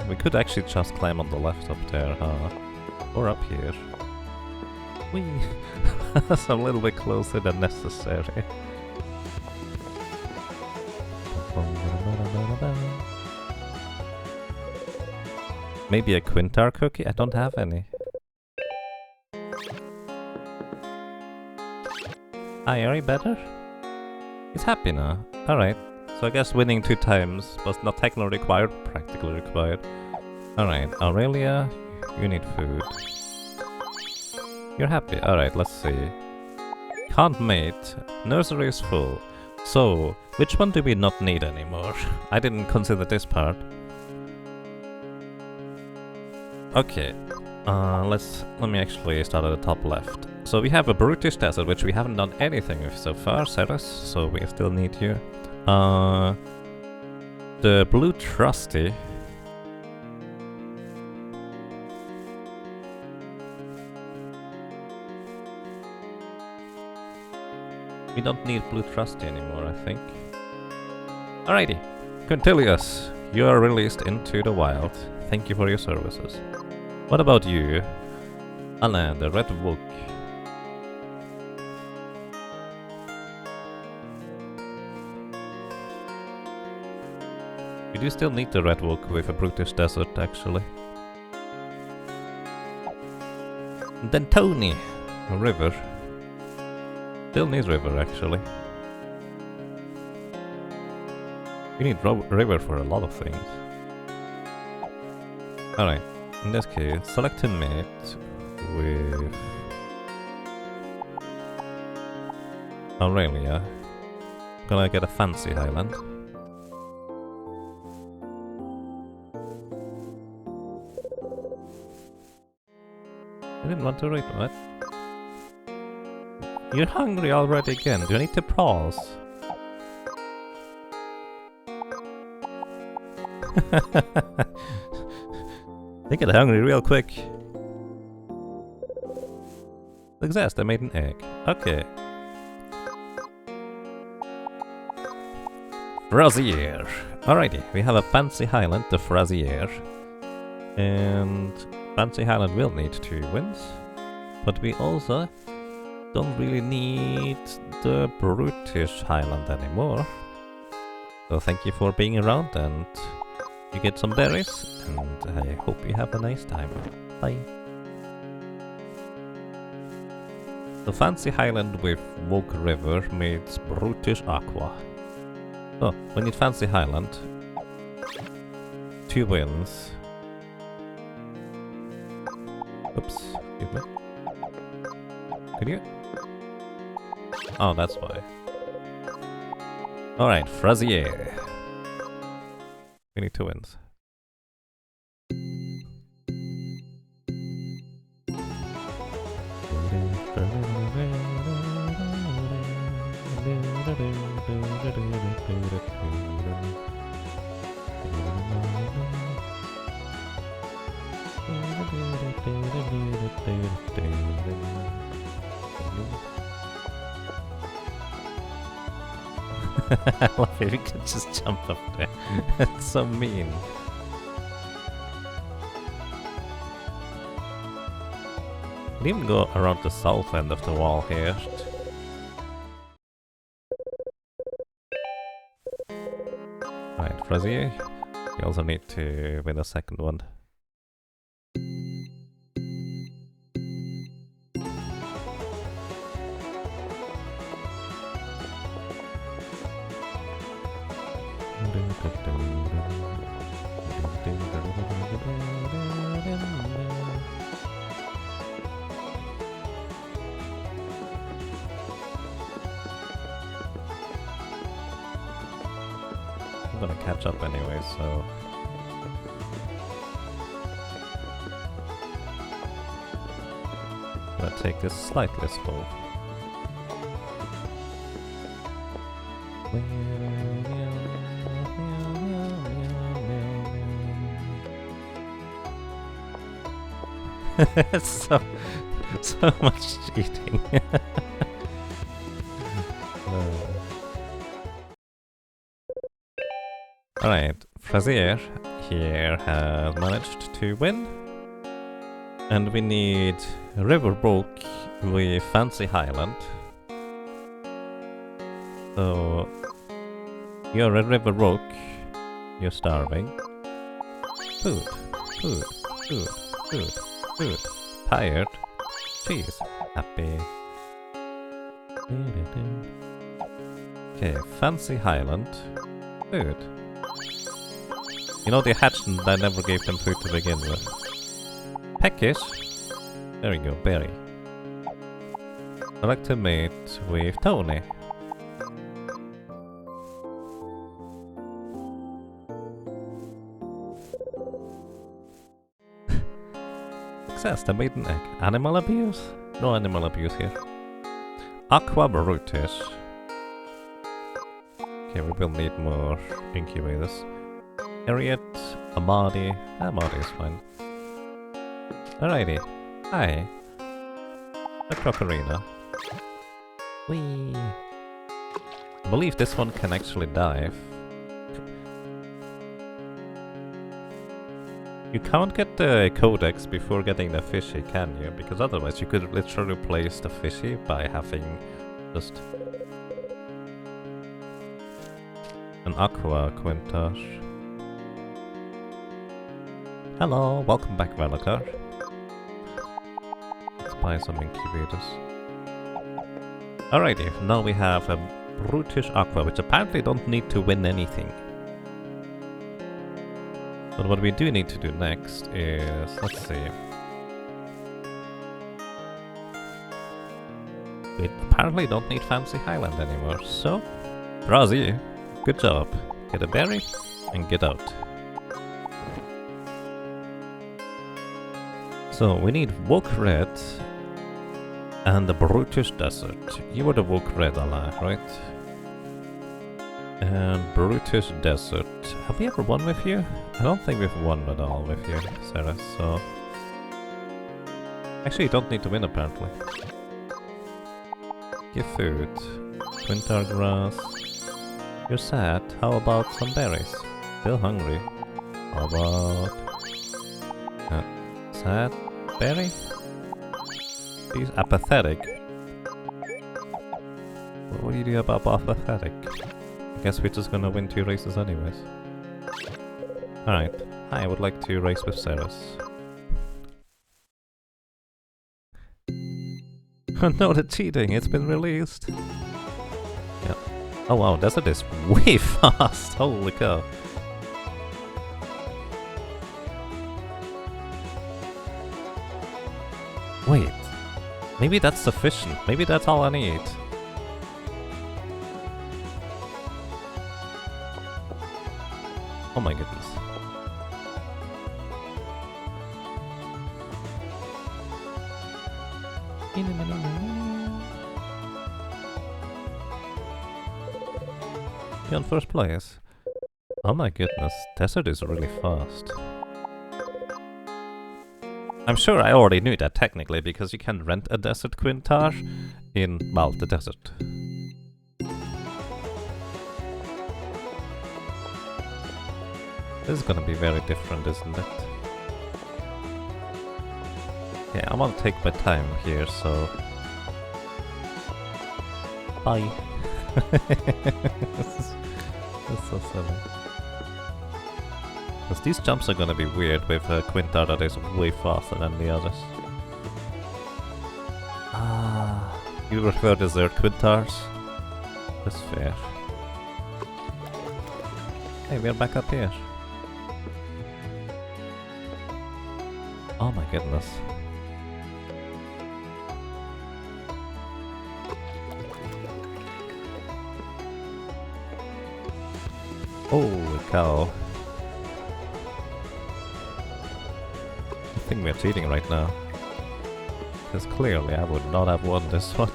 We could actually just climb on the left up there, huh? Or up here. Whee! That's a little bit closer than necessary. Maybe a Quintar cookie? I don't have any. Hi, are you better? He's happy now. Alright. So I guess winning 2 times was not technically required, practically required. Alright, Aurelia, you need food. You're happy. Alright, let's see. Can't mate. Nursery is full. So, which one do we not need anymore? I didn't consider this part. Okay. Let me actually start at the top left. So we have a Brutish Desert, which we haven't done anything with so far, Ceres, so we still need you. The Blue Trusty. We don't need Blue Trusty anymore, I think. Alrighty. Quintilius, you are released into the wild. Thank you for your services. What about you? Alain, the Red Book. We do still need the Red Book with a Brutish Desert, actually. And then Tony, a river. Still needs river, actually. We need river for a lot of things. Alright, in this case, select a mate with Aurelia. Gonna get a fancy Highland. I didn't want to read that. You're hungry already again. Do you need to pause? They get hungry real quick. Success, they made an egg. Okay. Brazier. Alrighty, we have a Fancy Highland, the Frazier. And Fancy Highland will need 2 wins. But we also don't really need the Brutish Highland anymore. So thank you for being around, and you get some berries, and I hope you have a nice time. Bye. The Fancy Highland with Woke River meets Brutish Aqua. So, we need Fancy Highland. 2 wins. Oops, excuse me. Could you? Oh, that's why. Alright, Frazier. We need 2 wins. I love it, we can just jump up there. It's so mean. We can even go around the south end of the wall here. Right, Frazier, you also need to win a second one. I'm gonna catch up anyway, so... I'm gonna take this slightly slow. so much cheating. Alright, Frazier here has managed to win. And we need Riverbrook with Fancy Highland. So, you're a Riverbrook, you're starving. Food, food, food, food, food. Tired, cheese, happy. Okay, Fancy Highland, food. You know, they hatched and I never gave them food to begin with. Peckish. There we go, berry. I like to mate with Tony. Success, the maiden egg. Animal abuse? No animal abuse here. Aqua Brutish. Okay, we will need more incubators. Harriet, Amadi. Amadi is fine. Alrighty. Hi. A Crocorina. Whee! I believe this one can actually dive. You can't get the codex before getting the fishy, can you? Because otherwise you could literally replace the fishy by having just an aqua quintage. Hello, welcome back, Valakar. Let's buy some incubators. Alrighty, now we have a Brutish Aqua, which apparently don't need to win anything. But what we do need to do next is, let's see. We apparently don't need Fancy Highland anymore, so... Brazi, good job. Get a berry and get out. So, we need Woke Red and the Brutish Desert. You were the Woke Red ally, right? And Brutish Desert. Have we ever won with you? I don't think we've won at all with you, Sarah, so... Actually, you don't need to win, apparently. Give food. Winter grass. You're sad. How about some berries? still hungry. How about... sad berry? He's apathetic. What do you do about apathetic? I guess we're just gonna win 2 races anyways. Alright, I would like to race with Ceres. No, the cheating, it's been released. Yeah. Oh wow, Desert is way fast, holy cow. Wait, maybe that's sufficient, maybe that's all I need. Oh my goodness. You're on first place. Oh my goodness, Desert is really fast. I'm sure I already knew that technically, because you can rent a Desert Quintar in, well, the desert. This is gonna be very different, isn't it? Yeah, I want to take my time here, so... Bye. This is so silly. Because these jumps are gonna be weird with a Quintar that is way faster than the others. Ah, you prefer desert Quintars? That's fair. Hey, we're back up here. Oh my goodness. Holy cow. I think we're cheating right now. Because clearly I would not have won this one.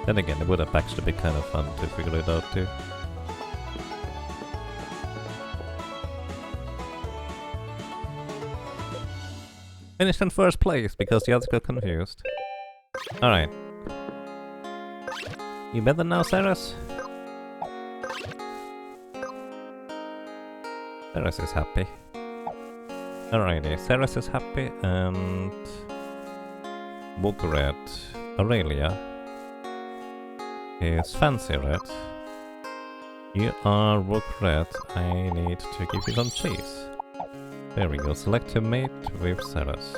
Then again, it would have actually been kind of fun to figure it out too. Finished in first place because the others got confused. Alright. You better now, Ceres? Ceres is happy. Alrighty, Ceres is happy and... Book Red, Aurelia is Fancy Red. You are Rook Red, I need to give you some cheese. There we go, select your mate with Ceres.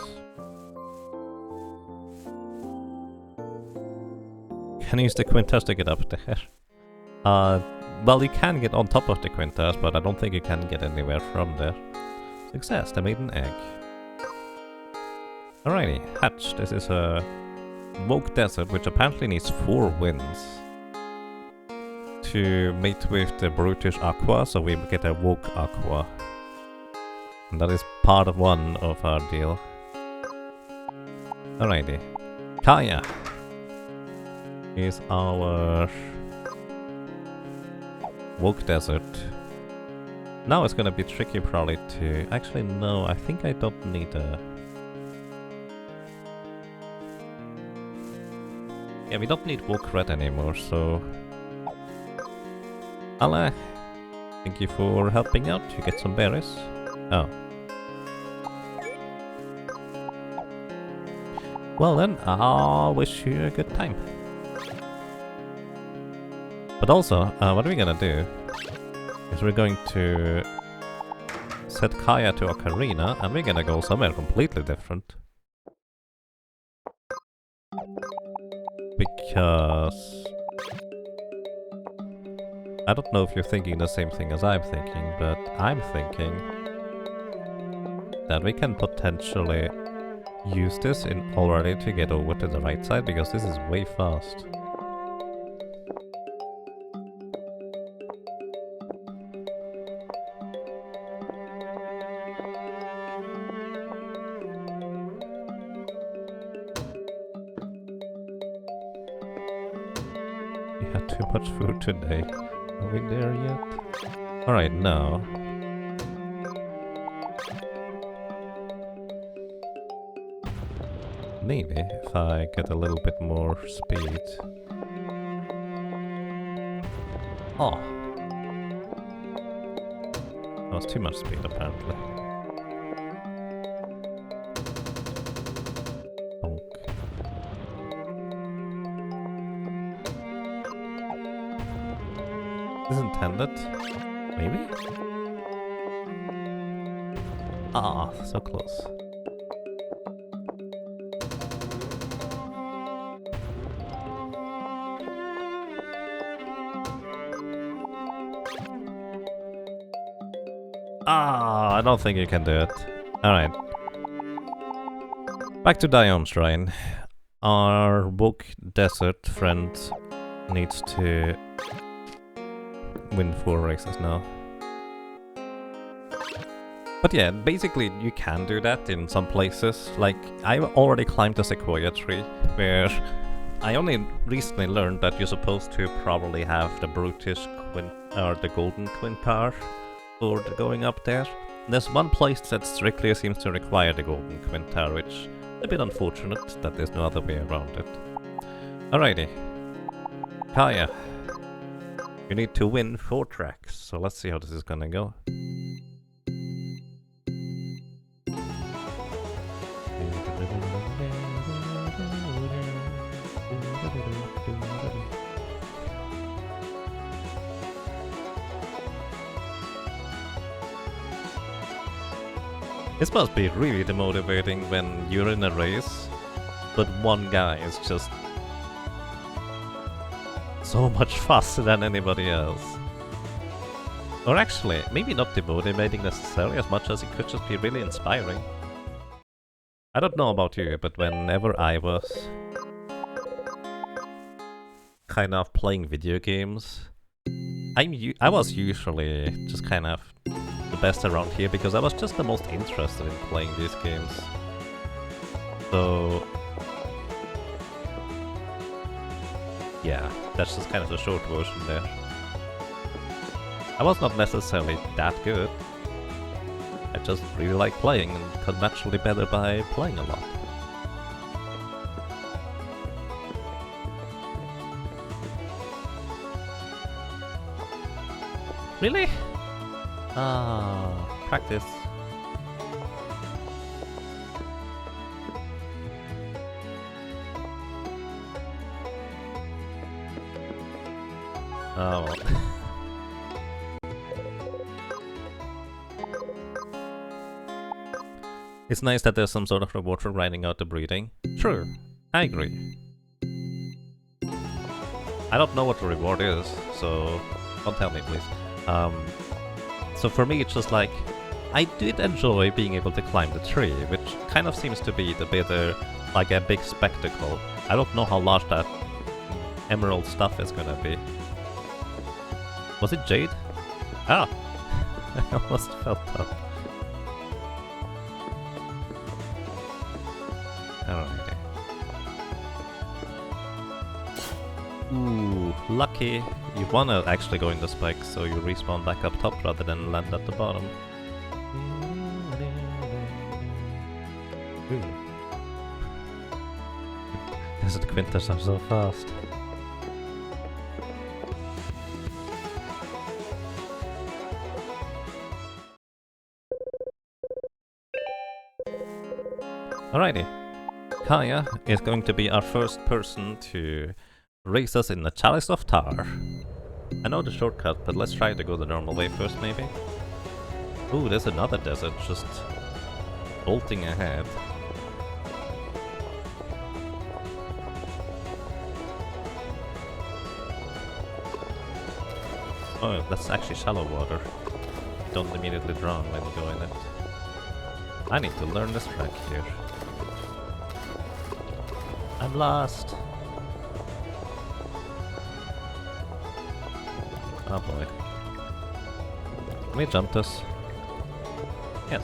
Can use the Quintars to get up there. Well, you can get on top of the Quintars, but I don't think you can get anywhere from there. Success, they made an egg. Alrighty, hatch. This is a Woke Desert, which apparently needs 4 wins to mate with the Brutish Aqua, so we get a Woke Aqua. And that is part of one of our deal. Alrighty. Kaya is our Woke Desert. Now it's gonna be tricky probably to... Actually no, I think I don't need a... Yeah, we don't need Woke Red anymore, so... Allah, thank you for helping out. You get some berries. Oh. Well then, I'll wish you a good time. But also, what we're gonna do is we're going to set Kaya to Ocarina, and we're gonna go somewhere completely different. Because... I don't know if you're thinking the same thing as I'm thinking, but I'm thinking that we can potentially use this in already to get over to the right side, because this is way fast. We had too much food today. Are we there yet? Alright, now. Maybe if I get a little bit more speed. Oh. That was too much speed apparently. Bonk. This is intended? Maybe? Ah, so close. Ah, I don't think you can do it. Alright. Back to Dione Shrine. Our woke desert friend needs to win 4 races now. But yeah, basically you can do that in some places. Like, I already climbed the Sequoia tree, where I only recently learned that you're supposed to probably have the brutish or the golden quintar for going up there. There's one place that strictly seems to require the golden quintar, which is a bit unfortunate that there's no other way around it. Alrighty. Kaya. You need to win 4 tracks, so let's see how this is gonna go. This must be really demotivating when you're in a race, but one guy is just so much faster than anybody else. Or actually, maybe not demotivating necessarily as much as it could just be really inspiring. I don't know about you, but whenever I was kind of playing video games, I was usually just kind of the best around here because I was just the most interested in playing these games. So yeah, that's just kind of the short version there. I was not necessarily that good. I just really like playing and got naturally better by playing a lot. Really? Ah, practice. Oh well. It's nice that there's some sort of reward for grinding out the breeding. True, I agree. I don't know what the reward is, so don't tell me please. So for me it's just like, I did enjoy being able to climb the tree, which kind of seems to be the better, like a big spectacle. I don't know how large that emerald stuff is gonna be. Was it jade? Ah! I almost felt up. Alrighty. Ooh, lucky. You wanna actually go in the spikes, so you respawn back up top rather than land at the bottom. Ooh. Desert Quinters are so fast. Alrighty. Kaya is going to be our first person to race us in the Chalice of Tar. I know the shortcut, but let's try to go the normal way first, maybe? Ooh, there's another desert just bolting ahead. Oh, that's actually shallow water. Don't immediately drown when you go in it. I need to learn this track here. I'm lost. Oh boy. Can we jump this? Yes.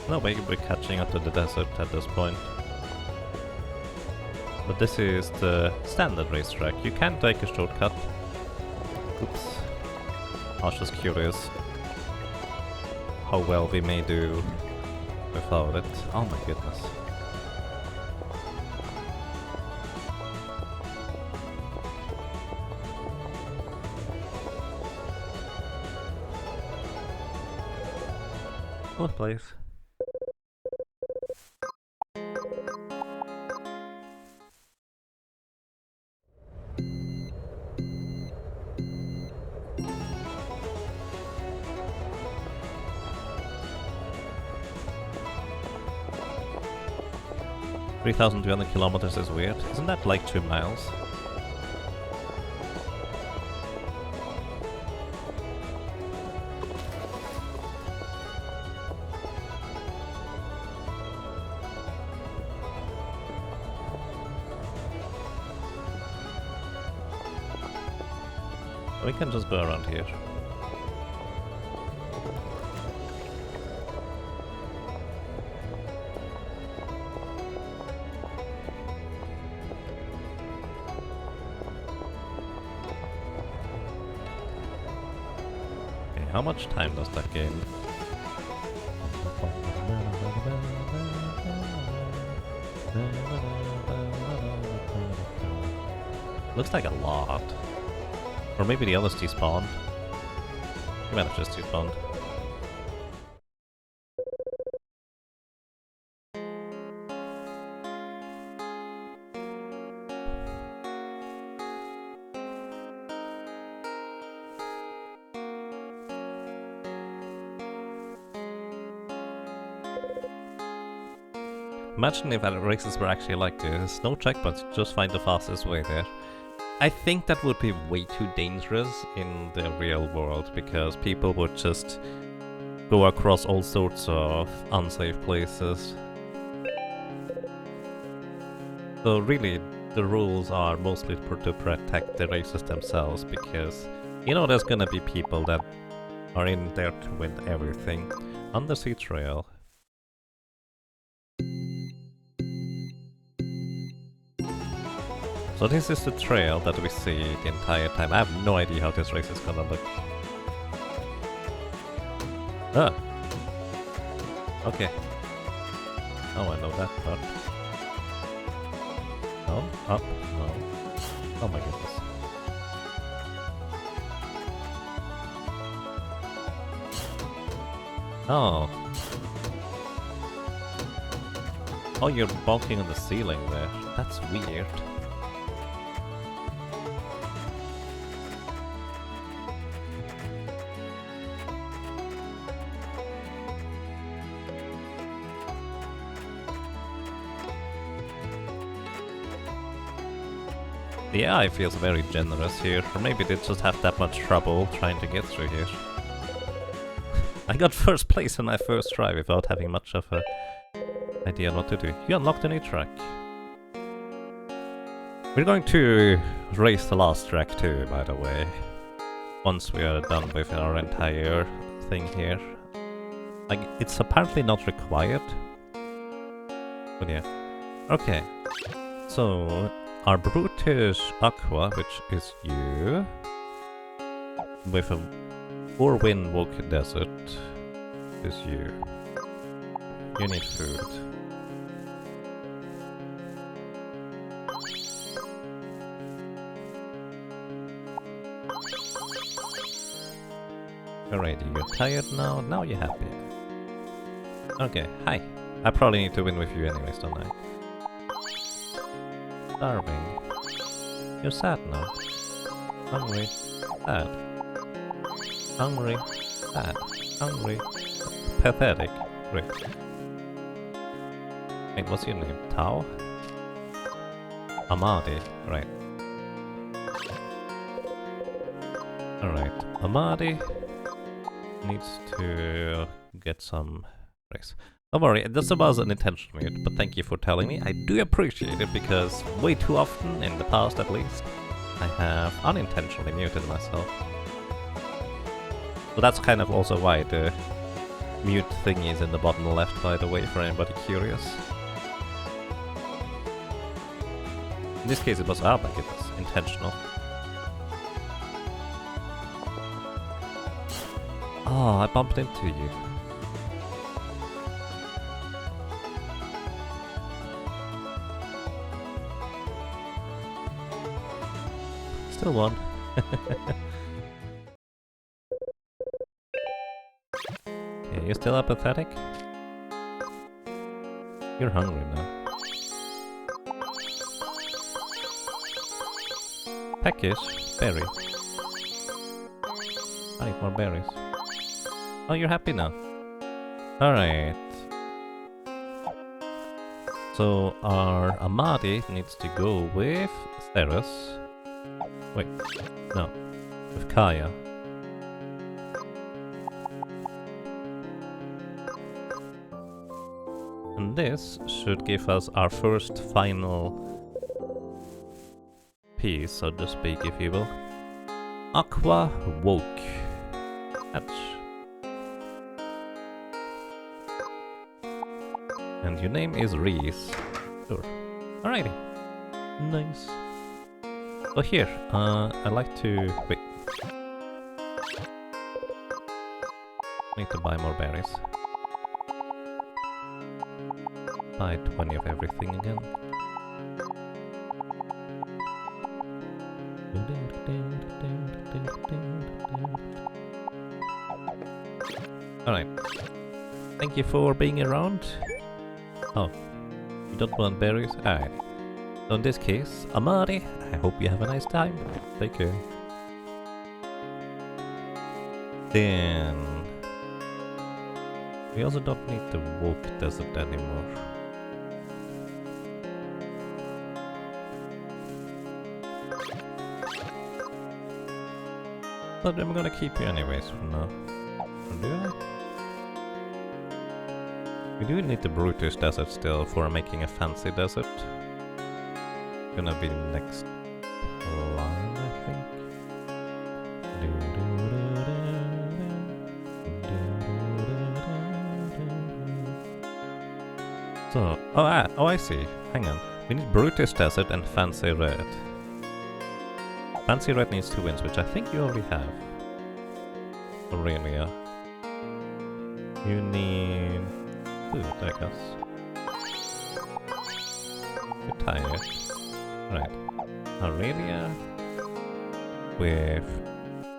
No way we're catching up to the desert at this point. But this is the standard racetrack. You can take a shortcut. Oops. I was just curious how well we may do without it. Oh my goodness. Fourth place. $3,200 kilometers is weird. Isn't that like 2 miles? We can just go around here. Okay, how much time does that gain? Looks like a lot. Or maybe the others despawned. You might have just despawned. Imagine if races were actually like this. No checkpoints, just find the fastest way there. I think that would be way too dangerous in the real world, because people would just go across all sorts of unsafe places. So really, the rules are mostly to protect the races themselves, because you know there's gonna be people that are in there to win everything. Undersea trail. So this is the trail that we see the entire time. I have no idea how this race is gonna look. Ah! Okay. Oh, I know that part. No, up, no. Oh my goodness. Oh. Oh, you're bonking on the ceiling there. That's weird. The AI feels very generous here, or maybe they just have that much trouble trying to get through here. I got first place in my first try without having much of a idea on what to do. You unlocked a new track. We're going to race the last track too, by the way. Once we are done with our entire thing here. Like, it's apparently not required. But yeah. Okay. So, our brutish aqua, which is you, with a 4-wind walk desert, is you. You need food. Alrighty, you're tired now. Now you're happy. Okay, hi. I probably need to win with you anyways, don't I? Starving. You're sad now. Hungry. Sad. Hungry. Sad. Hungry. Pathetic. Great. Wait, what's your name? Tao? Amadi. Right. Alright. Amadi needs to get some race. Don't worry, this was an intentional mute, but thank you for telling me. I do appreciate it, because way too often, in the past at least, I have unintentionally muted myself. So that's kind of also why the mute thingy is in the bottom left, by the way, for anybody curious. In this case it was up, like it was intentional. Oh, I bumped into you. Still won. Okay, you still apathetic? You're hungry now. Peckish? Berry. I need more berries. Oh, you're happy now. Alright. So our Amadi needs to go with Ceres. Wait, no. With Kaya. And this should give us our first final piece, so to speak, if you will. Aqua Woke. Hatch. And your name is Reese. Sure. Alrighty. Nice. So here, I'd like to... wait. Need to buy more berries. Buy 20 of everything again. Alright. Thank you for being around. Oh, you don't want berries? Alright. So in this case, Amari, I hope you have a nice time. Take care. Then... we also don't need the Woke Desert anymore. But I'm gonna keep you anyways for now. Or do I? We do need the Brutish Desert still for making a fancy desert. Gonna be next line, I think. So, oh I see. Hang on. We need Brutish Desert and Fancy Red. Fancy Red needs 2 wins, which I think you already have. Aurelia. You need... food, I guess. You're tired. Right. Aurelia with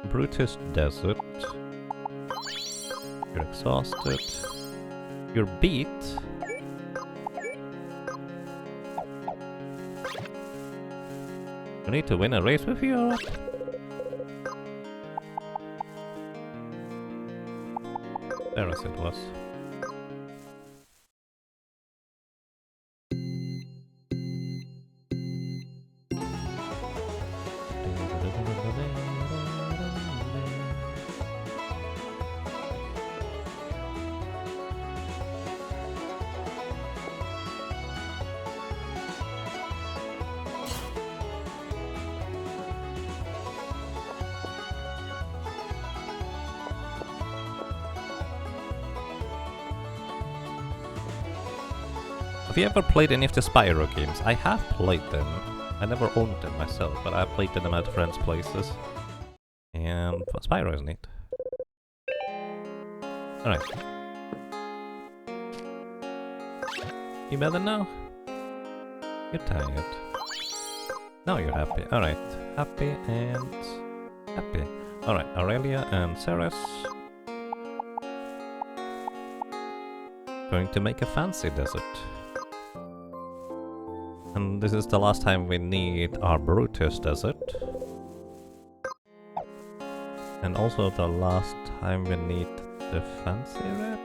Brutus Desert. You're exhausted. You're beat. You need to win a race with you or what? There as it was. Have you ever played any of the Spyro games? I have played them. I never owned them myself, but I played them at friends' places. And Spyro is neat. Alright. You better now? You're tired. Now you're happy. Alright. Happy and... happy. Alright, Aurelia and Ceres. Going to make a fancy desert. And this is the last time we need our Brutus Desert. And also the last time we need the Fancy Red.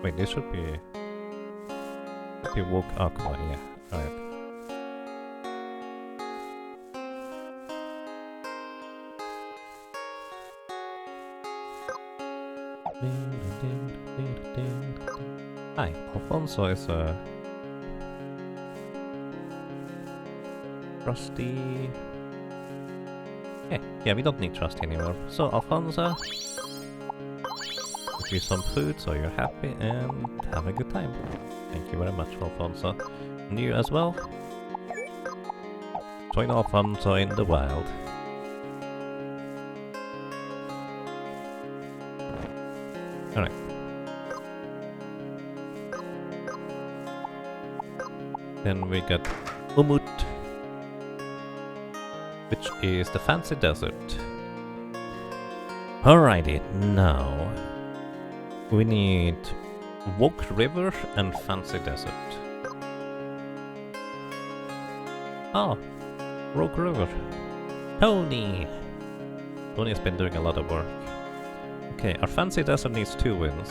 Wait, this should be... Woke Aqua, yeah. Alright. Hi, Alfonso is a Trusty. Yeah, we don't need Trusty anymore. So Alfonso, you some food so you're happy and have a good time. Thank you very much, Alfonso. And you as well. Join Alfonso in the wild. Alright. Then we got Umut, which is the fancy desert. Alrighty, now we need Woke River and Fancy Desert. Oh, Rogue River. Tony! Tony's been doing a lot of work. Okay, our Fancy Desert needs 2 wins.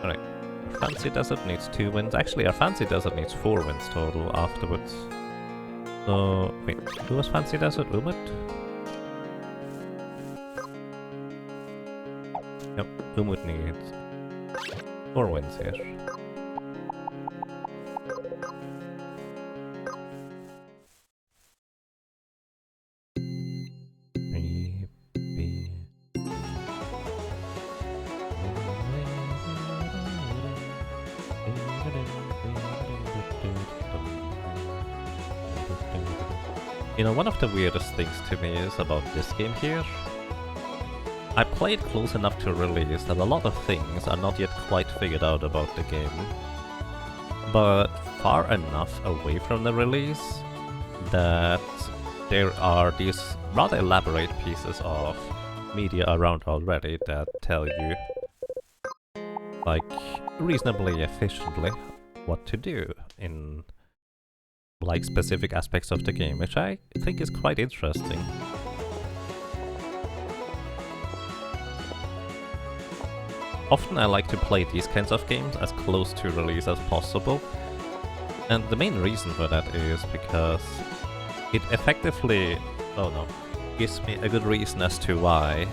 Alright, our Fancy Desert needs 2 wins. Actually, our Fancy Desert needs 4 wins total afterwards. So, wait, who was Fancy Desert? Umut? Yep, Umut needs 4 wins here. You know, one of the weirdest things to me is about this game here. I played close enough to release that a lot of things are not yet quite figured out about the game, but far enough away from the release that there are these rather elaborate pieces of media around already that tell you, like, reasonably efficiently what to do in, like, specific aspects of the game, which I think is quite interesting. Often I like to play these kinds of games as close to release as possible, and the main reason for that is because it effectively, gives me a good reason as to why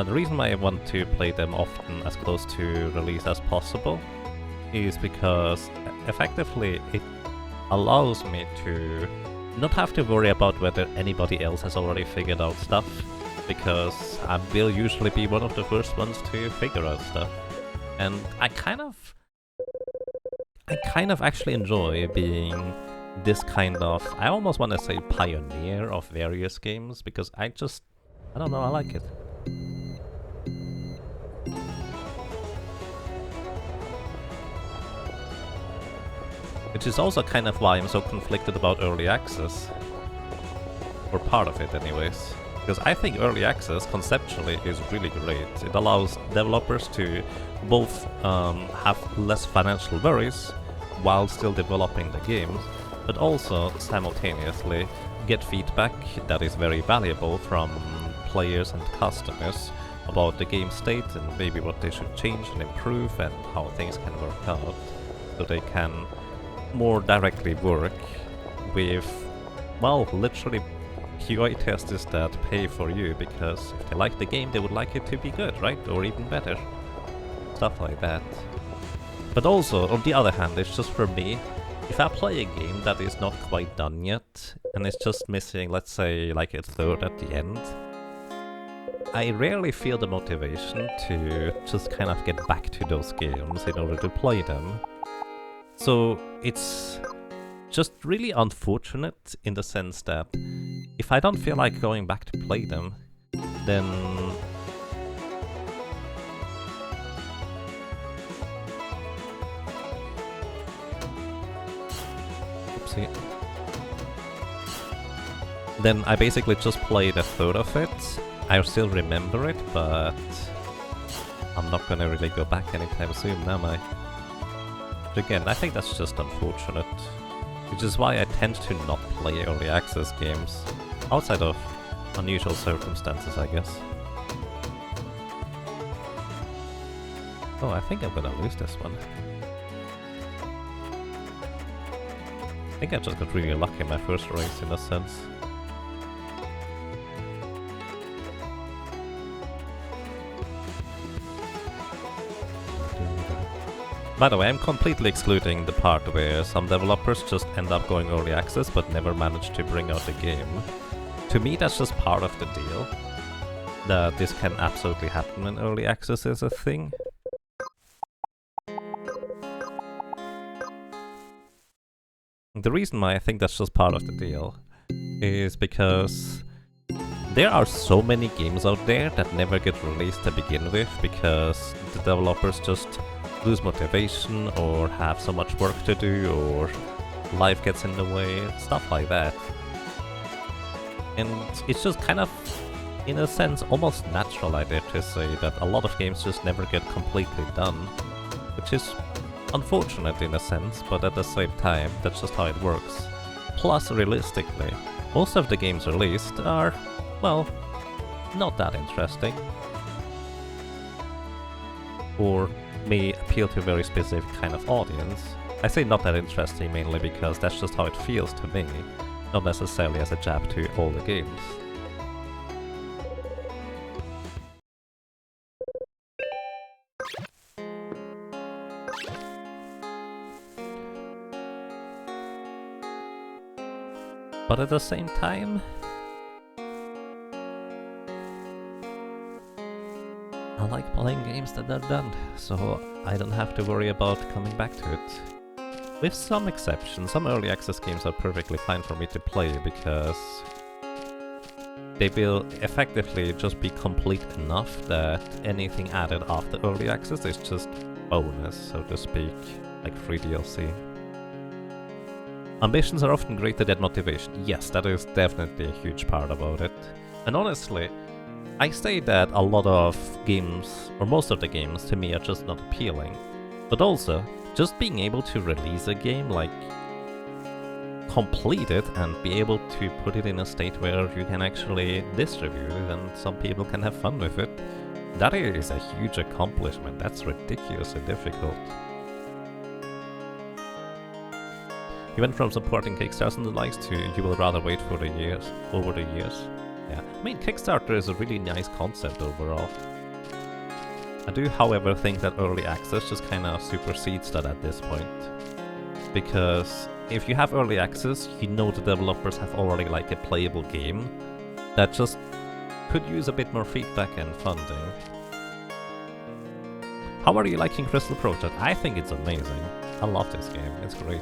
the reason why I want to play them often as close to release as possible is because effectively it allows me to not have to worry about whether anybody else has already figured out stuff, because I will usually be one of the first ones to figure out stuff. And I kind of actually enjoy being this kind of, I almost want to say pioneer of various games, because I don't know, I like it. Which is also kind of why I'm so conflicted about early access. Or part of it anyways. Because I think early access conceptually is really great. It allows developers to both have less financial worries while still developing the games, but also simultaneously get feedback that is very valuable from players and customers about the game state and maybe what they should change and improve and how things can work out, so they can more directly work with, well, literally QA testers that pay for you, because if they like the game, they would like it to be good, right? Or even better. Stuff like that. But also, on the other hand, it's just for me, if I play a game that is not quite done yet, and it's just missing, let's say, like a third at the end, I rarely feel the motivation to just kind of get back to those games in order to play them. So it's just really unfortunate in the sense that if I don't feel like going back to play them, then oopsie. Then I basically just played a third of it. I still remember it, but I'm not gonna really go back anytime soon, am I? But again, I think that's just unfortunate. Which is why I tend to not play early access games. Outside of unusual circumstances, I guess. Oh, I think I'm gonna lose this one. I think I just got really lucky in my first race in a sense. By the way, I'm completely excluding the part where some developers just end up going early access but never manage to bring out the game. To me, that's just part of the deal. That this can absolutely happen when early access is a thing. The reason why I think that's just part of the deal is because there are so many games out there that never get released to begin with because the developers just lose motivation or have so much work to do or life gets in the way, stuff like that. And it's just kind of, in a sense, almost natural, I dare to say, that a lot of games just never get completely done, which is unfortunate in a sense, but at the same time, that's just how it works. Plus, realistically, most of the games released are, well, not that interesting. Or may appeal to a very specific kind of audience. I say not that interesting mainly because that's just how it feels to me, not necessarily as a jab to all the games. But at the same time, I like playing games that are done, so I don't have to worry about coming back to it. With some exceptions, some early access games are perfectly fine for me to play because they will effectively just be complete enough that anything added after early access is just bonus, so to speak, like free DLC. Ambitions are often greater than motivation. Yes, that is definitely a huge part about it. And honestly, I say that a lot of games, or most of the games, to me are just not appealing. But also, just being able to release a game, like, complete it and be able to put it in a state where you can actually distribute it and some people can have fun with it, that is a huge accomplishment. That's ridiculously difficult. You went from supporting Kickstarters and the likes to you will rather wait for the years, over the years. Yeah, I mean, Kickstarter is a really nice concept overall. I do, however, think that early access just kind of supersedes that at this point. Because if you have early access, you know the developers have already like a playable game that just could use a bit more feedback and funding. How are you liking Crystal Project? I think it's amazing. I love this game, it's great.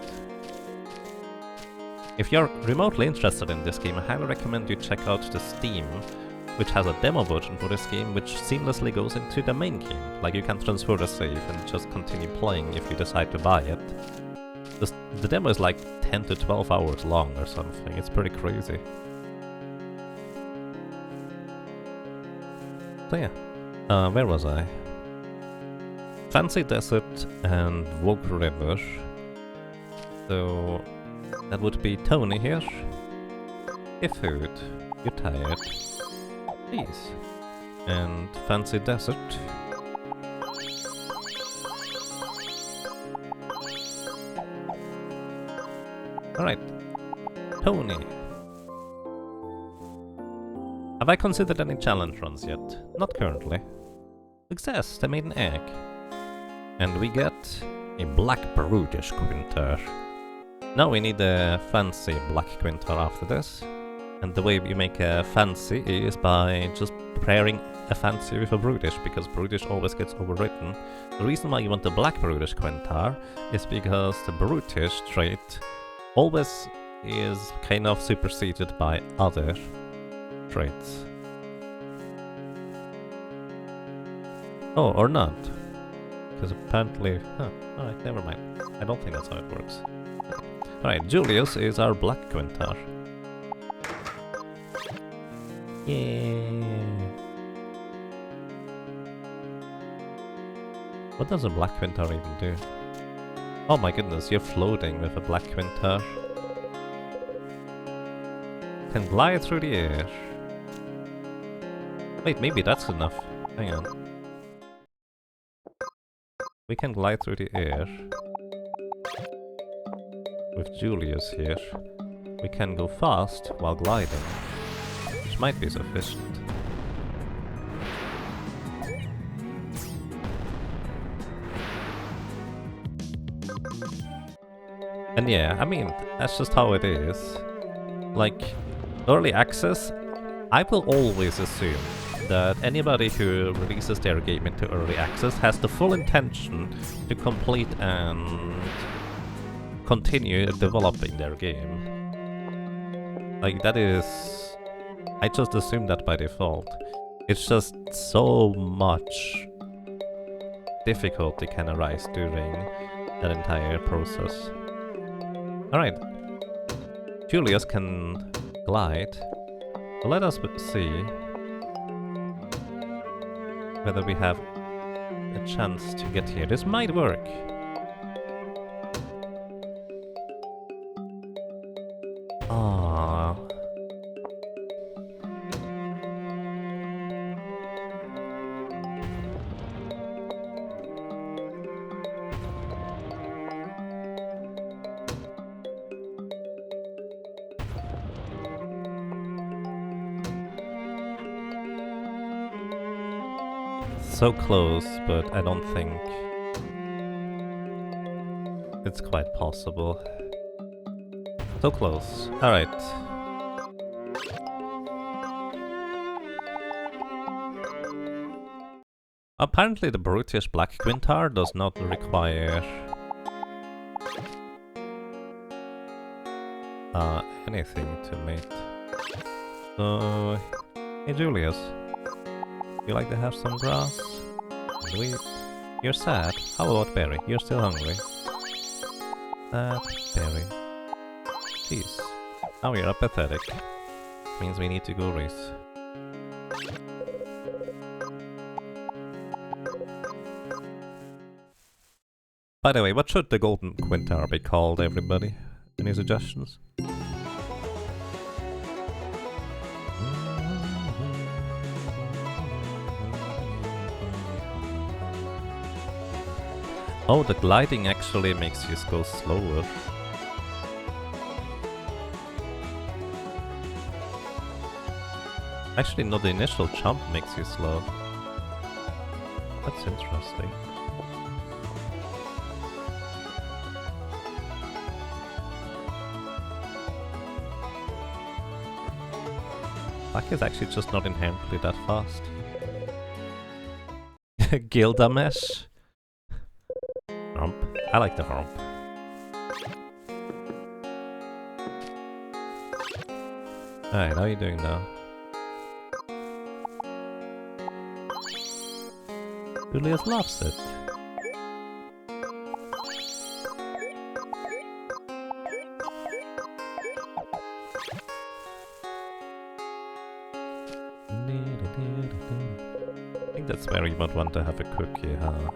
If you're remotely interested in this game, I highly recommend you check out the Steam, which has a demo version for this game, which seamlessly goes into the main game. Like, you can transfer the save and just continue playing if you decide to buy it. The demo is like 10 to 12 hours long or something, it's pretty crazy. So yeah, where was I? Fancy Desert and Vogue River. So that would be Tony here. Get food. You're tired. Please. And Fancy Desert. Alright. Tony. Have I considered any challenge runs yet? Not currently. Success! I made an egg. And we get a black brutish quinter. Now we need a fancy black quinter after this. And the way you make a fancy is by just pairing a fancy with a brutish, because brutish always gets overwritten. The reason why you want the black brutish quintar is because the brutish trait always is kind of superseded by other traits. Oh, or not. Because apparently... Huh, alright, never mind. I don't think that's how it works. Alright, Julius is our black quintar. Yeah. What does a black quintar even do? Oh my goodness, you're floating with a black quintar. Can glide through the air. Wait, maybe that's enough. Hang on. We can glide through the air. With Julius here. We can go fast while gliding, which might be sufficient. And yeah, I mean, that's just how it is. Like, early access, I will always assume that anybody who releases their game into early access has the full intention to complete and continue developing their game. Like, that is... I just assume that by default. It's just so much difficulty can arise during that entire process. Alright. Julius can glide. So let us see whether we have a chance to get here. This might work. Ah. So close, but I don't think it's quite possible. So close. Alright. Apparently the brutish black quintar does not require anything to mate. So, hey Julius, you like to have some grass? Sweet. You're sad. How about berry? You're still hungry. Sad berry. Jeez. Now you're apathetic. Means we need to go race. By the way, what should the golden quintar be called, everybody? Any suggestions? Oh, the gliding actually makes you go slower. Actually, no, the initial jump makes you slow. That's interesting. Black is actually just not inherently that fast. Gilgamesh? Hump. I like the hump. Alright, how are you doing now? Julius loves it. I think that's where you might want to have a cookie, huh?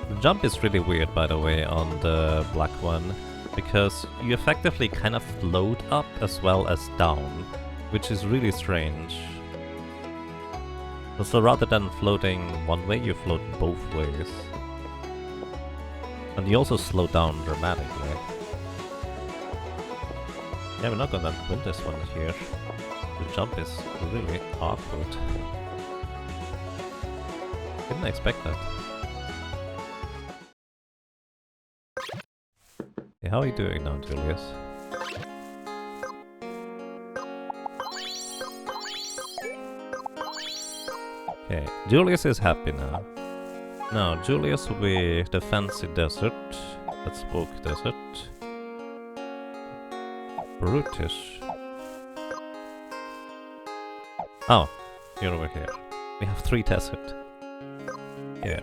The jump is really weird, by the way, on the black one, because you effectively kind of float up as well as down, which is really strange. So rather than floating one way, you float both ways. And you also slow down dramatically. Yeah, we're not gonna win this one here. The jump is really awkward. Didn't expect that. Yeah, how are you doing now, Julius? Okay, Julius is happy now. Now, Julius with the fancy desert. That's Spoke Desert. Brutish. Oh, you're over here. We have 3 desert. Here.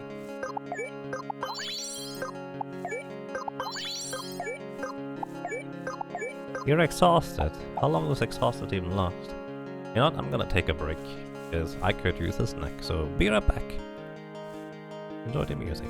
You're exhausted. How long does exhausted even last? You know what? I'm gonna take a break, because I could use a snack, so be right back. Enjoy the music.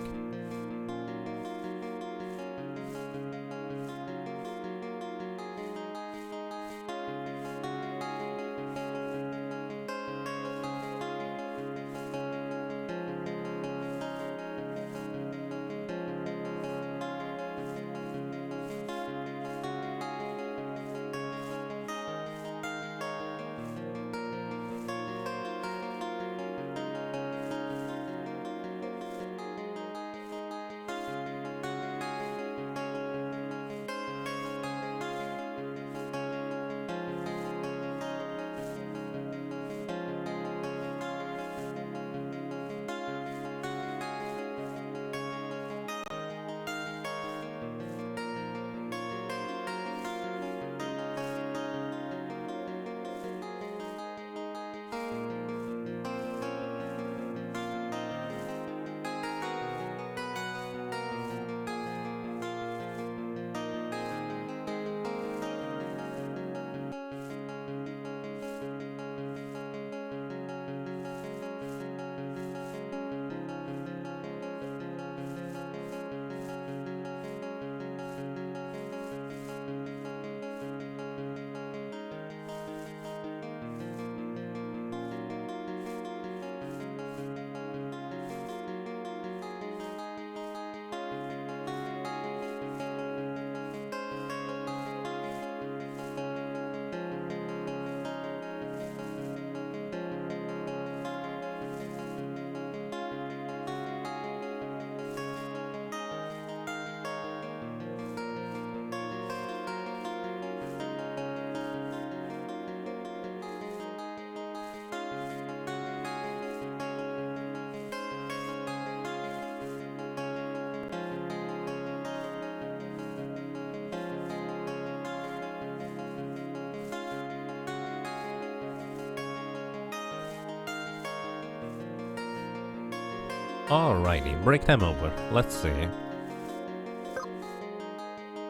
Alrighty, break them over. Let's see.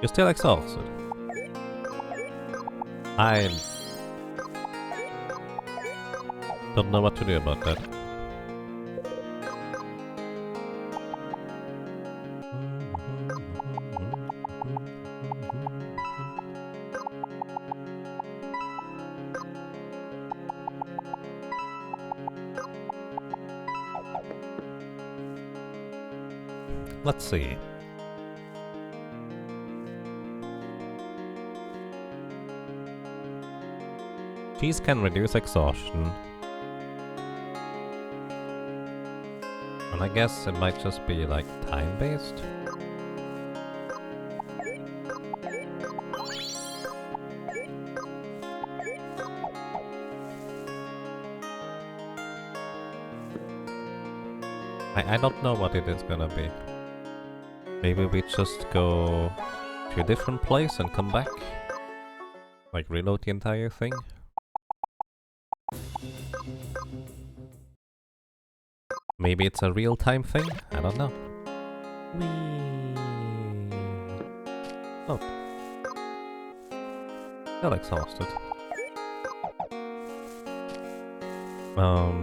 You're still exhausted. I don't know what to do about that. Let's see. Cheese can reduce exhaustion. And I guess it might just be like time-based. I don't know what it is gonna be. Maybe we just go to a different place and come back? Like reload the entire thing? Maybe it's a real-time thing? I don't know. Whee! Oh. Still exhausted. Well.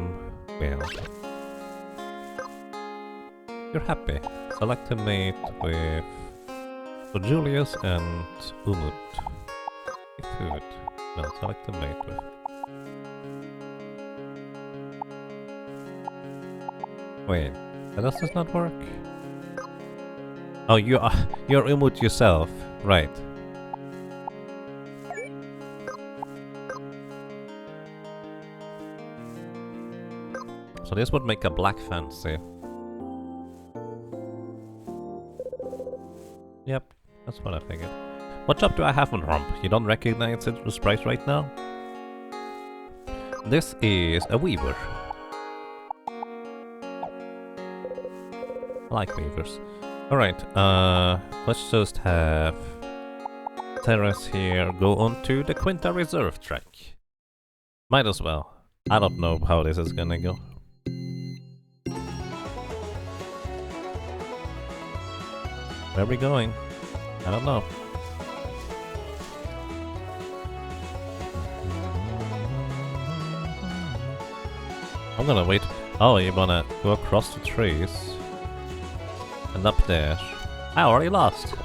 You're happy. Select a mate with Julius and Umut. Food. No, select a mate with. Wait, does this not work? Oh, you're Umut yourself, right? So this would make a black fancy. Yep, that's what I figured. What job do I have on Rump? You don't recognize its price right now? This is a weaver. I like weavers. Alright, let's just have Terrace here go on to the Quinta Reserve track. Might as well. I don't know how this is gonna go. Where are we going? I don't know. I'm gonna wait. Oh, you wanna go across the trees? And up there. I already lost.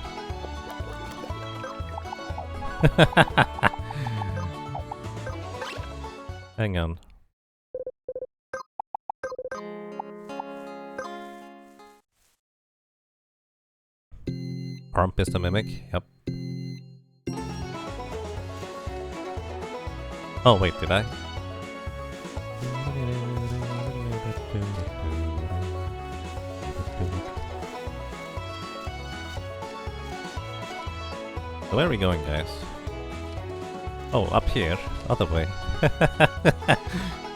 Hang on. Harm is the mimic, yep. Oh wait, did I? So where are we going, guys? Oh, up here. Other way.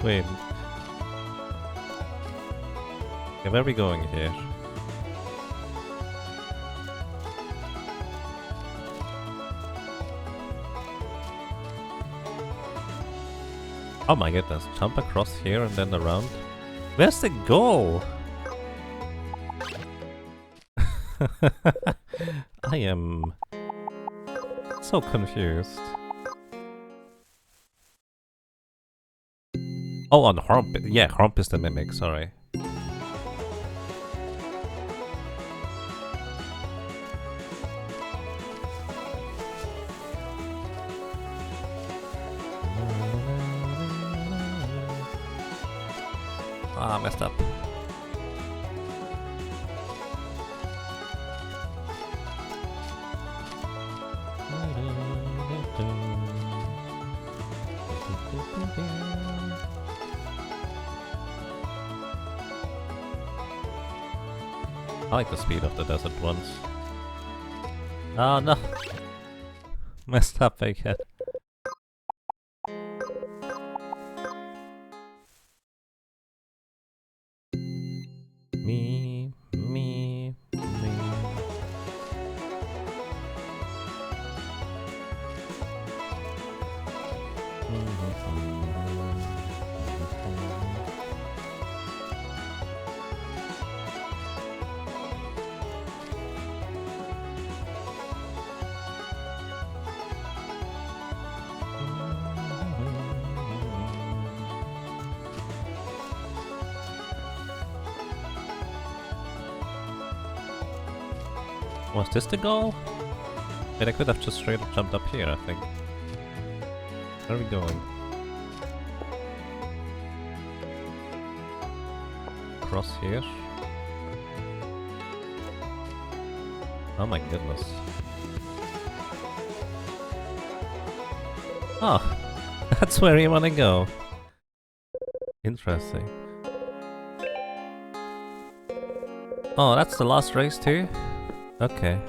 Wait. Okay, where are we going here? Oh my goodness, jump across here and then around? Where's the goal? I am so confused. Oh, on Harp. Yeah, Harp is the mimic, sorry. Ah, messed up. I like the speed of the desert ones. Oh no! Messed up again. Me. Was this the goal? But I could have just straight up jumped up here, I think. Where are we going? Cross here? Oh my goodness. Oh, that's where you wanna go. Interesting. Oh, that's the last race too? Okay.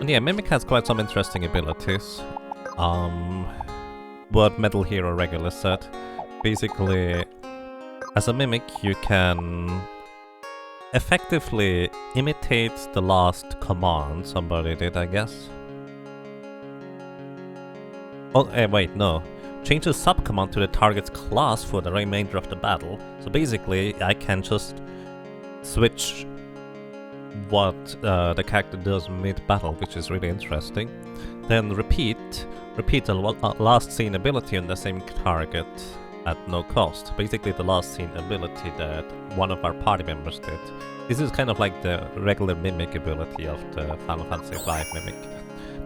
And yeah, Mimic has quite some interesting abilities. What Metal Hero regular said. Basically, as a Mimic, you can effectively imitate the last command somebody did, I guess. Oh, wait, no. Change the subcommand to the target's class for the remainder of the battle. So basically, I can just switch what the character does mid-battle, which is really interesting. Then repeat the last scene ability on the same target at no cost. Basically the last scene ability that one of our party members did. This is kind of like the regular mimic ability of the Final Fantasy V mimic.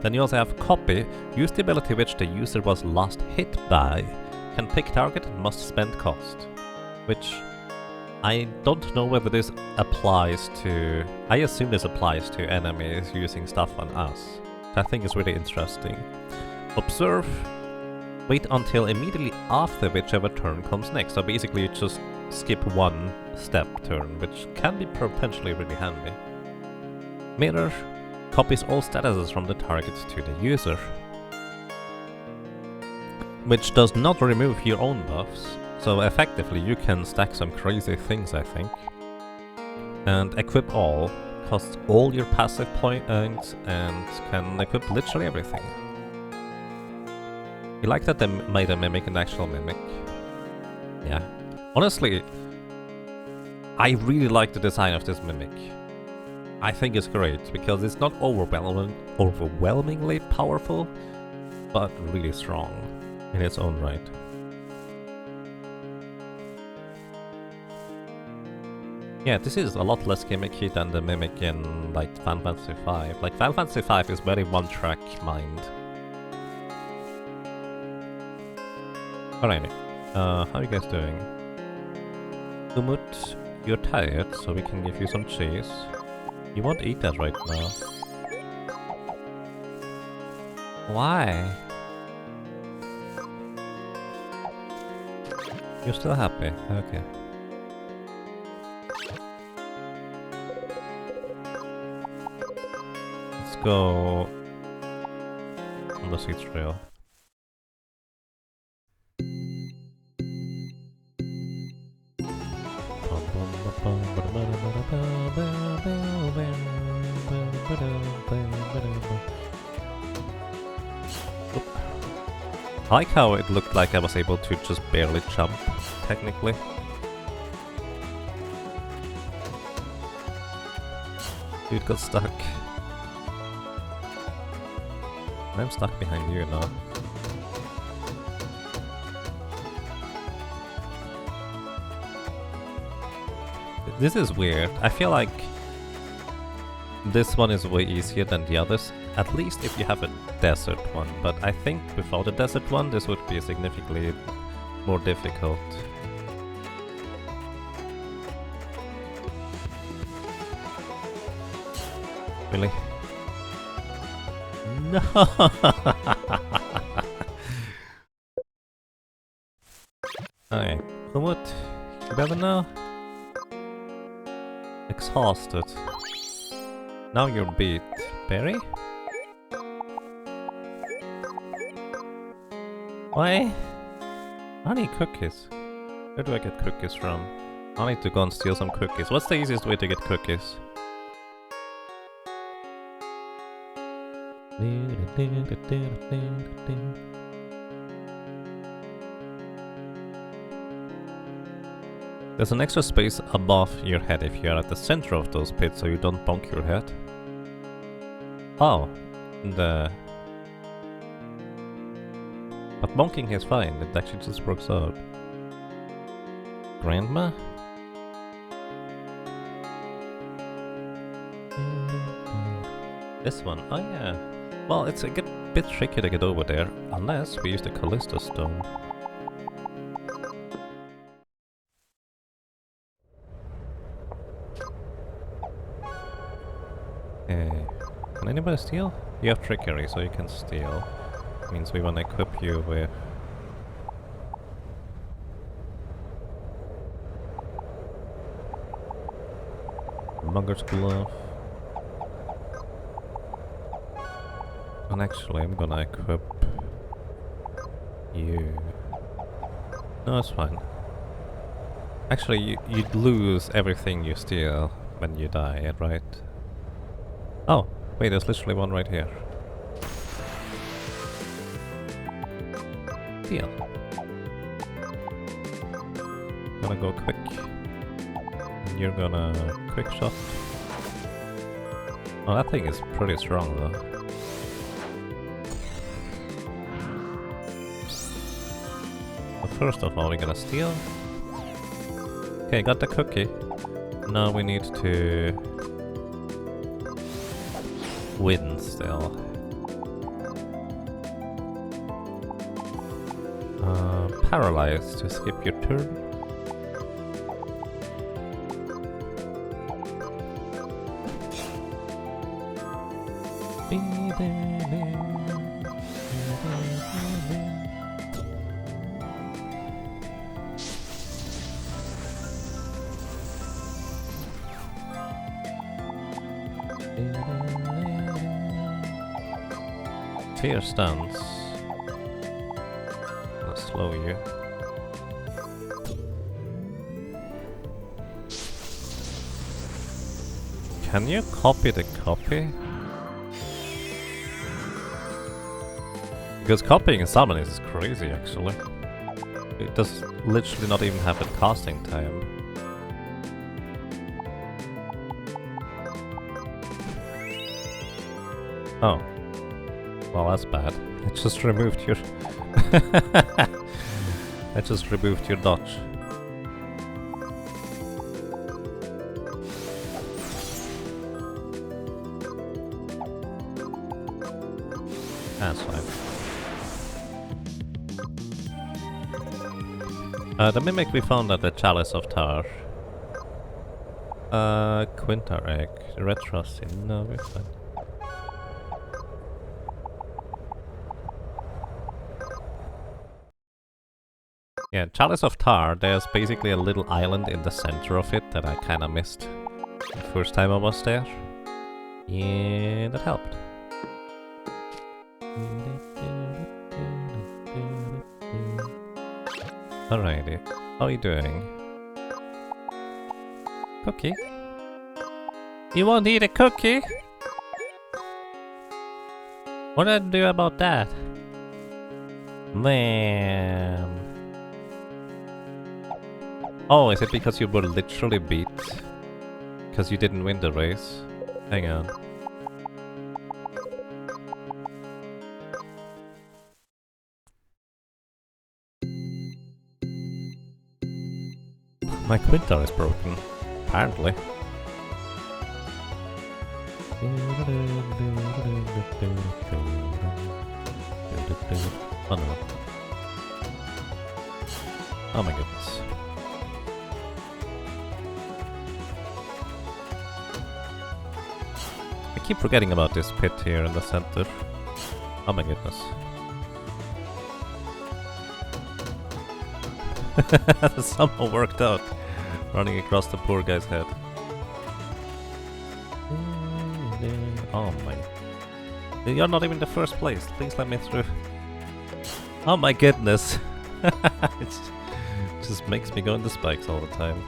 Then you also have copy, use the ability which the user was last hit by, can pick target and must spend cost. Which I don't know whether this applies to... I assume this applies to enemies using stuff on us. I think it's really interesting. Observe. Wait until immediately after whichever turn comes next. So basically you just skip one step turn, which can be potentially really handy. Mirror. Copies all statuses from the target to the user. Which does not remove your own buffs. So effectively you can stack some crazy things, I think. And equip all, costs all your passive points and can equip literally everything. You like that they made a mimic an actual mimic? Yeah. Honestly, I really like the design of this mimic. I think it's great because it's not overwhelmingly powerful, but really strong in its own right. Yeah, this is a lot less gimmicky than the mimic in like Final Fantasy V. Like Final Fantasy V is very one-track mind. Alrighty, how are you guys doing? Umut, you're tired, so we can give you some cheese. You won't eat that right now. Why? You're still happy, okay. Let's go on the sea trail. I like how it looked like I was able to just barely jump, technically. Dude got stuck. I'm stuck behind you now. This is weird. I feel like this one is way easier than the others, at least if you have a desert one, but I think without a desert one this would be significantly more difficult. Really? No! Alright, what? You better now? Exhausted. Now you're beat. Berry? Why? I need cookies. Where do I get cookies from? I need to go and steal some cookies. What's the easiest way to get cookies? There's an extra space above your head if you're at the center of those pits so you don't bonk your head. Oh, but bonking is fine, it actually just works out. Grandma? This one, oh yeah. Well, it's a bit tricky to get over there, unless we use the Callisto Stone. Can anybody steal? You have trickery, so you can steal. Means we want to equip you with... Mugger's Glove. And actually, I'm gonna equip... you. No, it's fine. Actually, you'd lose everything you steal when you die, right? Oh, wait, there's literally one right here. Deal. Gonna go quick. And you're gonna quick shot. Oh, that thing is pretty strong though. But first of all, we're gonna steal. Okay, got the cookie. Now we need to win still. Paralyzed to skip your turn. Fear stance. Let's slow you. Can you copy the copy? Because copying summons is crazy, actually. It does literally not even have a casting time. Oh. Well, that's bad. I just removed your... I just removed your dodge. That's fine. The mimic we found at the Chalice of Tar. Quintar egg. Red Rusty. No, we're fine. Yeah, Chalice of Tar, there's basically a little island in the center of it that I kinda missed the first time I was there. Yeah, that helped. Alrighty, how are you doing? Cookie? You won't eat a cookie? What do I do about that? Man. Oh, is it because you were literally beat? Because you didn't win the race? Hang on. My Quintar is broken, apparently. Oh no. Oh my goodness. I keep forgetting about this pit here in the center. Oh my goodness. Somehow worked out. Running across the poor guy's head. Oh my. You're not even the first place. Please let me through. Oh my goodness. It just makes me go in the spikes all the time.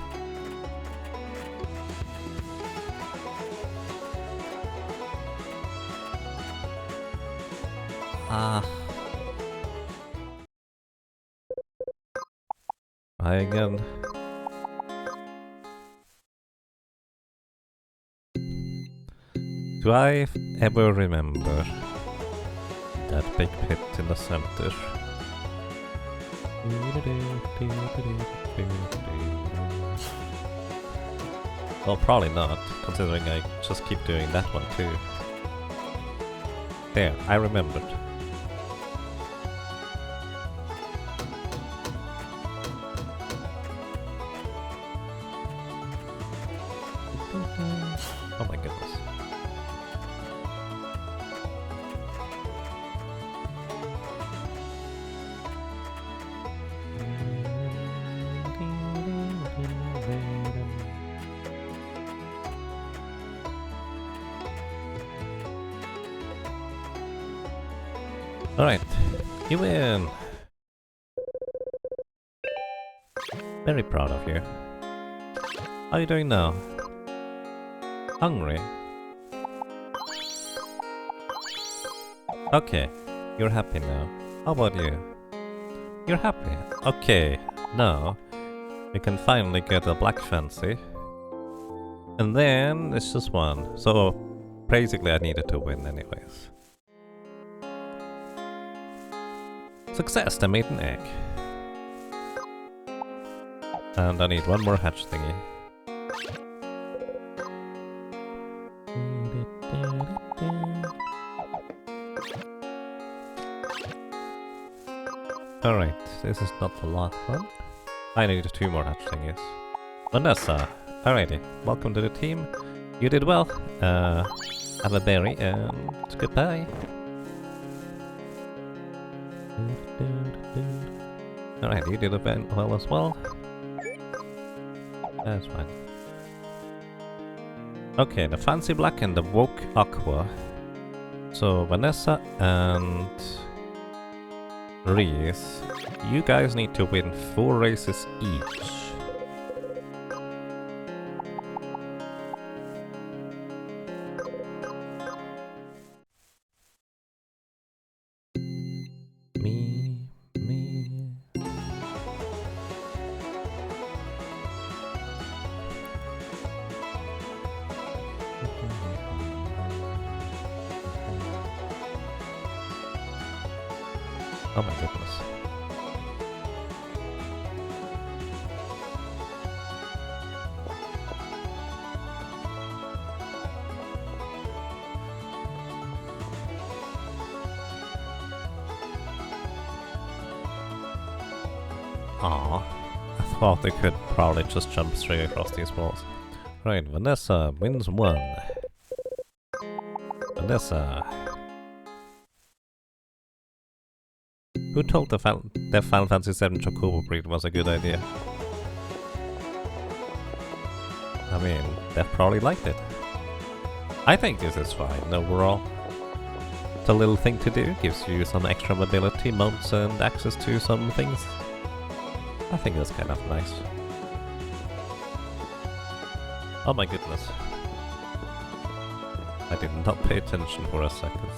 Try again. Do I ever remember that big pit in the center? Well, probably not, considering I just keep doing that one too. There, I remembered. Oh my goodness. Alright, you win! Very proud of you. How are you doing now? Hungry? Okay, you're happy now. How about you? You're happy? Okay, now we can finally get a black fancy. And then it's just one. So basically I needed to win anyways. Success, I made an egg. And I need one more hatch thingy. Alright, this is not the last one. I need 2 more hatch thingies. Vanessa, alrighty, welcome to the team. You did well. Have a berry and goodbye. Alright, you did well as well. That's fine. Okay, the fancy black and the woke aqua. So Vanessa and Reese, you guys need to win 4 races each. Oh my goodness. Aww. I thought they could probably just jump straight across these walls. Right, Vanessa wins 1. Vanessa. Who told the Final Fantasy VII Chocobo breed was a good idea? I mean, they probably liked it. I think this is fine overall. It's a little thing to do, gives you some extra mobility, modes, and access to some things. I think that's kind of nice. Oh my goodness. I did not pay attention for a second.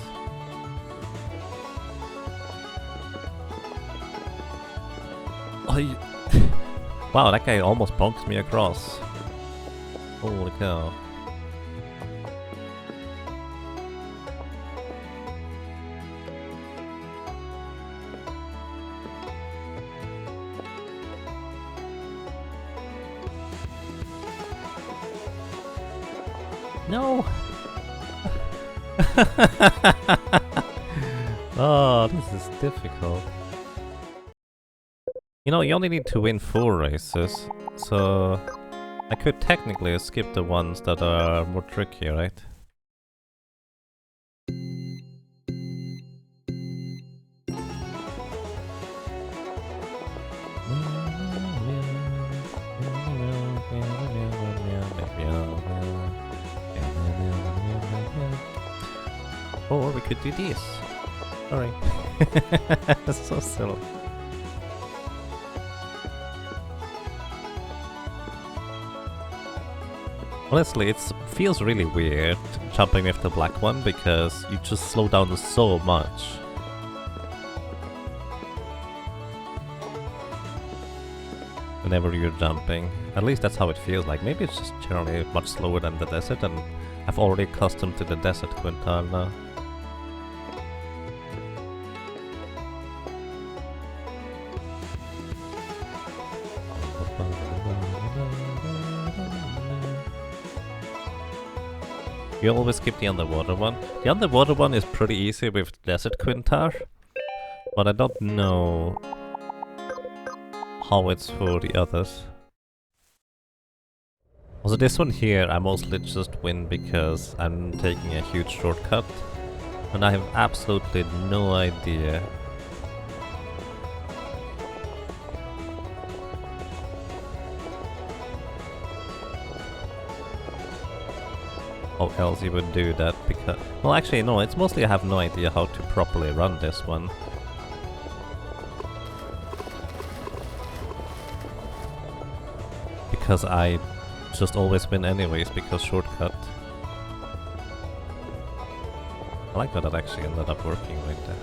Oh, wow, that guy almost bonked me across. Holy cow. No! Oh, this is difficult. You know, you only need to win 4 races, so I could technically skip the ones that are more tricky, right? Or we could do this. Sorry. That's so silly. Honestly, it feels really weird jumping with the black one because you just slow down so much. Whenever you're jumping. At least that's how it feels like. Maybe it's just generally much slower than the desert, and I've already accustomed to the desert quintile now. You always skip the underwater one. The underwater one is pretty easy with Desert Quintar, but I don't know how it's for the others. Also, this one here I mostly just win because I'm taking a huge shortcut, and I have absolutely no idea how else you would do that, because... Well, actually, no, it's mostly I have no idea how to properly run this one. Because I just always win anyways, because shortcut. I like that actually ended up working right there.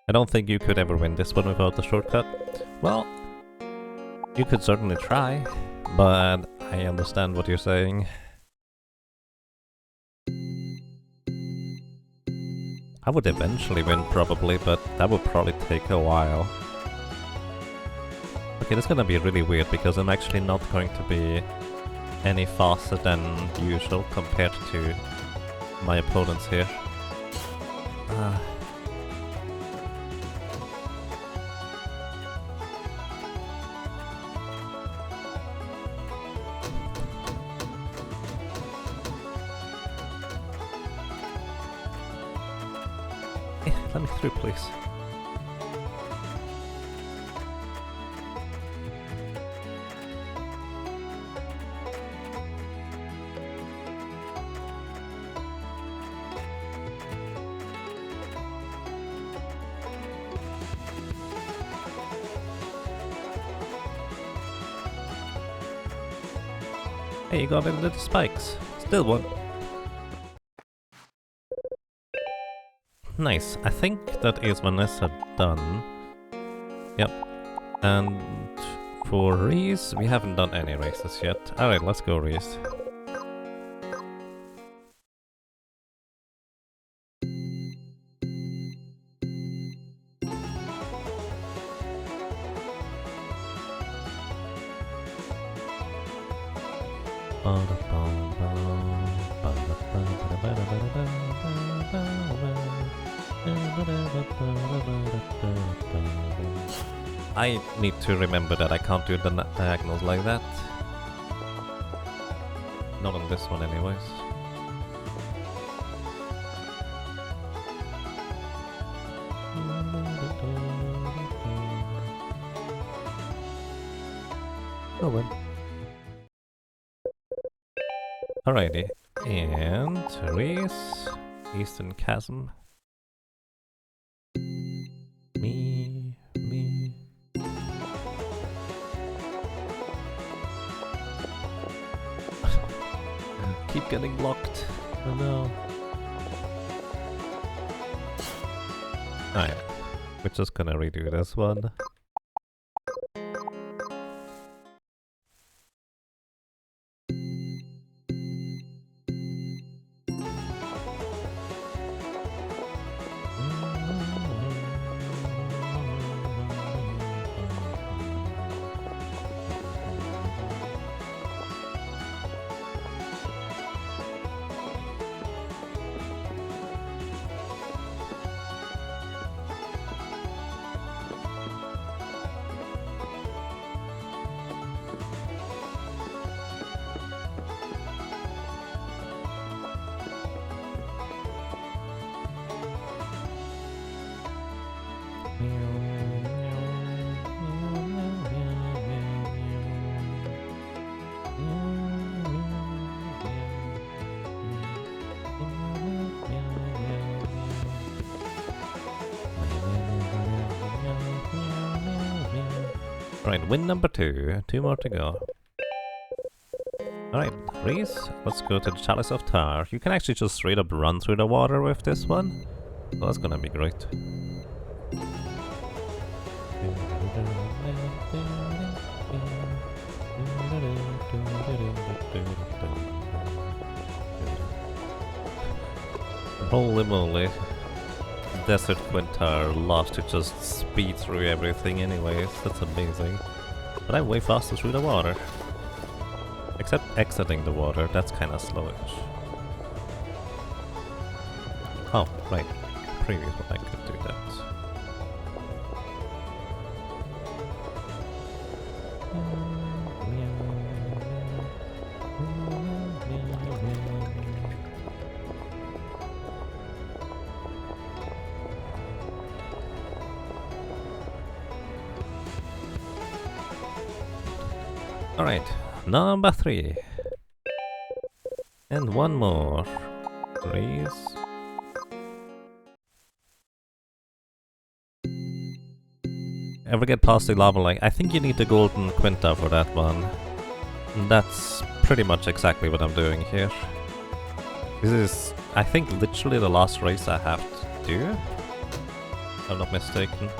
I don't think you could ever win this one without the shortcut. Well, you could certainly try, but I understand what you're saying. I would eventually win probably, but that would probably take a while. Okay, this is gonna be really weird because I'm actually not going to be any faster than usual compared to my opponents here. Let me through, please. Hey, you got into the spikes. Still one. Nice. I think that is Vanessa done. Yep. And for Reese, we haven't done any races yet. Alright, let's go Reese. I need to remember that I can't do the diagonals like that. Not on this one anyways. Oh well. Alrighty. And Reese, Eastern Chasm. Me. Keep getting blocked. Oh no. Alright. We're just gonna redo this one. Right, win number 2. 2 more to go. Alright, Reese, let's go to the Chalice of Tar. You can actually just straight up run through the water with this one. So that's gonna be great. Holy moly. Desert Quintar loves to just speed through everything anyways, that's amazing. But I'm way faster through the water. Except exiting the water, that's kinda slowish. Oh, right. Previous one I could do that. Alright, number 3. And one more. Please. Ever get past the lava line? I think you need the golden quinta for that one. And that's pretty much exactly what I'm doing here. This is, I think, literally the last race I have to do. If I'm not mistaken.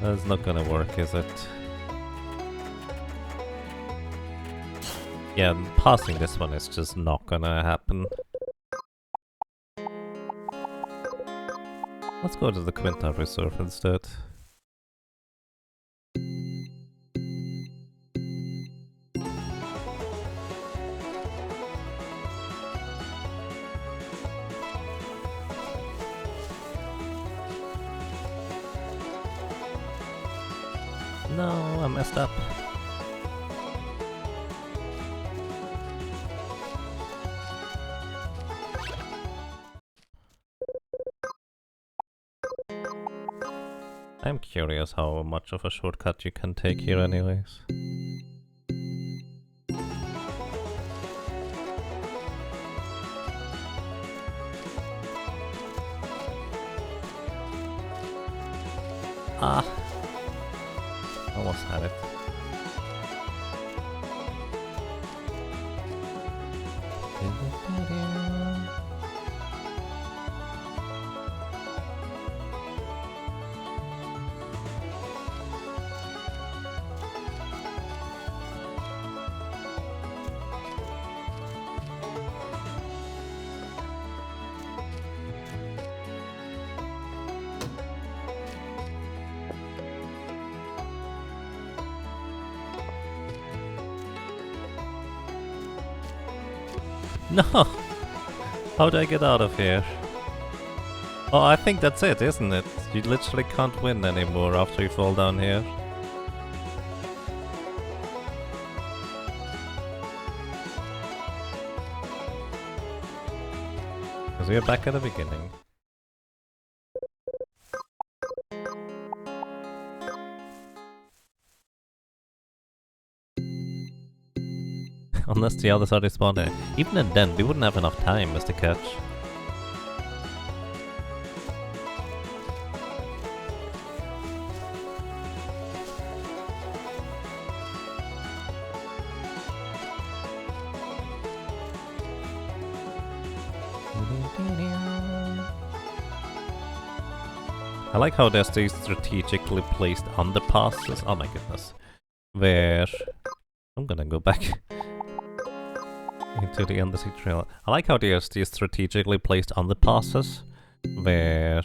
That's not gonna work, is it? Yeah, passing this one is just not gonna happen. Let's go to the Quinta Reserve instead. No, I messed up. I'm curious how much of a shortcut you can take here anyways. Ah! Almost had it. No! How do I get out of here? Oh, I think that's it, isn't it? You literally can't win anymore after you fall down here. Because we're back at the beginning. Unless the others are respawning. Even then, we wouldn't have enough time, is the catch. I like how there's these strategically placed underpasses. Oh my goodness. Where... I'm gonna go back into the Undersea Trail. I like how there's these strategically placed underpasses where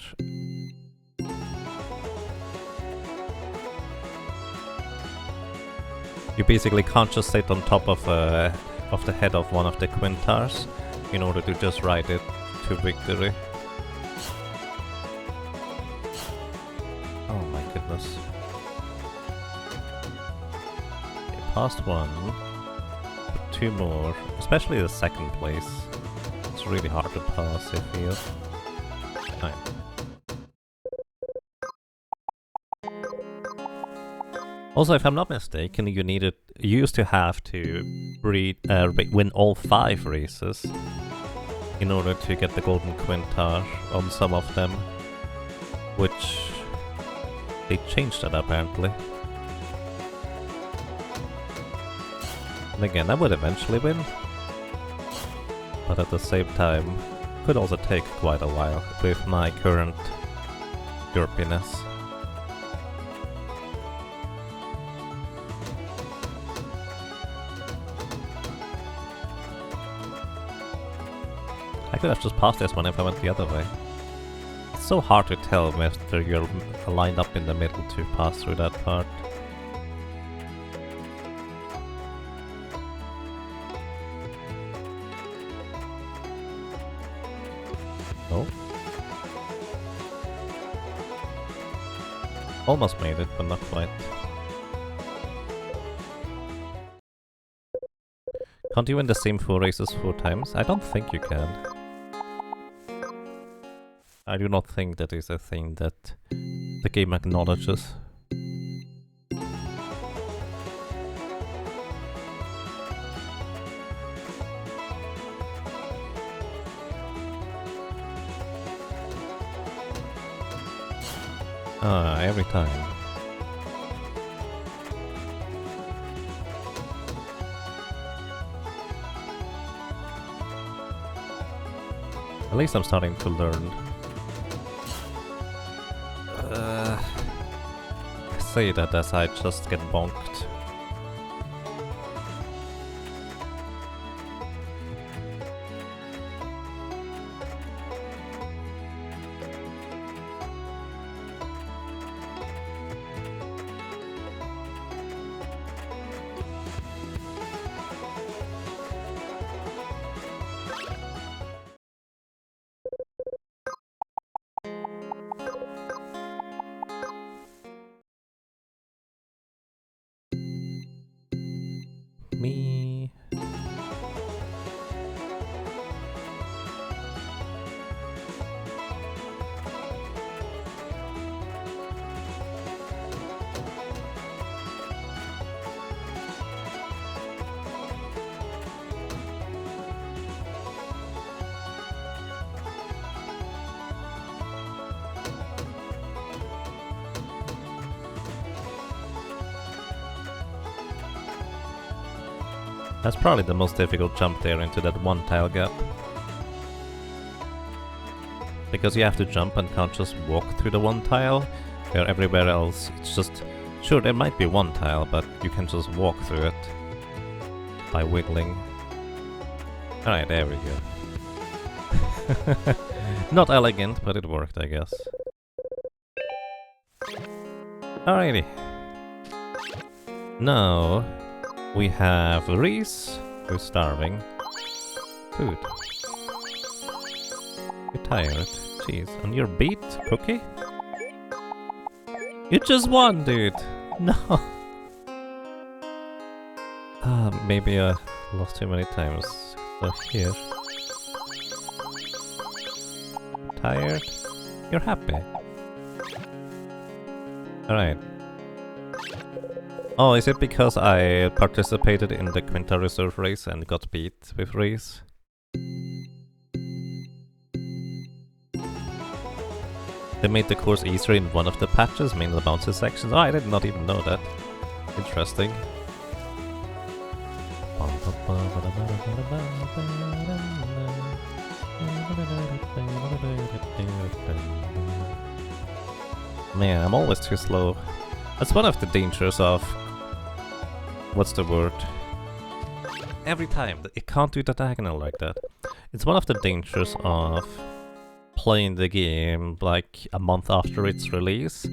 you basically can't just sit on top of the head of one of the Quintars in order to just ride it to victory. Oh my goodness. Okay, past one. 2 more, especially the second place. It's really hard to pass, I feel. Fine. Also, if I'm not mistaken, you used to have to win all 5 races in order to get the Golden Quintar on some of them, which they changed that apparently. And again, I would eventually win, but at the same time, could also take quite a while with my current derpiness. I could have just passed this one if I went the other way. It's so hard to tell whether you're lined up in the middle to pass through that part. Oh. Almost made it, but not quite. Can't you win the same 4 races 4 times? I don't think you can. I do not think that is a thing that the game acknowledges. Ah, every time. At least I'm starting to learn. I say that as I just get bonked. Me. That's probably the most difficult jump there into that one tile gap. Because you have to jump and can't just walk through the one tile, where everywhere else it's just... Sure, there might be one tile, but you can just walk through it by wiggling. Alright, there we go. Not elegant, but it worked, I guess. Alrighty. Now, we have Reese, who's starving. Food. You're tired. Jeez. And you're beat, Cookie? You just won, dude! No! Maybe I lost too many times. So here. Tired? You're happy. Alright. Oh, is it because I participated in the Quinta Reserve race and got beat with Reese? They made the course easier in one of the patches, mainly the bouncy sections. Oh, I did not even know that. Interesting. Man, I'm always too slow. That's one of the dangers of... What's the word? Every time, it can't do the diagonal like that. It's one of the dangers of playing the game like a month after its release.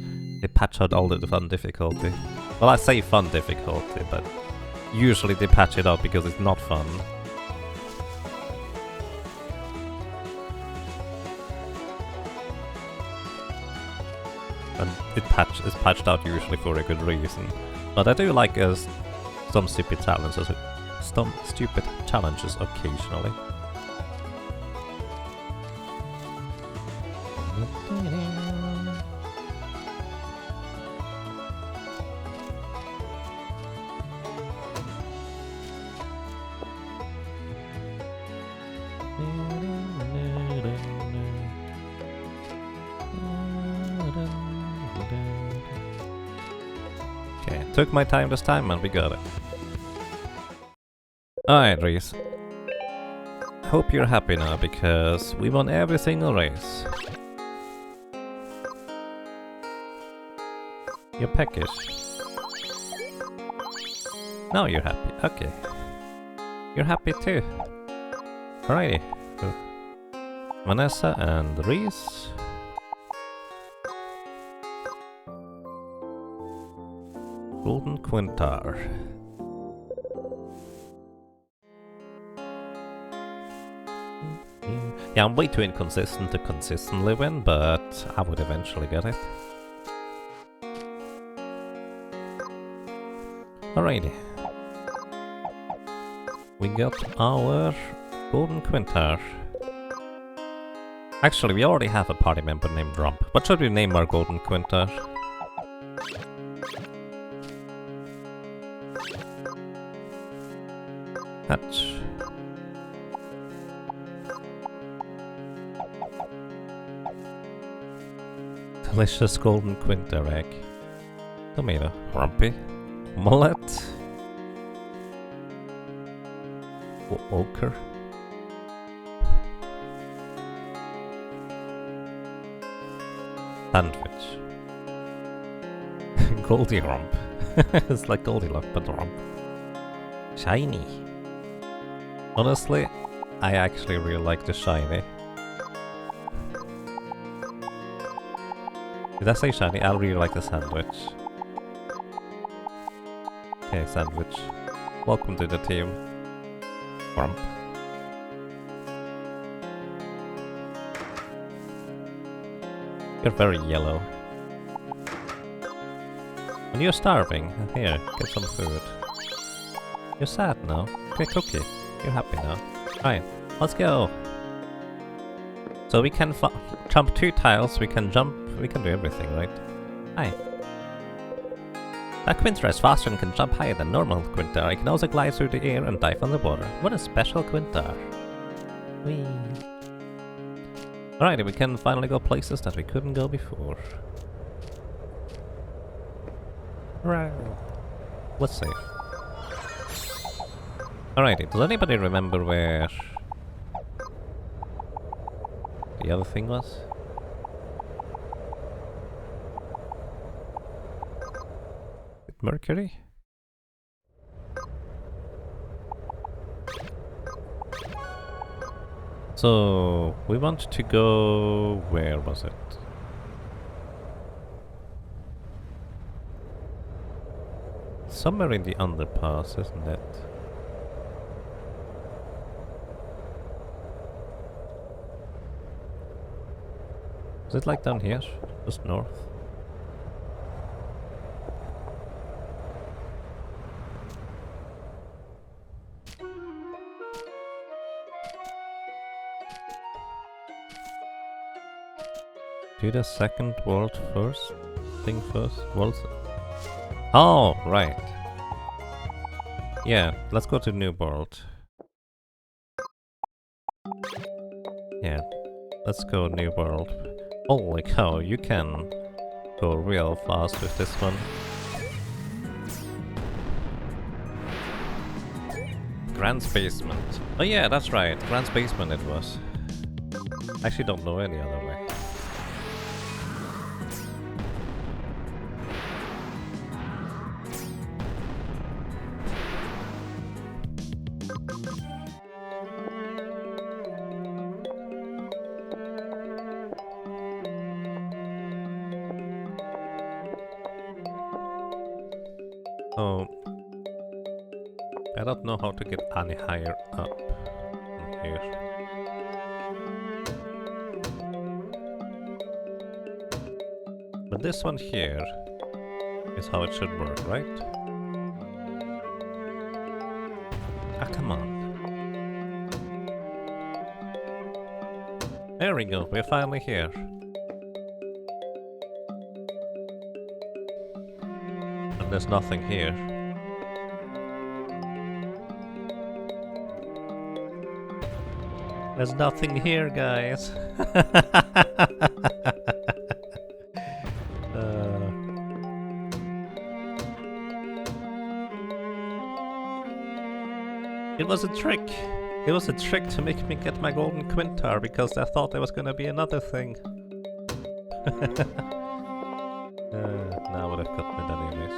They patch out all the fun difficulty. Well, I say fun difficulty, but usually they patch it out because it's not fun. And it's patched out usually for a good reason. But I do like some stupid challenges occasionally. Okay, took my time this time and we got it. Alright, Reese. Hope you're happy now because we won every single race. You're peckish. Now you're happy. Okay. You're happy too. Alrighty. Vanessa and Reese. Golden Quintar. Yeah, I'm way too inconsistent to consistently win, but I would eventually get it. Alrighty. We got our Golden Quintar. Actually, we already have a party member named Rump. What should we name our Golden Quintar? Hatch. Delicious Golden Quintar egg. Tomato. Rumpy. Mullet. Ochre. Sandwich. Goldie Rump. It's like Goldilocks but Rump. Shiny. Honestly, I actually really like the shiny. Did I say shiny? I really like the sandwich. Okay, sandwich. Welcome to the team. Rump. You're very yellow. And you're starving. Here, get some food. You're sad now. Okay, Cookie. You're happy now. Alright, let's go. So we can jump 2 tiles, we can jump, we can do everything, right? Hi. That Quintar is faster and can jump higher than normal Quintar. It can also glide through the air and dive on the water. What a special Quintar. Whee. Alright, we can finally go places that we couldn't go before. Right. Let's save. Alrighty, does anybody remember where the other thing was? Mercury? So, we want to go... where was it? Somewhere in the underpass, isn't it? Is it like down here? Just north? Do the second world first? Thing first? World... Oh, right. Yeah, let's go to New World. Yeah, let's go New World. Holy cow, you can go real fast with this one. Grand's Basement. Oh yeah, that's right, Grand's Basement it was. I actually don't know any other way. Oh, I don't know how to get any higher up from here. But this one here is how it should work, right? Ah, come on. There we go, we're finally here. There's nothing here. There's nothing here, guys. It was a trick. It was a trick to make me get my golden quintar because I thought there was gonna be another thing. Now would have got me that anyways.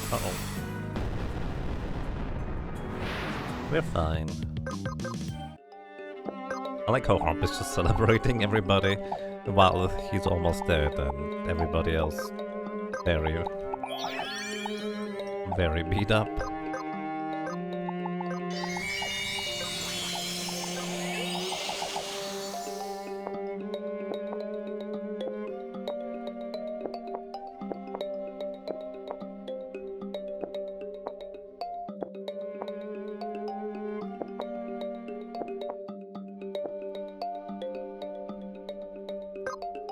Uh-oh. We're fine. I like how Harp is just celebrating everybody while he's almost dead and everybody else very beat up.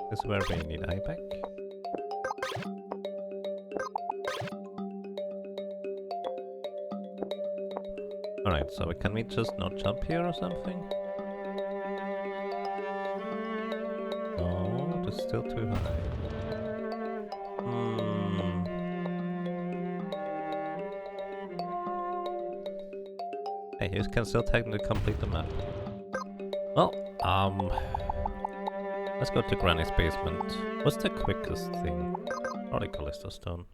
This is where we need IPAC. Alright, so can we just not jump here or something? No, it's still too high. Hey, you can still technically complete the map. Well, let's go to Granny's basement. What's the quickest thing? Probably Callisto Stone.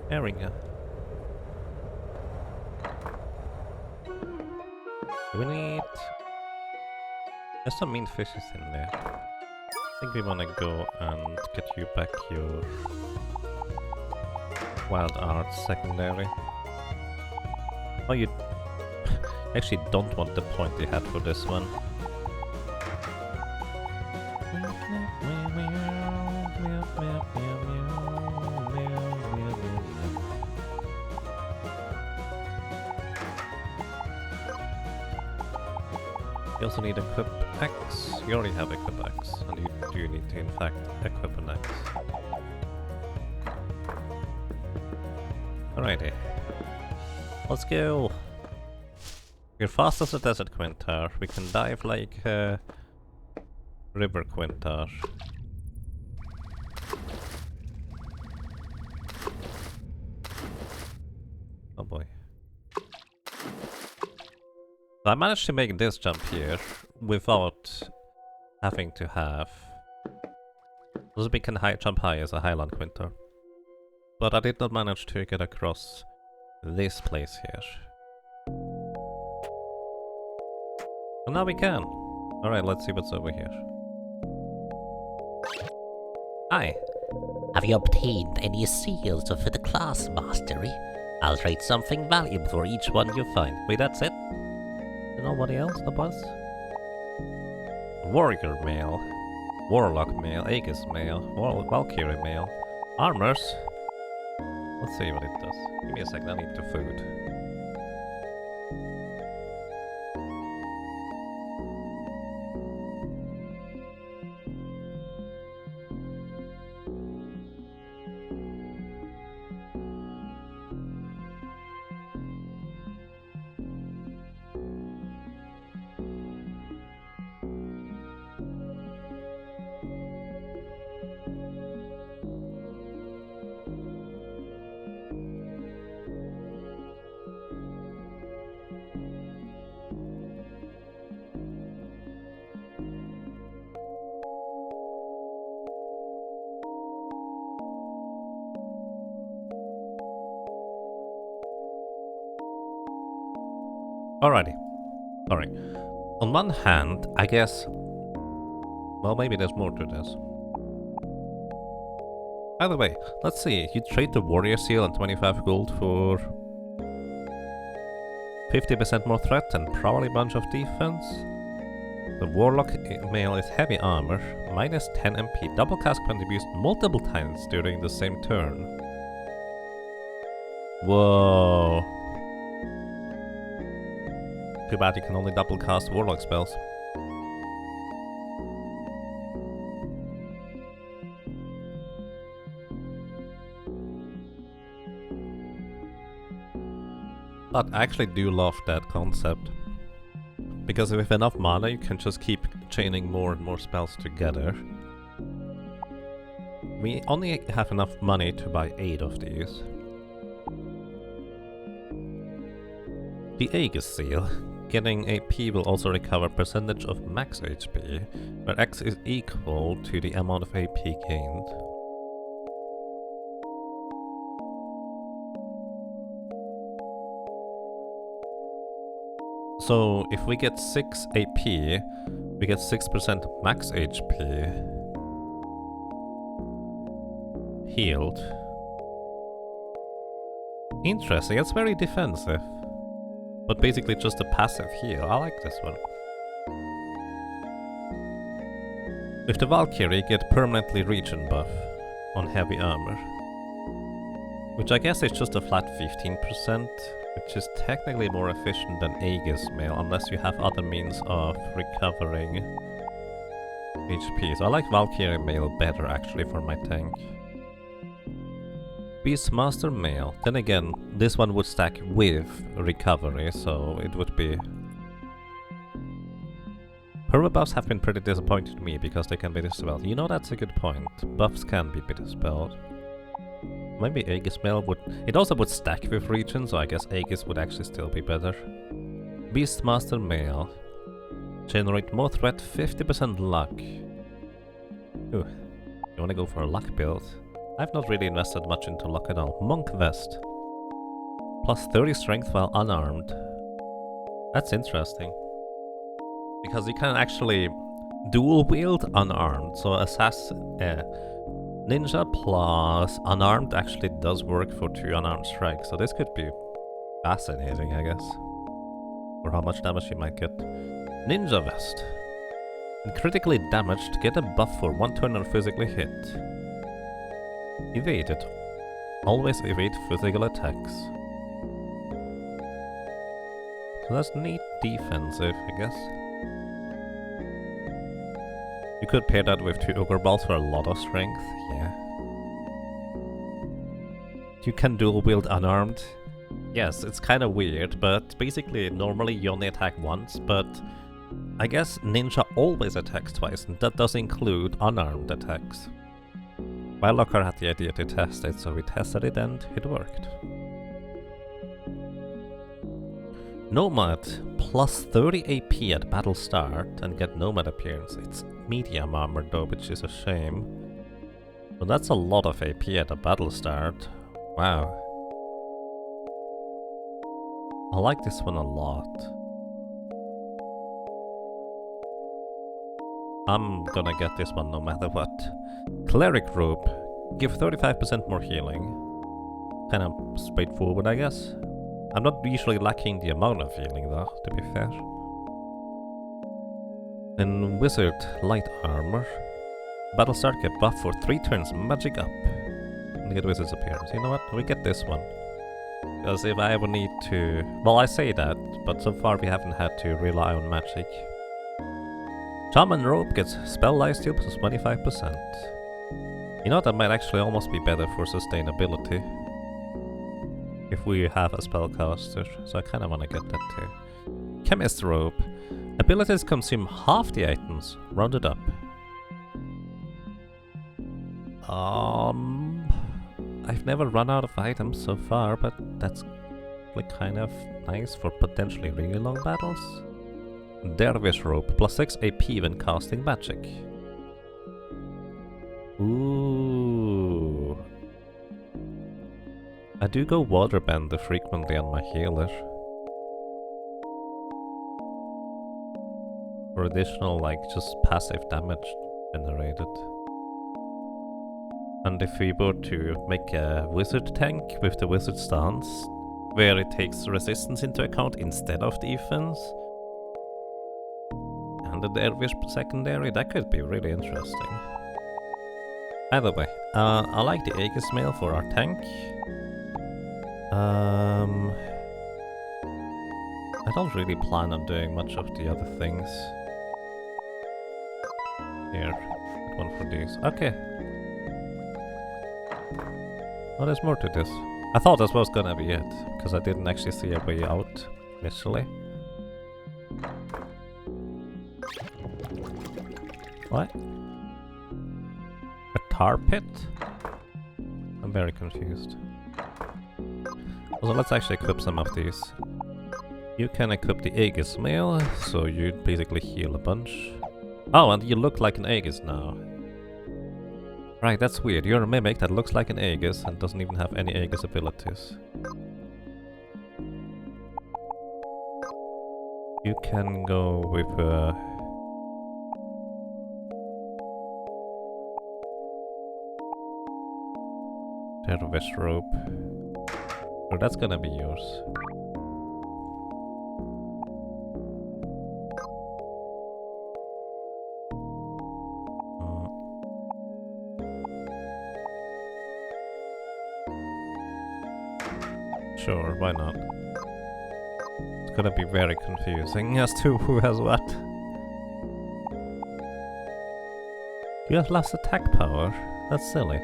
There we go. We need... There's some mean fishes in there. I think we wanna go and get you back your wild arts secondary. Oh, you actually don't want the pointy hat for this one. You also need equip X. You already have equip X, and you do need to in fact equip an X. Alrighty. Let's go! We're fast as a desert quintar. We can dive like a river quintar. Oh boy. So I managed to make this jump here without having to have... We can jump high as a highland quintar. But I did not manage to get across this place here. And now we can. Alright, let's see what's over here. Hi. Have you obtained any seals for the class mastery? I'll trade something valuable for each one you find. Wait, that's it? Nobody else? The boss? Warrior mail. Warlock mail. Aegis mail. Valkyrie mail. Armors. Let's see what it does. Give me a second, I need the food. Alrighty. Alright. On one hand, I guess... Well, maybe there's more to this. By the way, let's see. You trade the warrior seal and 25 gold for... 50% more threat and probably a bunch of defense. The warlock mail is heavy armor, minus 10 MP. Double cast can be used multiple times during the same turn. Whoa. Too bad you can only double cast warlock spells. But I actually do love that concept. Because with enough mana you can just keep chaining more and more spells together. We only have enough money to buy 8 of these. The Aegis seal. Getting AP will also recover percentage of max HP, where X is equal to the amount of AP gained. So if we get 6 AP, we get 6% max HP healed. Interesting, it's very defensive. But basically just a passive heal. I like this one. With the Valkyrie, get permanently regen buff on heavy armor. Which I guess is just a flat 15%, which is technically more efficient than Aegis mail, unless you have other means of recovering HP. So I like Valkyrie mail better actually for my tank. Beastmaster mail. Then again, this one would stack with recovery, so it would be... Perma buffs have been pretty disappointing to me because they can be dispelled. You know, that's a good point. Buffs can be dispelled. Maybe Aegis mail would... It also would stack with regen, so I guess Aegis would actually still be better. Beastmaster mail. Generate more threat, 50% luck. Ooh. You wanna go for a luck build? I've not really invested much into luck at all. Monk Vest. Plus 30 strength while unarmed. That's interesting. Because you can actually dual wield unarmed. So Ninja plus unarmed actually does work for 2 unarmed strikes. So this could be fascinating, I guess. For how much damage you might get. Ninja Vest. When critically damaged, get a buff for 1 turn on physically hit. Evaded. Always evade physical attacks. So that's neat defensive, I guess. could pair that with 2 Ogre Balls for a lot of strength, yeah. You can dual wield unarmed. Yes, it's kind of weird, but basically normally you only attack once, but I guess Ninja always attacks twice, and that does include unarmed attacks. Wildlocker had the idea to test it, so we tested it and it worked. Nomad, plus 30 AP at battle start and get Nomad appearance. It's medium armor though, which is a shame. But that's a lot of AP at a battle start. Wow. I like this one a lot. I'm gonna get this one no matter what. Cleric Robe. Give 35% more healing. Kind of straightforward, I guess. I'm not usually lacking the amount of healing though, to be fair. And Wizard Light Armor. Battle start get buff for 3 turns, magic up. And get Wizard's appearance. You know what? We get this one. Because if I ever need to... Well, I say that, but so far we haven't had to rely on magic. Shaman Robe gets Spell Lifesteal plus 25%. You know, that might actually almost be better for sustainability. If we have a spellcaster, so I kind of want to get that too. Chemist Robe. Abilities consume half the items, rounded up. I've never run out of items so far, but that's like kind of nice for potentially really long battles. Dervish Robe, plus 6 AP when casting magic. Ooh. I do go Waterbender frequently on my healer. For additional, like, just passive damage generated. And if we were to make a wizard tank with the wizard stance, where it takes resistance into account instead of defense, and the dervish secondary, that could be really interesting. Either way, I like the Aegis Mail for our tank. I don't really plan on doing much of the other things. Here, one for these. Okay. Oh, there's more to this. I thought this was gonna be it, because I didn't actually see a way out initially. What? A tar pit? I'm very confused. So let's actually equip some of these. You can equip the Aegis Mail, so you basically heal a bunch. Oh, and you look like an Aegis now. Right, that's weird. You're a mimic that looks like an Aegis and doesn't even have any Aegis abilities. You can go with Dervish Robe. Oh, that's gonna be yours. Sure, why not? It's gonna be very confusing as to who has what. You have less attack power? That's silly.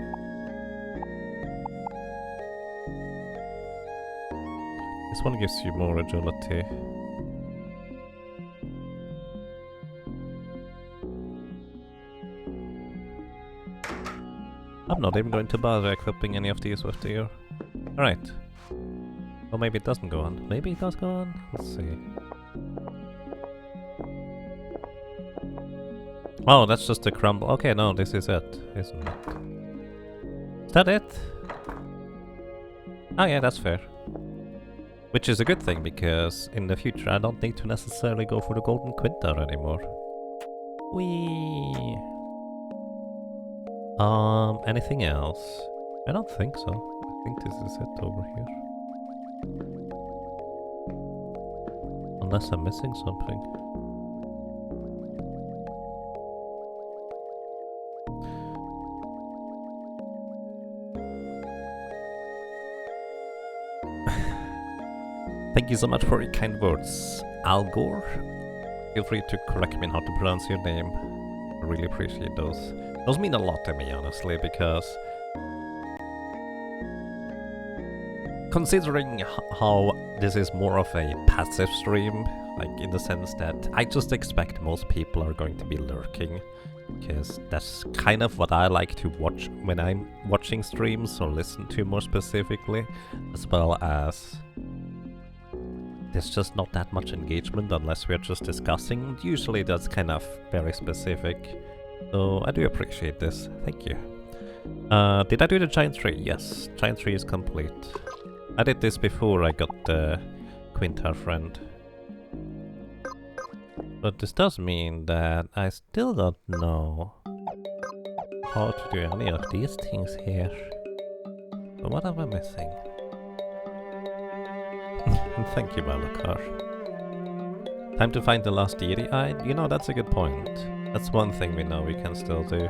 This one gives you more agility. I'm not even going to bother equipping any of these with the year. Alright. Or maybe it doesn't go on. Maybe it does go on? Let's see. Oh, that's just a crumble. Okay, no, this is it, isn't it? Is that it? Oh yeah, that's fair. Which is a good thing, because in the future I don't need to necessarily go for the Golden Quintar anymore. Whee! Anything else? I don't think so. I think this is it over here. Unless I'm missing something. Thank you so much for your kind words, Al Gore. Feel free to correct me on how to pronounce your name. I really appreciate those. Those mean a lot to me, honestly, because considering how this is more of a passive stream, like in the sense that I just expect most people are going to be lurking, because that's kind of what I like to watch when I'm watching streams, or listen to more specifically, as well as there's just not that much engagement unless we're just discussing. Usually that's kind of very specific, so I do appreciate this. Thank you. Did I do the giant tree? Yes, giant tree is complete. I did this before I got the Quintar friend. But this does mean that I still don't know how to do any of these things here. So what am I missing? Thank you, Malakar. Time to find the last deity eye? You know, that's a good point. That's one thing we know we can still do.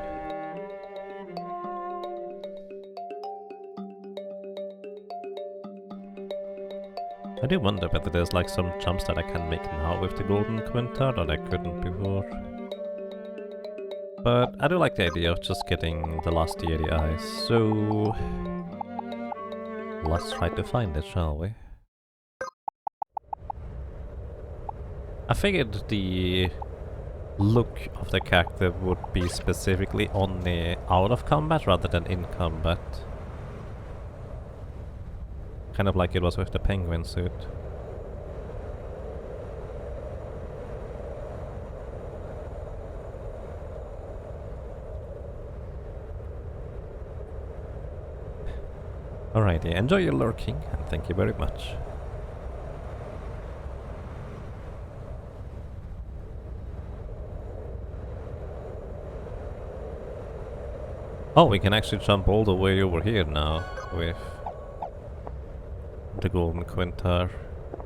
I do wonder whether there's like some jumps that I can make now with the golden Quintar that I couldn't before. But I do like the idea of just getting the last deity eye, so let's try to find it, shall we? I figured the look of the character would be specifically only out of combat rather than in combat. Kind of like it was with the penguin suit. Alrighty, enjoy your lurking, and thank you very much. Oh, we can actually jump all the way over here now with the golden Quintar.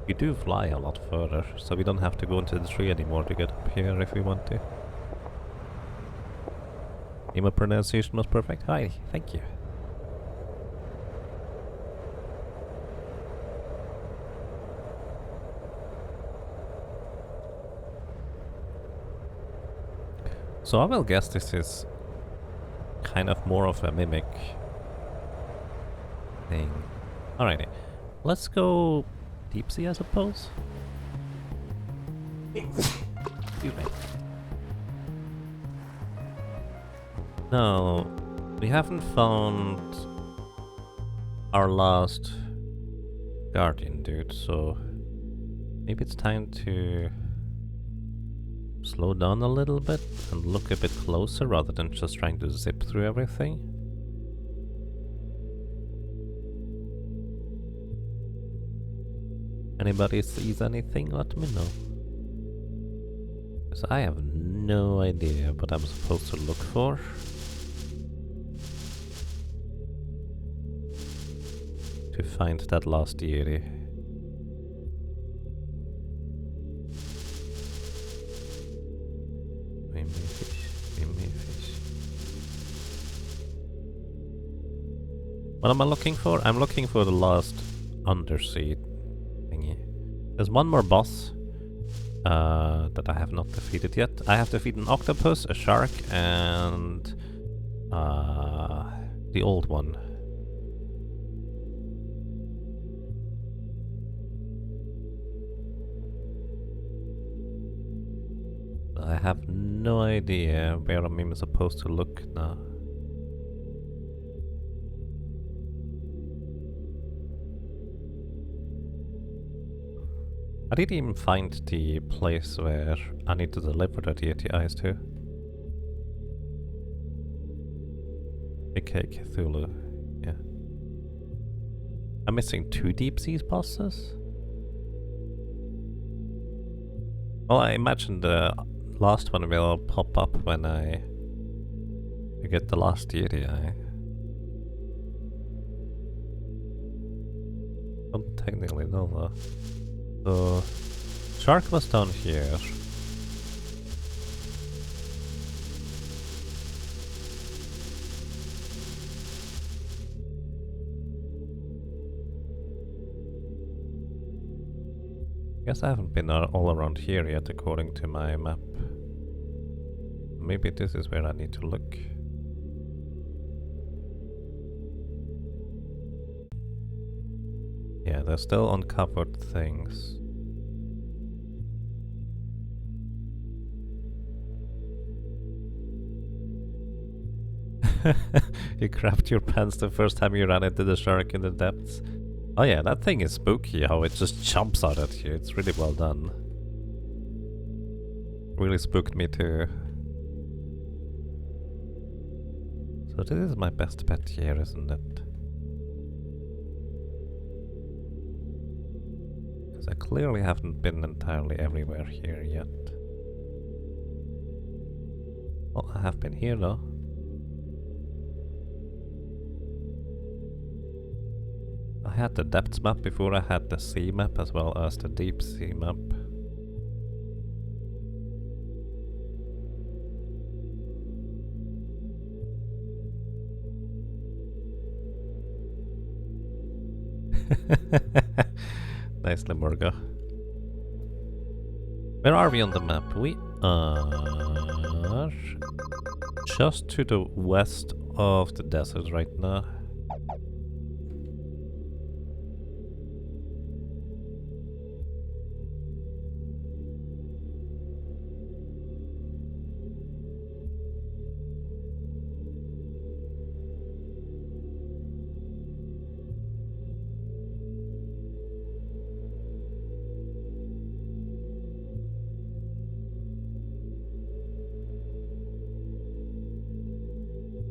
We do fly a lot further, so we don't have to go into the tree anymore to get up here if we want to. My pronunciation was perfect. Hi, thank you. So I will guess this is kind of more of a mimic thing. Alrighty, let's go deep sea, I suppose. Excuse me. No, we haven't found our last guardian dude, so maybe it's time to slow down a little bit and look a bit closer rather than just trying to zip through everything. Anybody sees anything? Let me know. Because I have no idea what I'm supposed to look for. To find that last deity. What am I looking for? I'm looking for the last undersea thingy. There's one more boss that I have not defeated yet. I have defeated an octopus, a shark, and the old one. I have no idea where I'm even supposed to look now. I didn't even find the place where I need to deliver the deity eyes to. Big Cake Cthulhu, yeah. I'm missing 2 deep sea bosses? Well, I imagine the last one will pop up when I get the last deity eye. Don't technically know though. So, shark was down here. Guess I haven't been all around here yet according to my map. maybe this is where I need to look. Yeah, there's still uncovered things. You crapped your pants the first time you ran into the shark in the depths. Oh yeah, that thing is spooky, how it just jumps out at you. It's really well done. Really spooked me too. So this is my best bet here, isn't it? Because I clearly haven't been entirely everywhere here yet. Well, I have been here though. I had the depths map before I had the sea map as well as the deep sea map. Nice, Limburger. Where are we on the map? We are just to the west of the desert right now.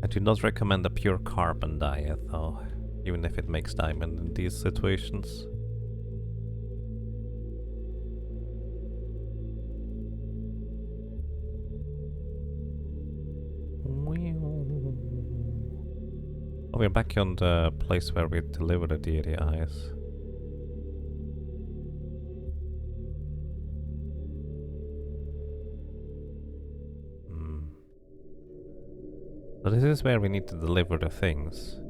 I do not recommend a pure carbon diet though, even if it makes diamond in these situations. Oh, we're back on the place where we delivered the deity eyes. So this is where we need to deliver the things.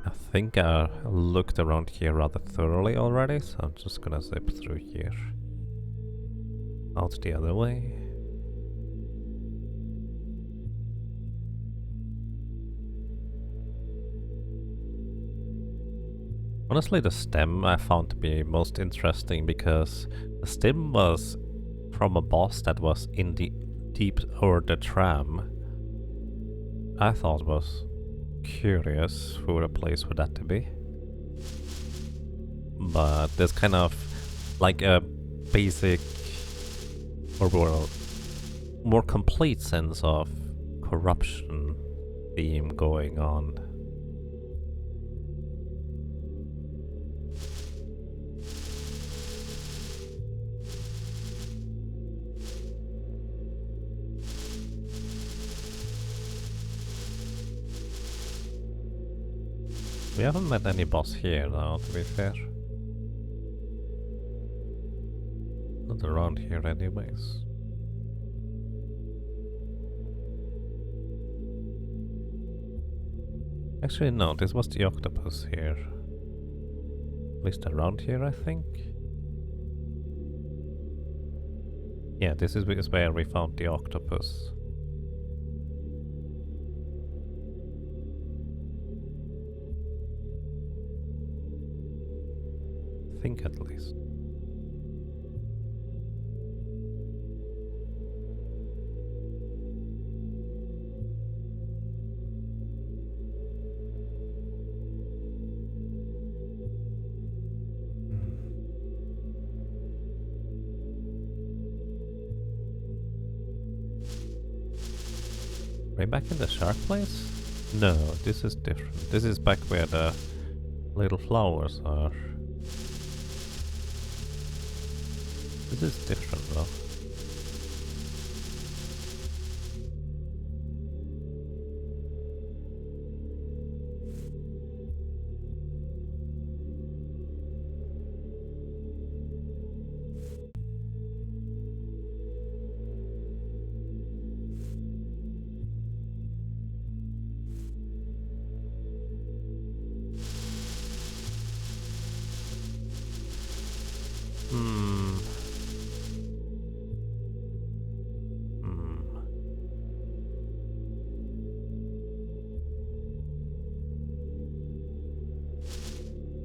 I think I looked around here rather thoroughly already, so I'm just gonna zip through here. Out the other way. Honestly, the stem I found to be most interesting because the stem was from a boss that was in the deep or the tram. I thought was curious for a place for that to be. But there's kind of like a basic or more complete sense of corruption theme going on. We haven't met any boss here now, to be fair. Not around here anyways. Actually no, this was the octopus here. At least around here, I think. Yeah, this is where we found the octopus. I think at least. Way back in the shark place? No, this is different. This is back where the little flowers are. This is different though.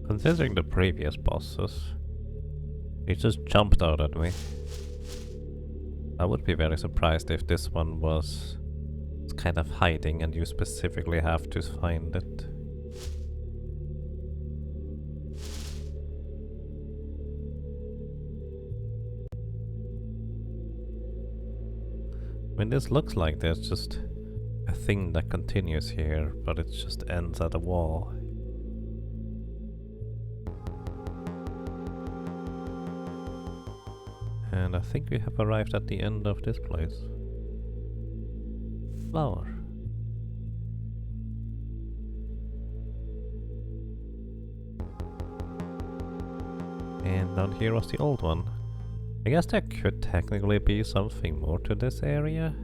Considering the previous bosses, he just jumped out at me. I would be very surprised if this one was kind of hiding and you specifically have to find it. I mean, this looks like there's just a thing that continues here, but it just ends at a wall. And I think we have arrived at the end of this place. Flower. And down here was the old one. I guess there could technically be something more to this area.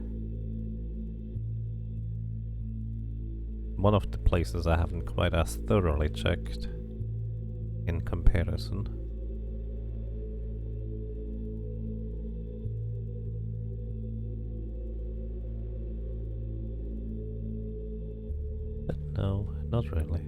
One of the places I haven't quite as thoroughly checked in comparison. But no, not really.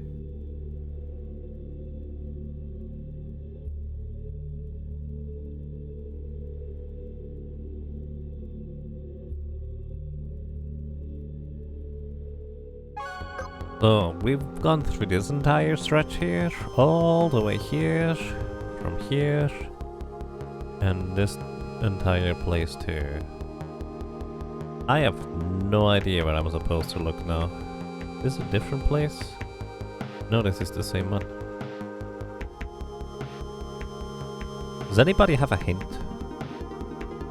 So, we've gone through this entire stretch here, all the way here, from here, and this entire place too. I have no idea where I'm supposed to look now. Is this a different place? No, this is the same one. Does anybody have a hint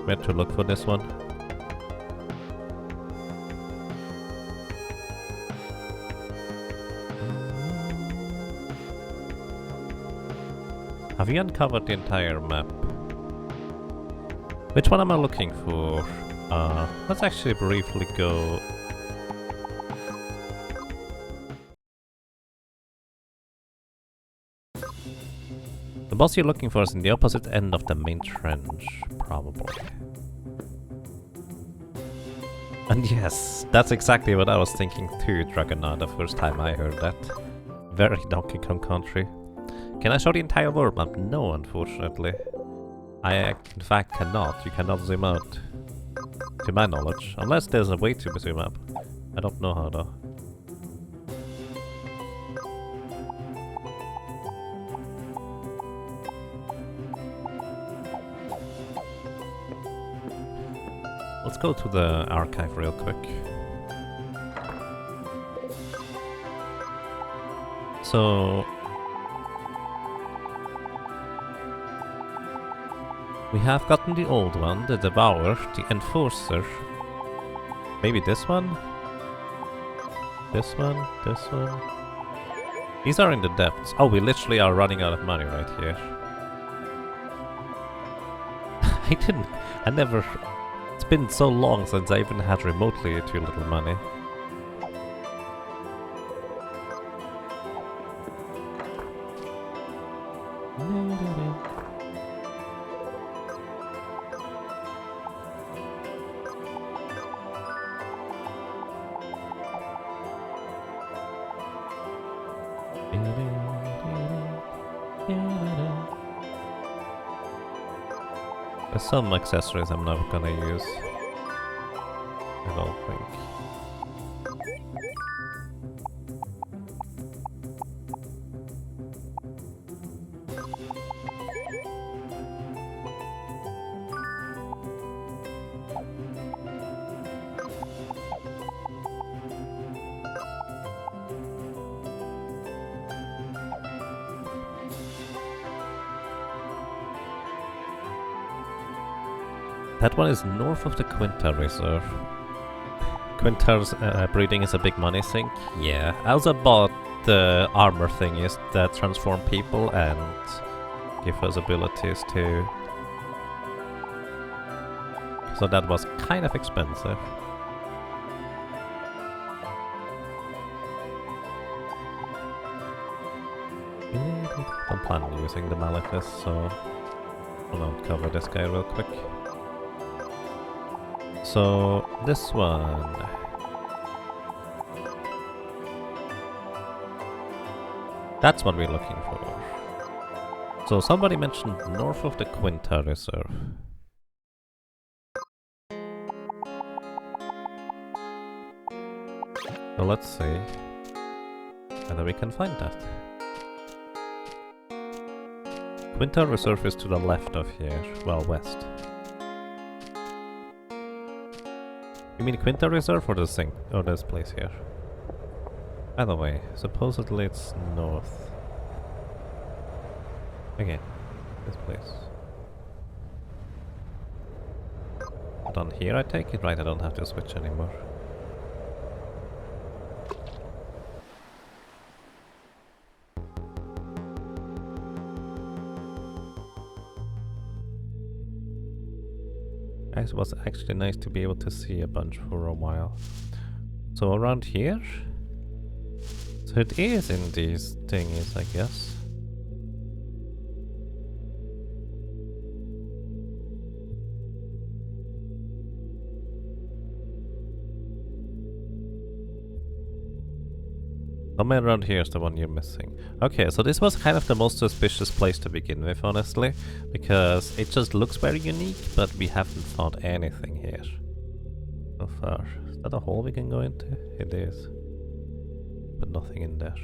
where to look for this one? Have you uncovered the entire map? Which one am I looking for? Let's actually briefly go... The boss you're looking for is in the opposite end of the main trench, probably. And yes, that's exactly what I was thinking too, Dragonar, the first time I heard that. Very Donkey Kong Country. Can I show the entire world map? No, unfortunately. I, in fact, cannot. You cannot zoom out. To my knowledge. Unless there's a way to zoom up. I don't know how though. Let's go to the archive real quick. So... we have gotten the old one, the Devourer, the Enforcer. Maybe this one? This one? This one? These are in the depths. Oh, we literally are running out of money right here. I never... It's been so long since I even had remotely too little money. There's some accessories I'm not gonna use. I don't think. That one is north of the Quinta Reserve. Quinta's breeding is a big money sink. Yeah, I also bought the armor thingies that transform people and give us abilities too. So that was kind of expensive. I'm planning on using the Malefice, so I'll uncover this guy real quick. So, this one... That's what we're looking for. So somebody mentioned north of the Quinta Reserve. So let's see whether we can find that. Quinta Reserve is to the left of here, well, west. You mean Quinta Reserve or this thing? Or this place here? Either way, supposedly it's north. Okay, this place. Down here I take it, right? I don't have to switch anymore. It was actually nice to be able to see a bunch for a while. So around here? So it is in these thingies, I guess. Somewhere around here is the one you're missing. Okay, so this was kind of the most suspicious place to begin with, honestly, because it just looks very unique, but we haven't found anything here so far. Is that a hole we can go into? It is, but nothing in there.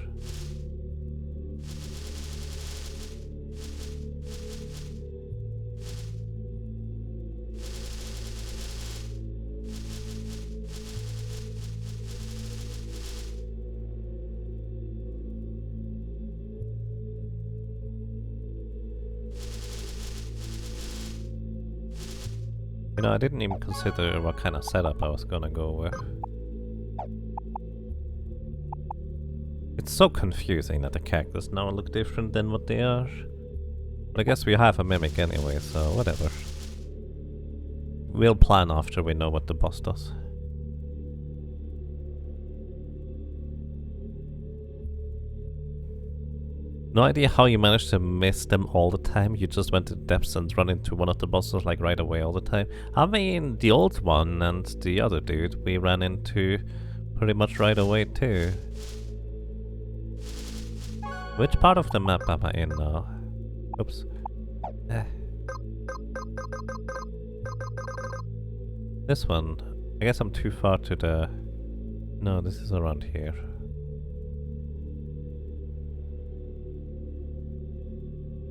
You know, I didn't even consider what kind of setup I was gonna go with. It's so confusing that the cactus now look different than what they are. But I guess we have a mimic anyway, so whatever. We'll plan after we know what the boss does. No idea how you managed to miss them all the time. You just went to depths and run into one of the bosses like right away all the time. I mean, the old one and the other dude we ran into pretty much right away too. Which part of the map am I in now? Oops. This one. I guess I'm too far to the... No, this is around here.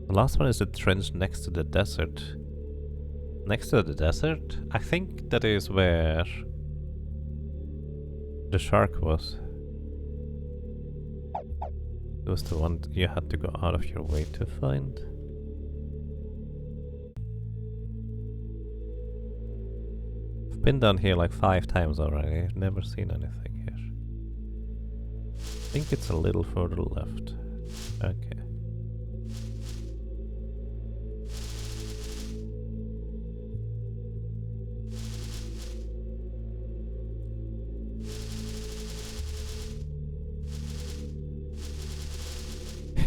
The last one is the trench next to the desert. Next to the desert? I think that is where the shark was. It was the one you had to go out of your way to find. I've been down here like 5 times already. I've never seen anything here. I think it's a little further left. Okay.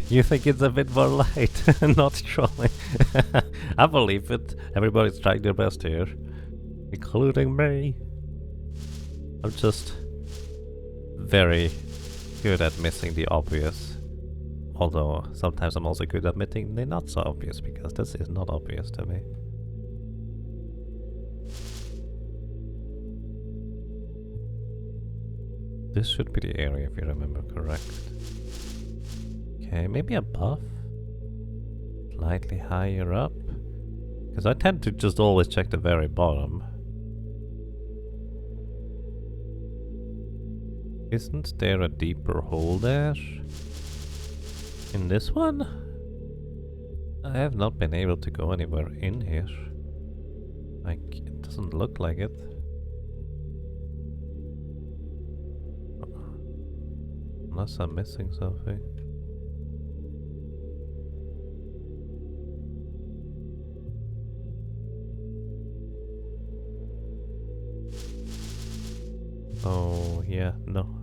You think it's a bit more light, not trolling. I believe it. Everybody's trying their best here, including me. I'm just very good at missing the obvious. Although sometimes I'm also good at admitting the not so obvious, because this is not obvious to me. This should be the area if you remember correct. Okay, maybe above? Slightly higher up? Because I tend to just always check the very bottom. Isn't there a deeper hole there? In this one? I have not been able to go anywhere in here. Like, it doesn't look like it. Unless I'm missing something. Oh, yeah, no.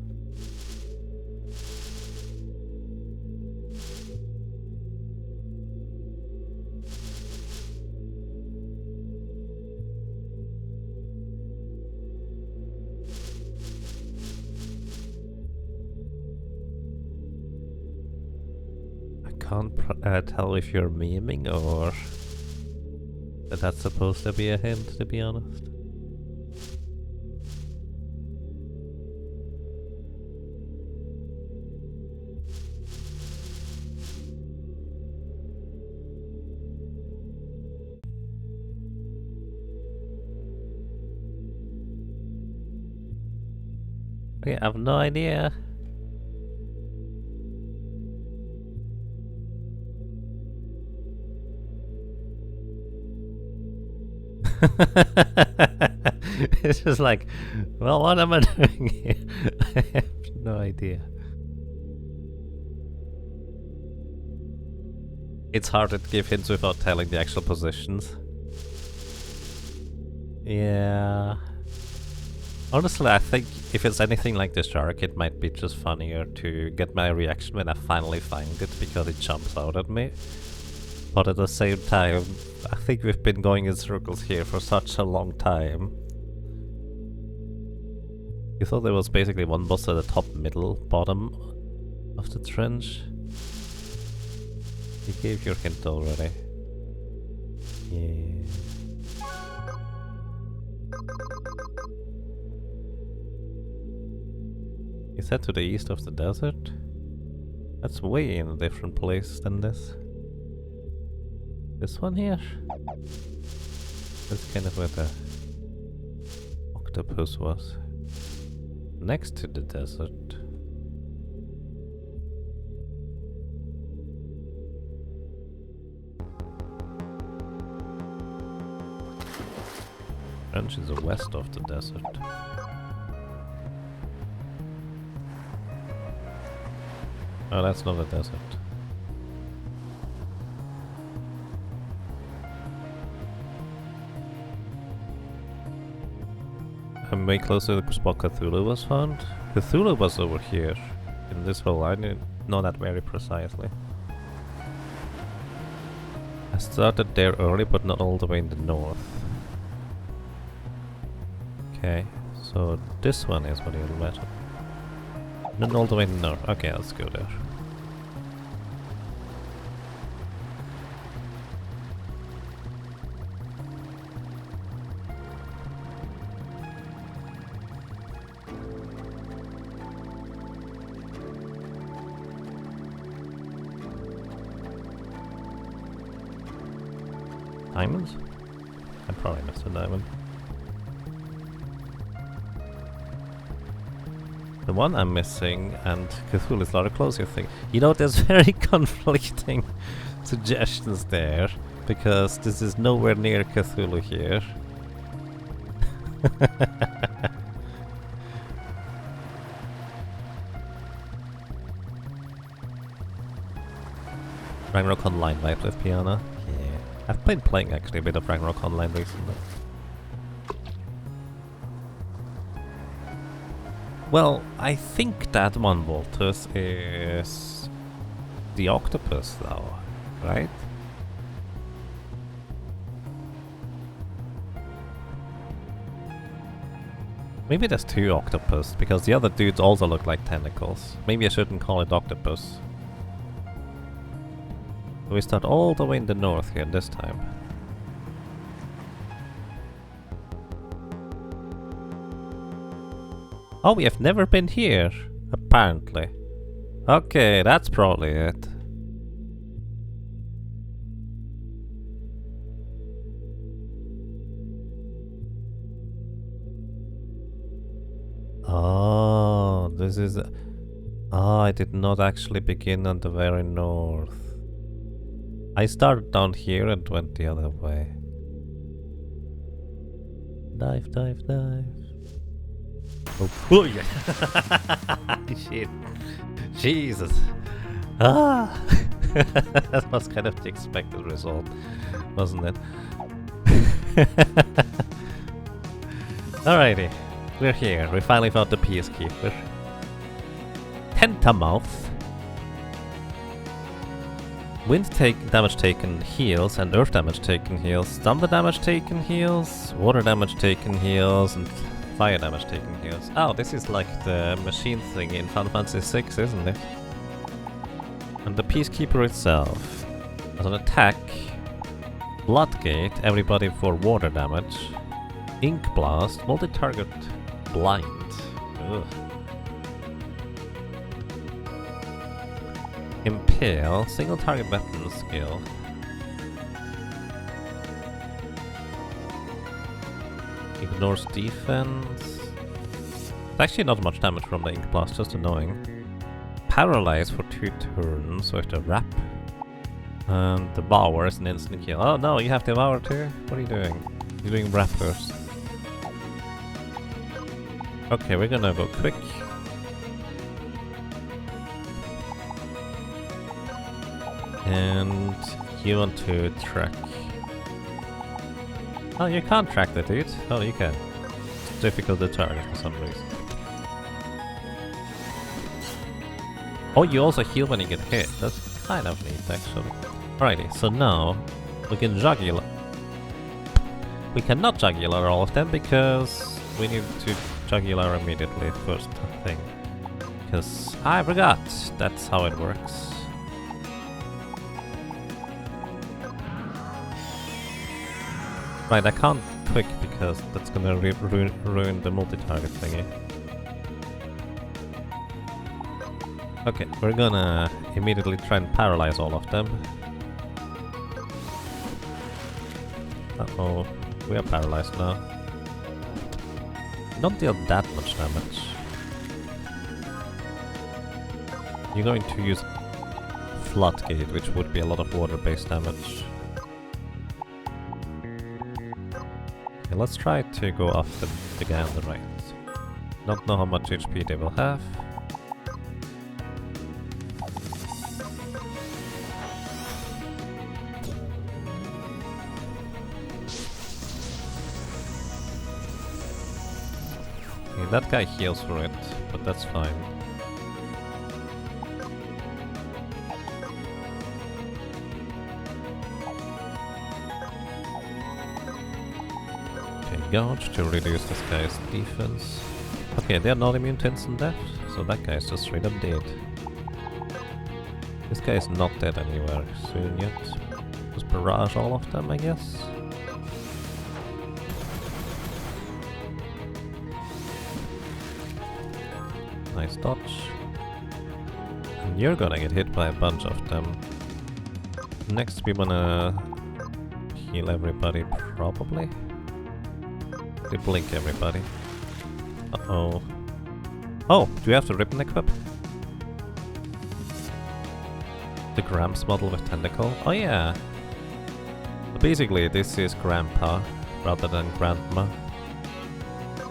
can't tell if you're memeing or that that's supposed to be a hint, to be honest. Okay, I have no idea. It's just like, well, what am I doing here? I have no idea. It's hard to give hints without telling the actual positions. Yeah. Honestly, I think if it's anything like the shark, it might be just funnier to get my reaction when I finally find it because it jumps out at me. But at the same time, I think we've been going in circles here for such a long time. You thought there was basically one boss at the top, middle, bottom of the trench? You gave your hint already. Yeah. Is that to the east of the desert? That's way in a different place than this. This one here? That's kind of where the octopus was. Next to the desert. Trench is west of the desert. Oh, that's not a desert. I'm way closer to the spot Cthulhu was found. Cthulhu was over here, in this hole. I didn't know that very precisely. I started there early, but not all the way in the north. Okay, so this one is what you'll matter. Not all the way in the north. Okay, let's go there. Diamonds? I probably missed a diamond. The one I'm missing, and Cthulhu is a lot closer, I think. You know, there's very conflicting suggestions there, because this is nowhere near Cthulhu here. Ragnarok Online vibe with piano. Yeah. I've been playing actually a bit of Ragnarok Online recently. Well, I think that one Voltus is the octopus though, right? Maybe there's two octopus, because the other dudes also look like tentacles. Maybe I shouldn't call it octopus. So we start all the way in the north here this time. Oh, we have never been here, apparently. Okay, that's probably it. Oh, this is... Oh, I did not actually begin on the very north. I started down here and went the other way. Dive, dive, dive. Oh, yeah. Shit. Jesus. Ah. That was kind of the expected result, wasn't it? Alrighty. We're here. We finally found the Peacekeeper. Tentamouth. Wind damage taken heals, and earth damage taken heals. Thunder damage taken heals. Water damage taken heals, and fire damage taken heals. Oh, this is like the machine thing in Final Fantasy VI, isn't it? And the Peacekeeper itself, as an attack, Bloodgate, everybody for water damage, Ink Blast, multi-target blind. Ugh. Impale, single target weapon skill. Ignores defense. It's actually not much damage from the Ink Blast, just annoying. Paralyze for 2 turns, so I have to wrap. And Devour is an instant kill. Oh no, you have Devour too? What are you doing? You're doing wrap first. Okay, we're gonna go quick. And you want to track. Oh, you can't track the dude. Oh, you can. It's difficult to target for some reason. Oh, you also heal when you get hit. That's kind of neat, actually. Alrighty, so now we can jugular. We cannot jugular all of them because we need to jugular immediately first thing. Because I forgot that's how it works. Right, I can't quick because that's gonna ruin the multi-target thingy. Okay, we're gonna immediately try and paralyze all of them. Uh-oh, we are paralyzed now. Don't deal that much damage. You're going to use Floodgate, which would be a lot of water-based damage. Okay, let's try to go after the guy on the right. Don't know how much HP they will have. Okay, that guy heals for it, but that's fine. Gouge to reduce this guy's defense. Okay, they're not immune to instant death, so that guy's just straight up dead. This guy is not dead anywhere soon yet. Just barrage all of them, I guess. Nice dodge. And you're gonna get hit by a bunch of them. Next we wanna heal everybody, probably. They blink everybody. Uh-oh. Oh, do we have to ribbon equip? The Gramps model with tentacle? Oh yeah! Basically, this is Grandpa rather than Grandma.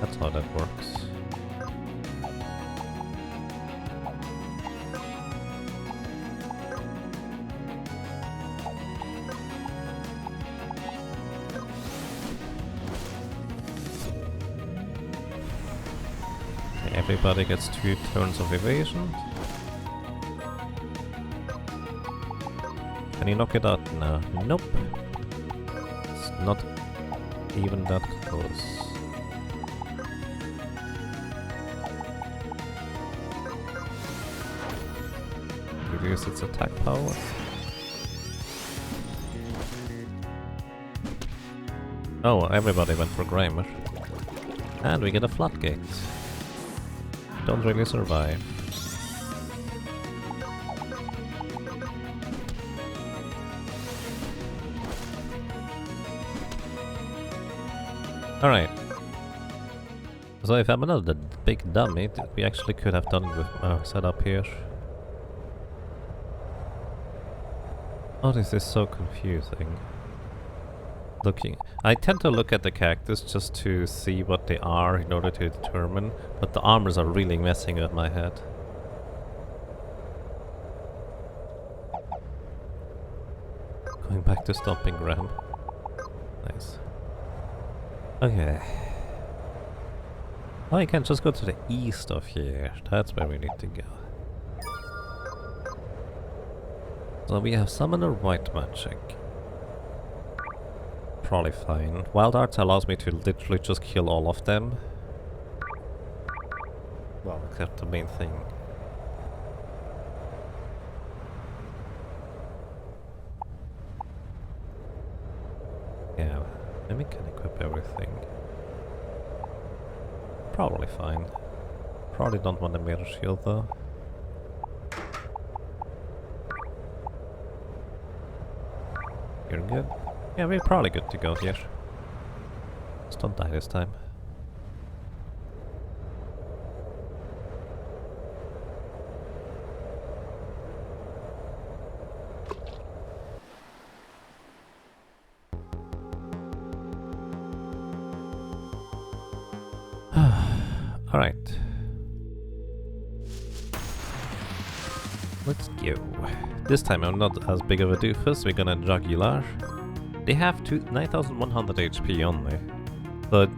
That's how that works. Everybody gets 2 turns of evasion. Can you knock it out now? Nope. It's not even that close. Reduce its attack power. Oh, everybody went for Grimer. And we get a Floodgate. Don't really survive. Alright. So if I'm another big dummy, we actually could have done it with our setup here. Oh, this is so confusing. I tend to look at the characters just to see what they are in order to determine, but the armors are really messing with my head. Going back to Stomping Ram. Nice. Okay. Oh, you can just go to the east of here. That's where we need to go. So we have Summoner White Magic. Probably fine. Wild Arts allows me to literally just kill all of them. Well, except the main thing. Maybe can equip everything. Probably fine. Probably don't want the mirror shield though. You're good? Yeah, we're probably good to go here. Just don't die this time. Alright. Let's go. This time I'm not as big of a doofus, we're gonna jugular. They have 9,100 HP only. But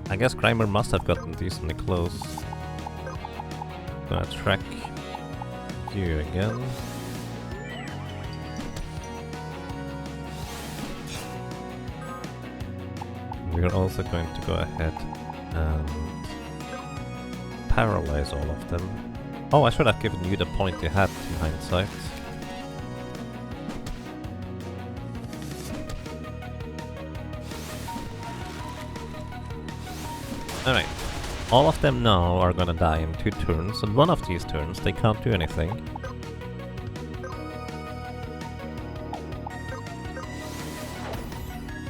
I guess Grimer must have gotten decently close. Gonna track you again. We're also going to go ahead and paralyze all of them. Oh, I should have given you the point you had in hindsight. Alright, all of them now are gonna die in 2 turns, and one of these turns they can't do anything.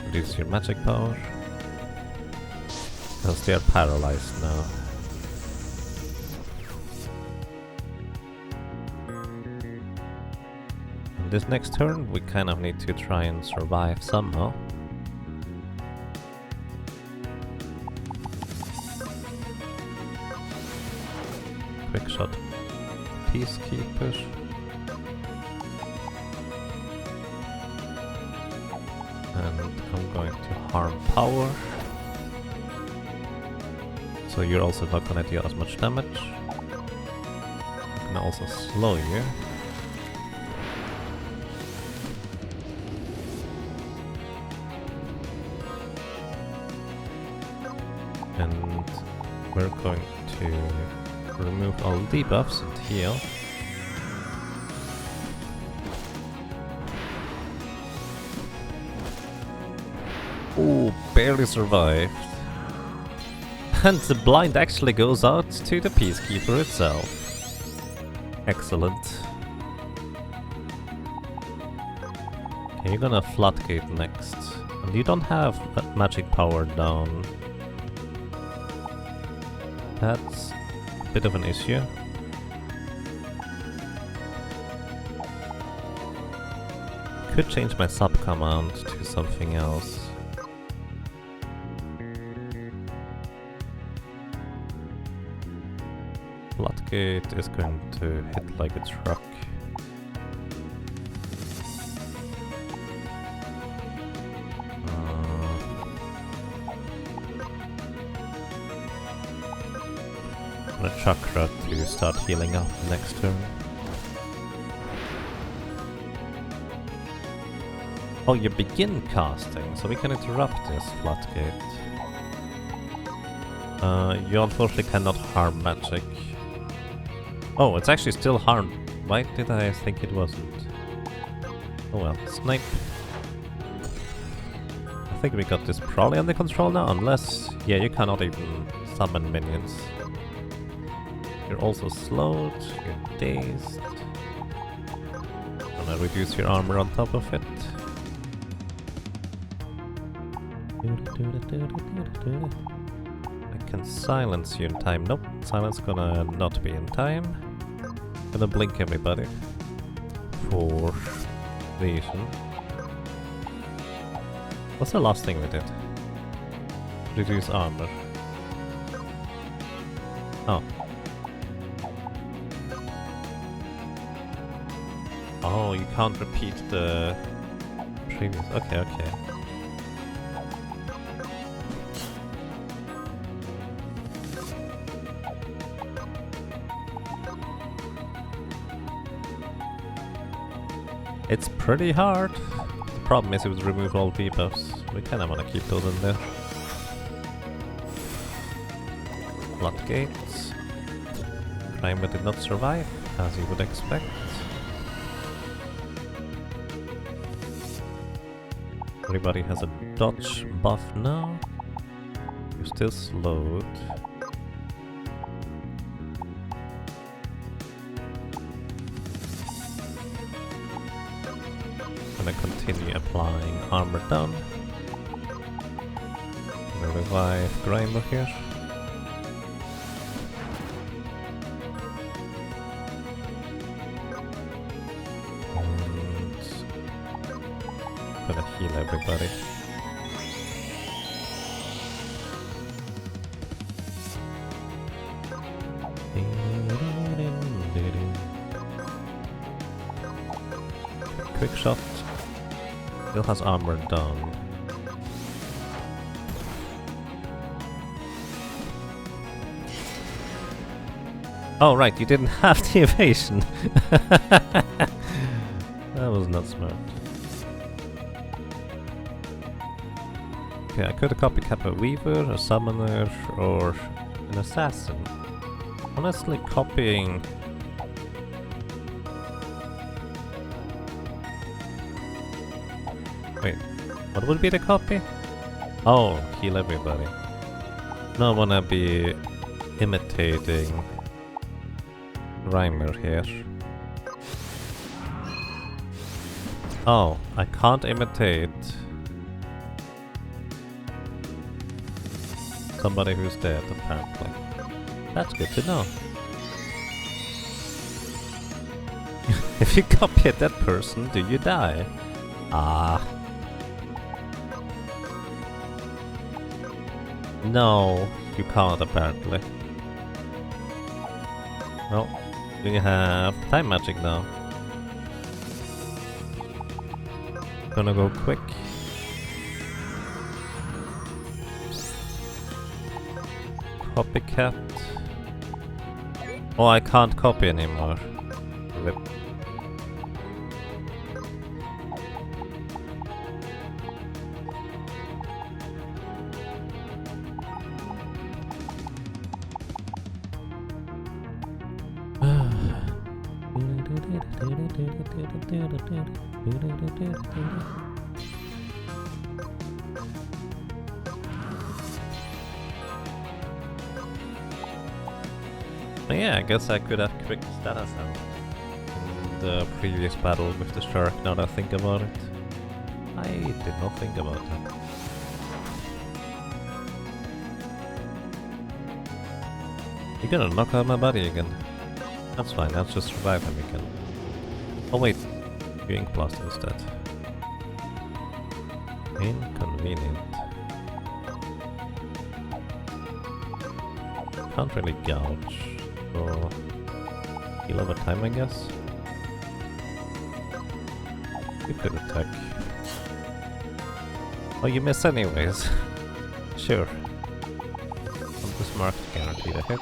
Reduce your magic power. Because they are paralyzed now. And this next turn we kind of need to try and survive somehow. Quick shot Peacekeepers. And I'm going to harm power. So you're also not gonna deal as much damage. I'm gonna also slow you. And we're going to remove all debuffs and heal. Ooh, barely survived. And the blind actually goes out to the Peacekeeper itself. Excellent. Okay, you're gonna Floodgate next. And you don't have that magic power down. That's a bit of an issue. Could change my sub command to something else. Floodgate is going to hit like a truck. I'm gonna Chakra to start healing up next turn. Oh, you begin casting, so we can interrupt this Floodgate. You unfortunately cannot harm magic. Oh, it's actually still harmed. Why did I think it wasn't? Oh well, snipe. I think we got this probably under control now, unless... Yeah, you cannot even summon minions. You're also slowed, you're dazed. Gonna reduce your armor on top of it. I can silence you in time. Nope, silence gonna not be in time. Gonna blink everybody for vision. What's the last thing we did? Reduce armor. Oh. Oh, you can't repeat the previous. Okay, okay. It's pretty hard. The problem is it would remove all debuffs. We kinda wanna keep those in there. Floodgates. Grimer did not survive, as you would expect. Everybody has a dodge buff now. You're still slowed. Gonna continue applying armor down. Gonna revive Grimer here. And gonna heal everybody. Quick shot. Still has armor down. Oh right, you didn't have the evasion. That was not smart. Okay, I could have copycat a weaver, a summoner, or an assassin. Honestly, copying... Wait, what would be the copy? Oh, heal everybody. No, I wanna be imitating Grimer here. Oh, I can't imitate somebody who's dead, apparently. That's good to know. If you copy a dead person, do you die? Ah. No, you can't apparently. No, you have time magic now. Gonna go quick. Copycat. Oh, I can't copy anymore. Rip. Yeah, I guess I could have quick status out in the previous battle with the shark, now that I think about it. I did not think about that. You're gonna knock out my body again. That's fine, I'll just revive him again. Oh wait, you ink blast instead. Inconvenient. Can't really gouge, so heal over time, I guess. You could attack. Oh, you miss anyways. Sure. I'm just marked guaranteed a hit.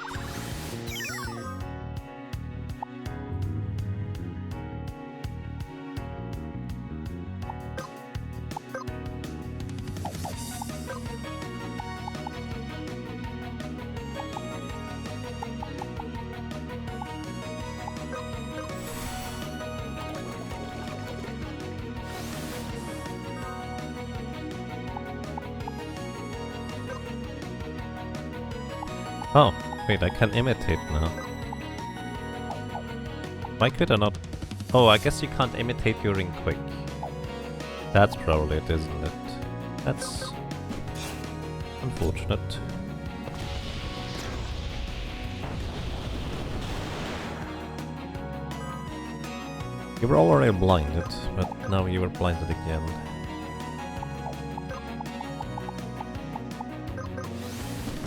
Oh, wait, I can imitate now. Why could I not? Oh, I guess you can't imitate during quick. That's probably it, isn't it? That's unfortunate. You were already blinded, but now you were blinded again.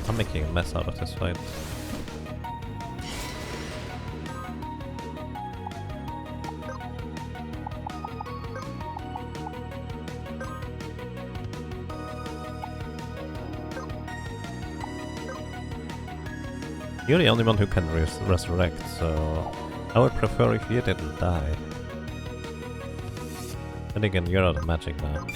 I'm making a mess out of this fight. You're the only one who can resurrect, so I would prefer if you didn't die. And again, you're out of magic now.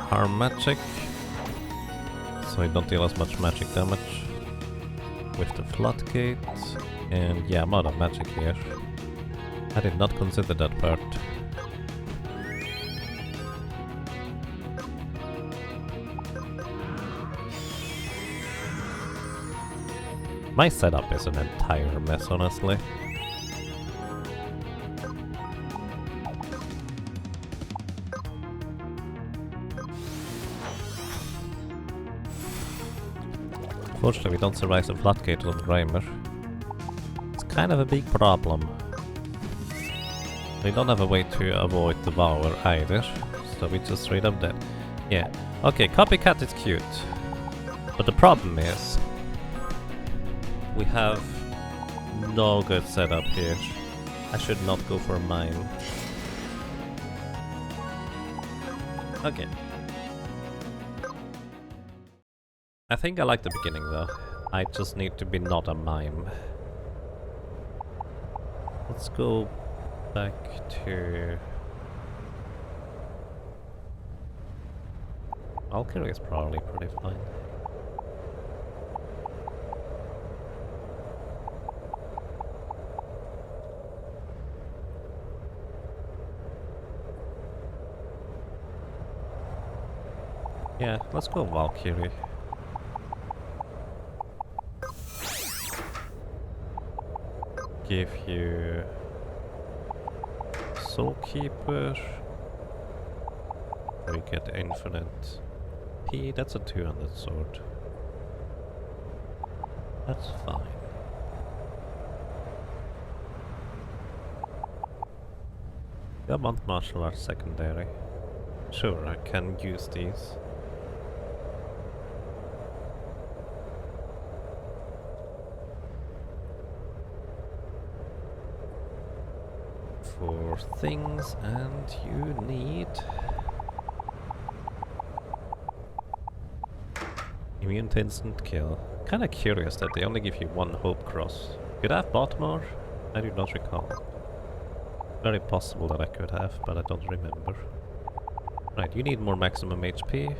harm magic, so I don't deal as much magic damage with the floodgate. And yeah, I'm out of magic here. I did not consider that part. My setup is an entire mess, honestly. Fortunately, we don't survive the floodgate on Grimer. It's kind of a big problem. We don't have a way to avoid the Devour either, so we just straight up dead. Yeah, okay, Copycat is cute. But the problem is, we have no good setup here. I should not go for mine. Okay. I think I like the beginning though. I just need to be not a mime. Let's go back to... Valkyrie is probably pretty fine. Yeah, let's go Valkyrie. Give you Soulkeeper. We get infinite P. That's a 200 sword. That's fine. I want martial arts secondary. Sure, I can use these. For things, and you need immune to instant kill. Kinda curious that they only give you one hope cross. Could I have bought more? I do not recall. Very possible that I could have, but I don't remember. Right, you need more maximum HP.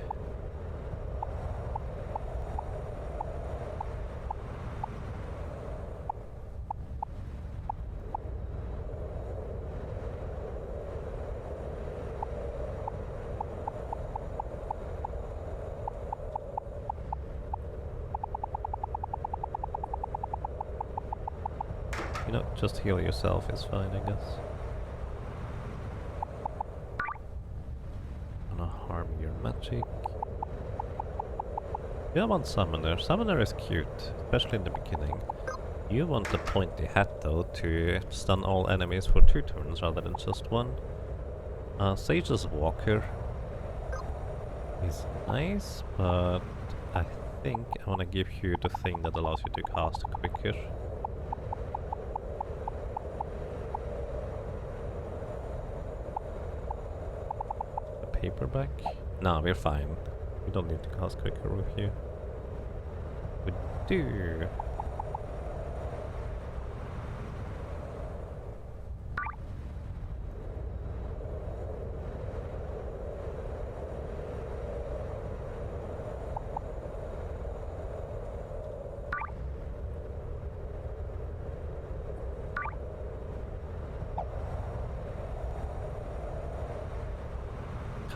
You know, just heal yourself is fine, I guess. Gonna harm your magic. You want Summoner. Summoner is cute, especially in the beginning. You want the pointy hat though to stun all enemies for 2 turns rather than just 1. Sage's Walker is nice, but I think I wanna give you the thing that allows you to cast quicker. Paperback? No, we're fine. We don't need to cast quicker with you. We do.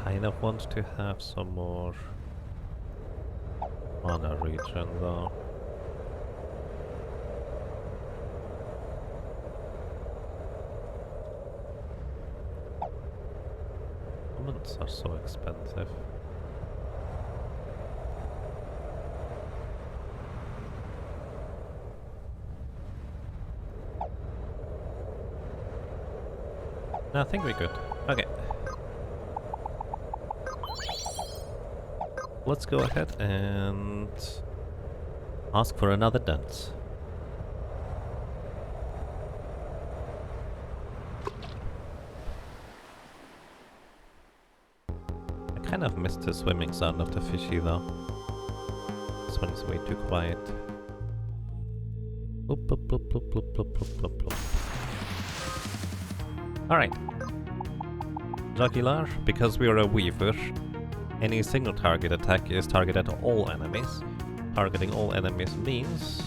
Kind of want to have some more mana regen though. Summons are so expensive. No, I think we're good. Okay. Let's go ahead and ask for another dance. I kind of missed the swimming sound of the fishy though. This one is way too quiet. Oop, oop, oop, oop, oop, oop, oop, oop, oop. Alright. Jugular, because we are a weaver, Any single target attack is targeted at all enemies. Targeting all enemies means...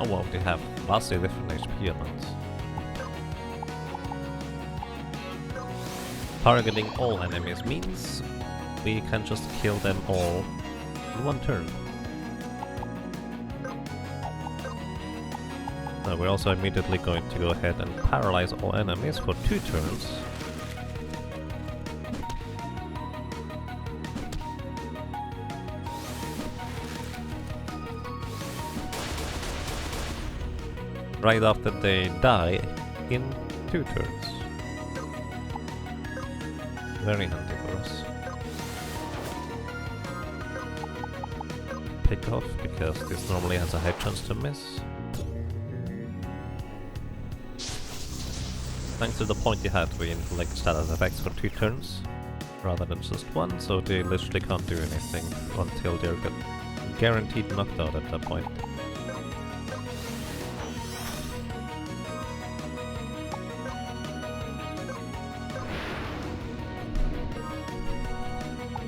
Oh wow, they have vastly different HP amounts. Targeting all enemies means we can just kill them all in one turn. Now we're also immediately going to go ahead and paralyze all enemies for 2 turns. Right after they die in 2 turns. Very handy for us. Pick off, because this normally has a high chance to miss. Thanks to the point you had, we inflict status effects for 2 turns, rather than just 1, so they literally can't do anything until they're guaranteed knocked out at that point.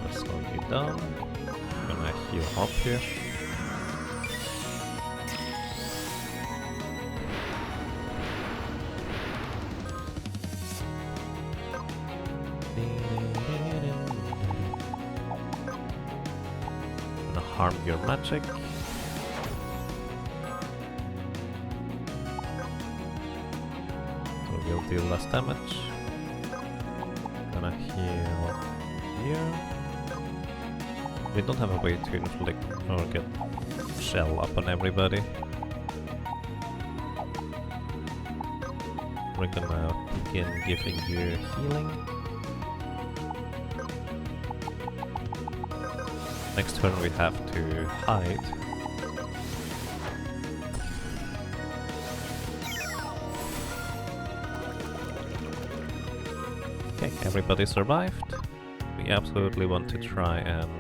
Let's slow you down. I'm gonna heal up here. Harm your magic. So we'll deal less damage. Gonna heal here. We don't have a way to inflict or get shell up on everybody. We're gonna begin giving you healing. Next turn we have to hide. Okay, everybody survived. We absolutely want to try and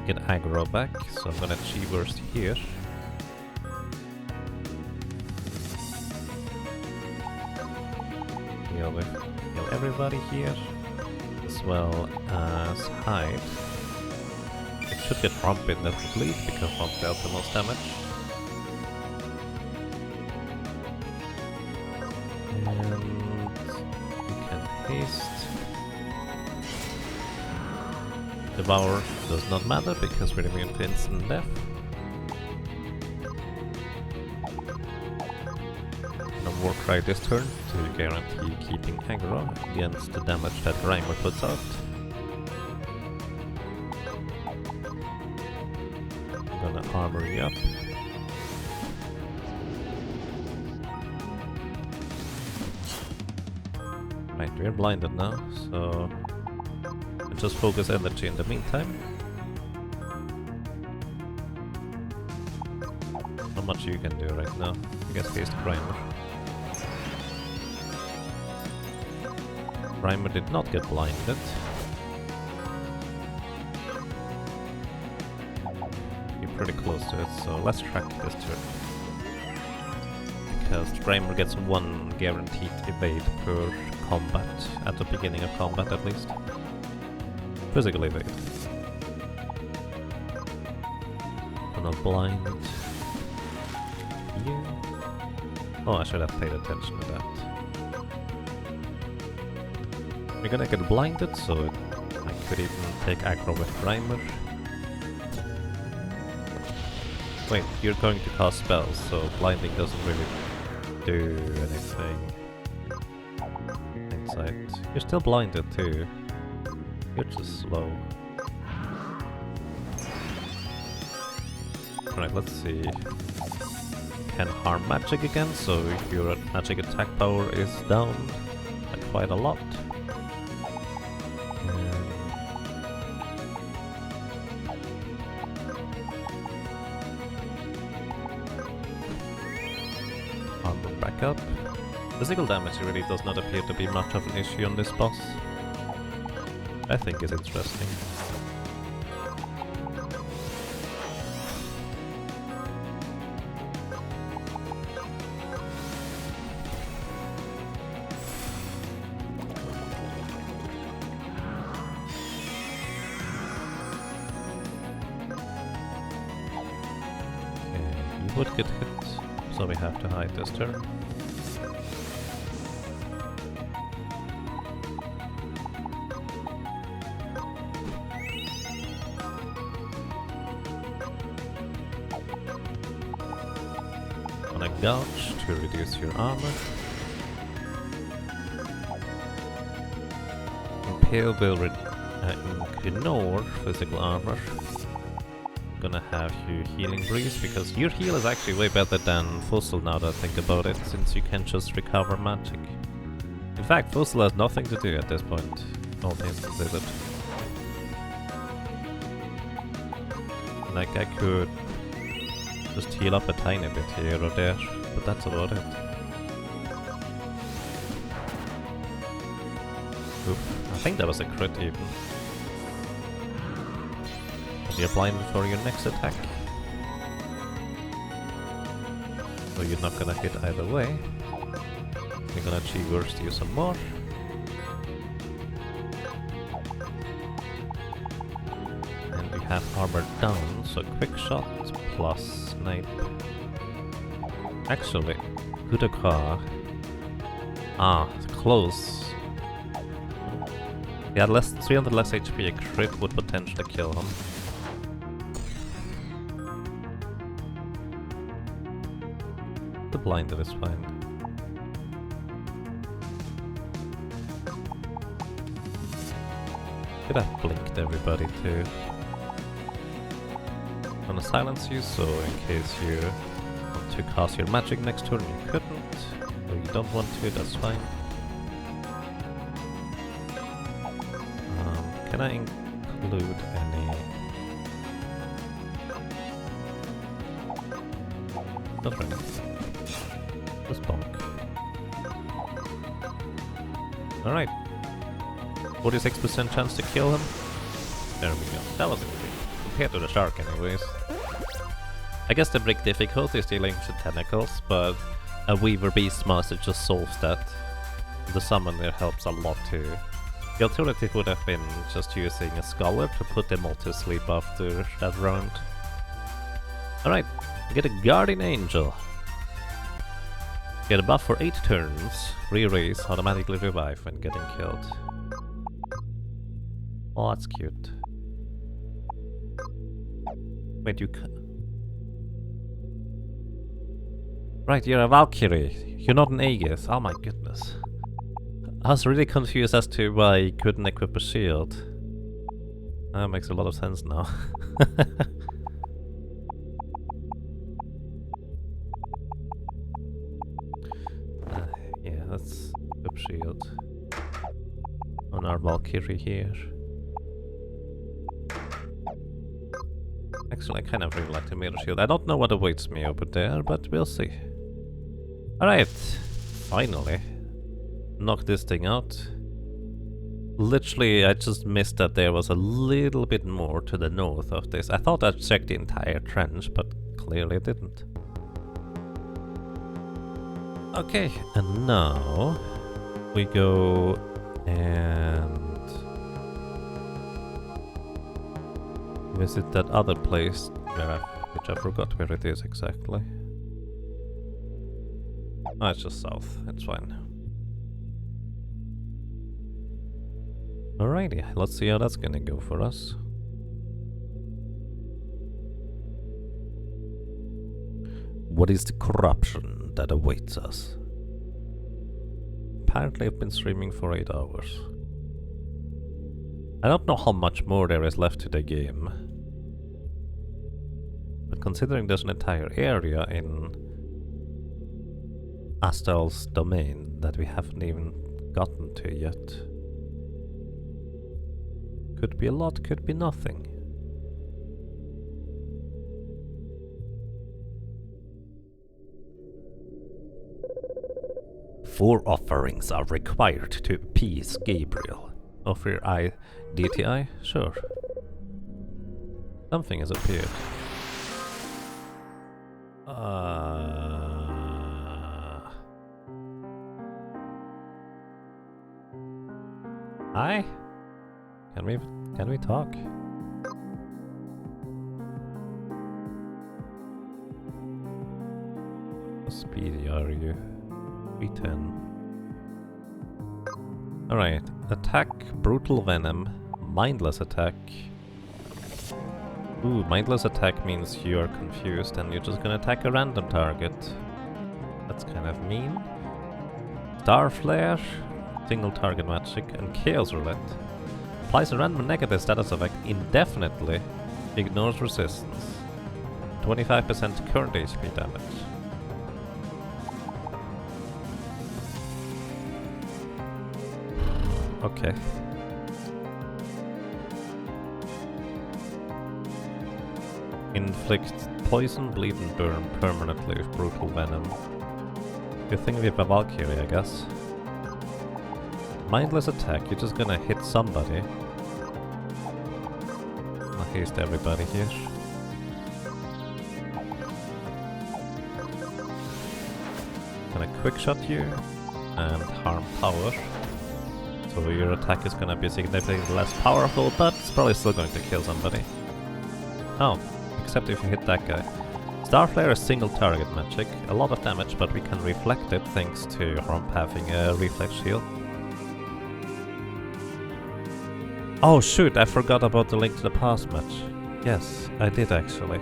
get aggro back, so I'm gonna chi burst here. Heal everybody here, as well as hide. It should get Rump in that bleed, because Rump dealt the most damage. And you can haste. Devour does not matter, because we're immune to instant death. Warcry this turn to guarantee keeping aggro against the damage that Grimer puts out. I'm gonna armor you up. Right, we're blinded now, so just focus energy in the meantime. Not much you can do right now. I guess haste Grimer. Grimer did not get blinded. You're pretty close to it, so let's track this turn. Because Grimer gets 1 guaranteed evade per combat, at the beginning of combat at least. Physical evade. Gonna blind here. Oh, I should have paid attention to that. We're gonna get blinded, so I could even take aggro with Grimer. Wait, you're going to cast spells, so blinding doesn't really do anything. Insight. You're still blinded too. You're just slow. Alright, let's see. Can harm magic again, so your magic attack power is down by quite a lot. Back up. Physical damage really does not appear to be much of an issue on this boss. I think is interesting. would get hit, so we have to hide this turn. On a gouge to reduce your armor. Impale will ignore physical armor. Gonna have you healing breeze because your heal is actually way better than Fossil now that I think about it, since you can just recover magic. In fact, Fossil has nothing to do at this point. All instances it. Like I could just heal up a tiny bit here or there, but that's about it. Oop, I think that was a crit even. You're blinded for your next attack. So you're not gonna hit either way. You're gonna G-burst you some more. And you have armor down, so quick shot plus snipe. Actually, coup de grace. Ah, close. Yeah, 300 less HP, a crit would potentially kill him. The blinded is fine. Could have blinked everybody too. Gonna silence you, so in case you want to cast your magic next turn, you couldn't. Or you don't want to, that's fine. Can I include any... Not really. Just bonk. Alright. 46% chance to kill him. There we go. That wasn't good. Compared to the shark anyways. I guess the big difficulty is dealing with the tentacles, but a Weaver Beastmaster just solves that. The summoner helps a lot too. The alternative would have been just using a Scholar to put them all to sleep after that round. Alright, get a Guardian Angel. Get a buff for 8 turns. Re-raise, automatically revive when getting killed. Oh, that's cute. Wait, you Right, you're a Valkyrie. You're not an Aegis. Oh my goodness. I was really confused as to why you couldn't equip a shield. That makes a lot of sense now. Yeah, let's equip shield on our Valkyrie here. Actually, I kind of really like the mirror shield. I don't know what awaits me over there, but we'll see. Alright, finally. Knock this thing out. Literally, I just missed that there was a little bit more to the north of this. I thought I'd checked the entire trench, but clearly didn't. Okay, and now we go and visit that other place which I forgot where it is exactly. Oh, it's just south. It's fine. Alrighty, let's see how that's gonna go for us. What is the corruption that awaits us? Apparently I've been streaming for 8 hours. I don't know how much more there is left to the game. But considering there's an entire area in Astral's domain that we haven't even gotten to yet. Could be a lot, could be nothing. Four offerings are required to appease Gabriel. Offer I DTI? Sure. Something has appeared. Hi? Can we talk? speedy are you? 310. Alright, attack, brutal venom, mindless attack. Ooh, mindless attack means you're confused and you're just gonna attack a random target. That's kind of mean. Star Flare, single target magic, and Chaos Roulette. Applies a random negative status effect indefinitely. Ignores resistance. 25% current HP damage. Okay. Inflict poison, bleed, and burn permanently with brutal venom. Good thing we have a Valkyrie, I guess. Mindless attack, you're just gonna hit somebody. I'll haste everybody here. Gonna quick shot you and harm power. So your attack is gonna be significantly less powerful, but it's probably still going to kill somebody. Oh, except if you hit that guy. Starflare is single target magic, a lot of damage, but we can reflect it thanks to Hromp having a reflex shield. Oh shoot, I forgot about the Link to the Past match. Yes, I did actually.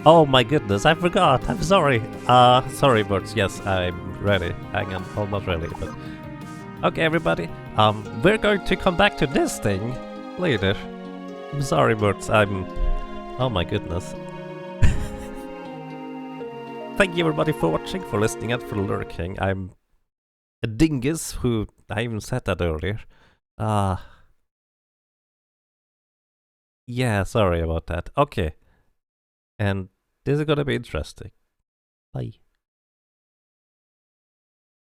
Oh my goodness, I forgot, I'm sorry. Sorry birds, yes, I'm ready. Hang on, almost ready, but... Okay everybody, we're going to come back to this thing later. I'm sorry birds, oh my goodness. Thank you everybody for watching, for listening and for lurking. I'm a dingus who... I even said that earlier. Yeah, sorry about that. Okay. And this is gonna be interesting. Bye.